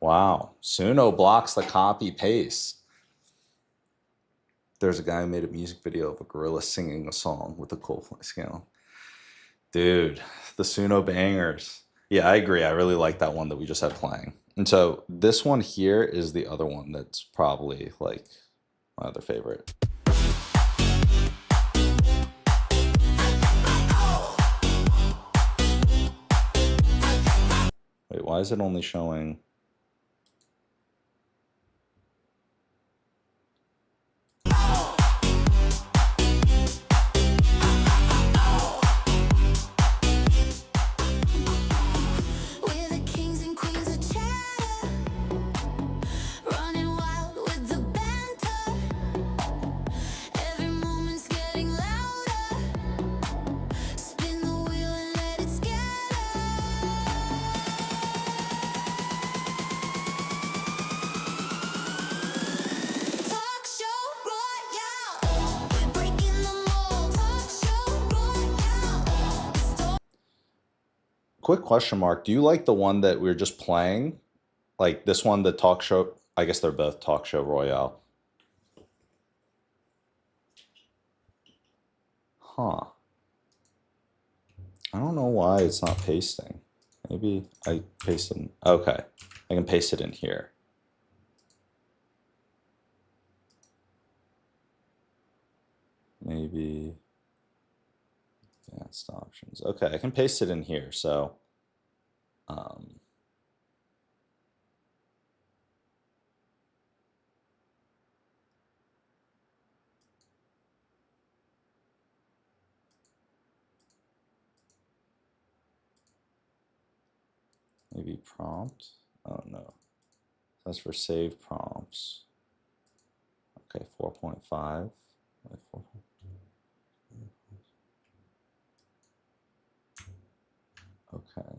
Wow. Suno blocks the copy paste. There's a guy who made a music video of a gorilla singing a song with a Coldplay scale. Dude, the Suno bangers. Yeah, I agree. I really like that one that we just had playing. And so this one here is the other one that's probably like my other favorite. Wait, why is it only showing? We're the kings and queens of chatter, running wild with the banter. Every moment's getting louder. Spin the wheel and let it scatter. Talk show royale, we're breaking the mold. Talk show royale. Quick question mark. Do you like the one that we were just playing? Like this one, the talk show. I guess they're both talk show royale. Huh. I don't know why it's not pasting. Maybe I paste it in. Okay. I can paste it in here. Maybe advanced options. Okay, I can paste it in here. So, maybe prompt. Oh no, that's for save prompts. Okay, 4.5. Okay.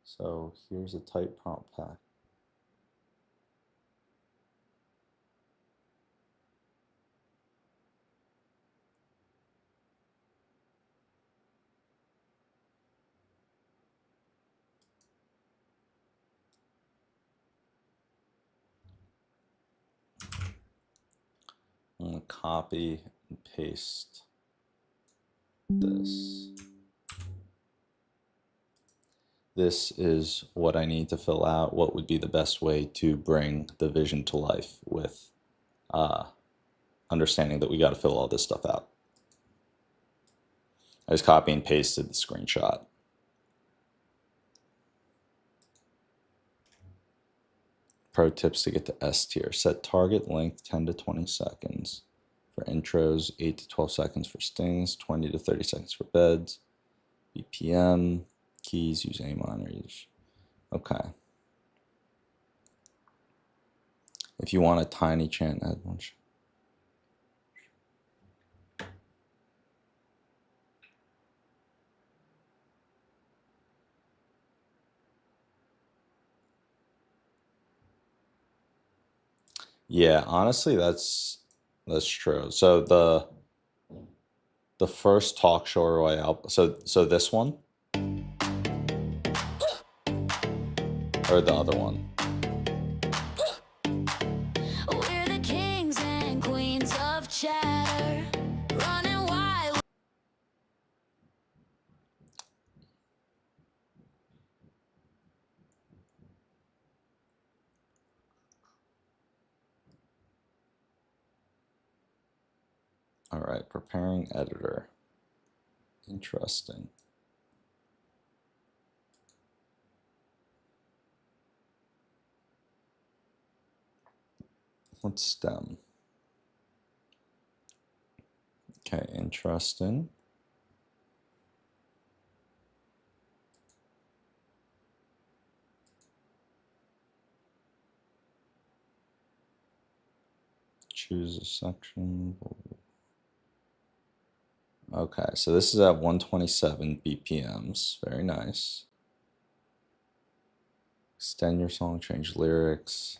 So here's a type prompt pack. I'm going to copy and paste this. This is what I need to fill out. What would be the best way to bring the vision to life with understanding that we got to fill all this stuff out. I just copy and pasted the screenshot. Pro tips to get to S tier. Set target length 10 to 20 seconds. For intros, 8 to 12 seconds for stings, 20 to 30 seconds for beds. BPM, Keys, use A minor. Okay. If you want a tiny chant, add one. Yeah, honestly, that's true. So the first talk show royale. So this one or the other one. We're the kings and queens of chatter, running wild. All right, preparing editor. Interesting. What's stem? Okay, interesting. Choose a section. Okay, so this is at 127 BPMs. Very nice. Extend your song, change lyrics.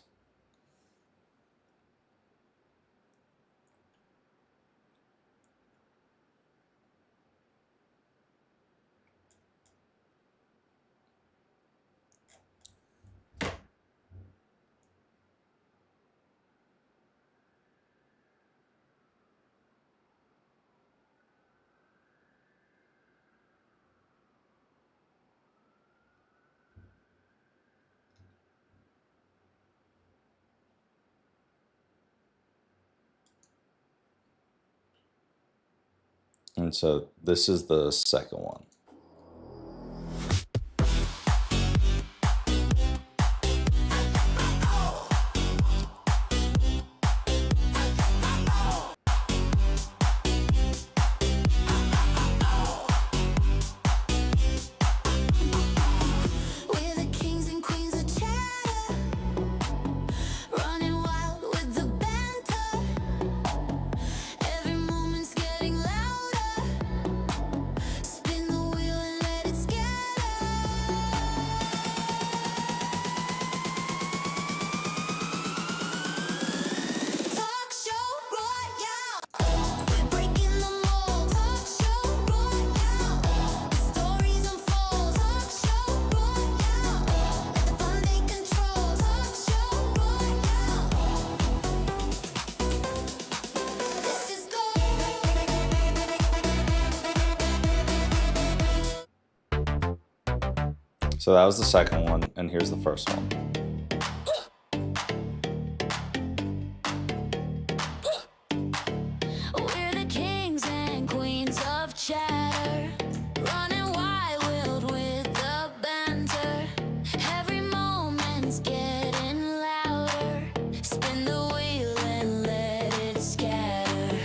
And so this is the second one. We're the kings and queens of chatter, running wild with the banter. Every moment's getting louder. Spin the wheel and let it scatter. Talk show royale, we're breaking the mold. Talk show royale, the stories unfold. Talk show royale, let the fun take control. Talk show royale, this is gold. So that was the second one, and here's the first one. We're the kings and queens of chatter, running wild with the banter. Every moment's getting louder. Spin the wheel and let it scatter.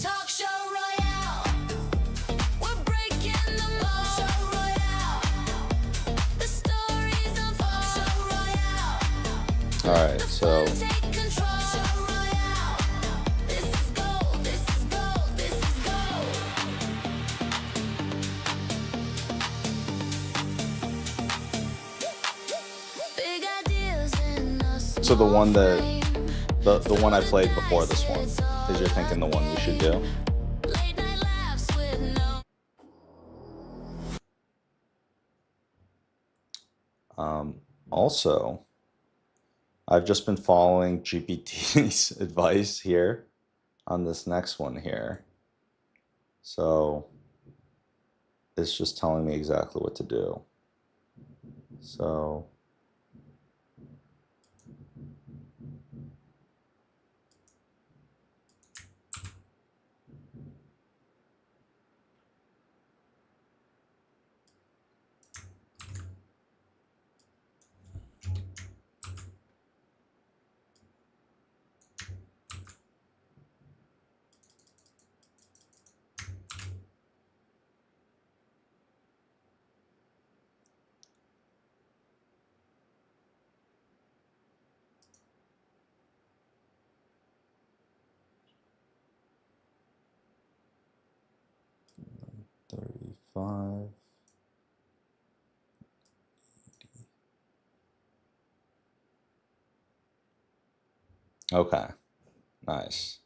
Talk show royale, we're breaking the mold. Show royale, the stories unfold. Show royale, All right, so take control. Show royale, this is gold, this is gold, this is gold. Big ideas in a So the one that- frame. the one I played before this one is you're thinking the one we should do. Late night laughs with no Also, I've just been following GPT's advice here on this next one here. So it's just telling me exactly what to do. So 5. Okay, nice.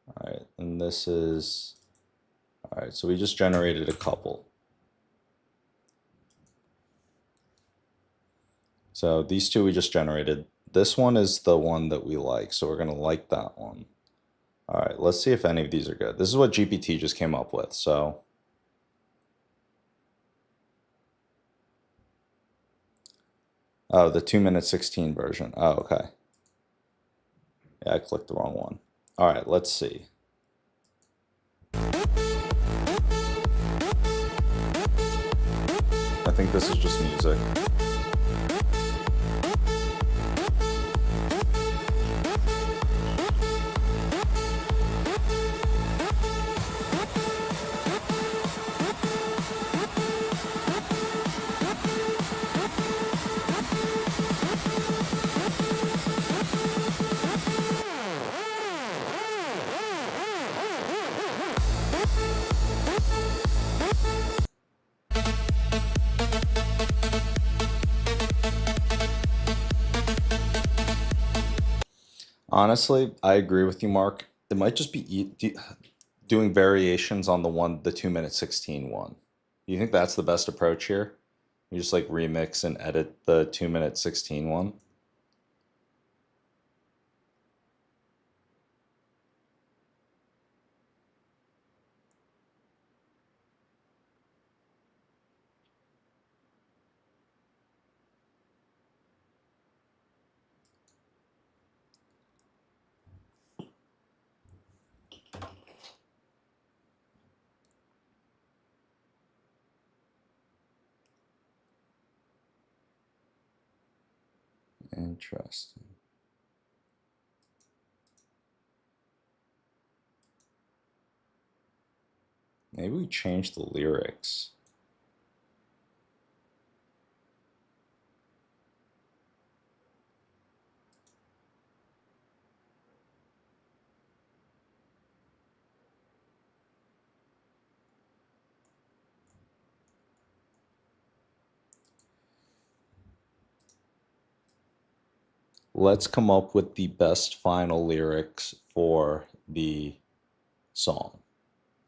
All right, and this is, all right, so we just generated a couple. So these two we just generated. This one is the one that we like, so we're gonna like that one. All right, let's see if any of these are good. This is what GPT just came up with, so. Oh, the 2-minute 16 version. Oh, okay. Yeah, I clicked the wrong one. All right, let's see. I think this is just music. Honestly, I agree with you, Mark. It might just be doing variations on the 2-minute 16 one. Do you think that's the best approach here? You just like remix and edit the 2-minute 16 one? Interesting. Maybe we change the lyrics. Let's come up with the best final lyrics for the song,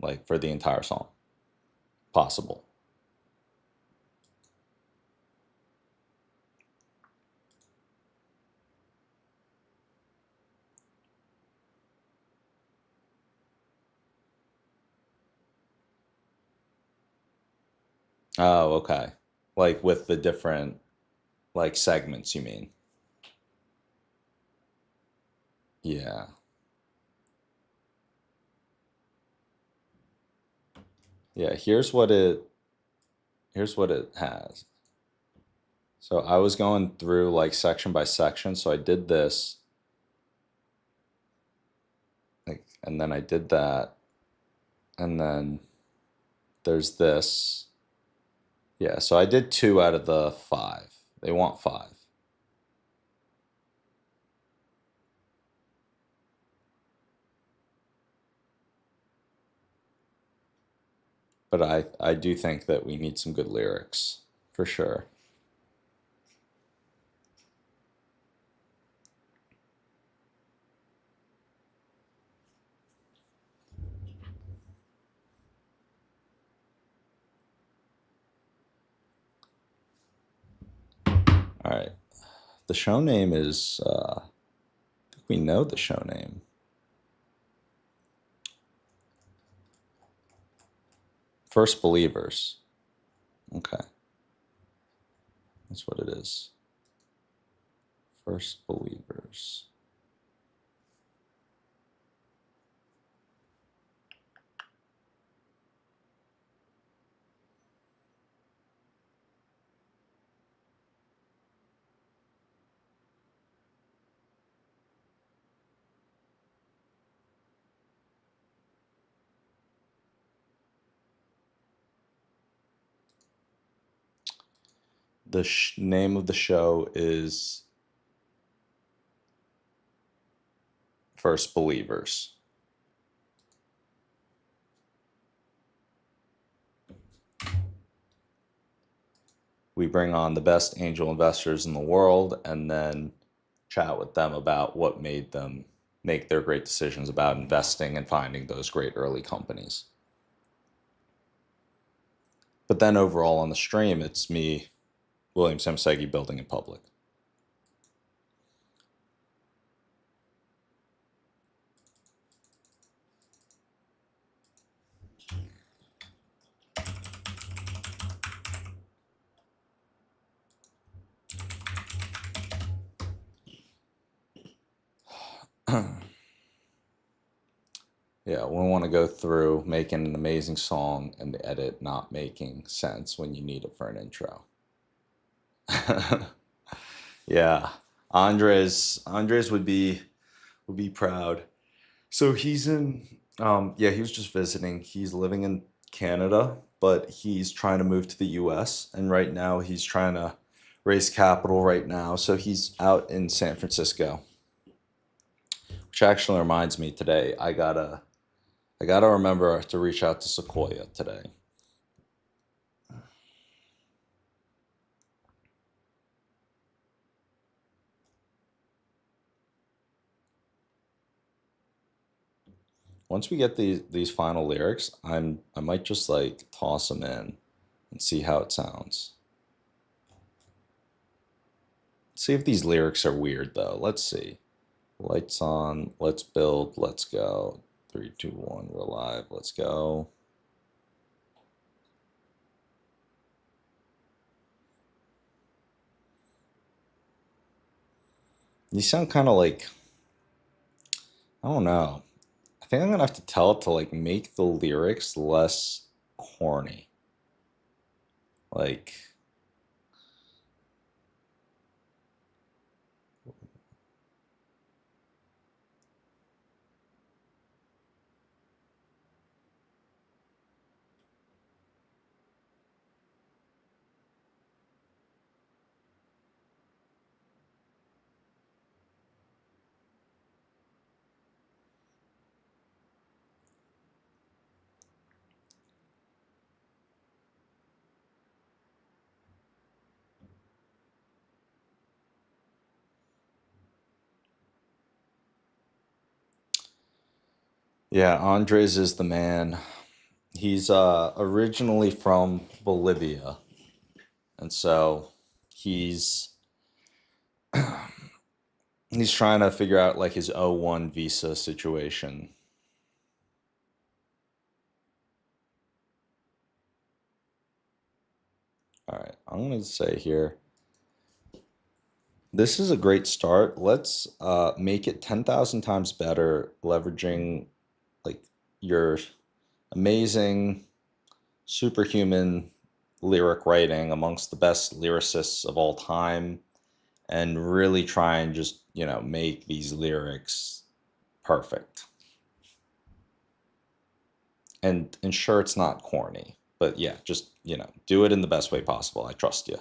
like for the entire song, possible. Oh, okay. Like with the different like segments, you mean? Yeah. Yeah, here's what it has. So I was going through like section by section, so I did this, like, and then I did that, and then there's this. Yeah, so I did 2 out of the 5. They want 5. But I do think that we need some good lyrics, for sure. All right. The show name is, I think we know the show name. First Believers. Okay. That's what it is. First Believers. The name of the show is first believers. We bring on the best angel investors in the world and then chat with them about what made them make their great decisions about investing and finding those great early companies. But then overall on the stream, it's me, William Samsegi, building in public. Yeah, we want to go through making an amazing song and the edit not making sense when you need it for an intro. Yeah, Andres would be proud. So he's in yeah, he was just visiting. He's living in Canada, but he's trying to move to the US, and right now he's trying to raise capital right now. So he's out in San Francisco. Which actually reminds me, today I gotta remember to reach out to Sequoia today. Once we get these final lyrics, I might just like toss them in and see how it sounds. See if these lyrics are weird though. Let's see. Lights on, let's build, let's go. 3, 2, 1, we're live, let's go. You sound kind of like, I don't know. I think I'm gonna have to tell it to like make the lyrics less corny. Like, yeah, Andres is the man. He's originally from Bolivia, and so he's trying to figure out like his O1 visa situation. All right, I'm going to say here, this is a great start. Let's make it 10,000 times better, leveraging like your amazing, superhuman lyric writing amongst the best lyricists of all time, and really try and just, you know, make these lyrics perfect. And ensure it's not corny. But yeah, just, you know, do it in the best way possible. I trust you.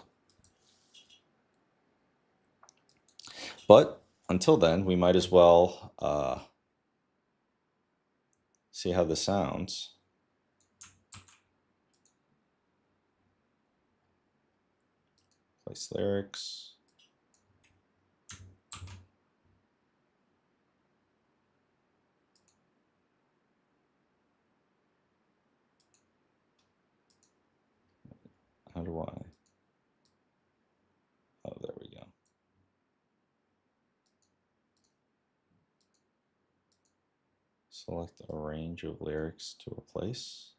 But until then, we might as well see how this sounds. Place lyrics. How do I? Oh, there we go. Select a range of lyrics to replace.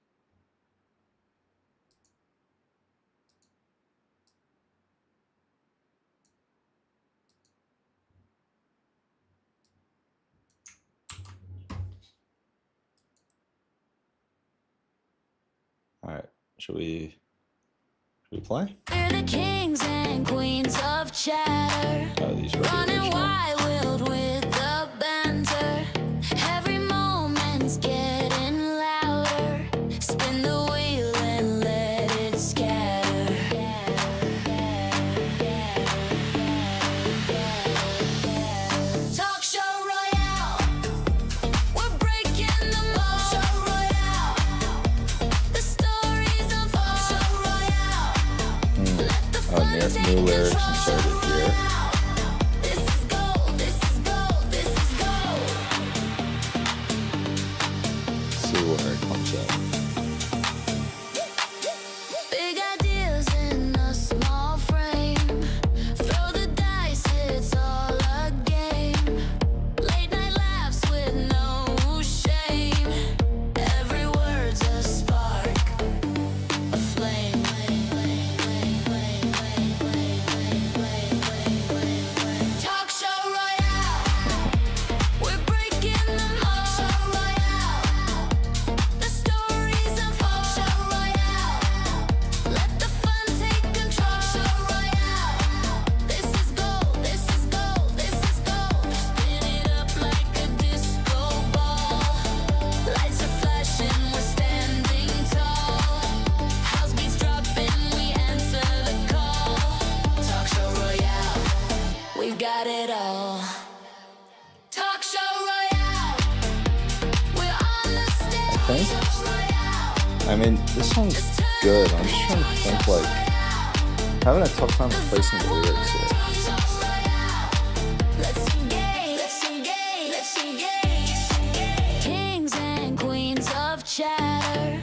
All right, should we play? We're the kings and queens of chatter. Oh, these are the Running original. wild with the banter. Every moment's getting louder. Spin the wheel and let it scatter. Talk show royale. New lyrics inserted here. Let's see where it comes up. Big ideas in a small frame. Throw the dice, it's all a game. Late night laughs with no shame. Every word's a spark, a flame. Talk show royale, we're breaking the mold. Show royale, the stories unfold. Show royale, let the fun take control. Show royale, this is gold, this is gold, this is gold. Spin it up like a disco ball. Lights are flashing, we're standing tall. House beats dropping, we answer the call. Talk show royale, we've got it all. Talk show royale, we're on the stage. think. I mean, this song's good. I'm just trying to think, like, having a tough time replacing the lyrics here. Let's engage, let's engage, let's engage. Kings and queens of chatter.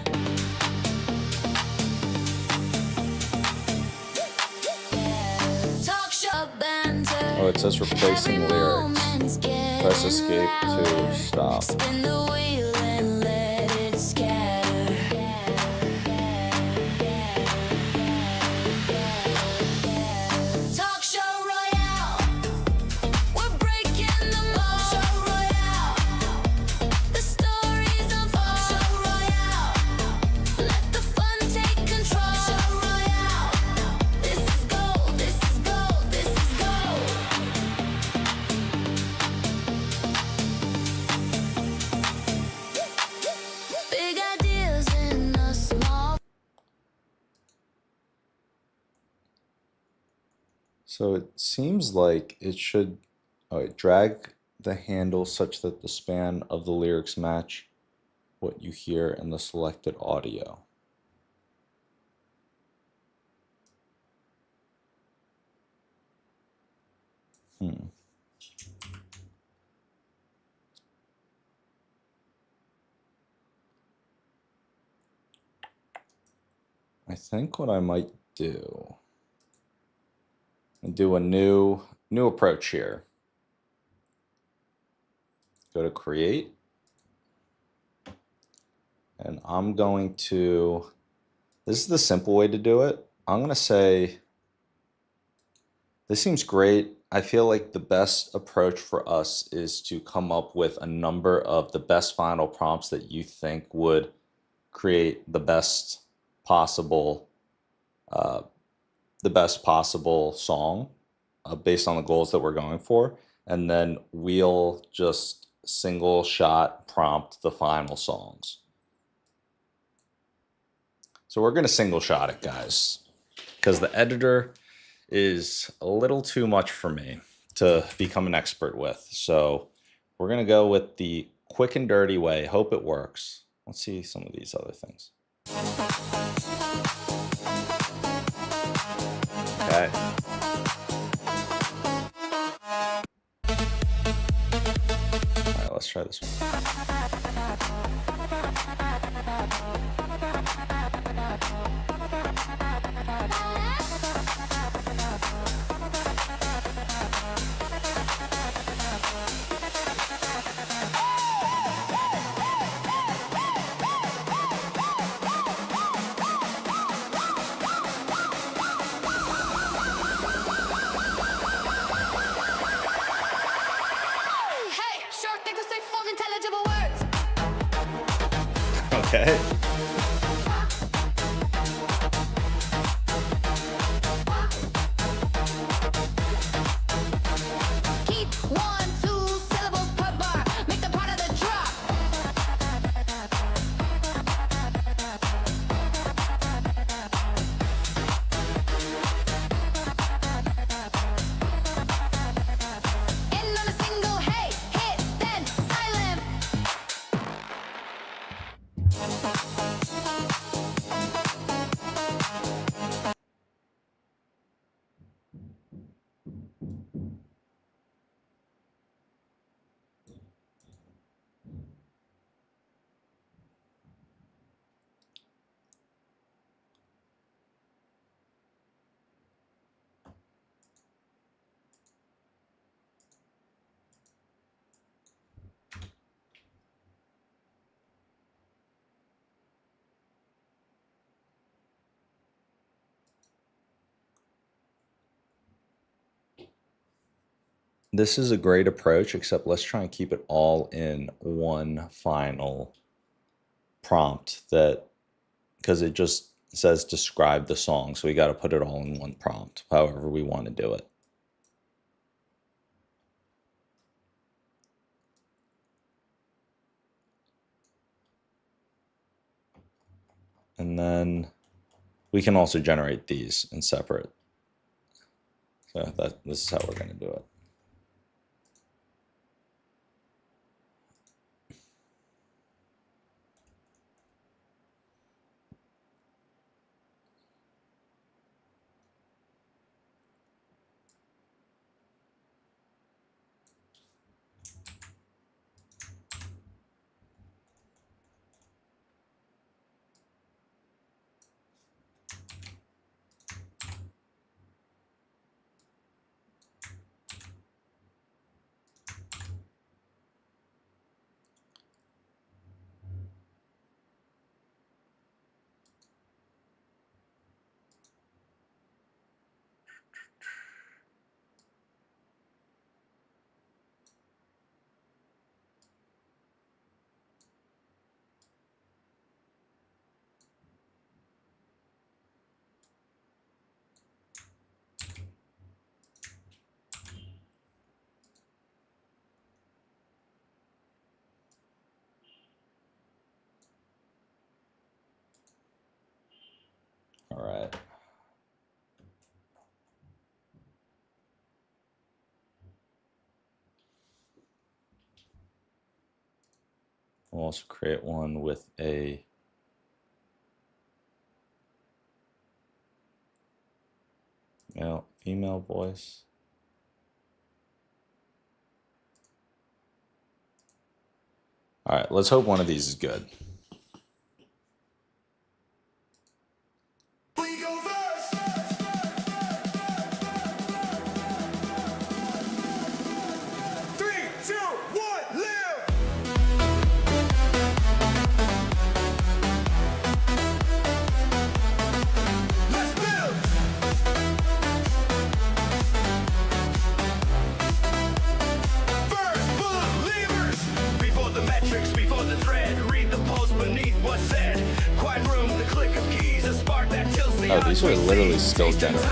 Talk show banter. Oh, it says replacing Every lyrics. moment's getting Press escape to louder. stop. Spin the wheel and let it scatter. Talk show royale, we're breaking the mold. Show royale, the stories unfold. Show royale, let the fun take control. Show royale, this is gold, this is gold, this is gold. Big ideas in a small. So it seems like it should drag the handle such that the span of the lyrics match what you hear in the selected audio. I think what I might do, and do a new approach here. Go to create, and I'm going to, this is the simple way to do it. I'm going to say, this seems great. I feel like the best approach for us is to come up with a number of the best final prompts that you think would create the best possible song based on the goals that we're going for, and then we'll just single shot prompt the final songs. So we're going to single shot it, guys, because the editor is a little too much for me to become an expert with. So we're going to go with the quick and dirty way. Hope it works. Let's see some of these other things. Okay. All right, let's try this one. Hey, sure thing to say full intelligible words. Okay. Keep 1, 2 syllables per bar. Make the part of the drop. End on a single, hey, hit, then silent. this is a great approach, except let's try and keep it all in one final prompt, that because it just says describe the song, so we got to put it all in one prompt, however we want to do it. And then we can also generate these in separate. So this is how we're going to do it. All right. We'll also create one with a male, female voice. All right, let's hope one of these is good. Oh, these are literally still generated.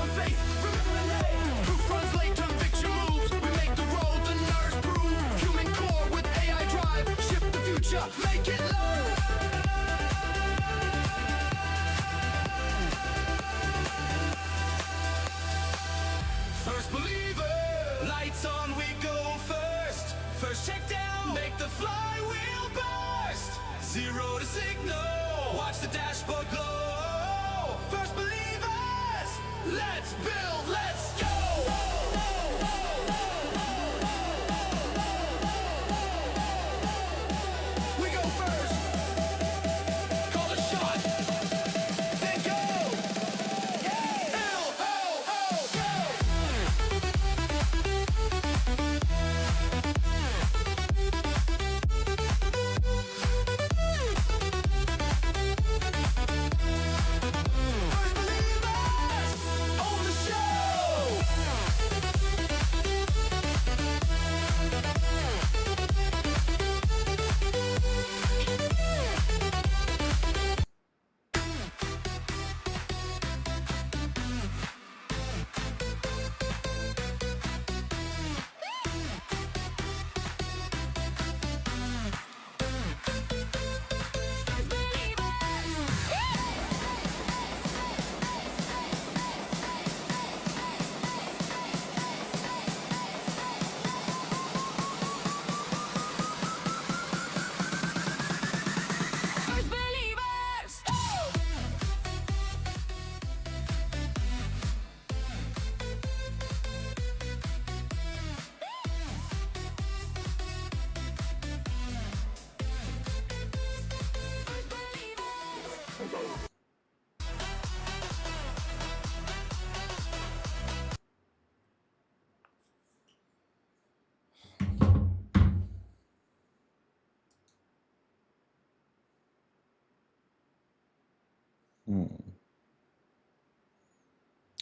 on faith, remember the name. Proof runs late, conviction moves. We make the road, the nerves prove. Human core with AI drive, shift the future, make it live. First believer, lights on, we go first. First check down, make the flywheel burst. Zero to signal, watch the dashboard glow. First believers, let's build, let's go. We go first, call the shot, then go. Hill, ho, ho, go. First believers, own the show. First believers.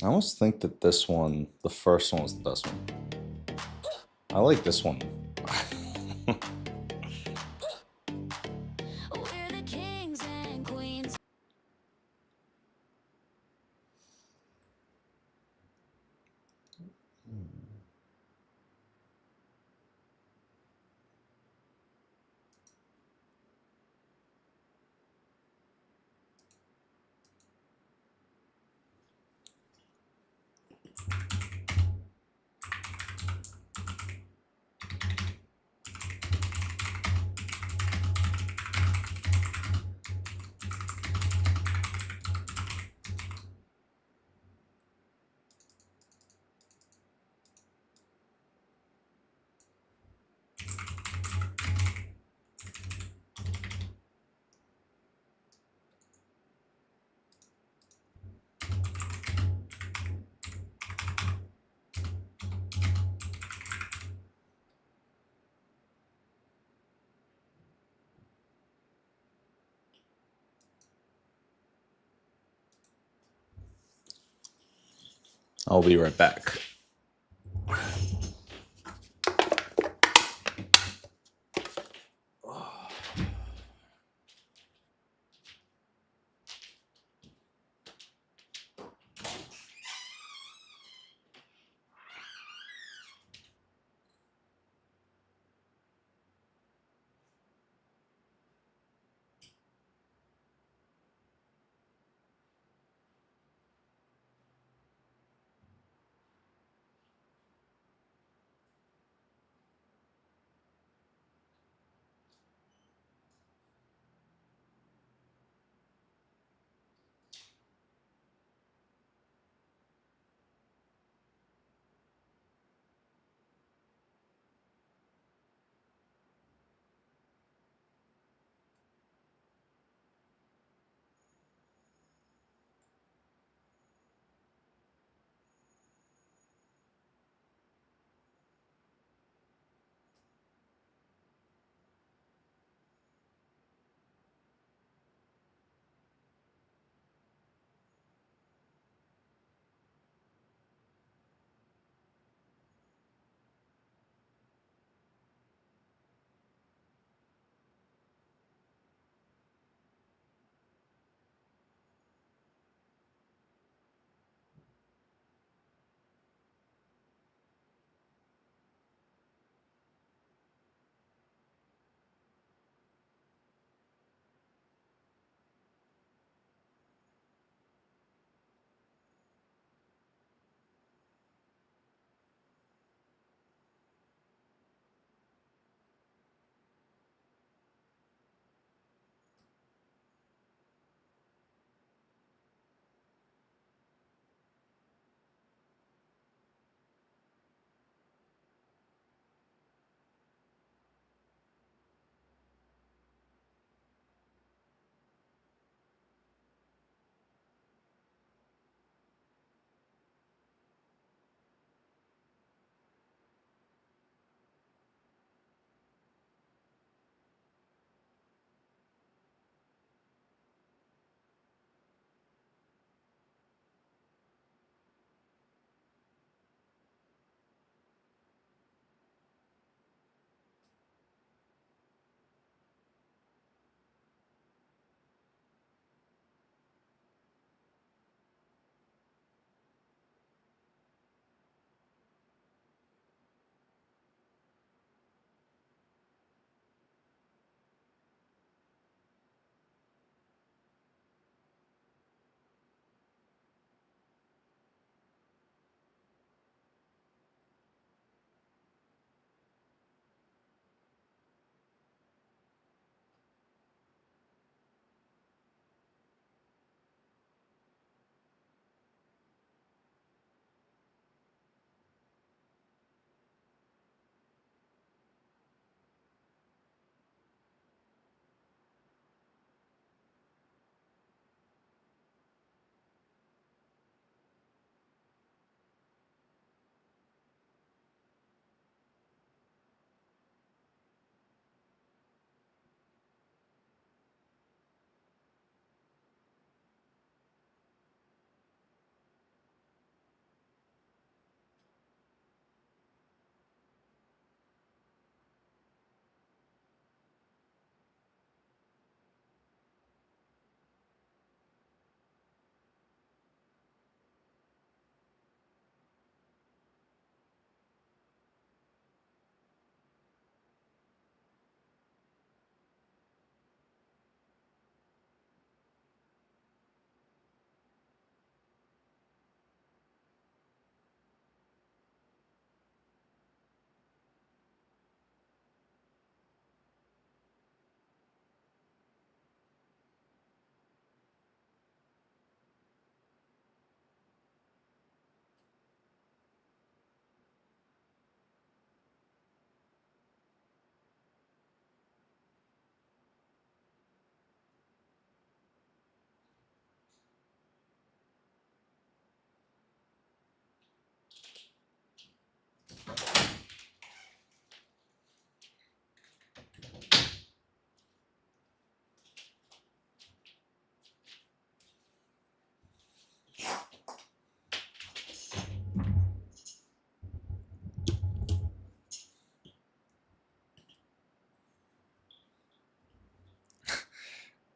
I almost think that this one, the first one, was the best one. I like this one. We're the kings and queens. I'll be right back.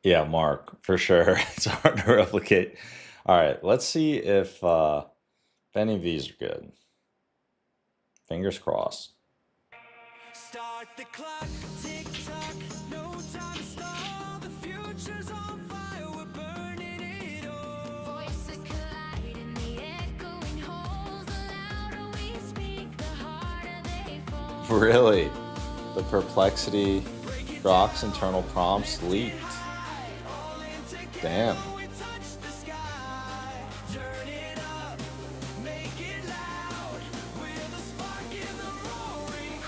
Yeah, Mark, for sure. It's hard to replicate. All right, let's see if any of these are good. Fingers crossed. Start the clock, tick tock, no time to stop. The future's on fire, we're burning it all. Voices collide in the echoing halls. The louder we speak, the harder they fall. Really? The Perplexity Grok's internal prompts leaked. Damn. We touch the sky, turn it up, make it loud. We're the spark in the roaring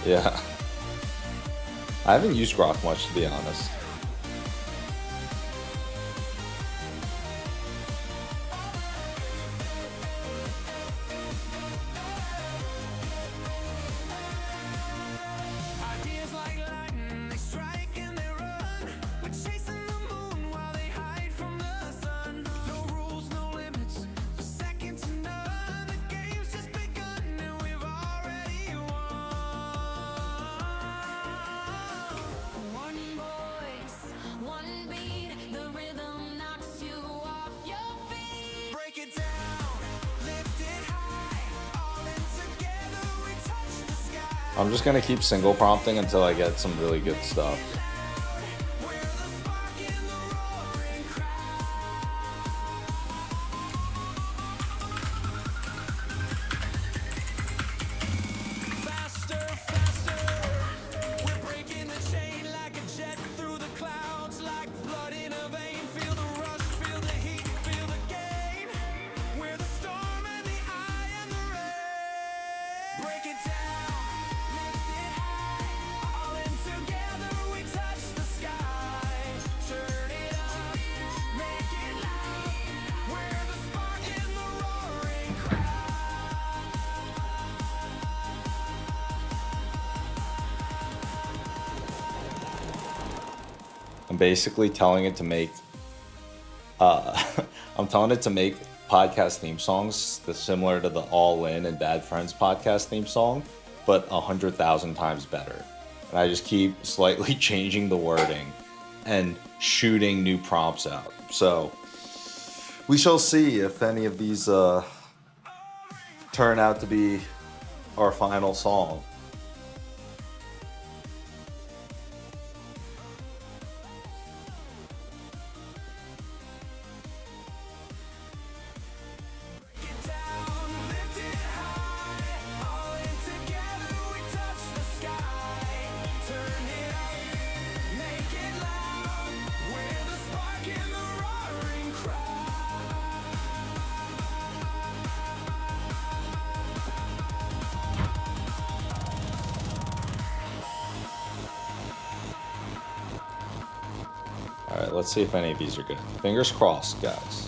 Yeah. I haven't used Grok much, to be honest. ideas like lightning, they strike and they run. We're chasing the moon while they hide from the sun. No rules, no limits, we're second to none. The game's just begun and we've already won. One voice, one beat, the rhythm knocks you off your feet. Break it down, lift it high, all in together we touch the sky. I'm just gonna keep single prompting until I get some really good stuff. We're the spark in the roaring faster, faster. We're breaking the chain like a jet through the clouds, like blood in a vein. Feel the rush, feel the heat, feel the gain. We're the storm and the eye and the rain. Break it down, lift it high, all in together we touch the sky. Turn it up, make it loud. We're the spark in the roaring I'm basically telling it to make I'm telling it to make podcast theme songs similar to the All In and Bad Friends podcast theme song, but 100,000 times better. And I just keep slightly changing the wording and shooting new prompts out. So we shall see if any of these turn out to be our final song. down, lift it high, all in together we touch the sky. Turn it up, make it loud. We're the spark in the roaring All right, let's see if any of these are good. Fingers crossed, guys.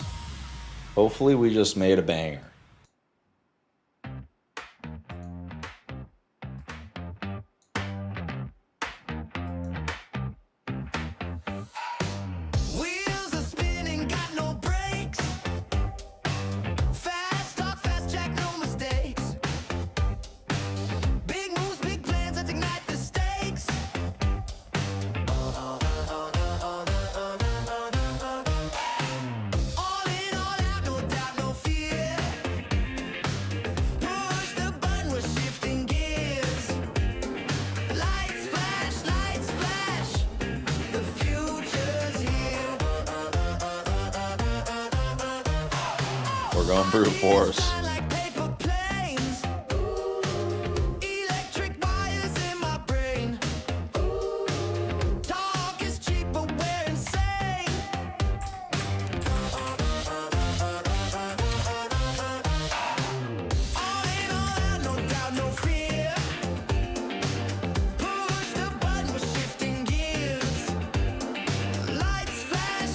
Hopefully we just made a banger. wheels are spinning, got no brakes. Fast talk, fast track, no mistakes. Big moves, big plans, let's ignite the stakes. All in, all out, no doubt, no fear. Push the button, we're shifting gears. Lights flash, the future's here. We're going brute force. Fly like paper planes. Electric wires in my brain. Talk is cheap, but we're insane. All in, all out, no doubt, no fear. Push the button, we're shifting gears. Lights flash,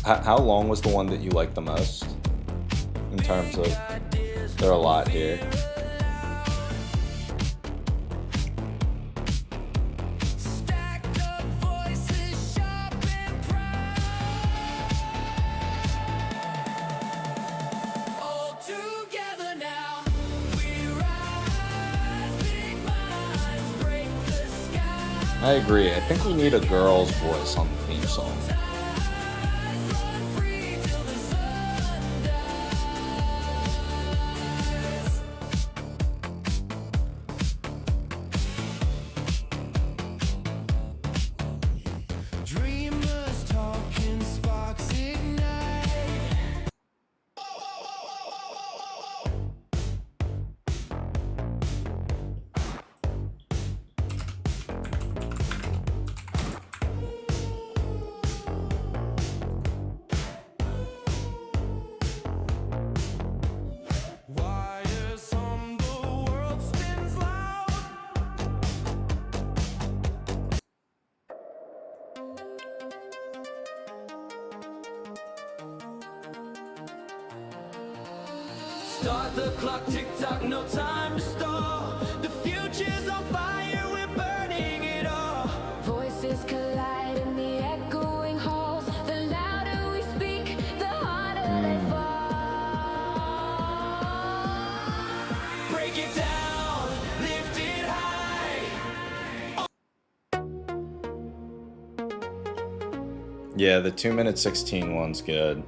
How long was the one that you liked the most? In terms of, there are a lot here. I agree. I think we need a girl's voice on the theme song. Start the clock, tick tock, no time to stall. The future's on fire, we're burning it all. Voices collide in the echoing halls. The louder we speak, the harder they fall. Break it down, lift it high. Yeah, the 2-minute 16 one's good.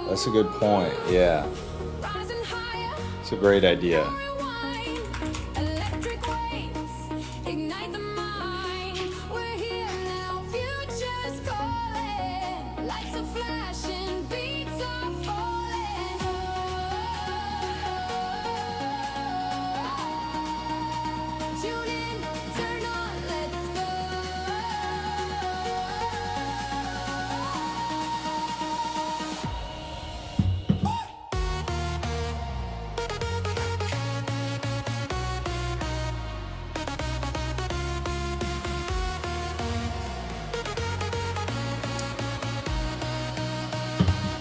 That's a good point. Yeah. It's a great idea.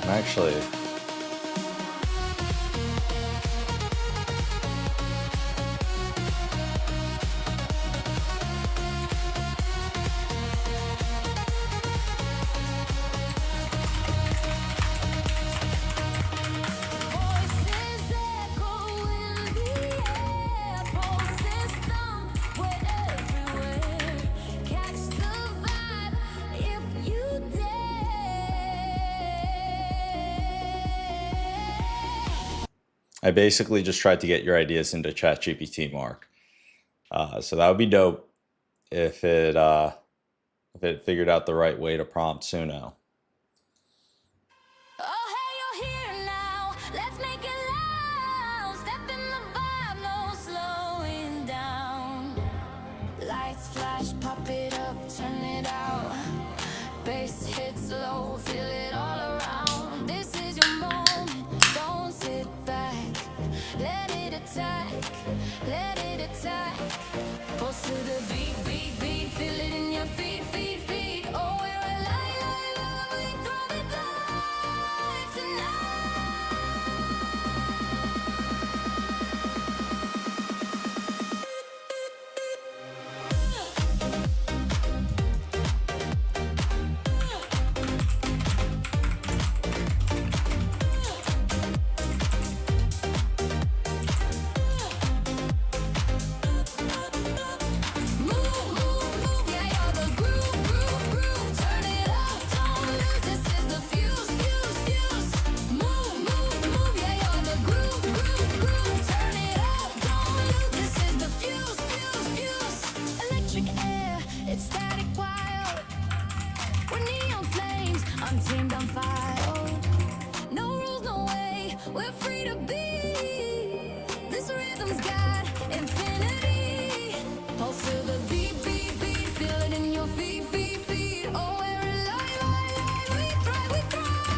Actually, I basically just tried to get your ideas into ChatGPT, Mark. So that would be dope if it figured out the right way to prompt Suno. No rules, no way, we're free to be. This This rhythm's got infinity. Pulse to the beat, beat, beat. Feel it in your feet, feet, feet. Oh, we're alive, alive. We thrive tonight.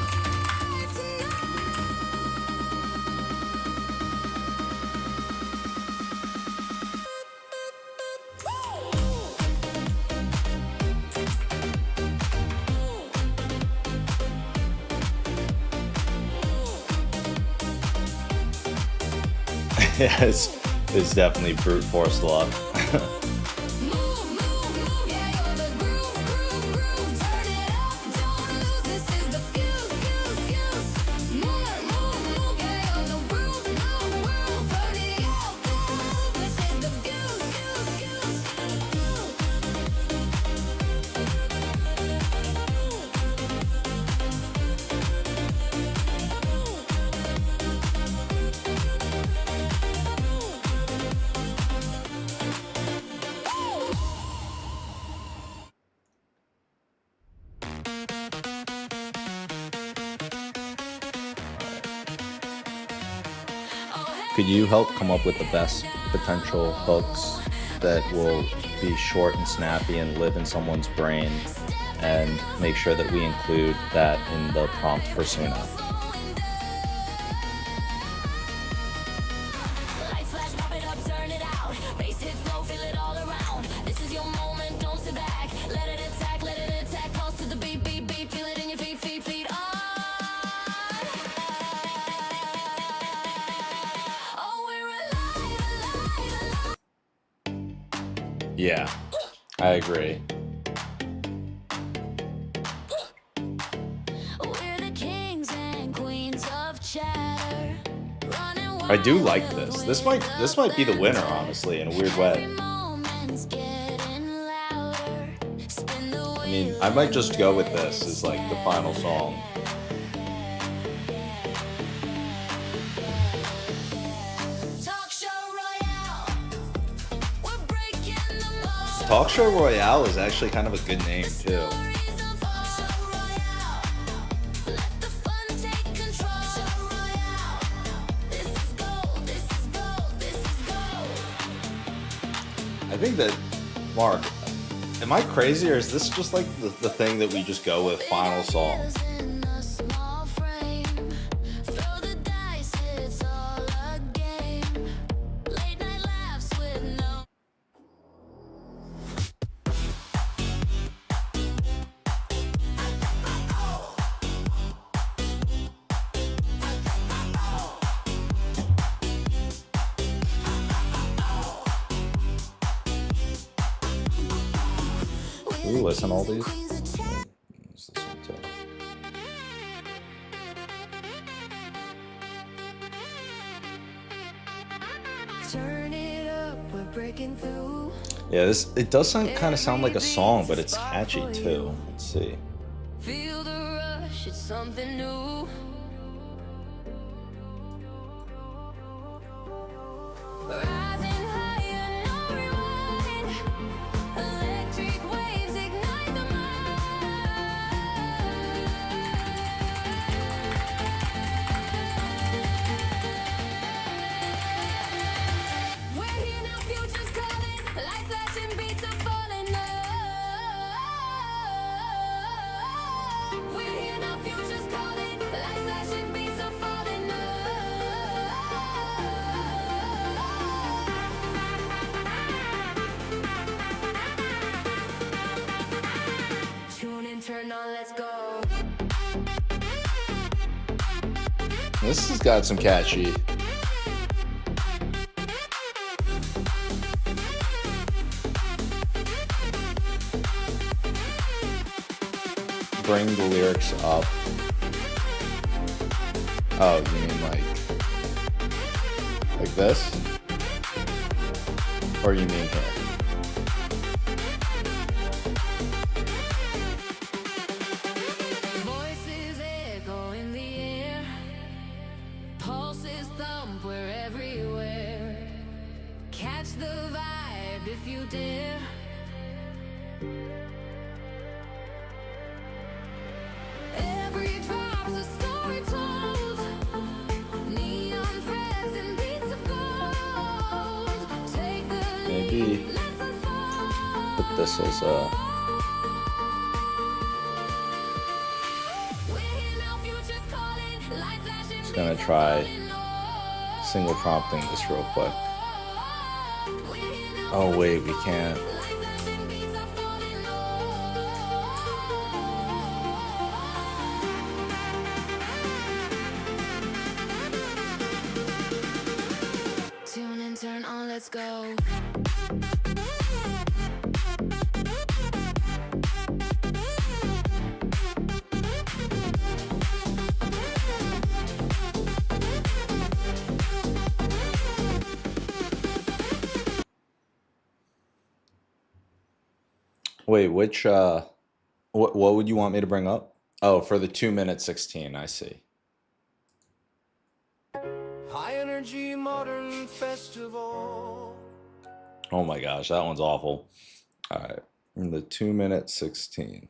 Yeah, it's definitely brute force love. Could you help come up with the best potential hooks that will be short and snappy and live in someone's brain, and make sure that we include that in the prompt persona? Yeah, I agree. I do like this. This might be the winner, honestly, in a weird way. I mean, I might just go with this as like the final song. Talk Show Royale is actually kind of a good name too. I think that, Mark, am I crazy, or is this just like the thing that we just go with final song? Can we listen to all these? What's this one too? Turn it up, we're breaking through. Yeah, it does kind of sound like a song, but it's catchy too. Let's see. Feel the rush, it's something new. Rising higher, no rewind. Electric waves ignite the mind. We're here now, future's calling. Light flashing beats are falling. We're here now, future's calling. Light flashing beats are falling. Tune in, turn on, let's go. This has got some catchy. Bring the lyrics up. Oh, you mean like this? Or you mean here? Voices echo in the air. Pulses thump, we're everywhere. Catch the vibe if you dare. Every drop's a story told. Neon threads and beats of gold. maybe put this as a... Just gonna try single prompting this real quick. Oh wait, we can't. Tune and turn on, let's go. Wait, which what would you want me to bring up? Oh, for the 2-minute 16, I see. High energy modern festival. Oh my gosh, that one's awful. All right, the 2-minute 16.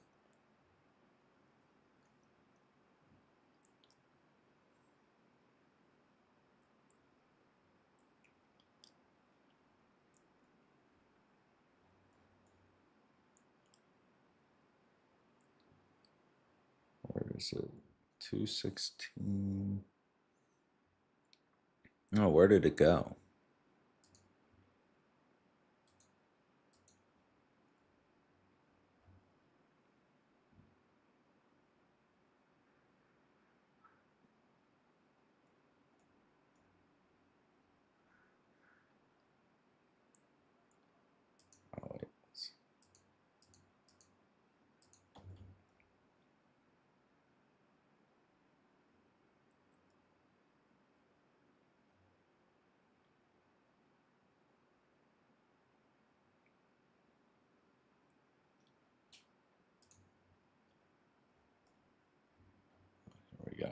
Where is it? 216. Oh, where did it go? Oh, wait. There we go.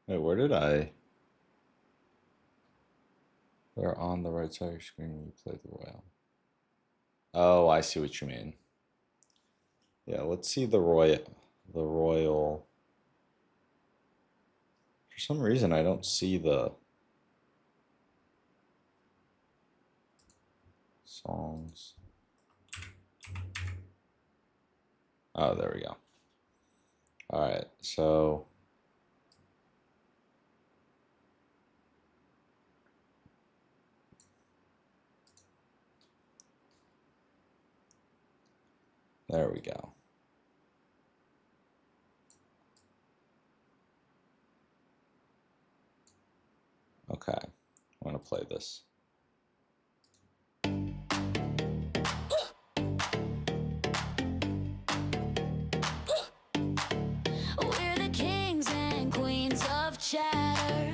Wait, where did I? They're on the right side of your screen when you play the royal. Oh, I see what you mean. Yeah, let's see the royal. For some reason, I don't see the songs. Oh, there we go. All right, so there we go. Okay, I'm gonna play this. We're the kings and queens of chatter,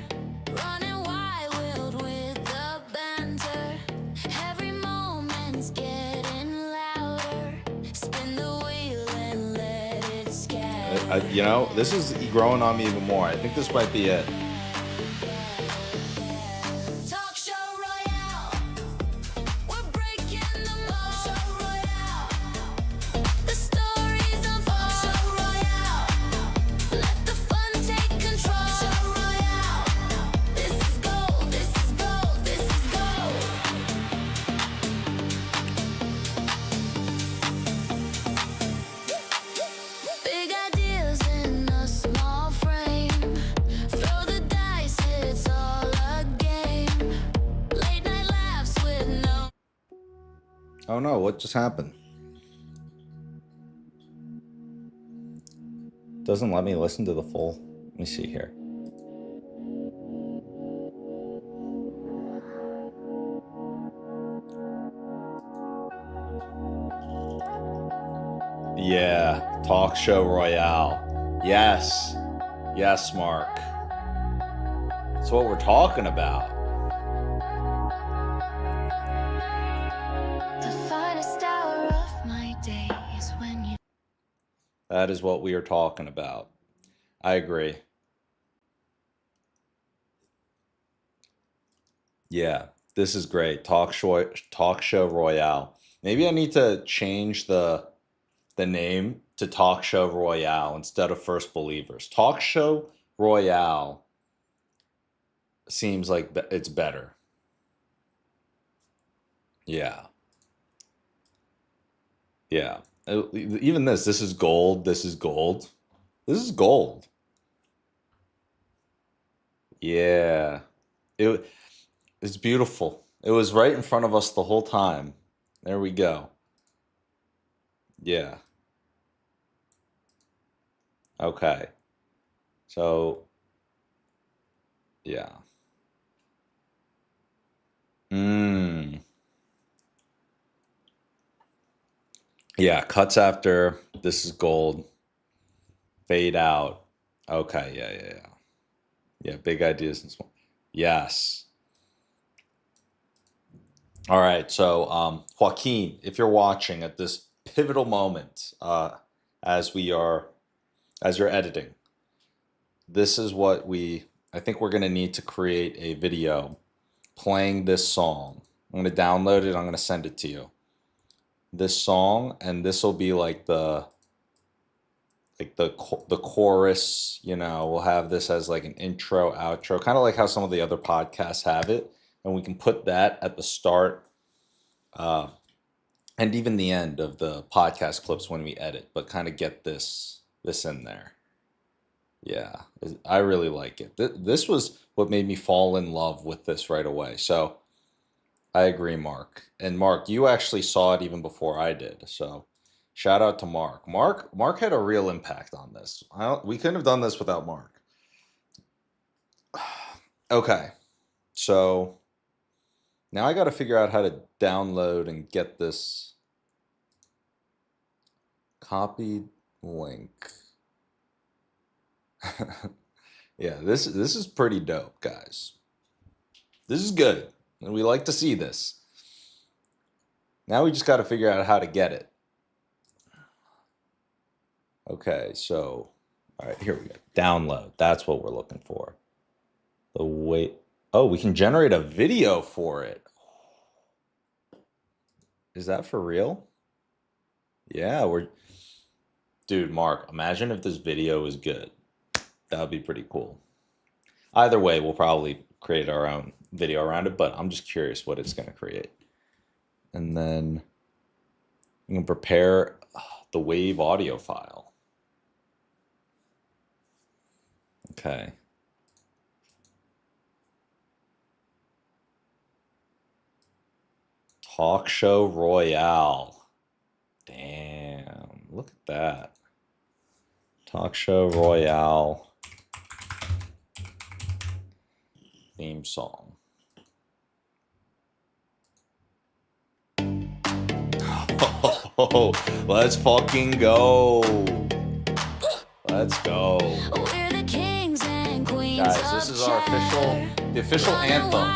running wild with the banter. Every moment's getting louder. Spin the wheel and let it scatter. You know, this is growing on me even more. I think this might be it. Talk show royale. We're breaking the mold. The stories unfold. Show royale. Let the fun take control. Show royale. This is gold. This is gold. This is gold. Big ideas in a small frame. Throw the dice, it's all a game. Late night laughs with no. Oh no, what just happened? Doesn't let me listen to the full. Let me see here. Yeah, talk show royale. Yes. Yes, Mark. That's what we're talking about. The finest hour of my day is when you. That is what we are talking about. I agree. Yeah, this is great. Talk show royale. Maybe I need to change the the name to Talk Show Royale instead of First Believers. Talk Show Royale seems like it's better. Yeah. Yeah. Even this is gold. This is gold. This is gold. Yeah. It's beautiful. It was right in front of us the whole time. There we go. Yeah. Okay. So, yeah. Yeah, cuts after this is gold. Fade out. Okay, yeah. Yeah, big ideas and small. Yes. All right, so Joaquin, if you're watching at this pivotal moment, as you're editing, this is what I think we're gonna need to create a video playing this song. I'm gonna download it. I'm gonna send it to you. This song, and this will be like the chorus. You know, we'll have this as like an intro, outro, kind of like how some of the other podcasts have it, and we can put that at the start, and even the end of the podcast clips when we edit. But kind of get this in there. Yeah, I really like it. This was what made me fall in love with this right away. So I agree, Mark. And Mark, you actually saw it even before I did. So shout out to Mark. Mark had a real impact on this. We couldn't have done this without Mark. Okay, so now I got to figure out how to download and get this copied link. Yeah, this is pretty dope, guys. This is good. And we like to see this. Now we just got to figure out how to get it. Okay, so, all right, here we go. Download. That's what we're looking for. Oh, we can generate a video for it. Is that for real? Yeah, dude, Mark, imagine if this video is good. That would be pretty cool. Either way, we'll probably create our own video around it, but I'm just curious what it's going to create. And then you can prepare the wave audio file. Okay. Talk Show Royale. Damn, look at that. Talk Show Royale theme song. Oh, let's fucking go. Let's go. We're the kings and queens. Guys, this is our the official anthem.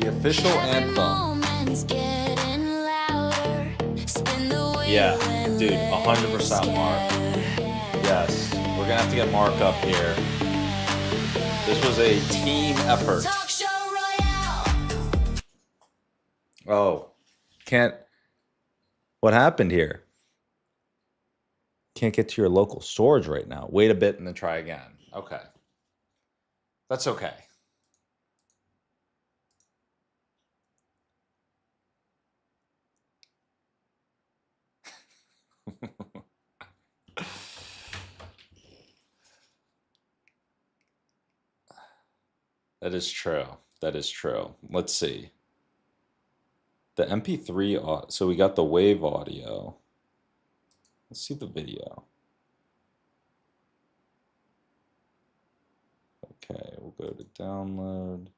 The official anthem. Yeah, dude, 100% Mark. Yes, we're gonna have to get Mark up here. This was a team effort. Oh, what happened here? Can't get to your local storage right now. Wait a bit and then try again. Okay. That's okay. That is true. That is true. Let's see. The MP3, so we got the wave audio. Let's see the video. Okay, we'll go to download.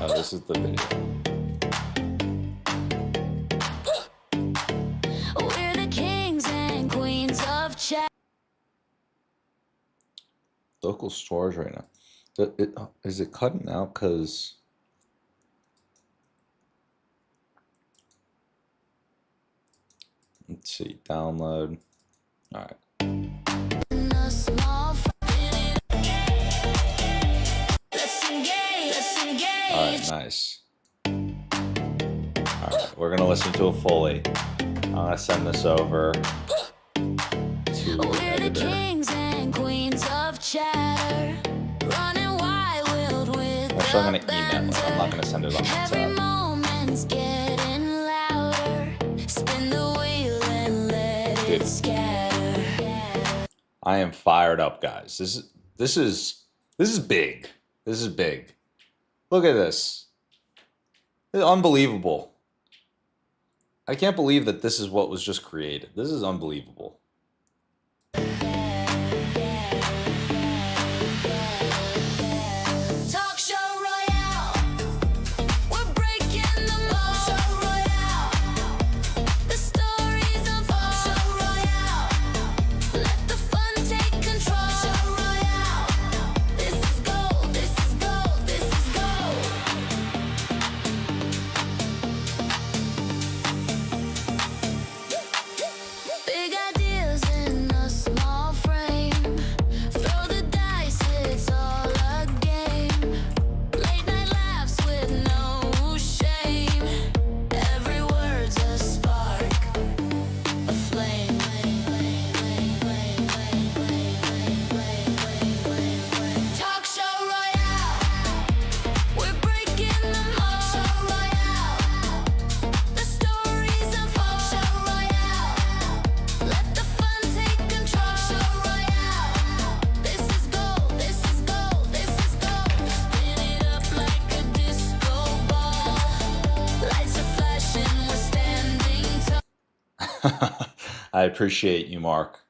Oh, this is the video. We're the kings and queens of chat. Local storage right now. Is it cutting out? Because let's see, download. All right. All right, nice. Alright, we're gonna listen to it fully. I'm gonna send this over to the We're the editor. kings and queens of chatter, running wild with Actually, I'm the gonna email it. I'm not gonna send it on Every WhatsApp. moment's getting louder. Spin the wheel and let it scatter. I am fired up, guys. This is big. This is big. Look at this. It's unbelievable. I can't believe that this is what was just created. This is unbelievable. Talk show royale. We're breaking the mold. Show royale. The stories of Talk show royale. Let the fun take control. Show royale. This is gold. This is gold. This is gold. Big ideas in a small frame. Throw the dice, it's all a game. Late night laughs with no shame. Every word's a spark, a flame. Talk show royale. We're breaking the mold. Show royale. The stories of Talk show royale. Let the fun take control. Show royale. This is gold. This is gold. This is gold. Spin it up like a disco ball. Lights are flashing. We're standing tall. I appreciate you, Mark.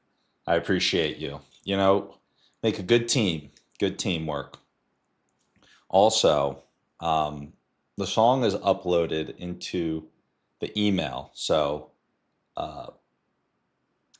I appreciate you. You know, make a good team. Good teamwork. Also, the song is uploaded into the email. So I'm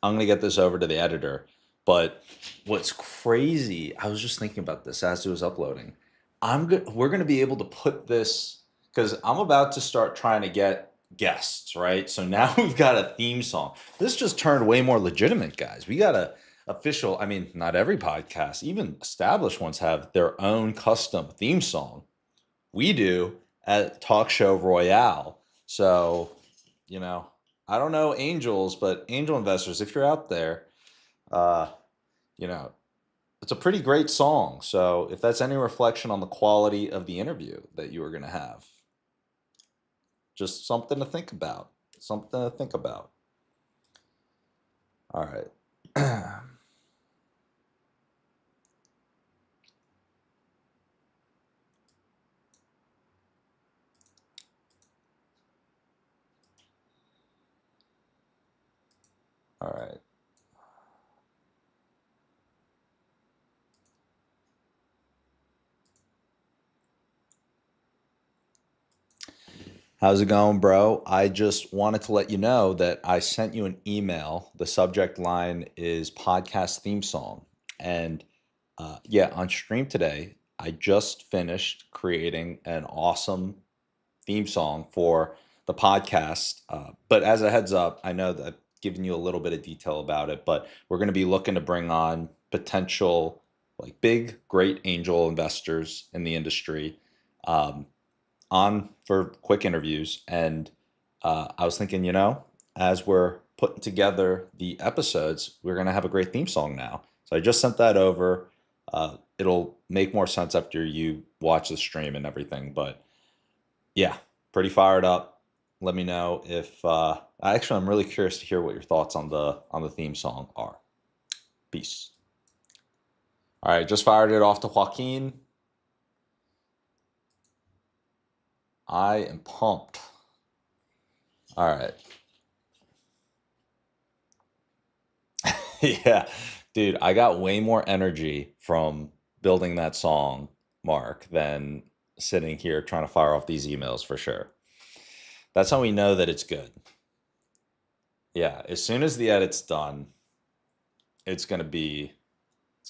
going to get this over to the editor. But what's crazy, I was just thinking about this as it was uploading. We're going to be able to put this, because I'm about to start trying to get guests, right? So now we've got a theme song. This just turned way more legitimate, guys. We got a official, I mean, not every podcast, even established ones have their own custom theme song. We do at Talk Show Royale. So, you know, I don't know angels, but angel investors, if you're out there, you know, it's a pretty great song. So if that's any reflection on the quality of the interview that you were going to have, just something to think about. Something to think about. All right. All right. How's it going, bro? I just wanted to let you know that I sent you an email. The subject line is podcast theme song. And yeah, on stream today, I just finished creating an awesome theme song for the podcast. But as a heads up, I know that I've given you a little bit of detail about it, but we're going to be looking to bring on potential, like big, great angel investors in the industry on for quick interviews. And I was thinking, you know, as we're putting together the episodes, we're going to have a great theme song now. So I just sent that over. It'll make more sense after you watch the stream and everything. But yeah, pretty fired up. Let me know if actually I'm really curious to hear what your thoughts on the theme song are. Peace. All right, just fired it off to Joaquin. I am pumped. All right. Yeah, dude, I got way more energy from building that song, Mark, than sitting here trying to fire off these emails for sure. That's how we know that it's good. Yeah, as soon as the edit's done, it's gonna be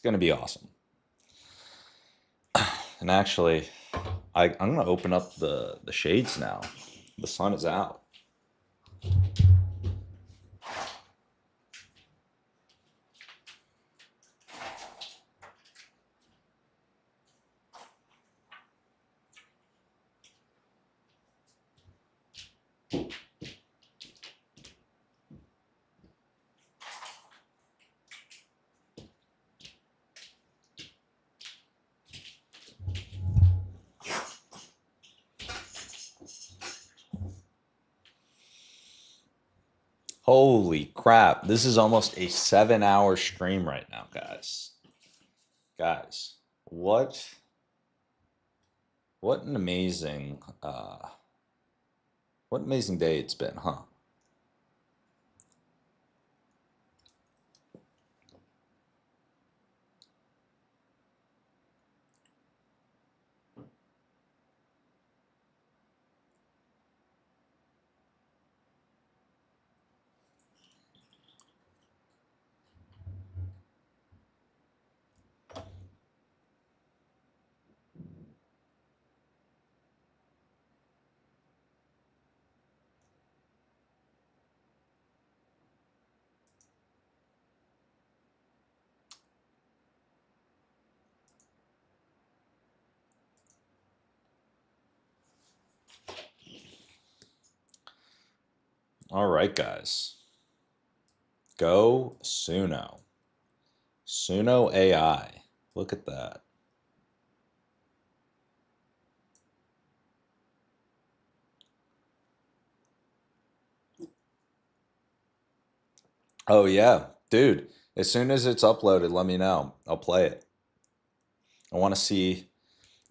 awesome. And actually, I'm gonna open up the shades now. The sun is out. Holy crap. This is almost a 7-hour stream right now, guys. Guys, what an amazing what an amazing day it's been, huh? All right, guys. Go Suno. Suno AI. Look at that. Oh, yeah. Dude, as soon as it's uploaded, let me know. I'll play it. I want to see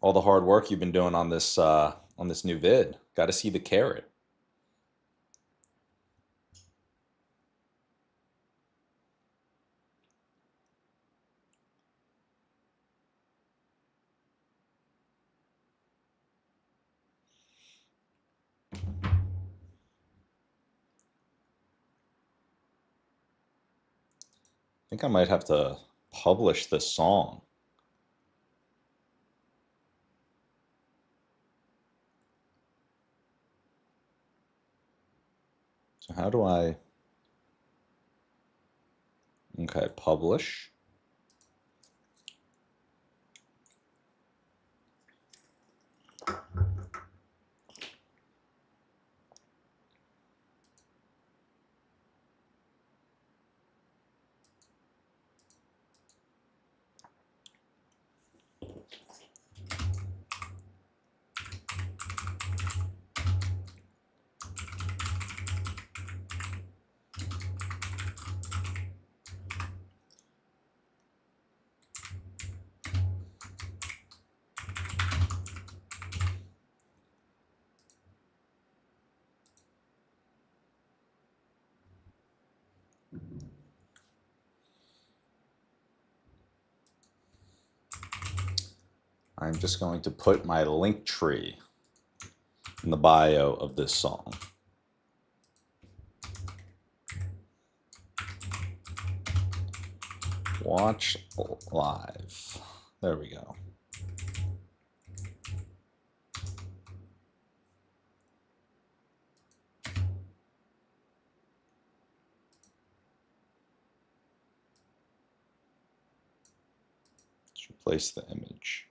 all the hard work you've been doing on this new vid. Got to see the carrot. I think I might have to publish this song. So how do I... Okay, publish. I'm just going to put my link tree in the bio of this song. Watch live. There we go. Let's replace the image.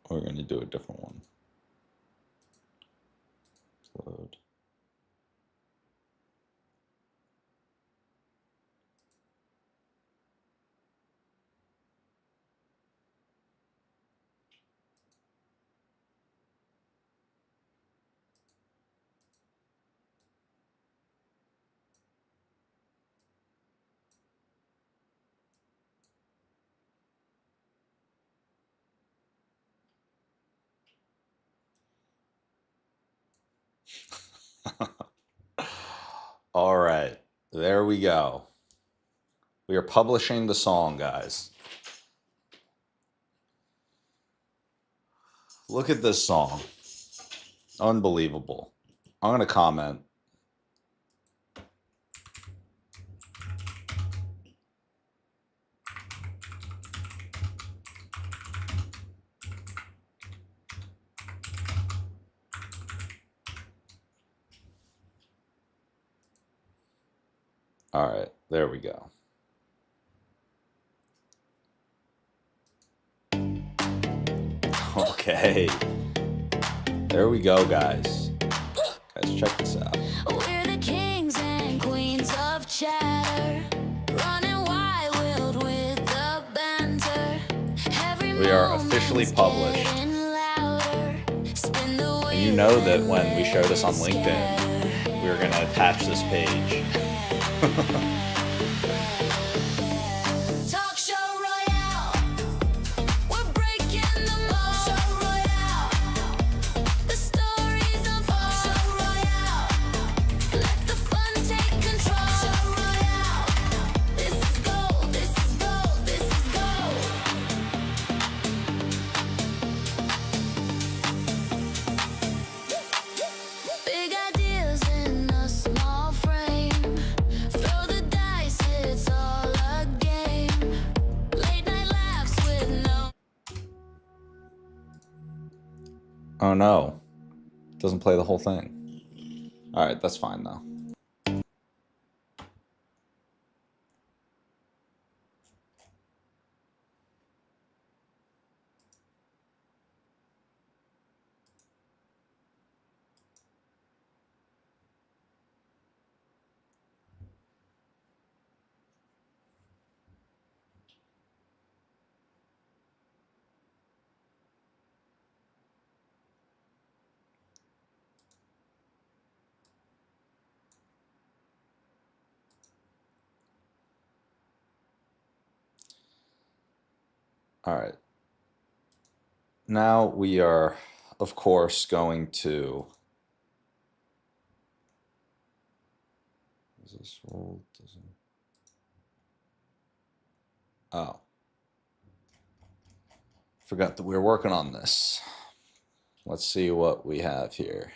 We're going to do a different one. Load. All right, there we go. We are publishing the song, guys. Look at this song. Unbelievable. I'm going to comment. All right, there we go. Okay. There we go, guys. Guys, check this out. We're the kings and queens of chatter, running wild with the banter. We are officially published. And you know that when we share this on LinkedIn, we're going to attach this page. Talk show royale, we're breaking the mold. Show royale, the stories of show royale. Let the fun take control. Show royale, this is gold, this is gold, this is gold. Big ideas in a small frame. Throw the dice, it's all a game. Late night laughs with no. Oh no. Doesn't play the whole thing. All right, that's fine though. All right. Now we are, of course, going to. Is this roll? Doesn't. Oh. Forgot that we were working on this. Let's see what we have here.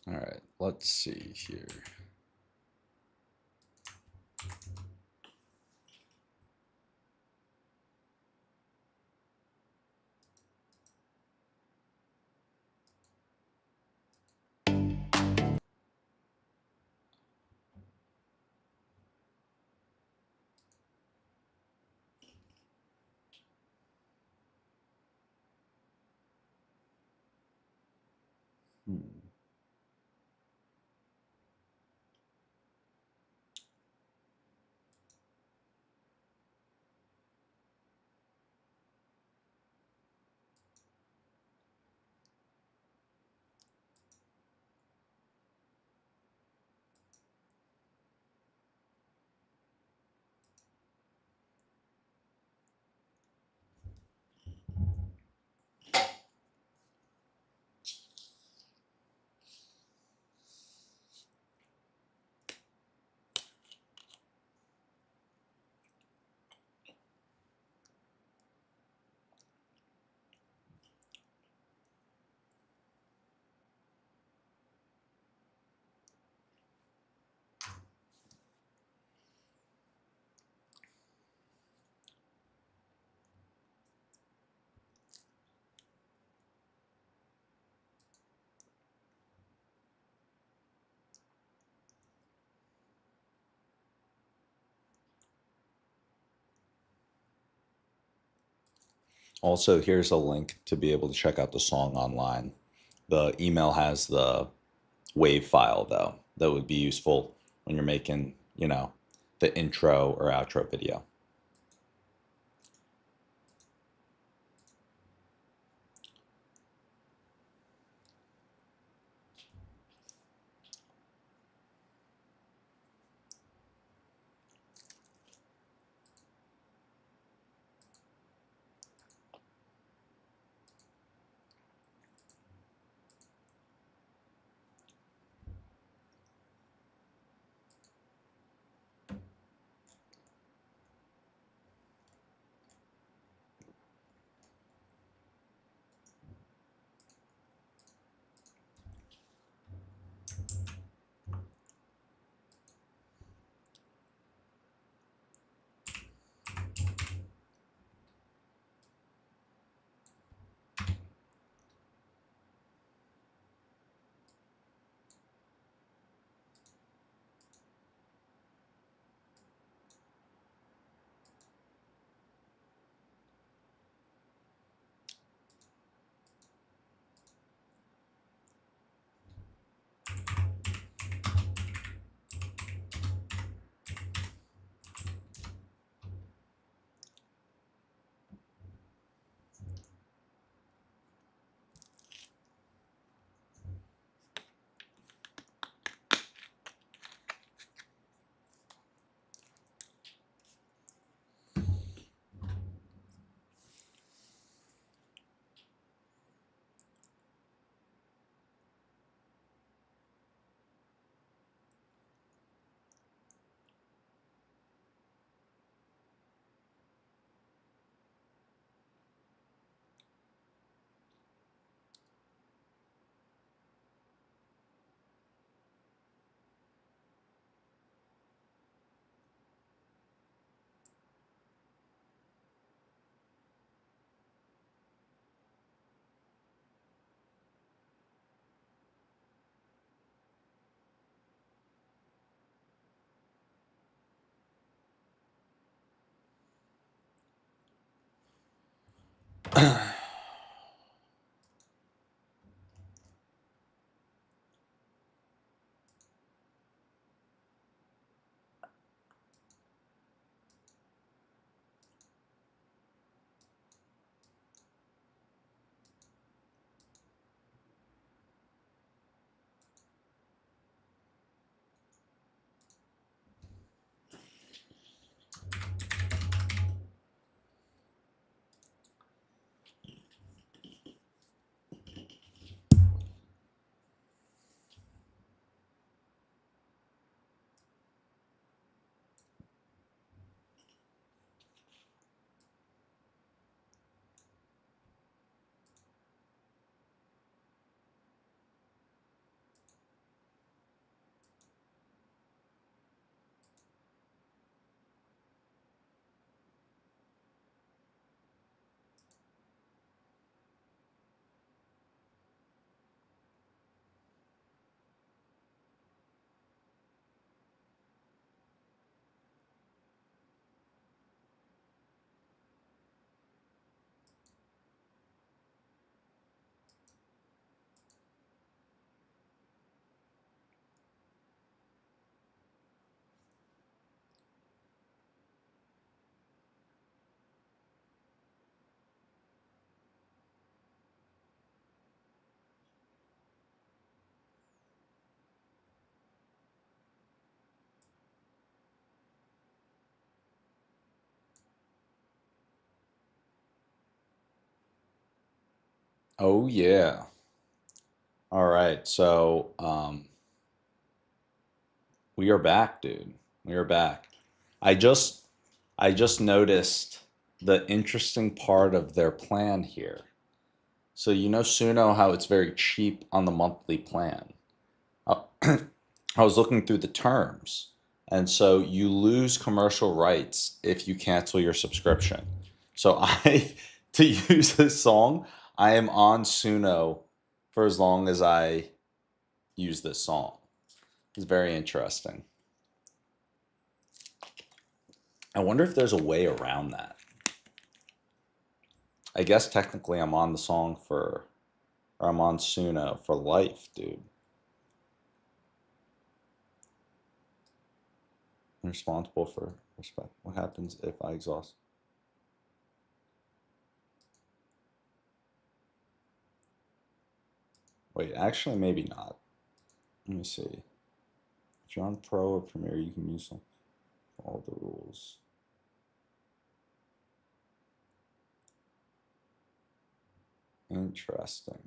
All right, let's see here. Also, here's a link to be able to check out the song online. The email has the WAV file, though, that would be useful when you're making, you know, the intro or outro video. Oh yeah. All right, so we are back, dude. We are back. I just noticed the interesting part of their plan here. So you know Suno, how it's very cheap on the monthly plan. I was looking through the terms, and so you lose commercial rights if you cancel your subscription. So to use this song, I am on Suno for as long as I use this song. It's very interesting. I wonder if there's a way around that. I guess technically I'm on the song or I'm on Suno for life, dude. I'm responsible for respect. What happens if I exhaust? Wait, actually, maybe not. Let me see. If you're on Pro or Premiere, you can use all the rules. Interesting.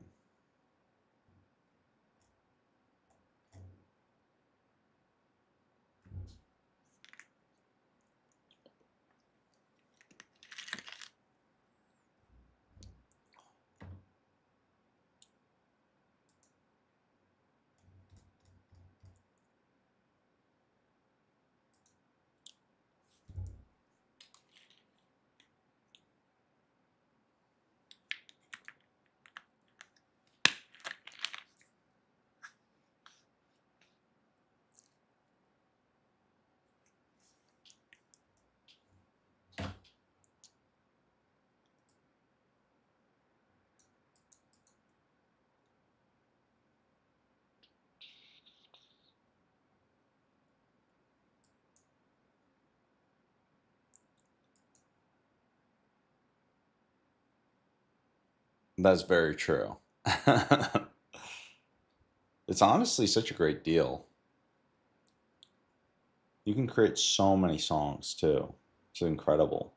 That's very true. It's honestly such a great deal. You can create so many songs too. It's incredible.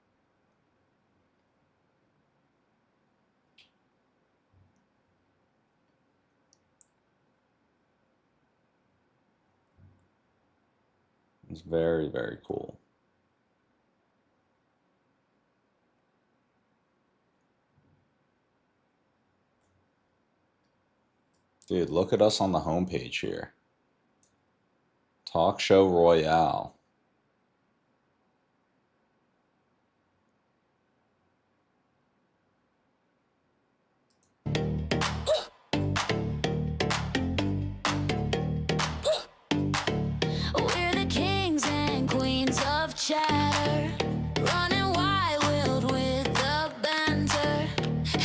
It's very, very cool. Dude, look at us on the homepage here. Talk Show Royale. We're the kings and queens of chatter, running wild with the banter.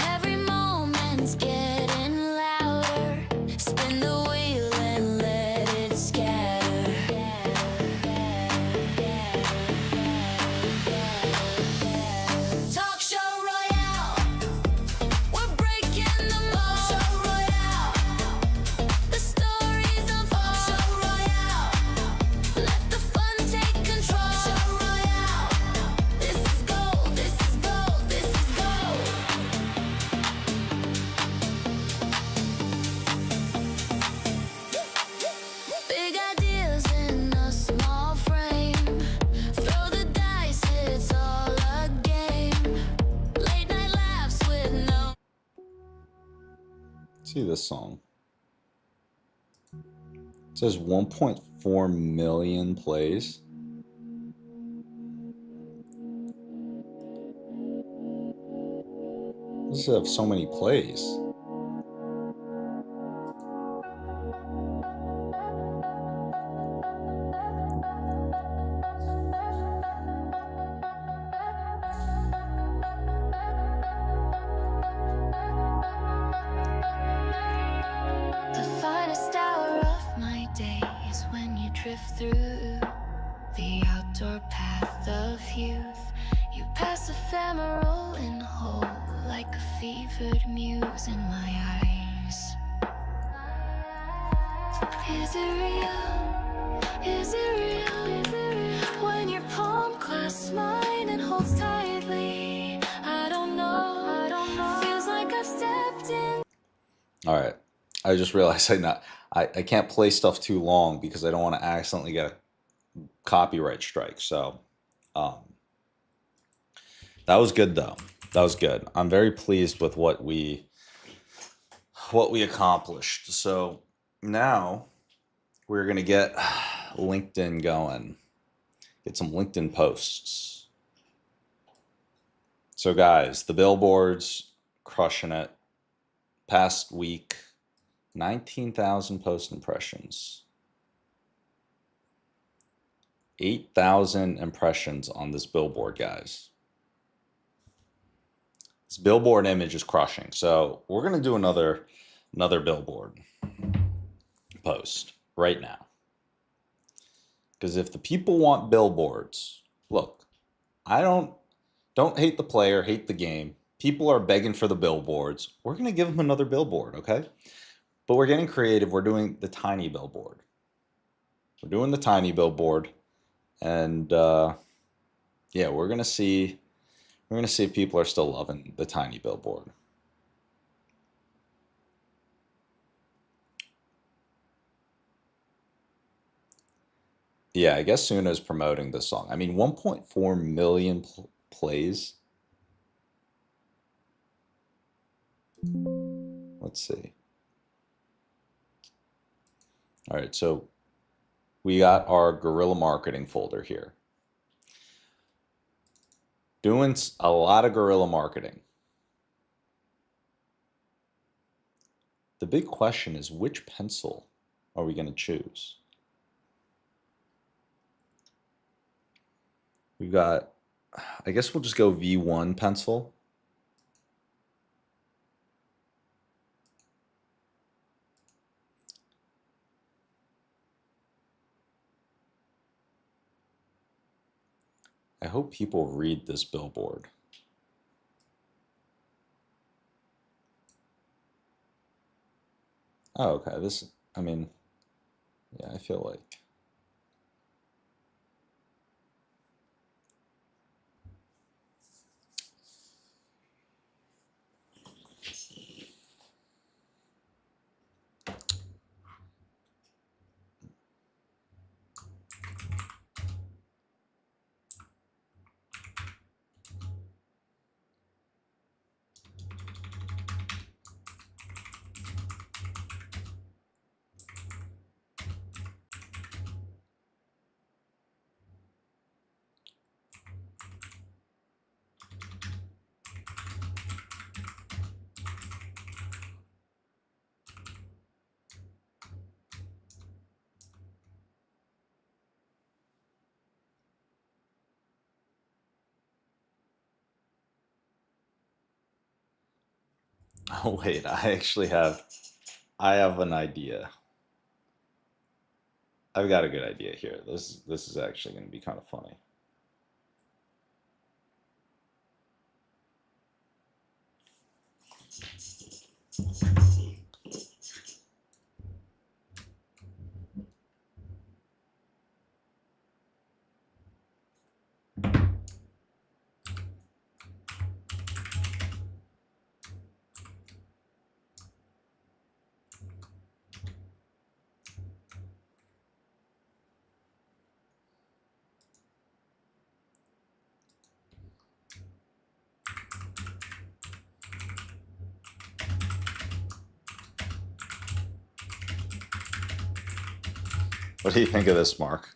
Every moment's getting louder. Spin the wheel and let it scatter. Talk show royale. We're breaking the mold. Talk show royale. The stories of Talk show royale. Let the fun take control. Talk show royale. This is gold. This is gold. This is gold. Big ideas in a small frame. Throw the dice, it's all a game. Late night laughs with no. See this song. It says 1.4 million plays. This have so many plays. The finest hour of my day is when you drift through the outdoor path of youth. You pass ephemeral and whole, like a fevered muse in my eyes. Is it real? Is it real? When your palm clasps mine and holds tightly, I don't know. Feels like I've stepped in. All right. I just realized I can't play stuff too long because I don't want to accidentally get a copyright strike. So um, that was good though. That was good. I'm very pleased with what we accomplished. So now we're gonna get LinkedIn going. Get some LinkedIn posts. So guys, the billboards crushing it. Past week, 19,000 post impressions. 8,000 impressions on this billboard, guys. This billboard image is crushing. So we're gonna do another billboard post right now. Because if the people want billboards, look, I don't hate the player, hate the game. People are begging for the billboards. We're gonna give them another billboard, okay? But we're getting creative. We're doing the tiny billboard. We're doing the tiny billboard, and yeah, we're gonna see if people are still loving the tiny billboard. Yeah, I guess Suna's promoting this song. I mean, 1.4 million plays. Let's see. All right, so we got our guerrilla marketing folder here. Doing a lot of guerrilla marketing. The big question is, which pencil are we going to choose? We've got, I guess we'll just go V1 pencil. I hope people read this billboard. Oh, okay. This, I mean, yeah, I feel like. Oh wait, I have an idea. I've got a good idea here. This is actually going to be kind of funny. What do you think of this, Mark?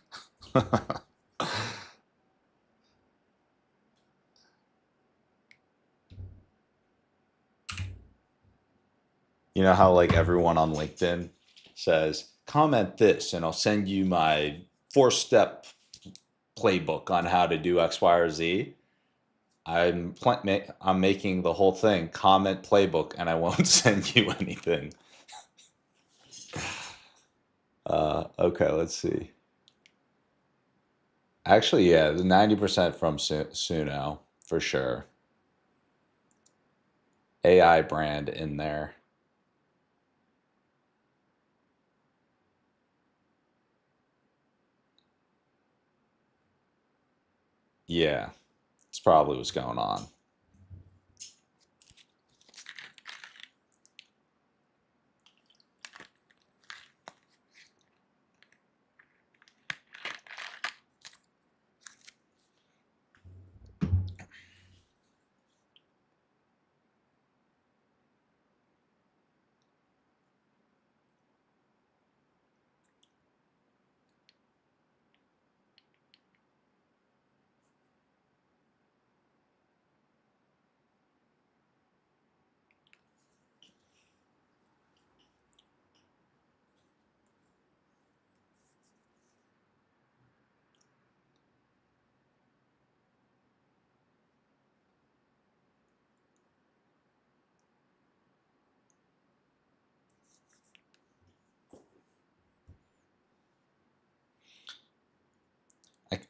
You know how like everyone on LinkedIn says, comment this and I'll send you my 4-step playbook on how to do X, Y, or Z. I'm making the whole thing comment playbook and I won't send you anything. Okay, let's see. Actually, yeah, the 90% from Suno, for sure. AI brand in there. Yeah, it's probably what's going on.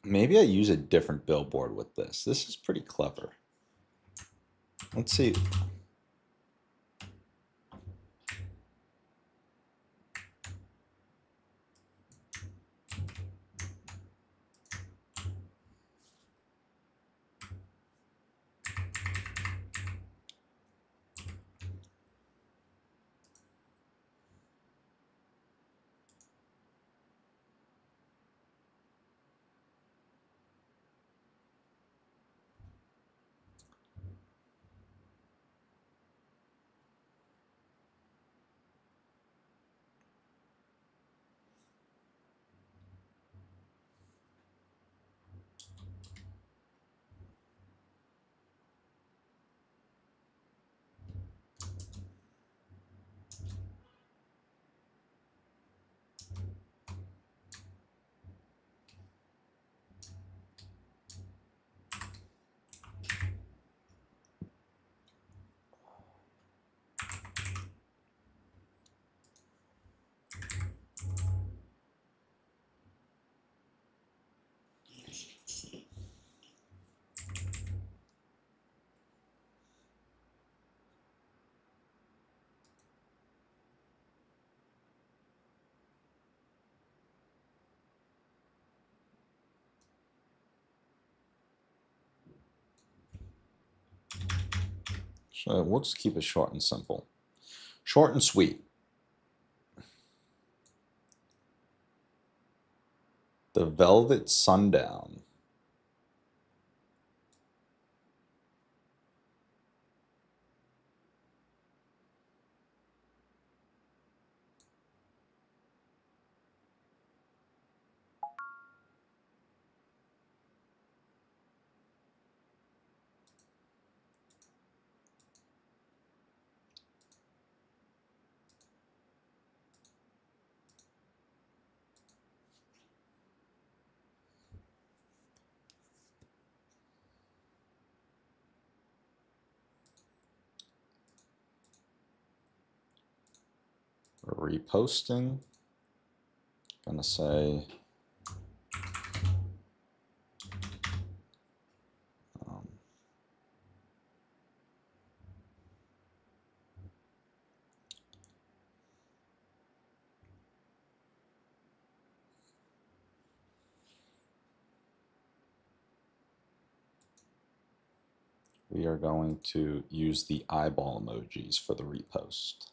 Maybe I use a different billboard with this. This is pretty clever. Let's see. So we'll just keep it short and simple. Short and sweet. The Velvet Sundown. Reposting. Gonna say we are going to use the eyeball emojis for the repost.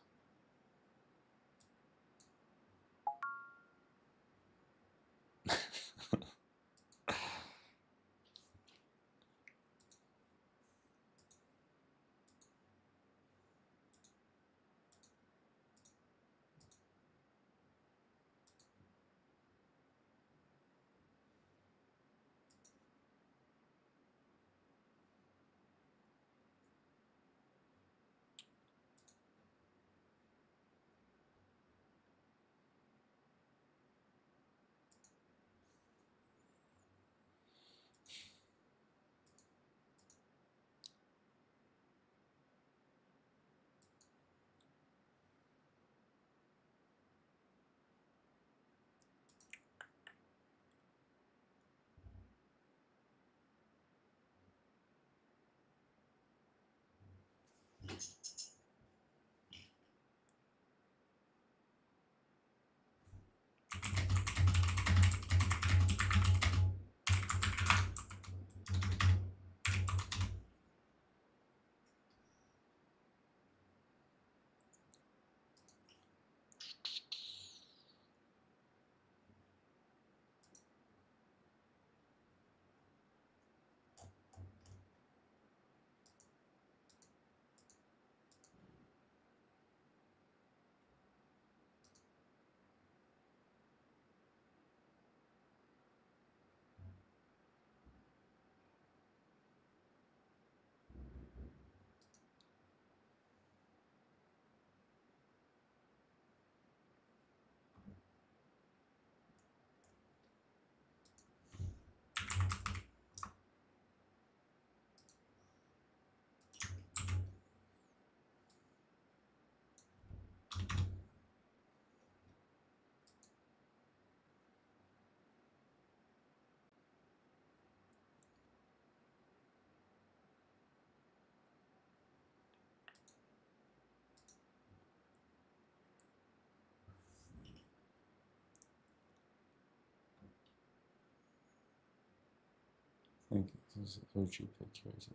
think this OG pictures.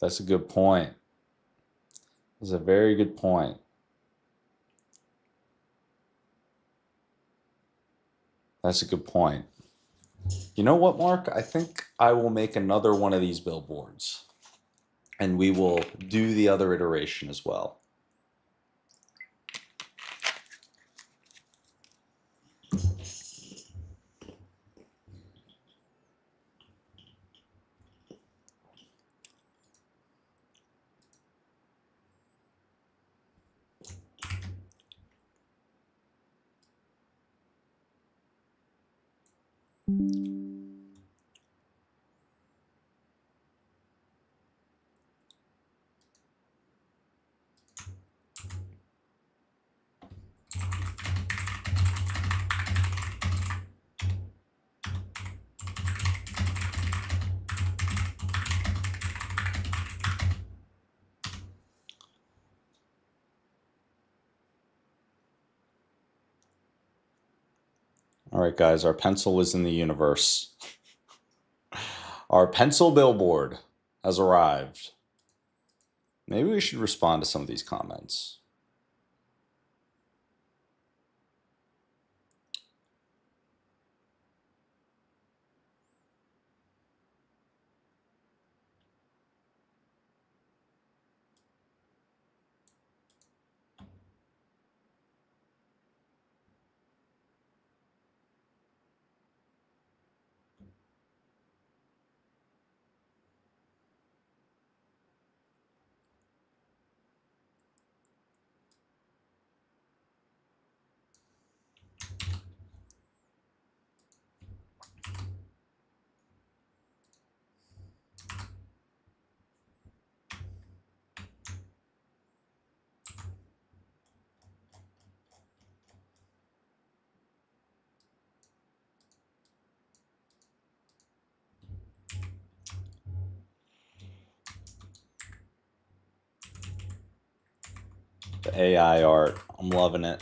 That's a good point. That's a very good point. That's a good point. You know what, Mark? I think I will make another one of these billboards, and we will do the other iteration as well. All right, guys, our pencil is in the universe. Our pencil billboard has arrived. Maybe we should respond to some of these comments. The AI art, I'm loving it.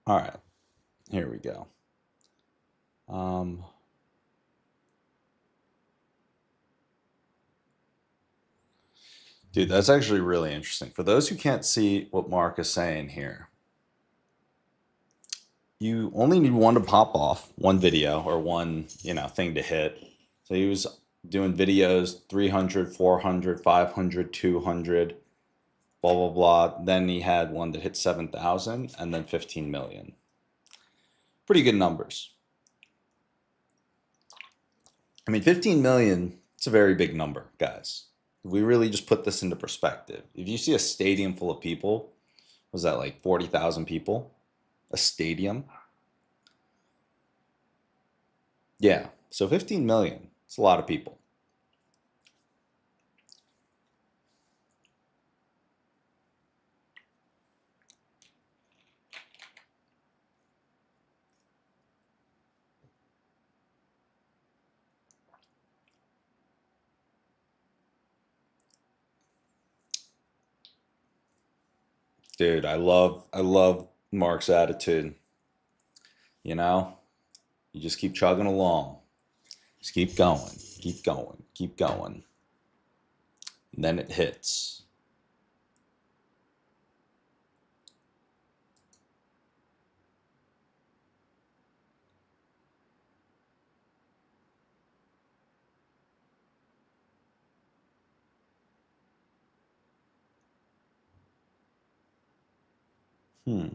All right, here we go. Dude, that's actually really interesting. For those who can't see what Mark is saying here, you only need one to pop off, one video or one, thing to hit. So he was doing videos 300, 400, 500, 200, blah, blah, blah. Then he had one that hit 7,000 and then 15 million. Pretty good numbers. I mean, 15 million, it's a very big number, guys. If we really just put this into perspective, if you see a stadium full of people, was that like 40,000 people? A stadium? Yeah, so 15 million, it's a lot of people. Dude, I love Mark's attitude. You just keep chugging along. Just keep going, keep going, keep going. And then it hits. Hmm.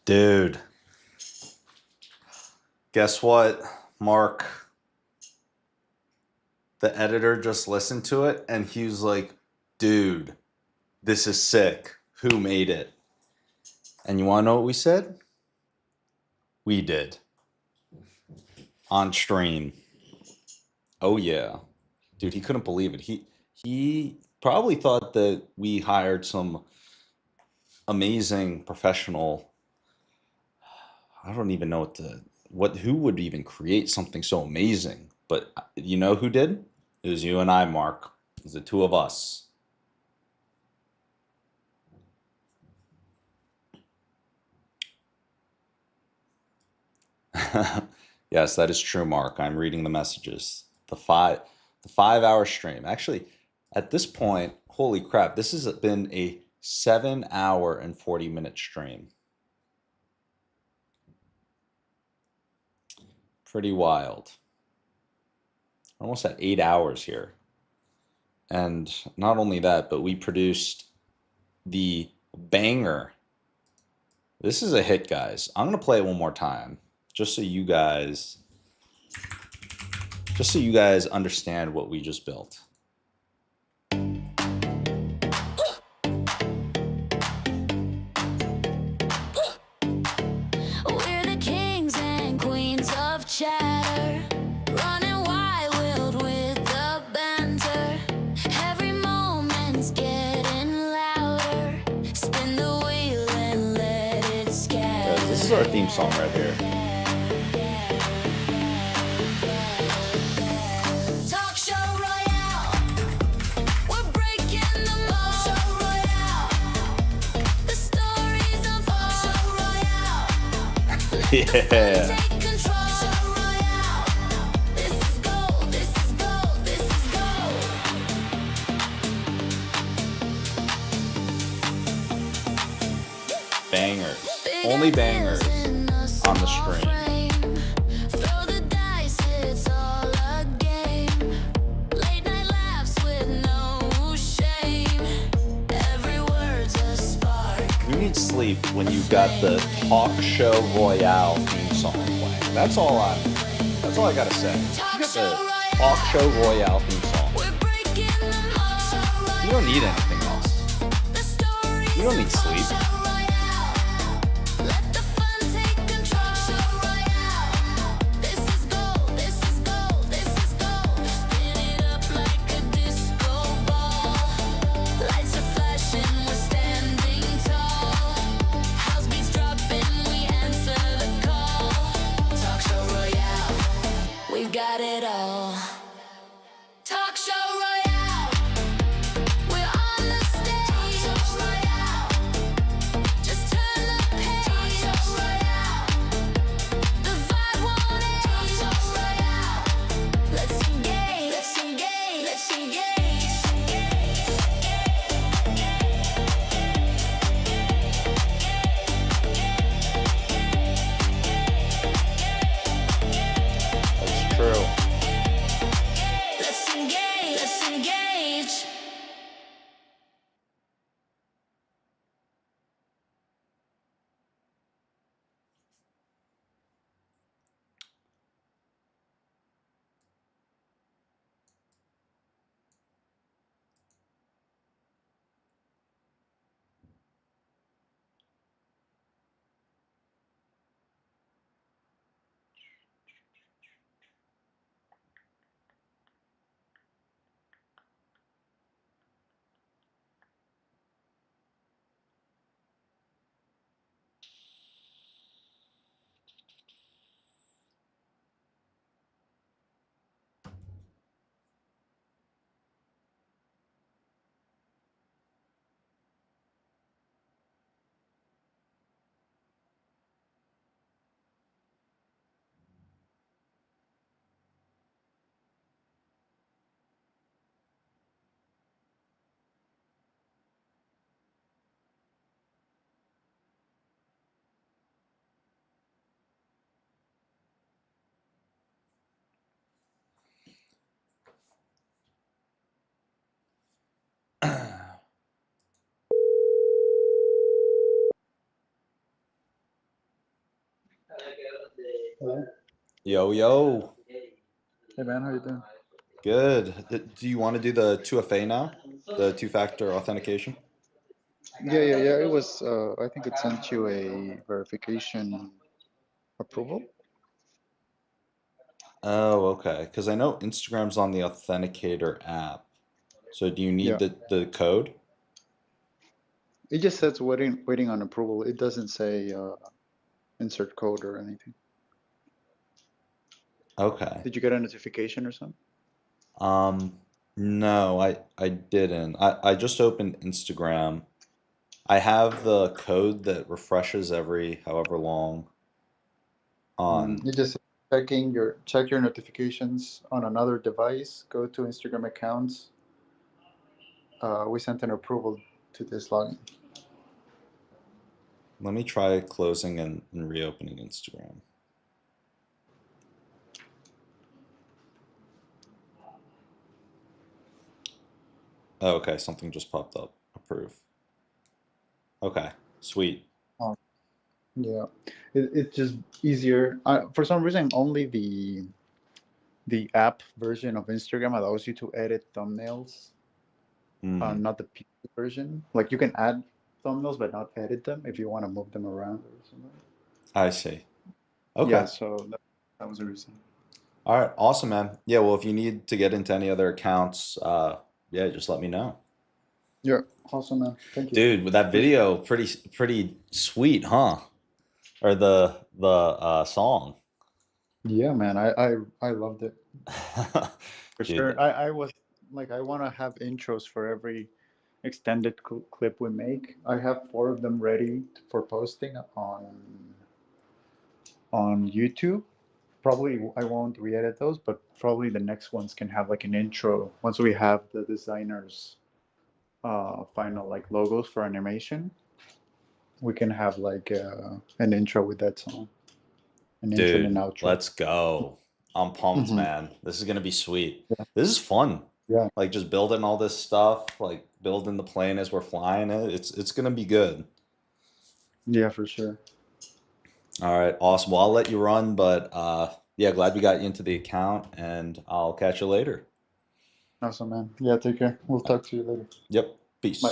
Dude, guess what, Mark? The editor just listened to it and he was like, dude, this is sick. Who made it? And you want to know what we said? We did. On stream. Oh, yeah. Dude, he couldn't believe it. He probably thought that we hired some amazing professional. I don't even know who would even create something so amazing. But you know who did? It was you and I, Mark. It was the two of us. Yes, that is true, Mark. I'm reading the messages. The 5 hour stream. Actually, at this point, holy crap, this has been a 7 hour and 40-minute stream. Pretty wild. Almost at 8 hours here. And not only that, but we produced the banger. This is a hit, guys. I'm going to play it one more time just so you guys understand what we just built. We're the kings and queens of chatter, running wild with the banter. Every moment's getting louder. Spin the wheel and let it scatter. Guys, this is our theme song right here. Talk show royale. We're breaking the mold. Talk show royale. The stories of Talk show royale. Yeah. Take control. Show royale. This is gold. This is gold. This is gold. Bangers. Only bangers on the stream. Throw the dice, it's all a game. Late night laughs with no shame. Every word's a spark. You need sleep when you've got the Talk Show Royale theme song playing. That's all I gotta say. You got the Talk Show Royale theme song. We're breaking the mold. You don't need anything else. The stories You don't need sleep. Let the fun take control. Show royale. This is gold. This is gold. This is gold. Spin it up like a disco ball. Lights are flashing. We're standing tall. House beats dropping. We answer the call. Talk show royale. We've got it all. Talk show royale. We're on the stage. Talk show royale. Just turn the page. Talk show royale. The vibe won't age. Talk show royale. Let's engage. Let's engage. Let's engage. That's true. Let's engage. Let's engage. Yo, yo. Hey man, how you doing? Good. Do you want to do the 2FA now? The two-factor authentication? Yeah. It was. I think it sent you a verification approval. Oh, okay. Because I know Instagram's on the Authenticator app. So do you need Yeah. the code? It just says waiting on approval. It doesn't say insert code or anything. Okay. Did you get a notification or something? Um, no, I didn't. I just opened Instagram. I have the code that refreshes every however long on. It just check your notifications on another device. Go to Instagram accounts. We sent an approval to this login. Let me try closing and reopening Instagram. Oh, okay, something just popped up. Approve. Okay, sweet. Oh, yeah, it's just easier. For some reason, only the app version of Instagram allows you to edit thumbnails, not the PC version. Like you can add thumbnails but not edit them if you want to move them around or something. I see. Okay. Yeah, so that was the reason. All right, awesome, man. Yeah, well, if you need to get into any other accounts, yeah, just let me know. Yeah, awesome, man. Thank you. Dude, with that video, pretty sweet, huh? Or the song. Yeah, man, I loved it. For Dude, sure. I was like, I want to have intros for every extended clip we make. I have 4 of them ready for posting on YouTube. Probably I won't re-edit those, but probably the next ones can have like an intro once we have the designers final like logos for animation. We can have like an intro with that song, an intro and an dude, outro. let's go. I'm pumped, man. This is gonna be sweet. This is fun. Yeah. Like just building all this stuff, like building the plane as we're flying it. It's gonna be good. Yeah, for sure. All right, awesome. Well, I'll let you run, but yeah, glad we got you into the account, and I'll catch you later. Awesome, man. Yeah, take care. We'll talk to you later. Yep. Peace. Bye.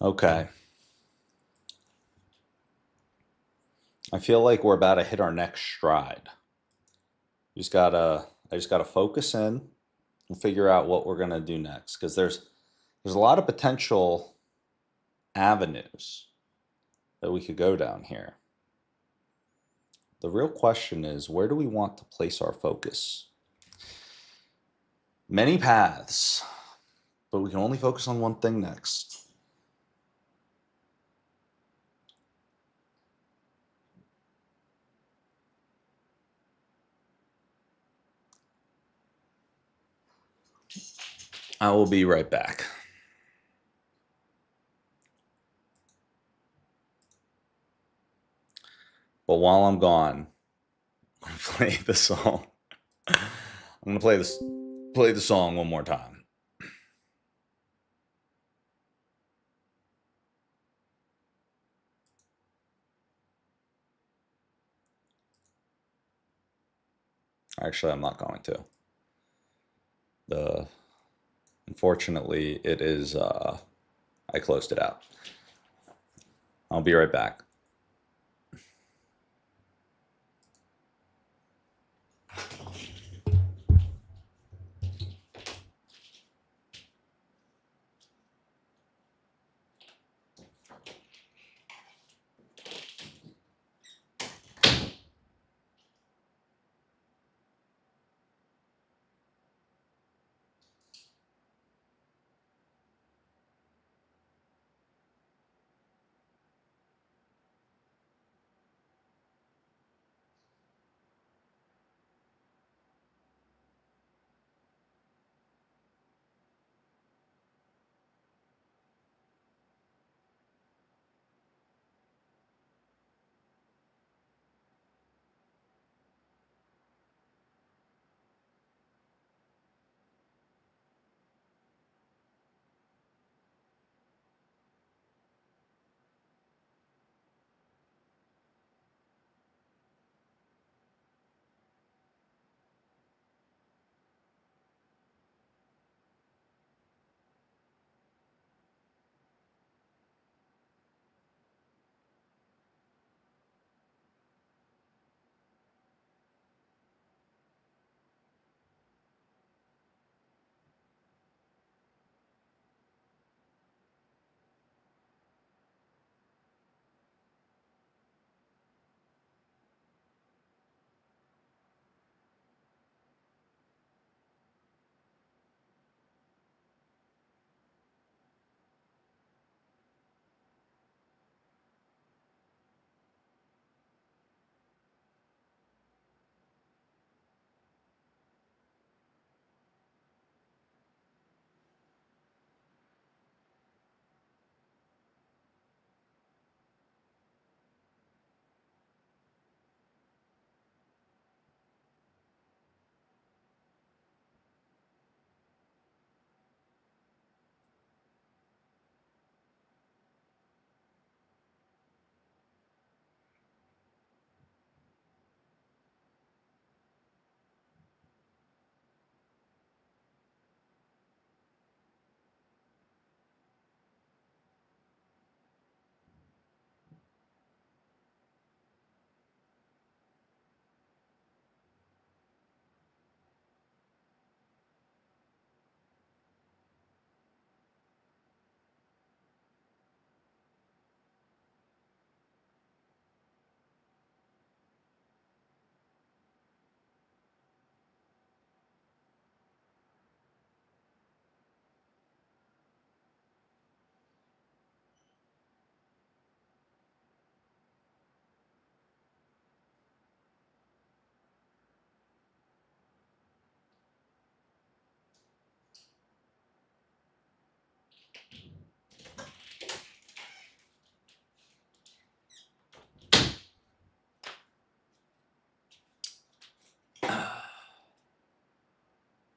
Okay. I feel like we're about to hit our next stride. I just gotta focus in and figure out what we're gonna do next, because there's a lot of potential avenues that we could go down here. The real question is, where do we want to place our focus? Many paths, but we can only focus on one thing next. I will be right back. But while I'm gone, I'm gonna play the song. I'm gonna play the song one more time. Actually, I'm not going to. the unfortunately it is I closed it out. I'll be right back.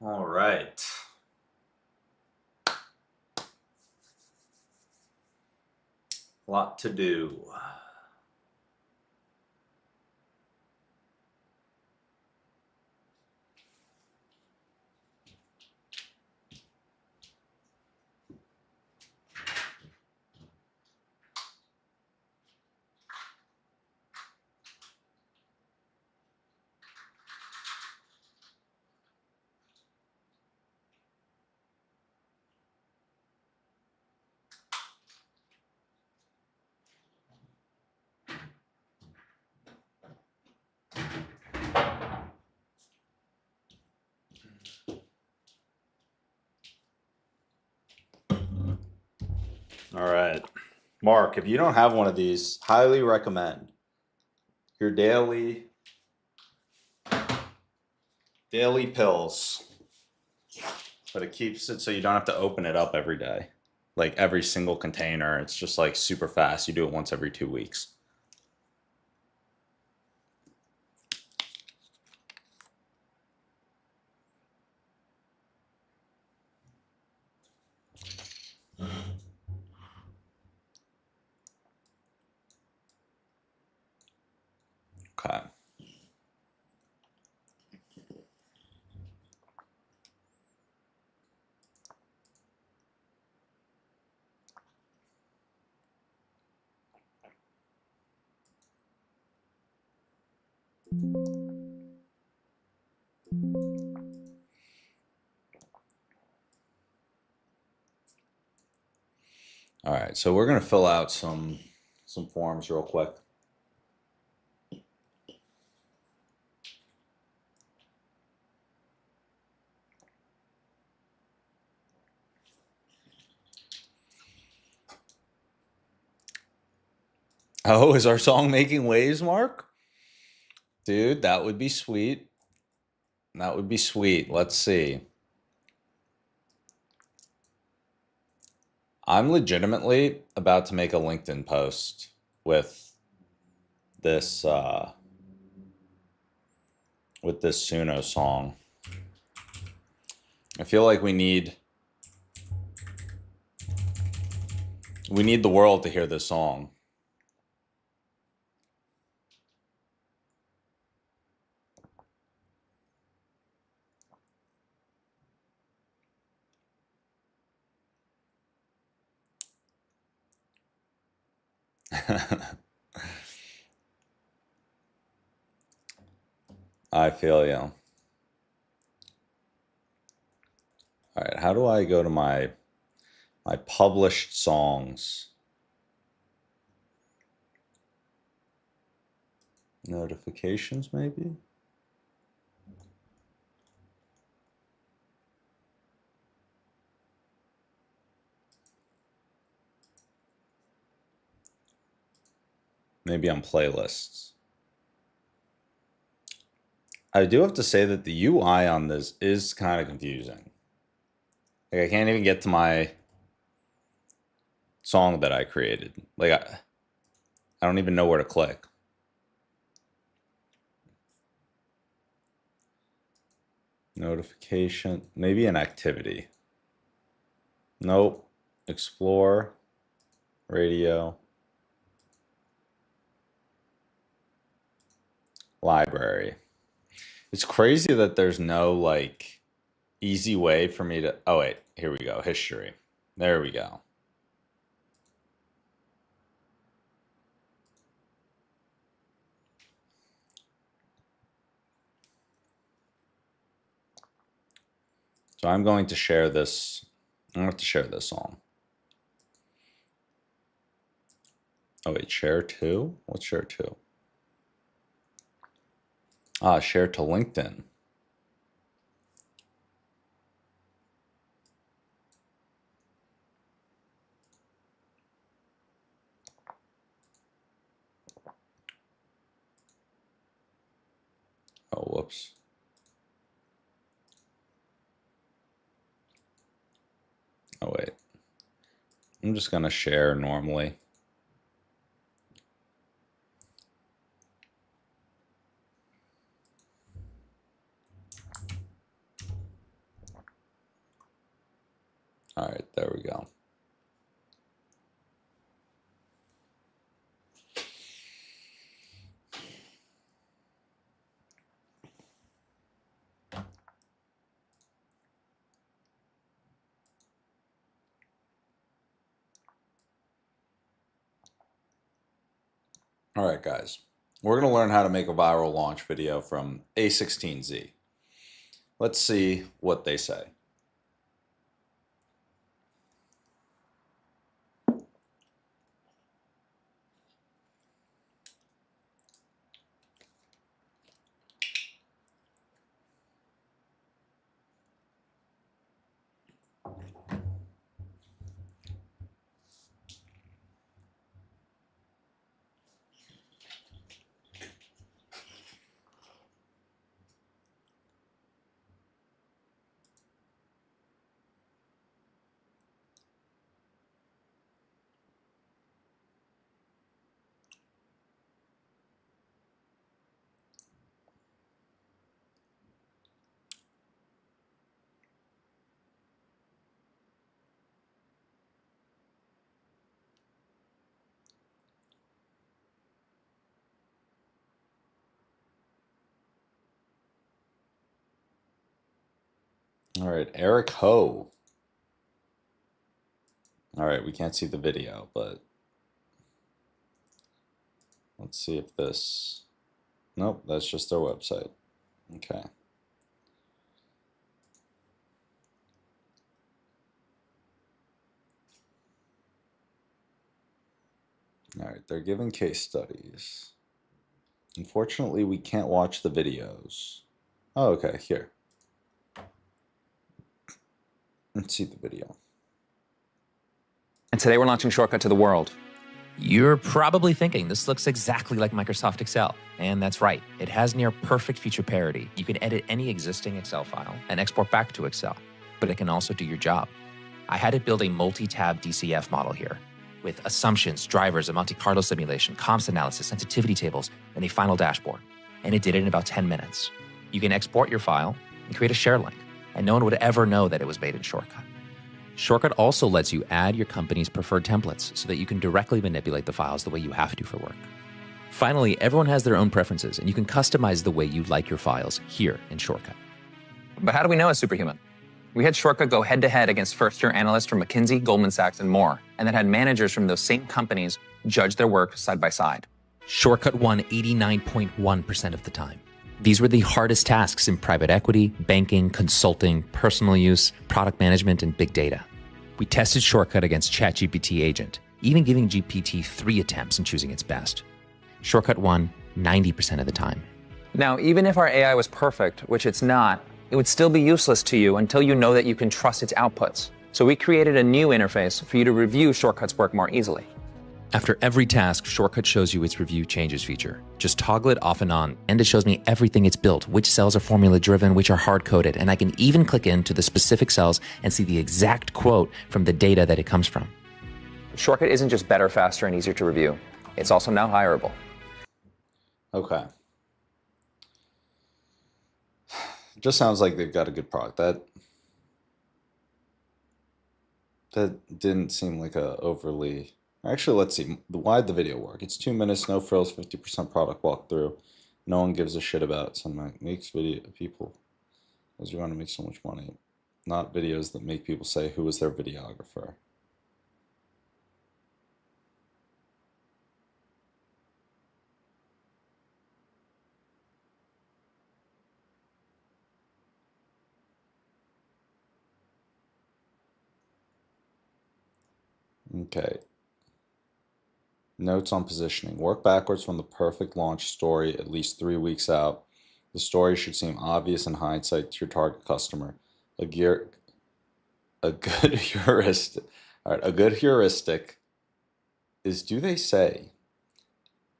All right. Lot to do. All right. Mark, if you don't have one of these, highly recommend your daily pills. But it keeps it so you don't have to open it up every day. Like every single container. It's just like super fast. You do it once every 2 weeks. Okay. All right, so we're gonna fill out some forms real quick. Oh, is our song making waves, Mark? Dude, that would be sweet. That would be sweet. Let's see. I'm legitimately about to make a LinkedIn post with this Suno song. I feel like we need the world to hear this song. I feel you. All right, how do I go to my published songs? Notifications, maybe? Maybe on playlists. I do have to say that the UI on this is kind of confusing. Like, I can't even get to my song that I created. Like, I don't even know where to click. Notification, maybe an activity. Nope. Explore, radio, library. It's crazy that there's no like easy way for me to, oh wait, here we go, history. There we go. So I'm going to share this. I'm going to have to share this song. Oh wait, share to? What's share to? Ah, share to LinkedIn. Oh, whoops. Oh wait. I'm just going to share normally. All right, there we go. All right, guys. We're going to learn how to make a viral launch video from A16Z. Let's see what they say. All right, Eric Ho. All right, we can't see the video, but let's see if this Nope, that's just their website. Okay. All right, they're giving case studies. Unfortunately, we can't watch the videos. Oh, okay, here. Let's see the video. And today we're launching Shortcut to the world. You're probably thinking this looks exactly like Microsoft Excel. And that's right. It has near perfect feature parity. You can edit any existing Excel file and export back to Excel, but it can also do your job. I had it build a multi-tab DCF model here with assumptions, drivers, a Monte Carlo simulation, comps analysis, sensitivity tables, and a final dashboard. And it did it in about 10 minutes. You can export your file and create a share link, and no one would ever know that it was made in Shortcut. Shortcut also lets you add your company's preferred templates so that you can directly manipulate the files the way you have to for work. Finally, everyone has their own preferences, and you can customize the way you like your files here in Shortcut. But how do we know it's superhuman? We had Shortcut go head-to-head against first-year analysts from McKinsey, Goldman Sachs, and more, and then had managers from those same companies judge their work side by side. Shortcut won 89.1% of the time. These were the hardest tasks in private equity, banking, consulting, personal use, product management, and big data. We tested Shortcut against ChatGPT Agent, even giving GPT 3 attempts and choosing its best. Shortcut won 90% of the time. Now, even if our AI was perfect, which it's not, it would still be useless to you until you know that you can trust its outputs. So we created a new interface for you to review Shortcut's work more easily. After every task, Shortcut shows you its review changes feature. Just toggle it off and on, and it shows me everything it's built, which cells are formula-driven, which are hard-coded, and I can even click into the specific cells and see the exact quote from the data that it comes from. Shortcut isn't just better, faster, and easier to review. It's also now hireable. Okay. Just sounds like they've got a good product. That didn't seem like a overly... Actually, let's see. Why'd the video work? It's 2 minutes, no frills, 50% product walkthrough. No one gives a shit about cinematic. Makes video people because you want to make so much money. Not videos that make people say who was their videographer. Okay. Notes on positioning. Work backwards from the perfect launch story at least 3 weeks out. The story should seem obvious in hindsight to your target customer. A good heuristic. All right, a good heuristic is, do they say,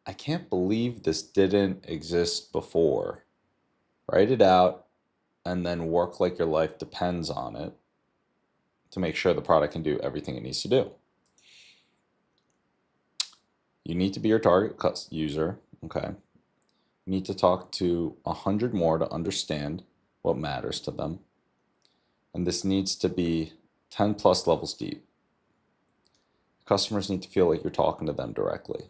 I can't believe this didn't exist before. Write it out and then work like your life depends on it to make sure the product can do everything it needs to do. You need to be your target user, okay? You need to talk to 100 more to understand what matters to them. And this needs to be 10 plus levels deep. Customers need to feel like you're talking to them directly.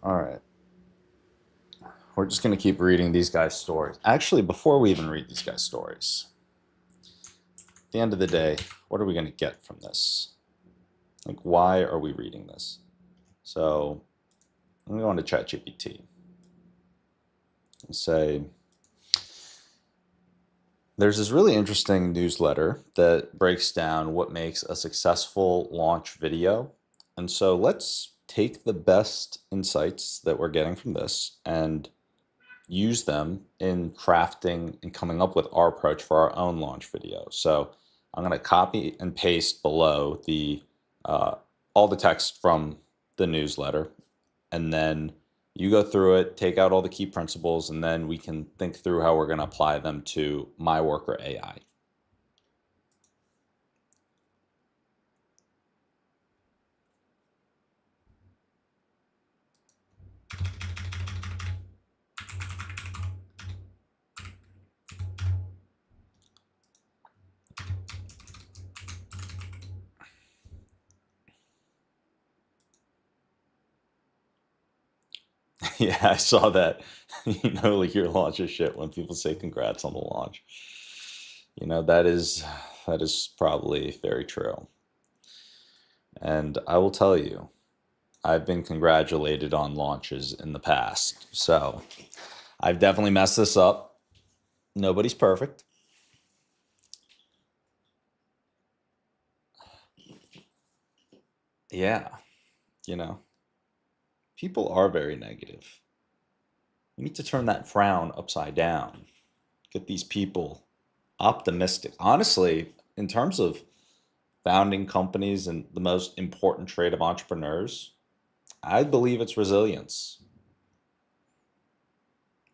All right. We're just going to keep reading these guys' stories. Actually, before we even read these guys' stories, at the end of the day, what are we going to get from this? Like, why are we reading this? So I'm going to go into ChatGPT and say, there's this really interesting newsletter that breaks down what makes a successful launch video. And so let's take the best insights that we're getting from this and use them in crafting and coming up with our approach for our own launch video. So I'm going to copy and paste below the all the text from the newsletter, and then you go through it, take out all the key principles, and then we can think through how we're going to apply them to my work or AI. Yeah, I saw that. You know, like your launch is shit when people say congrats on the launch. You know, that is probably very true. And I will tell you, I've been congratulated on launches in the past. So I've definitely messed this up. Nobody's perfect. Yeah, you know, people are very negative. We need to turn that frown upside down. Get these people optimistic. Honestly, in terms of founding companies and the most important trait of entrepreneurs, I believe it's resilience.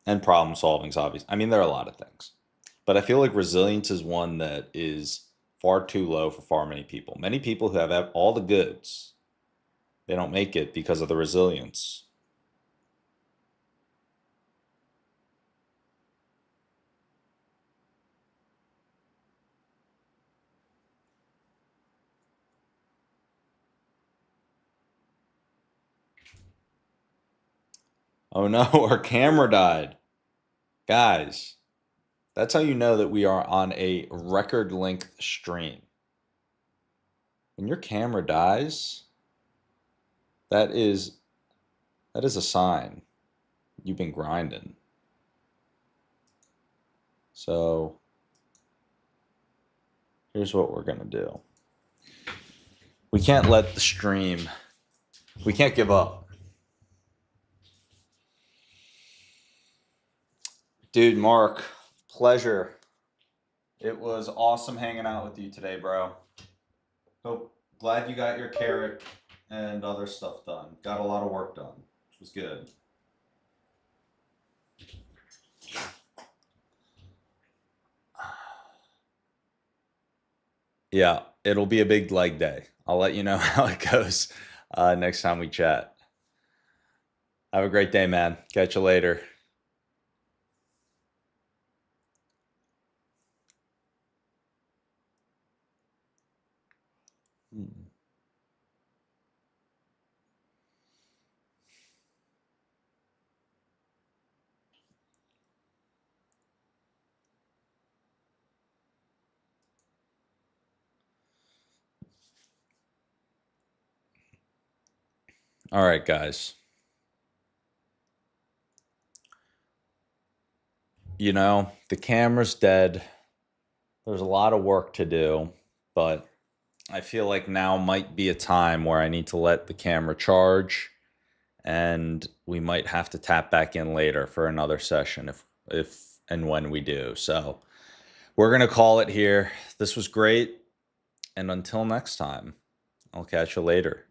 And problem solving is obvious. I mean, there are a lot of things. But I feel like resilience is one that is far too low for far many people. Many people who have all the goods, they don't make it because of the resilience. Oh no, our camera died. Guys, that's how you know that we are on a record length stream. When your camera dies, that is a sign you've been grinding. So here's what we're going to do. We can't let the stream, we can't give up. Dude, Mark, pleasure. It was awesome hanging out with you today, bro. Glad you got your carrot and other stuff done. Got a lot of work done, which was good. Yeah, it'll be a big leg day. I'll let you know how it goes next time we chat. Have a great day, man. Catch you later. All right, guys. You know, the camera's dead. There's a lot of work to do, but I feel like now might be a time where I need to let the camera charge, and we might have to tap back in later for another session if and when we do. So we're going to call it here. This was great. And until next time, I'll catch you later.